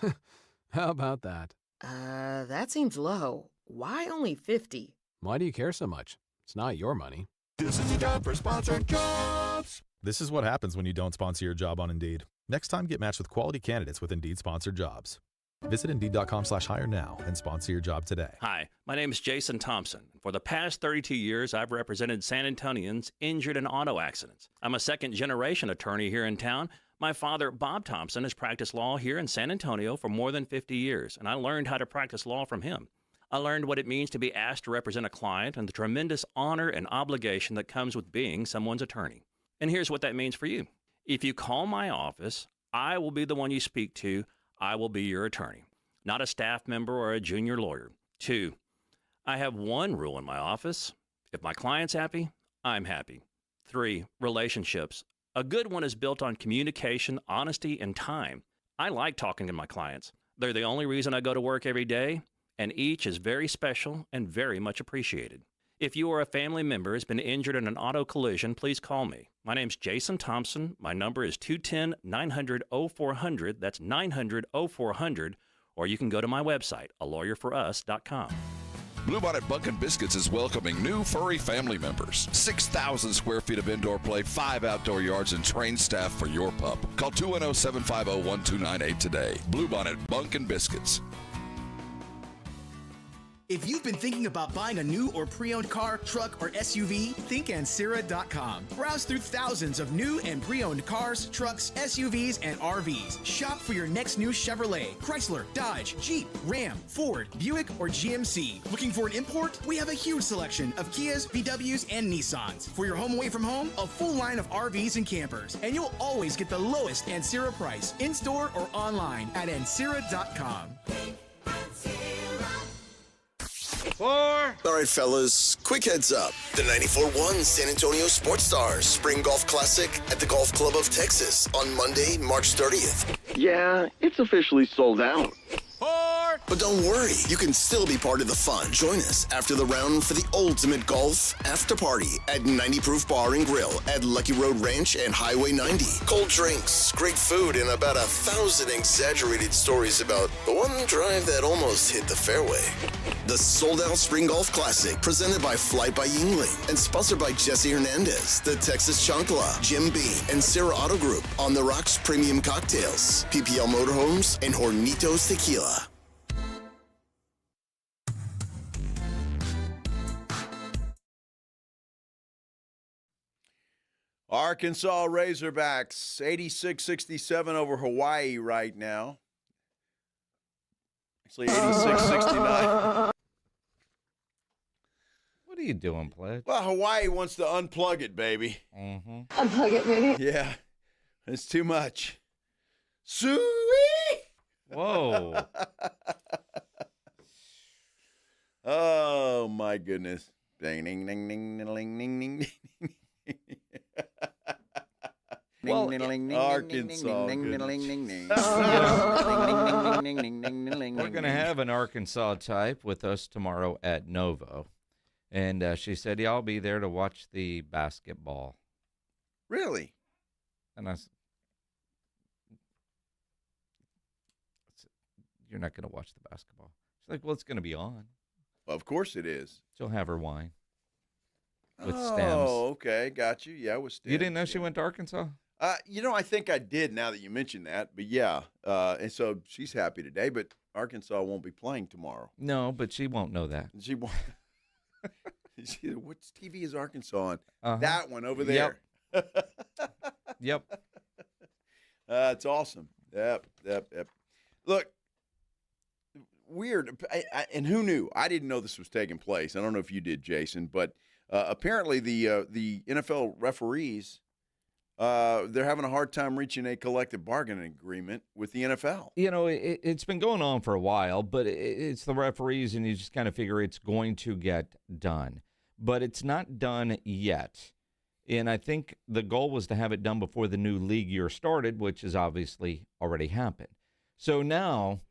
[SPEAKER 10] How about that?
[SPEAKER 17] That seems low. Why only 50?
[SPEAKER 10] Why do you care so much? It's not your money.
[SPEAKER 14] This is a job for sponsored jobs.
[SPEAKER 9] This is what happens when you don't sponsor your job on Indeed. Next time, get matched with quality candidates with Indeed sponsored jobs. Visit Indeed.com/hire now and sponsor your job today.
[SPEAKER 16] Hi, my name is Jason Thompson. For the past 32 years, I've represented San Antonians injured in auto accidents. I'm a second-generation attorney here in town. My father, Bob Thompson, has practiced law here in San Antonio for more than 50 years, and I learned how to practice law from him. I learned what it means to be asked to represent a client and the tremendous honor and obligation that comes with being someone's attorney. And here's what that means for you. If you call my office, I will be the one you speak to. I will be your attorney, not a staff member or a junior lawyer. 2, I have one rule in my office. If my client's happy, I'm happy. 3, relationships. A good one is built on communication, honesty, and time. I like talking to my clients. They're the only reason I go to work every day, and each is very special and very much appreciated. If you or a family member has been injured in an auto collision, please call me. My name's Jason Thompson. My number is 210-900-0400. That's 900-0400. Or you can go to my website, alawyerforus.com.
[SPEAKER 6] Bluebonnet Bunkin' Biscuits is welcoming new furry family members. 6,000 square feet of indoor play, 5 outdoor yards, and trained staff for your pup. Call 210-750-1298 today. Bluebonnet Bunkin' Biscuits.
[SPEAKER 22] If you've been thinking about buying a new or pre-owned car, truck, or SUV, think Ancira.com. Browse through thousands of new and pre-owned cars, trucks, SUVs, and RVs. Shop for your next new Chevrolet, Chrysler, Dodge, Jeep, Ram, Ford, Buick, or GMC. Looking for an import? We have a huge selection of Kias, VWs, and Nissans. For your home away from home, a full line of RVs and campers. And you'll always get the lowest Ancira price, in-store or online at Ancira.com.
[SPEAKER 2] 4. All right, fellas, quick heads up. The 94.1 San Antonio Sports Stars Spring Golf Classic at the Golf Club of Texas on Monday, March 30th.
[SPEAKER 8] Yeah, it's officially sold out.
[SPEAKER 2] 4. But don't worry, you can still be part of the fun. Join us after the round for the ultimate golf after party at 90 Proof Bar and Grill at Lucky Road Ranch and Highway 90. Cold drinks, great food, and about 1,000 exaggerated stories about the one drive that almost hit the fairway. The sold-out Spring Golf Classic, presented by Flight by Yingling and sponsored by Jesse Hernandez, the Texas Chancla, Jim Beam, and Sarah Auto Group, On the Rocks Premium Cocktails, PPL Motorhomes, and Hornitos Tequila.
[SPEAKER 1] Arkansas Razorbacks, 86-67 over Hawaii right now. Actually, 86-69.
[SPEAKER 5] What are you doing, Pledge?
[SPEAKER 1] Well, Hawaii wants to unplug it, baby.
[SPEAKER 5] Mm-hmm.
[SPEAKER 23] Unplug it, baby.
[SPEAKER 1] Yeah, it's too much. Sweet.
[SPEAKER 5] Whoa.
[SPEAKER 1] Oh, my goodness. Ding, ding, ding, ding, ding, ding, ding, ding.
[SPEAKER 5] Well,
[SPEAKER 1] Arkansas.
[SPEAKER 5] We're going to have an Arkansas type with us tomorrow at Novo. And she said, yeah, I'll be there to watch the basketball.
[SPEAKER 1] Really?
[SPEAKER 5] And I said, you're not going to watch the basketball. She's like, well, it's going to be on.
[SPEAKER 1] Well, of course it is.
[SPEAKER 5] She'll have her wine with
[SPEAKER 1] stems.
[SPEAKER 5] stems.
[SPEAKER 1] Okay. Got you. Yeah, with stems.
[SPEAKER 5] You didn't know she went to Arkansas?
[SPEAKER 1] I think I did now that you mentioned that. But, yeah. And so she's happy today, but Arkansas won't be playing tomorrow.
[SPEAKER 5] No, but she won't know that.
[SPEAKER 1] She won't. What TV is Arkansas on? That one over there.
[SPEAKER 5] Yep.
[SPEAKER 1] It's awesome. Yep. Look, weird. And who knew? I didn't know this was taking place. I don't know if you did, Jason, but apparently the NFL referees, they're having a hard time reaching a collective bargaining agreement with the NFL.
[SPEAKER 5] You know, it's been going on for a while, but it's the referees, and you just kind of figure it's going to get done. But it's not done yet. And I think the goal was to have it done before the new league year started, which has obviously already happened. So now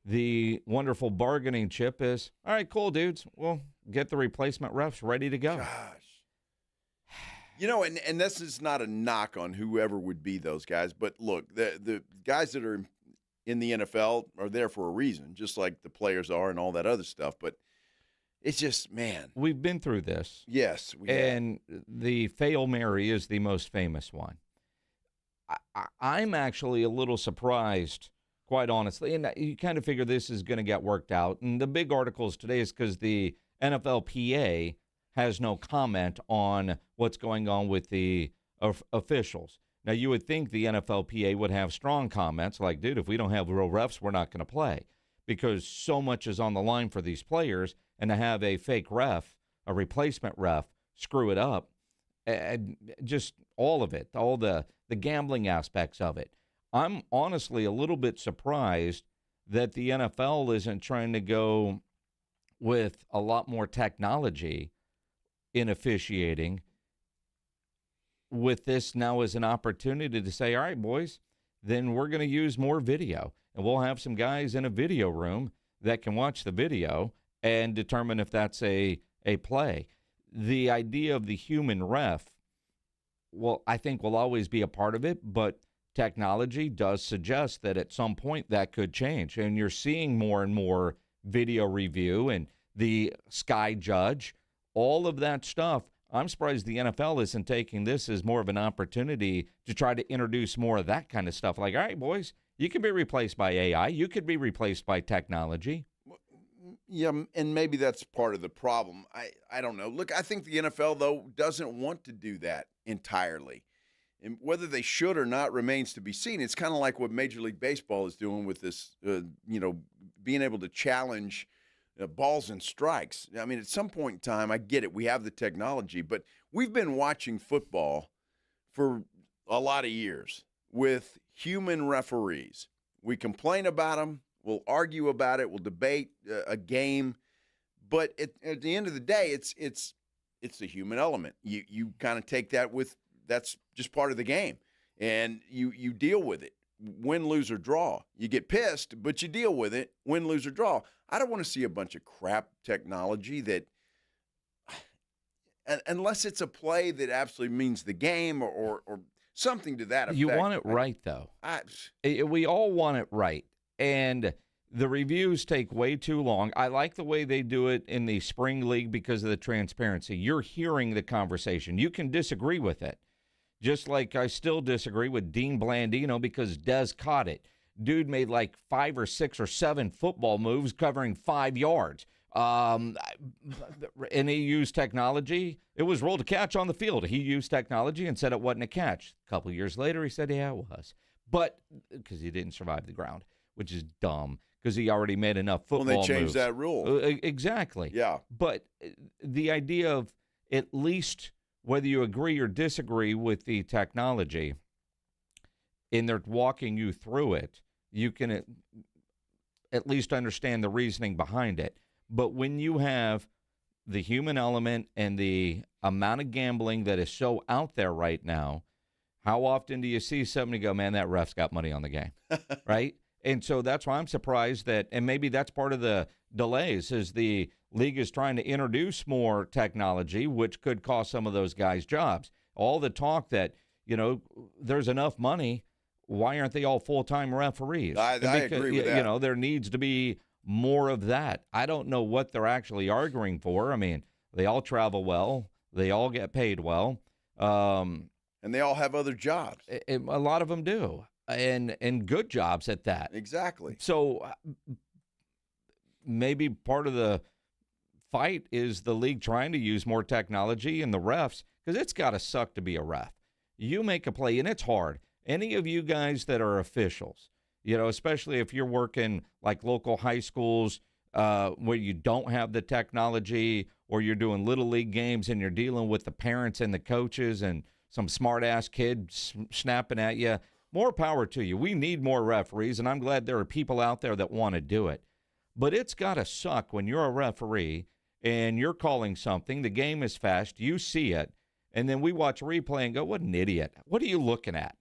[SPEAKER 5] the wonderful bargaining chip is, all right, cool, dudes. We'll get the replacement refs ready to go.
[SPEAKER 1] Gosh. You know, and this is not a knock on whoever would be those guys, but look, the guys that are in the NFL are there for a reason, just like the players are and all that other stuff. But it's just, man.
[SPEAKER 5] We've been through this.
[SPEAKER 1] Yes.
[SPEAKER 5] And the Fail Mary is the most famous one. I'm actually a little surprised, quite honestly, and you kind of figure this is going to get worked out. And the big articles today is because the NFLPA has no comment on what's going on with the officials. Now, you would think the NFLPA would have strong comments like, dude, if we don't have real refs, we're not going to play, because so much is on the line for these players, and to have a fake ref, a replacement ref, screw it up, and just all of it, all the gambling aspects of it. I'm honestly a little bit surprised that the NFL isn't trying to go with a lot more technology in officiating, with this now as an opportunity to say, all right, boys, then we're going to use more video, and we'll have some guys in a video room that can watch the video and determine if that's a play. The idea of the human ref, well, I think will always be a part of it, but technology does suggest that at some point that could change, and you're seeing more and more video review and the Sky Judge, all of that stuff. I'm surprised the NFL isn't taking this as more of an opportunity to try to introduce more of that kind of stuff. Like, all right, boys, you can be replaced by AI. You could be replaced by technology.
[SPEAKER 1] Yeah, and maybe that's part of the problem. I don't know. Look, I think the NFL, though, doesn't want to do that entirely. And whether they should or not remains to be seen. It's kind of like what Major League Baseball is doing with this, being able to challenge balls and strikes. I mean, at some point in time, I get it. We have the technology, but we've been watching football for a lot of years with human referees. We complain about them. We'll argue about it. We'll debate a game. But at the end of the day, it's the human element. You kind of take that with, that's just part of the game. And you deal with it. Win, lose, or draw. You get pissed, but you deal with it. Win, lose, or draw. I don't want to see a bunch of crap technology that, unless it's a play that absolutely means the game or something to that effect.
[SPEAKER 5] You want it right, though. We all want it right. And the reviews take way too long. I like the way they do it in the spring league because of the transparency. You're hearing the conversation. You can disagree with it. Just like I still disagree with Dean Blandino because Des caught it. Dude made like 5 or 6 or 7 football moves covering 5 yards. And he used technology. It was ruled a catch on the field. He used technology and said it wasn't a catch. A couple of years later, he said, yeah, it was. But because he didn't survive the ground, which is dumb because he already made enough football moves.
[SPEAKER 1] Well, they changed that rule.
[SPEAKER 5] Exactly.
[SPEAKER 1] Yeah.
[SPEAKER 5] But the idea of at least whether you agree or disagree with the technology, and they're walking you through it, you can at least understand the reasoning behind it. But when you have the human element and the amount of gambling that is so out there right now, how often do you see somebody go, man, that ref's got money on the game, right? And so that's why I'm surprised that, and maybe that's part of the delays, is the league is trying to introduce more technology, which could cost some of those guys jobs. All the talk that, there's enough money, why aren't they all full-time referees?
[SPEAKER 1] I agree with that.
[SPEAKER 5] There needs to be more of that. I don't know what they're actually arguing for. I mean, they all travel well. They all get paid well.
[SPEAKER 1] And they all have other jobs.
[SPEAKER 5] A lot of them do. And good jobs at that.
[SPEAKER 1] Exactly.
[SPEAKER 5] So maybe part of the fight is the league trying to use more technology and the refs, because it's got to suck to be a ref. You make a play, and it's hard. Any of you guys that are officials, especially if you're working like local high schools where you don't have the technology, or you're doing little league games and you're dealing with the parents and the coaches and some smart-ass kid snapping at you, more power to you. We need more referees, and I'm glad there are people out there that want to do it. But it's got to suck when you're a referee and you're calling something, the game is fast, you see it, and then we watch a replay and go, what an idiot. What are you looking at,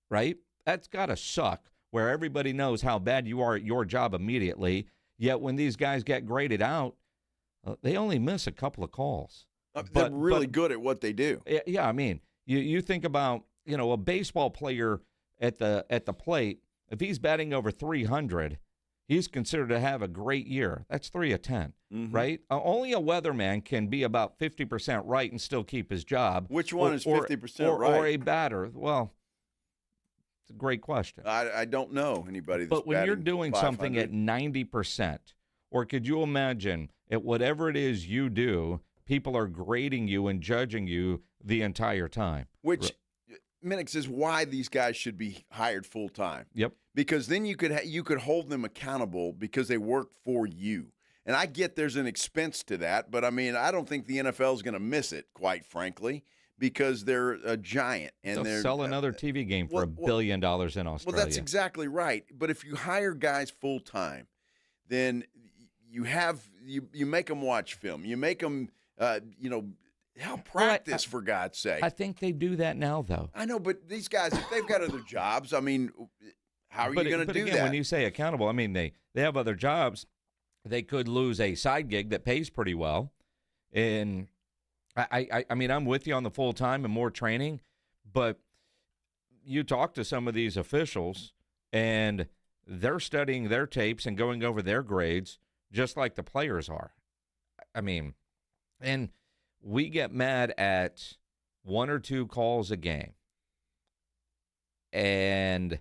[SPEAKER 5] right? That's got to suck where everybody knows how bad you are at your job immediately. Yet when these guys get graded out, they only miss a couple of calls.
[SPEAKER 1] They're really good at what they do.
[SPEAKER 5] Yeah, I mean, you think about, a baseball player at the plate, if he's batting over 300, he's considered to have a great year. That's 3 of 10, right? Only a weatherman can be about 50% right and still keep his job.
[SPEAKER 1] Which one is 50% right?
[SPEAKER 5] Or a batter. Well, it's a great question.
[SPEAKER 1] I don't know anybody that's
[SPEAKER 5] But when you're
[SPEAKER 1] batting
[SPEAKER 5] doing
[SPEAKER 1] 500.
[SPEAKER 5] something at 90%, or could you imagine at whatever it is you do, people are grading you and judging you the entire time?
[SPEAKER 1] Which, Minix, is why these guys should be hired full-time.
[SPEAKER 5] Yep.
[SPEAKER 1] Because then you could hold them accountable because they work for you. And I get there's an expense to that, but, I mean, I don't think the NFL is going to miss it, quite frankly, because they're a giant. And
[SPEAKER 5] They'll sell another TV game for $1 billion in Australia.
[SPEAKER 1] Well, that's exactly right. But if you hire guys full-time, then you make them watch film. You make them, help practice, for God's sake.
[SPEAKER 5] I think they do that now, though.
[SPEAKER 1] I know, but these guys, if they've got other jobs, I mean, how are you going to do
[SPEAKER 5] again,
[SPEAKER 1] that?
[SPEAKER 5] When you say accountable, I mean, they have other jobs. They could lose a side gig that pays pretty well. And I mean, I'm with you on the full-time and more training, but you talk to some of these officials, and they're studying their tapes and going over their grades just like the players are. I mean, and we get mad at 1 or 2 calls a game. And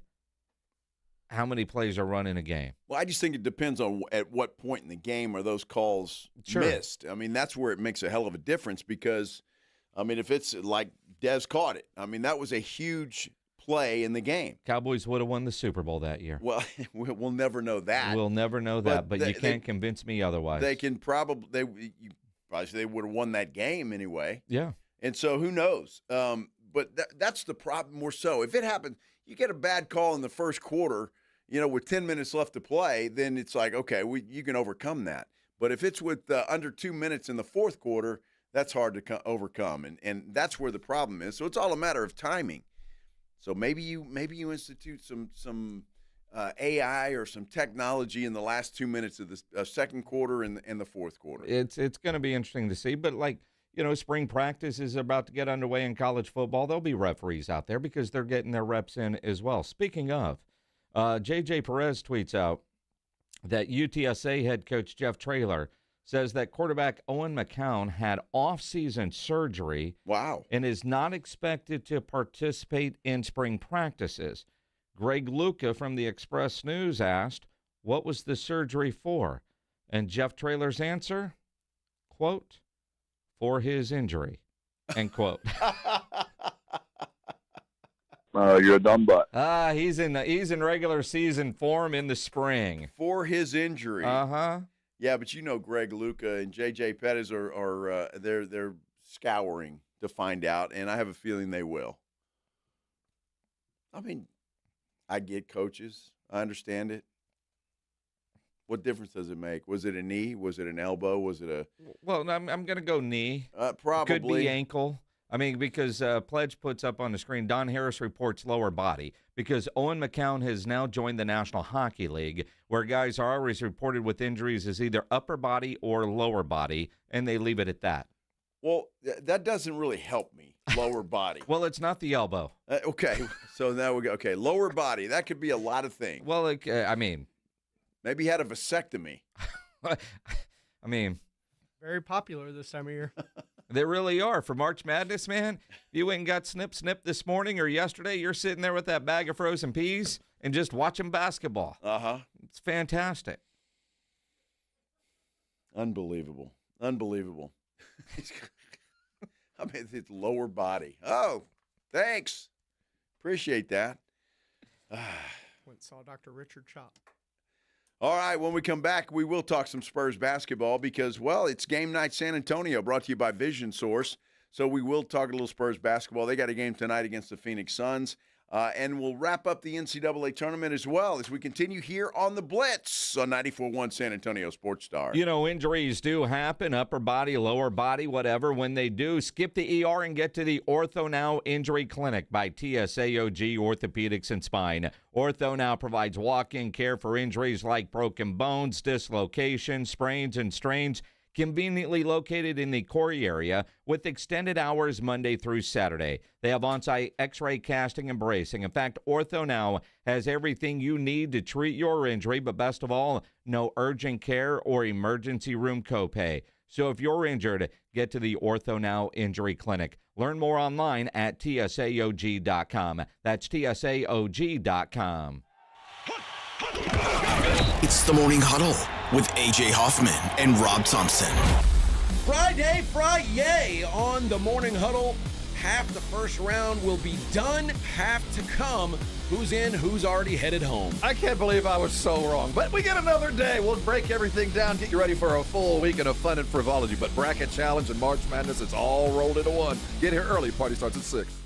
[SPEAKER 5] how many plays are run in a game?
[SPEAKER 1] Well, I just think it depends on at what point in the game are those calls missed. I mean, that's where it makes a hell of a difference because, I mean, if it's like Dez caught it, I mean, that was a huge play in the game.
[SPEAKER 5] Cowboys would have won the Super Bowl that year.
[SPEAKER 1] Well, we'll never know that.
[SPEAKER 5] We'll never know that, but you can't convince me otherwise.
[SPEAKER 1] They can probably they would have won that game anyway.
[SPEAKER 5] Yeah.
[SPEAKER 1] And so who knows? But that's the problem more so. If it happens, you get a bad call in the first quarter, with 10 minutes left to play, then it's like, okay, you can overcome that. But if it's with under 2 minutes in the fourth quarter, that's hard to overcome. And that's where the problem is. So it's all a matter of timing. So maybe you institute some AI or some technology in the last 2 minutes of the second quarter and the fourth quarter.
[SPEAKER 5] It's going to be interesting to see. But, spring practice is about to get underway in college football. There'll be referees out there because they're getting their reps in as well. Speaking of, J.J. Perez tweets out that UTSA head coach Jeff Traylor says that quarterback Owen McCown had off-season surgery.
[SPEAKER 1] Wow.
[SPEAKER 5] And is not expected to participate in spring practices. Greg Luca from the Express News asked, what was the surgery for? And Jeff Traylor's answer, quote, for his injury, end quote.
[SPEAKER 4] You're a dumb butt.
[SPEAKER 5] He's in regular season form in the spring.
[SPEAKER 1] For his injury.
[SPEAKER 5] Uh-huh.
[SPEAKER 1] Yeah, but Greg Luca and J.J. Pettis are they're scouring to find out, and I have a feeling they will. I mean, I get coaches. I understand it. What difference does it make? Was it a knee? Was it an elbow? Was it a?
[SPEAKER 5] Well, I'm going to go knee.
[SPEAKER 1] Probably.
[SPEAKER 5] Could be ankle. I mean, because Pledge puts up on the screen, Don Harris reports lower body because Owen McCown has now joined the National Hockey League, where guys are always reported with injuries as either upper body or lower body, and they leave it at that.
[SPEAKER 1] Well, that doesn't really help me, lower body.
[SPEAKER 5] Well, it's not the elbow.
[SPEAKER 1] Okay, so now we go. Okay, lower body. That could be a lot of things.
[SPEAKER 5] Well, I mean.
[SPEAKER 1] Maybe he had a vasectomy.
[SPEAKER 5] I mean.
[SPEAKER 3] Very popular this time of year.
[SPEAKER 5] They really are. For March Madness, man, you went and got snip this morning or yesterday, you're sitting there with that bag of frozen peas and just watching basketball.
[SPEAKER 1] Uh-huh.
[SPEAKER 5] It's fantastic.
[SPEAKER 1] Unbelievable. I mean, it's lower body. Oh, thanks. Appreciate that.
[SPEAKER 3] Went and saw Dr. Richard Chop.
[SPEAKER 1] All right, when we come back, we will talk some Spurs basketball because, well, it's Game Night San Antonio brought to you by Vision Source. So we will talk a little Spurs basketball. They got a game tonight against the Phoenix Suns. And we'll wrap up the NCAA tournament as well as we continue here on the Blitz on 94.1 San Antonio Sports Star.
[SPEAKER 5] You know, injuries do happen, upper body, lower body, whatever. When they do, skip the ER and get to the Ortho Now Injury Clinic by TSAOG Orthopedics and Spine. Ortho Now provides walk-in care for injuries like broken bones, dislocations, sprains, and strains. Conveniently located in the Corey area with extended hours Monday through Saturday. They have on-site x-ray casting and bracing. In fact, Ortho Now has everything you need to treat your injury, but best of all, no urgent care or emergency room copay. So if you're injured, get to the Ortho Now Injury Clinic. Learn more online at tsaog.com. That's tsaog.com.
[SPEAKER 2] It's the Morning Huddle with A.J. Hoffman and Rob Thompson.
[SPEAKER 12] Friday on the Morning Huddle. Half the first round will be done, half to come. Who's in, who's already headed home.
[SPEAKER 6] I can't believe I was so wrong, but we get another day. We'll break everything down, get you ready for a full weekend of fun and frivolity. But Bracket Challenge and March Madness, it's all rolled into one. Get here early. Party starts at 6.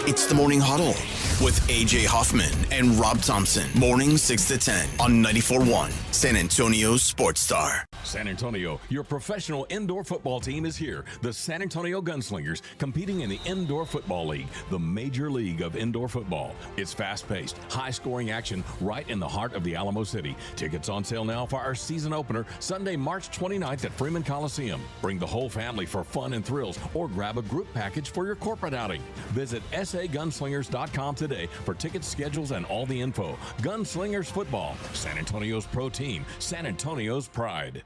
[SPEAKER 2] It's the Morning Huddle with A.J. Hoffman and Rob Thompson. Morning 6 to 10 on 94.1 San Antonio Sports Star.
[SPEAKER 13] San Antonio, your professional indoor football team is here. The San Antonio Gunslingers, competing in the Indoor Football League, the major league of indoor football. It's fast-paced, high-scoring action right in the heart of the Alamo City. Tickets on sale now for our season opener, Sunday, March 29th at Freeman Coliseum. Bring the whole family for fun and thrills, or grab a group package for your corporate outing. Visit sagunslingers.com today for ticket schedules and all the info. Gunslingers Football, San Antonio's pro team, San Antonio's pride.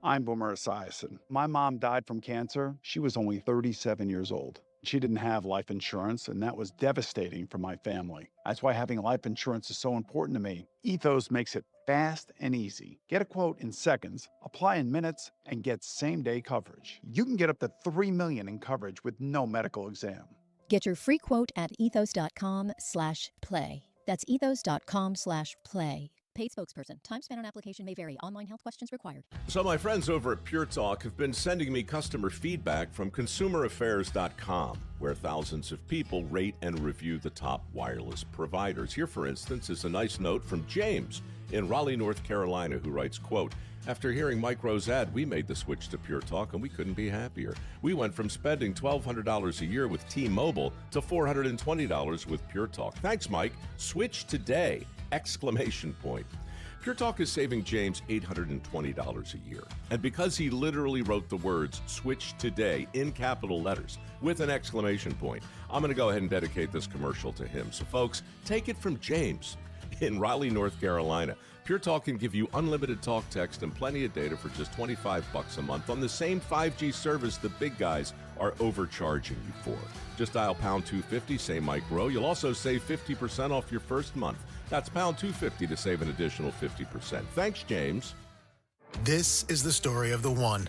[SPEAKER 18] I'm Boomer Esiason. My mom died from cancer. She was only 37 years old. She didn't have life insurance, and that was devastating for my family. That's why having life insurance is so important to me. Ethos makes it fast and easy. Get a quote in seconds, apply in minutes, and get same-day coverage. You can get up to $3 million in coverage with no medical exam.
[SPEAKER 23] Get your free quote at ethos.com/play. That's ethos.com/play. Paid spokesperson. Time spent on application may vary. Online health questions required.
[SPEAKER 24] So my friends over at Pure Talk have been sending me customer feedback from consumeraffairs.com, where thousands of people rate and review the top wireless providers. Here, for instance, is a nice note from James in Raleigh, North Carolina, who writes, quote, "After hearing Mike Rowe's ad, we made the switch to Pure Talk, and we couldn't be happier. We went from spending $1,200 a year with T-Mobile to $420 with Pure Talk. Thanks, Mike. Switch today! Exclamation point. Pure Talk is saving James $820 a year. And because he literally wrote the words, switch today, in capital letters, with an exclamation point, I'm going to go ahead and dedicate this commercial to him. So, folks, take it from James in Raleigh, North Carolina. Pure Talk can give you unlimited talk, text, and plenty of data for just $25 a month on the same 5G service the big guys are overcharging you for. Just dial pound 250, say Mike Rowe. You'll also save 50% off your first month. That's pound 250 to save an additional 50%. Thanks, James.
[SPEAKER 26] This is the story of the one.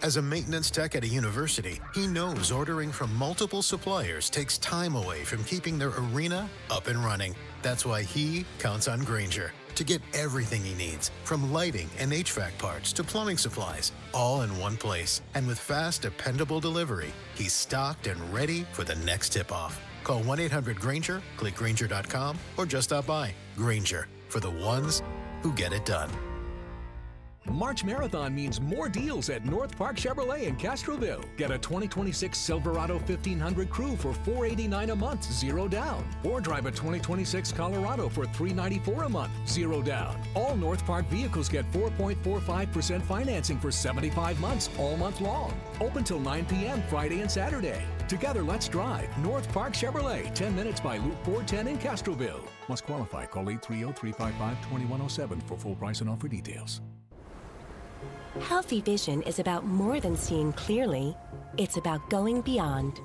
[SPEAKER 26] As a maintenance tech at a university, he knows ordering from multiple suppliers takes time away from keeping their arena up and running. That's why he counts on Grainger to get everything he needs, from lighting and HVAC parts to plumbing supplies, all in one place. And with fast, dependable delivery, he's stocked and ready for the next tip-off. Call 1-800-GRAINGER, click Grainger.com, or just stop by. Grainger, for the ones who get it done.
[SPEAKER 27] March Marathon means more deals at North Park Chevrolet in Castroville. Get a 2026 Silverado 1500 Crew for $489 a month, 0 down. Or drive a 2026 Colorado for $394 a month, 0 down. All North Park vehicles get 4.45% financing for 75 months, all month long. Open till 9 p.m. Friday and Saturday. Together, let's drive. North Park Chevrolet, 10 minutes by Loop 410 in Castroville. Must qualify. Call 830-355-2107 for full price and offer details.
[SPEAKER 28] Healthy vision is about more than seeing clearly. It's about going beyond.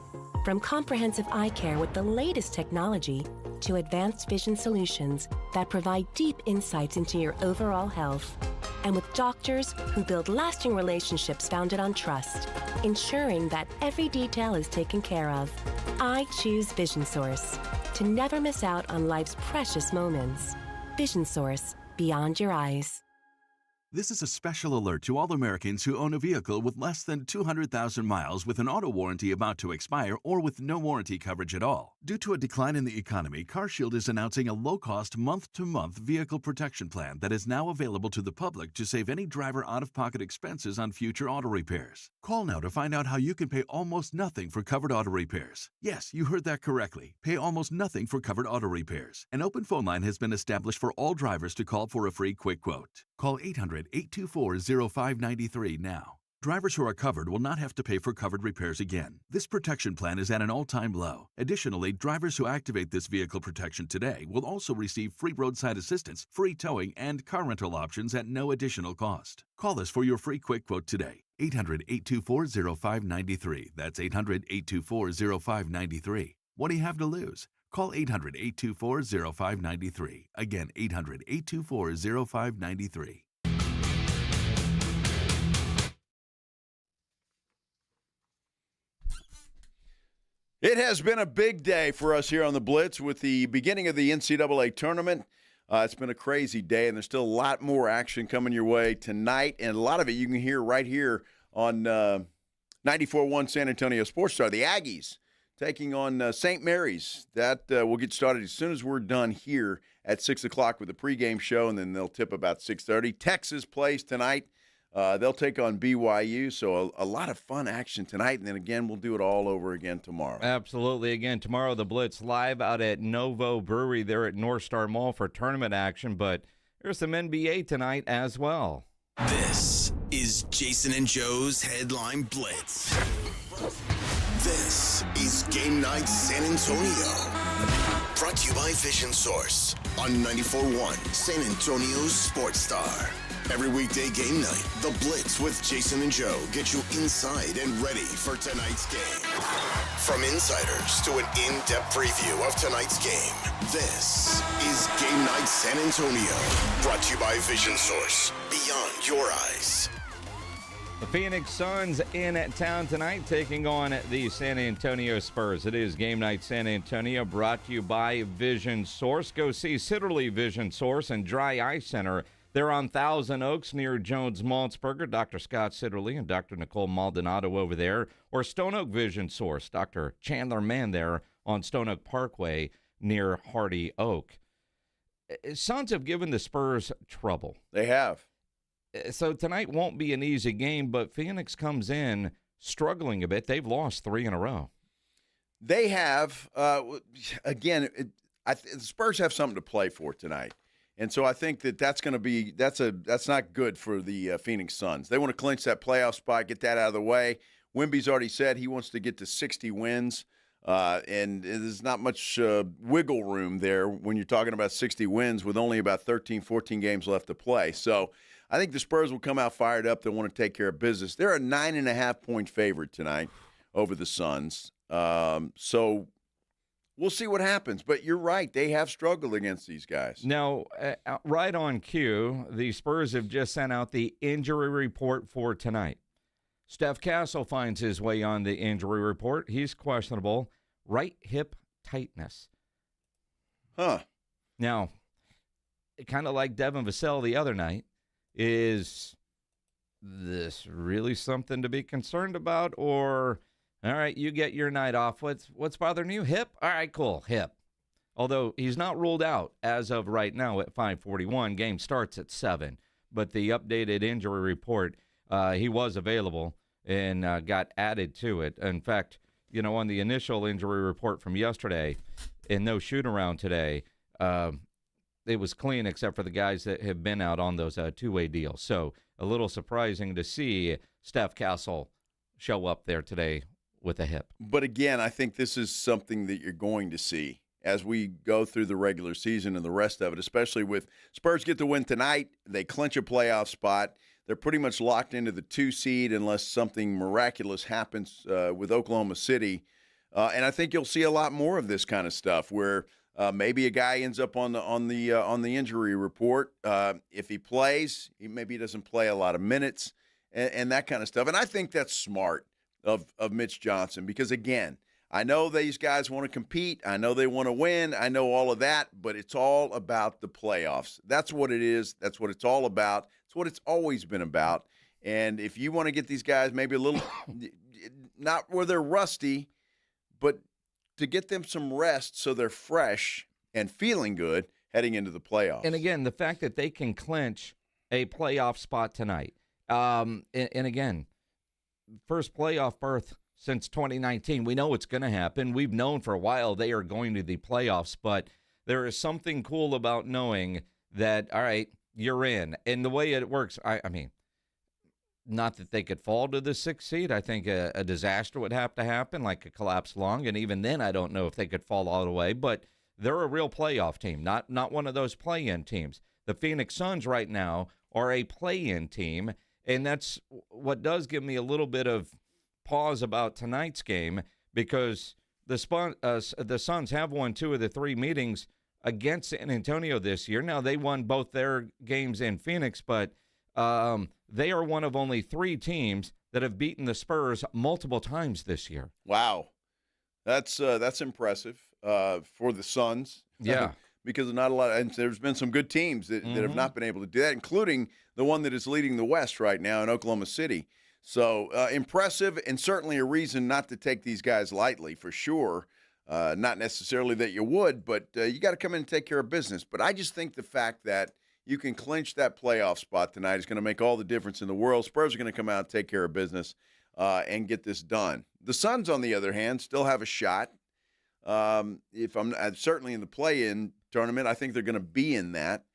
[SPEAKER 28] From comprehensive eye care with the latest technology to advanced vision solutions that provide deep insights into your overall health. And with doctors who build lasting relationships founded on trust, ensuring that every detail is taken care of. I choose Vision Source to never miss out on life's precious moments. Vision Source, beyond your eyes.
[SPEAKER 7] This is a special alert to all Americans who own a vehicle with less than 200,000 miles with an auto warranty about to expire or with no warranty coverage at all. Due to a decline in the economy, CarShield is announcing a low-cost month-to-month vehicle protection plan that is now available to the public to save any driver out-of-pocket expenses on future auto repairs. Call now to find out how you can pay almost nothing for covered auto repairs. Yes, you heard that correctly. Pay almost nothing for covered auto repairs. An open phone line has been established for all drivers to call for a free quick quote. Call 800-824-0593 now. Drivers who are covered will not have to pay for covered repairs again. This protection plan is at an all-time low. Additionally, drivers who activate this vehicle protection today will also receive free roadside assistance, free towing, and car rental options at no additional cost. Call us for your free quick quote today. 800-824-0593. That's 800-824-0593. What do you have to lose? Call 800-824-0593. Again, 800-824-0593.
[SPEAKER 1] It has been a big day for us here on the Blitz with the beginning of the NCAA tournament. It's been a crazy day, and there's still a lot more action coming your way tonight, and a lot of it you can hear right here on 94.1 San Antonio Sports Star. The Aggies taking on St. Mary's. That will get started as soon as we're done here at 6 o'clock with the pregame show, and then they'll tip about 6:30. Texas plays tonight. They'll take on BYU, so a lot of fun action tonight, and then again, we'll do it all over again tomorrow.
[SPEAKER 5] Absolutely. Again, tomorrow, the Blitz live out at Novo Brewery there at North Star Mall for tournament action, but there's some NBA tonight as well.
[SPEAKER 2] This is Jason and Joe's Headline Blitz. This is Game Night San Antonio. Brought to you by Vision Source on 94.1 San Antonio's Sports Star. Every weekday game night, The Blitz with Jason and Joe get you inside and ready for tonight's game. From insiders to an in-depth preview of tonight's game, this is Game Night San Antonio. Brought to you by Vision Source. Beyond your eyes.
[SPEAKER 5] The Phoenix Suns in town tonight taking on the San Antonio Spurs. It is Game Night San Antonio, brought to you by Vision Source. Go see Sitterly Vision Source and Dry Eye Center. They're on Thousand Oaks near Jones Maltzberger. Dr. Scott Sitterly and Dr. Nicole Maldonado over there. Or Stone Oak Vision Source, Dr. Chandler Mann there on Stone Oak Parkway near Hardy Oak. Suns have given the Spurs trouble.
[SPEAKER 1] They have.
[SPEAKER 5] So tonight won't be an easy game, but Phoenix comes in struggling a bit. They've lost 3 in a row.
[SPEAKER 1] They have. Again, the Spurs have something to play for tonight. And so I think that's going to be that's not good for the Phoenix Suns. They want to clinch that playoff spot, get that out of the way. Wemby's already said he wants to get to 60 wins, and there's not much wiggle room there when you're talking about 60 wins with only about 13, 14 games left to play. So I think the Spurs will come out fired up. They want to take care of business. They're a 9.5-point favorite tonight over the Suns. So we'll see what happens. But you're right. They have struggled against these guys.
[SPEAKER 5] Now, right on cue, the Spurs have just sent out the injury report for tonight. Steph Castle finds his way on the injury report. He's questionable. Right hip tightness.
[SPEAKER 1] Huh.
[SPEAKER 5] Now, kind of like Devin Vassell the other night, is this really something to be concerned about? Or, all right, you get your night off. What's bothering you? Hip? All right, cool, hip. Although he's not ruled out as of right now at 5:41. Game starts at 7. But the updated injury report, he was available and got added to it. In fact, on the initial injury report from yesterday and no shoot-around today, it was clean except for the guys that have been out on those two-way deals. So a little surprising to see Steph Castle show up there today with a hip.
[SPEAKER 1] But again, I think this is something that you're going to see as we go through the regular season and the rest of it, especially with Spurs get the win tonight. They clinch a playoff spot. They're pretty much locked into the 2 seed unless something miraculous happens with Oklahoma City. And I think you'll see a lot more of this kind of stuff where maybe a guy ends up on the injury report. If he plays, maybe he doesn't play a lot of minutes and that kind of stuff. And I think that's smart of Mitch Johnson because, again, I know these guys want to compete. I know they want to win. I know all of that, but it's all about the playoffs. That's what it is. That's what it's all about. It's It's what it's always been about. And if you want to get these guys maybe a little, not where they're rusty, but to get them some rest so they're fresh and feeling good heading into the playoffs.
[SPEAKER 5] And again, the fact that they can clinch a playoff spot tonight. And again, first playoff berth since 2019. We know it's going to happen. We've known for a while they are going to the playoffs, but there is something cool about knowing that, all right, you're in. And the way it works, I mean, not that they could fall to the 6th seed. I think a disaster would have to happen, like a collapse lung. And even then, I don't know if they could fall all the way. But they're a real playoff team, not one of those play-in teams. The Phoenix Suns right now are a play-in team, and that's what does give me a little bit of pause about tonight's game, because the Suns have won 2 of the 3 meetings against San Antonio this year. Now, they won both their games in Phoenix, but they are one of only 3 teams that have beaten the Spurs multiple times this year.
[SPEAKER 1] Wow. That's impressive for the Suns.
[SPEAKER 5] Yeah.
[SPEAKER 1] Because not a lot, and there's been some good teams that have not been able to do that, including the one that is leading the West right now in Oklahoma City. So impressive, and certainly a reason not to take these guys lightly, for sure. Not necessarily that you would, but you got to come in and take care of business. But I just think the fact that you can clinch that playoff spot tonight is going to make all the difference in the world. Spurs are going to come out and take care of business and get this done. The Suns, on the other hand, still have a shot. If I'm certainly in the play-in tournament, I think they're going to be in that.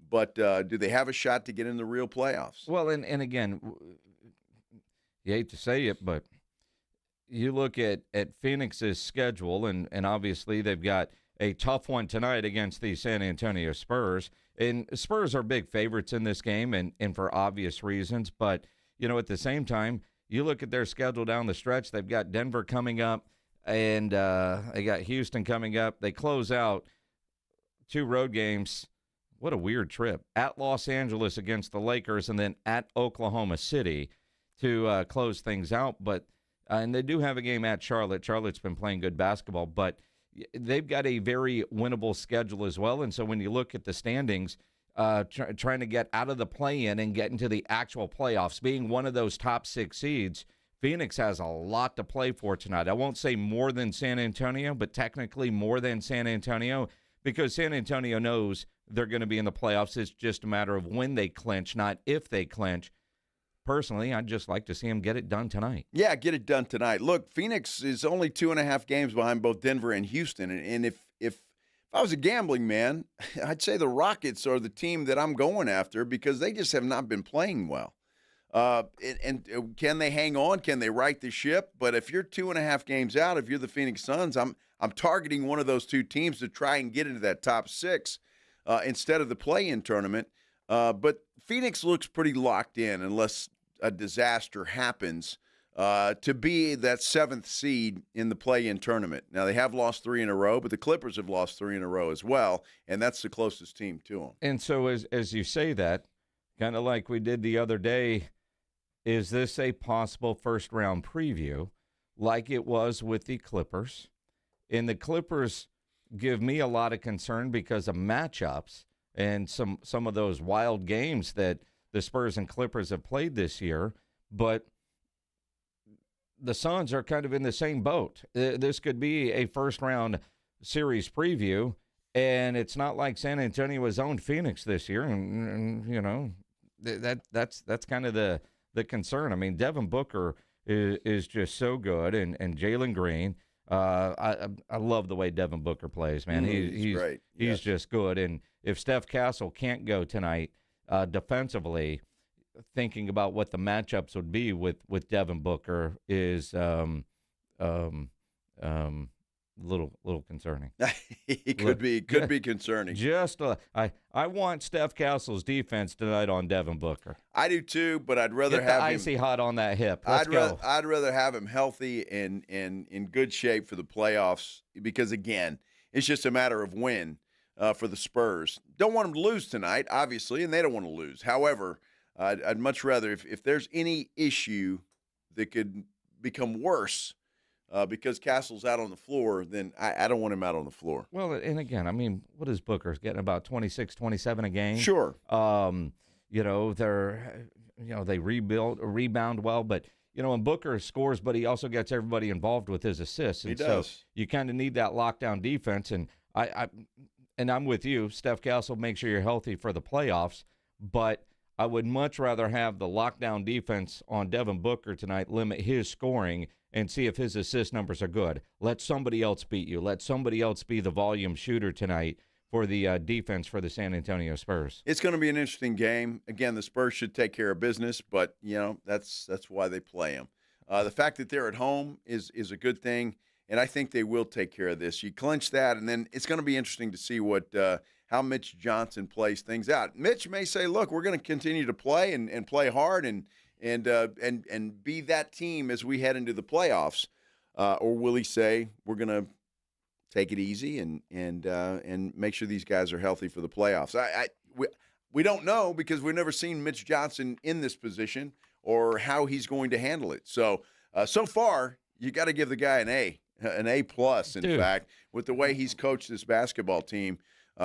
[SPEAKER 1] But do they have a shot to get in the real playoffs?
[SPEAKER 5] Well, and again, you hate to say it, but you look at Phoenix's schedule, and obviously they've got a tough one tonight against the San Antonio Spurs. And Spurs are big favorites in this game, and for obvious reasons. But, you know, at the same time, you look at their schedule down the stretch. They've got Denver coming up, and they got Houston coming up. They close out 2 road games. What a weird trip. At Los Angeles against the Lakers, and then at Oklahoma City to close things out. But and they do have a game at Charlotte. Charlotte's been playing good basketball, but they've got a very winnable schedule as well. And so when you look at the standings, trying to get out of the play-in and get into the actual playoffs, being one of those top 6 seeds, Phoenix has a lot to play for tonight. I won't say more than San Antonio, but technically more than San Antonio, because San Antonio knows they're going to be in the playoffs. It's just a matter of when they clinch, not if they clinch. Personally, I'd just like to see them get it done tonight.
[SPEAKER 1] Yeah, get it done tonight. Look, Phoenix is only 2.5 games behind both Denver and Houston. And if I was a gambling man, I'd say the Rockets are the team that I'm going after, because they just have not been playing well. And can they hang on? Can they right the ship? But if you're 2.5 games out, if you're the Phoenix Suns, I'm targeting one of those 2 teams to try and get into that top 6 instead of the play-in tournament. But Phoenix looks pretty locked in unless a disaster happens to be that 7th seed in the play-in tournament. Now, they have lost 3 in a row, but the Clippers have lost 3 in a row as well, and that's the closest team to them.
[SPEAKER 5] And so as you say that, kind of like we did the other day, is this a possible first-round preview like it was with the Clippers? And the Clippers give me a lot of concern because of matchups and some of those wild games that the Spurs and Clippers have played this year. But the Suns are kind of in the same boat. This could be a first-round series preview, and it's not like San Antonio has owned Phoenix this year. And you know, that's kind of the concern. I mean, Devin Booker is just so good, and Jalen Green. I love the way Devin Booker plays, man. He's great. He's just good. And if Steph Castle can't go tonight defensively, thinking about what the matchups would be with Devin Booker is little concerning.
[SPEAKER 1] He could be concerning.
[SPEAKER 5] Just I want Steph Castle's defense tonight on Devin Booker.
[SPEAKER 1] I do too, but I'd rather
[SPEAKER 5] Get
[SPEAKER 1] have
[SPEAKER 5] the
[SPEAKER 1] him
[SPEAKER 5] icy hot on that hip. Let's go.
[SPEAKER 1] I'd rather have him healthy and in good shape for the playoffs, because again, it's just a matter of when for the Spurs. Don't want them to lose tonight, obviously, and they don't want to lose. However, I'd much rather if there's any issue that could become worse because Castle's out on the floor, then I don't want him out on the floor.
[SPEAKER 5] Well, and again, I mean, what is Booker getting, about 26, 27 a game?
[SPEAKER 1] Sure.
[SPEAKER 5] they rebound well, but and Booker scores, but he also gets everybody involved with his assists. And
[SPEAKER 1] he does.
[SPEAKER 5] So you kind of need that lockdown defense. And I'm with you. Steph Castle, make sure you're healthy for the playoffs. But I would much rather have the lockdown defense on Devin Booker tonight limit his scoring and see if his assist numbers are good. Let somebody else beat you. Let somebody else be the volume shooter tonight for the defense for the San Antonio Spurs.
[SPEAKER 1] It's going to be an interesting game. Again, the Spurs should take care of business, but, that's why they play them. The fact that they're at home is a good thing, and I think they will take care of this. You clinch that, and then it's going to be interesting to see how Mitch Johnson plays things out. Mitch may say, look, we're going to continue to play and play hard and be that team as we head into the playoffs. Or will he say, we're going to take it easy and make sure these guys are healthy for the playoffs? We don't know because we've never seen Mitch Johnson in this position or how he's going to handle it. So far, you got to give the guy an A plus. In fact, with the way he's coached this basketball team,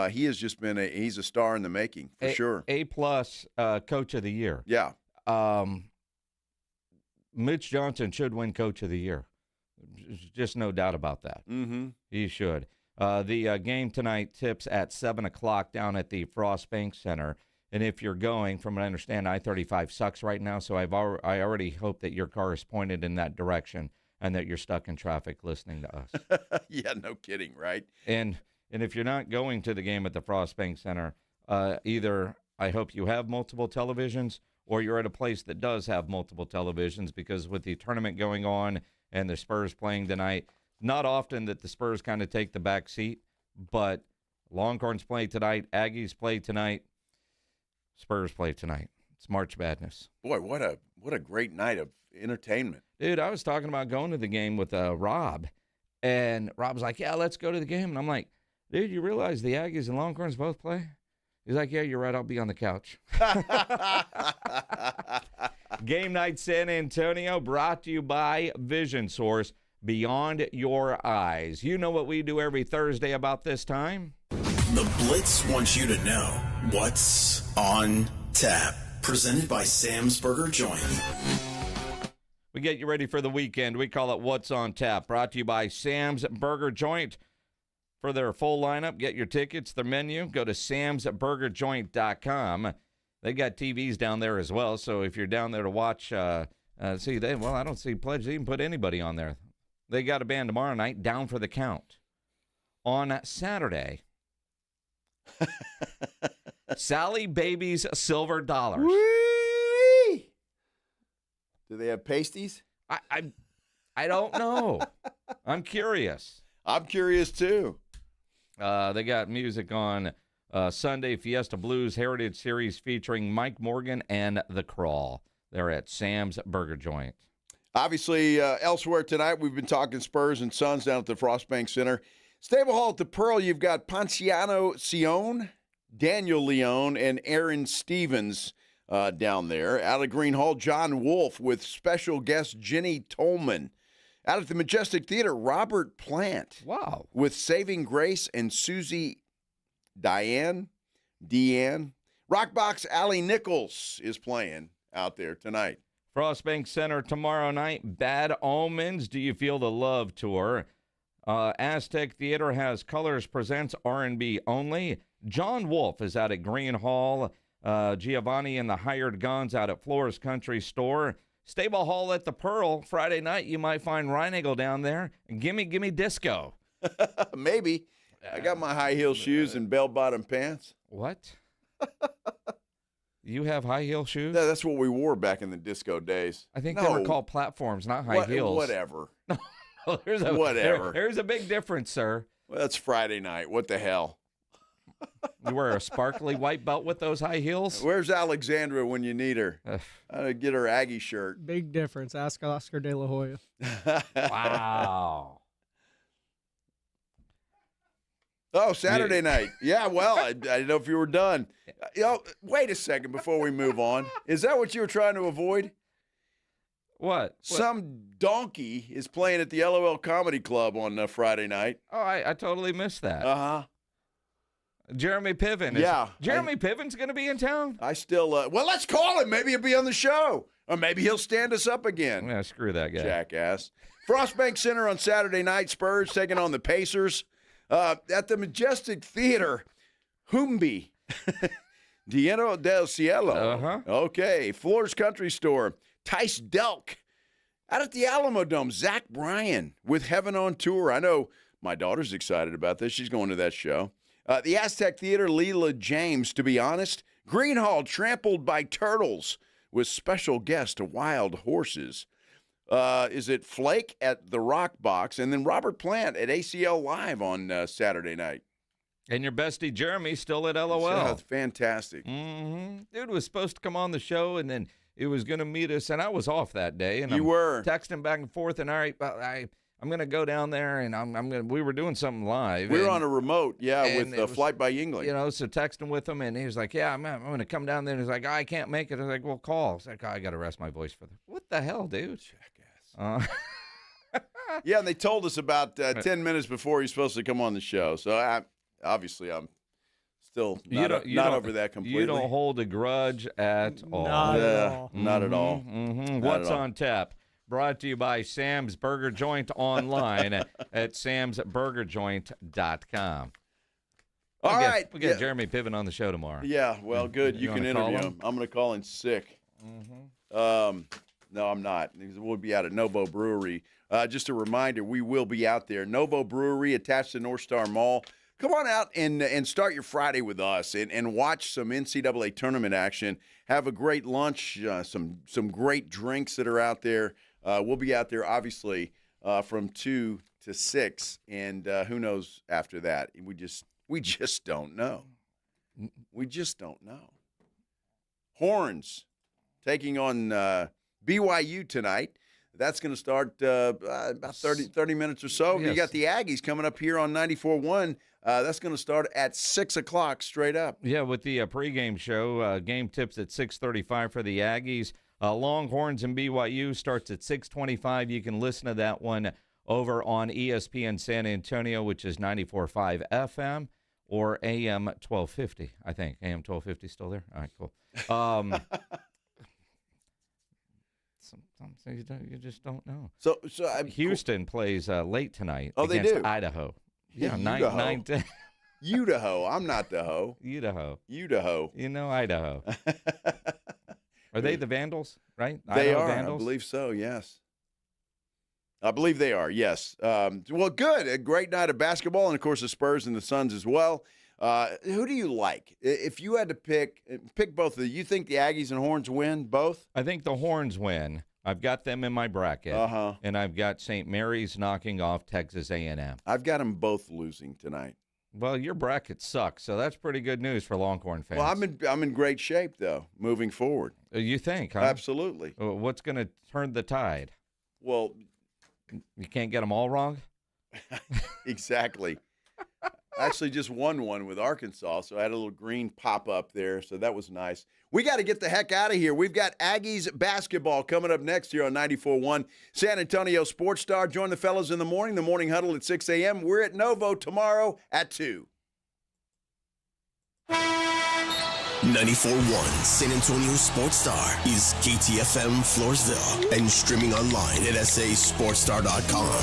[SPEAKER 1] he has just been he's a star in the making for sure.
[SPEAKER 5] A plus, coach of the year.
[SPEAKER 1] Yeah.
[SPEAKER 5] Mitch Johnson should win coach of the year. Just no doubt about that.
[SPEAKER 1] Mm-hmm.
[SPEAKER 5] He should. The game tonight tips at 7 o'clock down at the Frost Bank Center. And if you're going, from what I understand, I-35 sucks right now, so I already hope that your car is pointed in that direction and that you're stuck in traffic listening to us.
[SPEAKER 1] Yeah, no kidding, right?
[SPEAKER 5] And if you're not going to the game at the Frost Bank Center, either I hope you have multiple televisions or you're at a place that does have multiple televisions, because with the tournament going on and the Spurs playing tonight, not often that the Spurs kind of take the back seat, but Longhorns play tonight, Aggies play tonight, Spurs play tonight. It's March Madness.
[SPEAKER 1] Boy, what a great night of entertainment.
[SPEAKER 5] Dude, I was talking about going to the game with Rob, and Rob was like, yeah, let's go to the game. And I'm like, dude, you realize the Aggies and Longhorns both play? He's like, yeah, you're right. I'll be on the couch. Game night San Antonio brought to you by Vision Source, beyond your eyes. You know what we do every Thursday about this time?
[SPEAKER 2] The Blitz wants you to know what's on tap. Presented by Sam's Burger Joint.
[SPEAKER 5] We get you ready for the weekend. We call it What's on Tap. Brought to you by Sam's Burger Joint. For their full lineup, get your tickets, their menu, go to samsburgerjoint.com. They got TVs down there as well, so if you're down there to watch, I don't see Pledge to even put anybody on there. They got a band tomorrow night, Down for the Count. On Saturday, Sally Baby's Silver Dollars.
[SPEAKER 1] Whee! Do they have pasties?
[SPEAKER 5] I don't know. I'm curious.
[SPEAKER 1] I'm curious, too.
[SPEAKER 5] They got music on Sunday, Fiesta Blues Heritage Series featuring Mike Morgan and The Crawl. They're at Sam's Burger Joint.
[SPEAKER 1] Obviously, elsewhere tonight, we've been talking Spurs and Suns down at the Frost Bank Center. Stable Hall at the Pearl, you've got Ponciano Sion, Daniel Leone, and Aaron Stevens down there. Out of Green Hall, John Wolfe with special guest Jenny Tolman. Out at the Majestic Theater, Robert Plant.
[SPEAKER 5] Wow.
[SPEAKER 1] With Saving Grace and Susie Deanne. Rockbox Allie Nichols is playing out there tonight.
[SPEAKER 5] Frost Bank Center tomorrow night, Bad Omens, Do You Feel the Love Tour. Aztec Theater has Colors Presents R&B Only. John Wolfe is out at Green Hall. Giovanni and the Hired Guns out at Flores Country Store. Stable Hall at the Pearl. Friday night, you might find Reinigal down there. Gimme Disco.
[SPEAKER 1] Maybe. I got my high heel shoes and bell-bottom pants.
[SPEAKER 5] What? You have high heel shoes?
[SPEAKER 1] Yeah, that's what we wore back in the disco days.
[SPEAKER 5] I think they were called platforms, not high heels.
[SPEAKER 1] Whatever.
[SPEAKER 5] Whatever. There's a big difference, sir.
[SPEAKER 1] Well, it's Friday night. What the hell?
[SPEAKER 5] You wear a sparkly white belt with those high heels?
[SPEAKER 1] Where's Alexandra when you need her? Get her Aggie shirt.
[SPEAKER 3] Big difference. Ask Oscar De La Hoya.
[SPEAKER 5] Wow.
[SPEAKER 1] Oh, Saturday night. Yeah, well, I didn't know if you were done. Wait a second before we move on. Is that what you were trying to avoid?
[SPEAKER 5] What?
[SPEAKER 1] Some donkey is playing at the LOL Comedy Club on Friday night.
[SPEAKER 5] Oh, I totally missed that.
[SPEAKER 1] Uh-huh.
[SPEAKER 5] Jeremy Piven. Jeremy Piven's going to be in town?
[SPEAKER 1] I still, well, let's call him. Maybe he'll be on the show. Or maybe he'll stand us up again.
[SPEAKER 5] Yeah, screw that guy.
[SPEAKER 1] Jackass. Frostbank Center on Saturday night. Spurs taking on the Pacers. At the Majestic Theater, Humby. Dieno del Cielo.
[SPEAKER 5] Uh-huh.
[SPEAKER 1] Okay. Floors Country Store. Tice Delk. Out at the Alamo Dome, Zach Bryan with Heaven on Tour. I know my daughter's excited about this. She's going to that show. The Aztec Theater, Leela James. To be honest, Greenhall, Trampled by Turtles with special guest Wild Horses. Is it Flake at the Rock Box? And then Robert Plant at ACL Live on Saturday night.
[SPEAKER 5] And your bestie Jeremy still at LOL.
[SPEAKER 1] That's fantastic.
[SPEAKER 5] Mm-hmm. Dude was supposed to come on the show, and then it was going to meet us, and I was off that day. And
[SPEAKER 1] you were
[SPEAKER 5] texting back and forth, and all right, I'm going to go down there, and we were doing something live.
[SPEAKER 1] We were on a remote, with Flight by Yingling.
[SPEAKER 5] You know, so texting with him, and he was like, yeah, I'm going to come down there. And he's like, I can't make it. I was like, well, call. I was like, I got to rest my voice for that. What the hell, dude? Jackass.
[SPEAKER 1] Yeah, and they told us about 10 minutes before he's supposed to come on the show. So obviously I'm still not over that completely.
[SPEAKER 5] You don't hold a grudge at all.
[SPEAKER 3] Not at all.
[SPEAKER 1] Not at all.
[SPEAKER 5] Mm-hmm. What's on tap? Brought to you by Sam's Burger Joint online at samsburgerjoint.com.
[SPEAKER 1] All right.
[SPEAKER 5] We got Jeremy Piven on the show tomorrow.
[SPEAKER 1] Yeah, well, good. You can interview him. I'm going to call in sick.
[SPEAKER 5] Mm-hmm.
[SPEAKER 1] No, I'm not. We'll be out at Novo Brewery. Just a reminder, we will be out there. Novo Brewery attached to North Star Mall. Come on out and start your Friday with us and watch some NCAA tournament action. Have a great lunch, some great drinks that are out there. We'll be out there, obviously, from 2 to 6, and who knows after that. We just don't know. We just don't know. Horns taking on BYU tonight. That's going to start about 30 minutes or so.
[SPEAKER 5] Yes.
[SPEAKER 1] You got the Aggies coming up here on 94.1. That's going to start at 6 o'clock straight up.
[SPEAKER 5] Yeah, with the pregame show. Game tips at 6:35 for the Aggies. Longhorns and BYU starts at 6:25. You can listen to that one over on ESPN San Antonio, which is 94.5 FM or AM 1250, I think. AM 1250 still there? All right, cool. Sometimes you just don't know.
[SPEAKER 1] So
[SPEAKER 5] Houston plays late tonight
[SPEAKER 1] against
[SPEAKER 5] they do. Idaho. Yeah, 9-10.
[SPEAKER 1] Idaho. I'm not the hoe.
[SPEAKER 5] Idaho.
[SPEAKER 1] Idaho.
[SPEAKER 5] You know Idaho. Are they the Vandals, right?
[SPEAKER 1] They
[SPEAKER 5] Idaho
[SPEAKER 1] are.
[SPEAKER 5] Vandals?
[SPEAKER 1] I believe so, yes. I believe they are, yes. Well, good. A great night of basketball, and, of course, the Spurs and the Suns as well. Who do you like? If you had to pick both of them, you think the Aggies and Horns win both?
[SPEAKER 5] I think the Horns win. I've got them in my bracket, and I've got St. Mary's knocking off Texas A&M.
[SPEAKER 1] I've got them both losing tonight.
[SPEAKER 5] Well, your bracket sucks, so that's pretty good news for Longhorn fans.
[SPEAKER 1] Well, I'm in great shape, though, moving forward.
[SPEAKER 5] You think, huh?
[SPEAKER 1] Absolutely.
[SPEAKER 5] What's going to turn the tide?
[SPEAKER 1] Well,
[SPEAKER 5] you can't get them all wrong?
[SPEAKER 1] Exactly. I actually just won one with Arkansas, so I had a little green pop up there, so that was nice. We got to get the heck out of here. We've got Aggies basketball coming up next here on 94.1 San Antonio Sports Star. Join the fellas in the morning huddle at 6 a.m. We're at Novo tomorrow at 2.
[SPEAKER 2] 94.1 San Antonio Sports Star is KTFM Floresville and streaming online at sasportstar.com.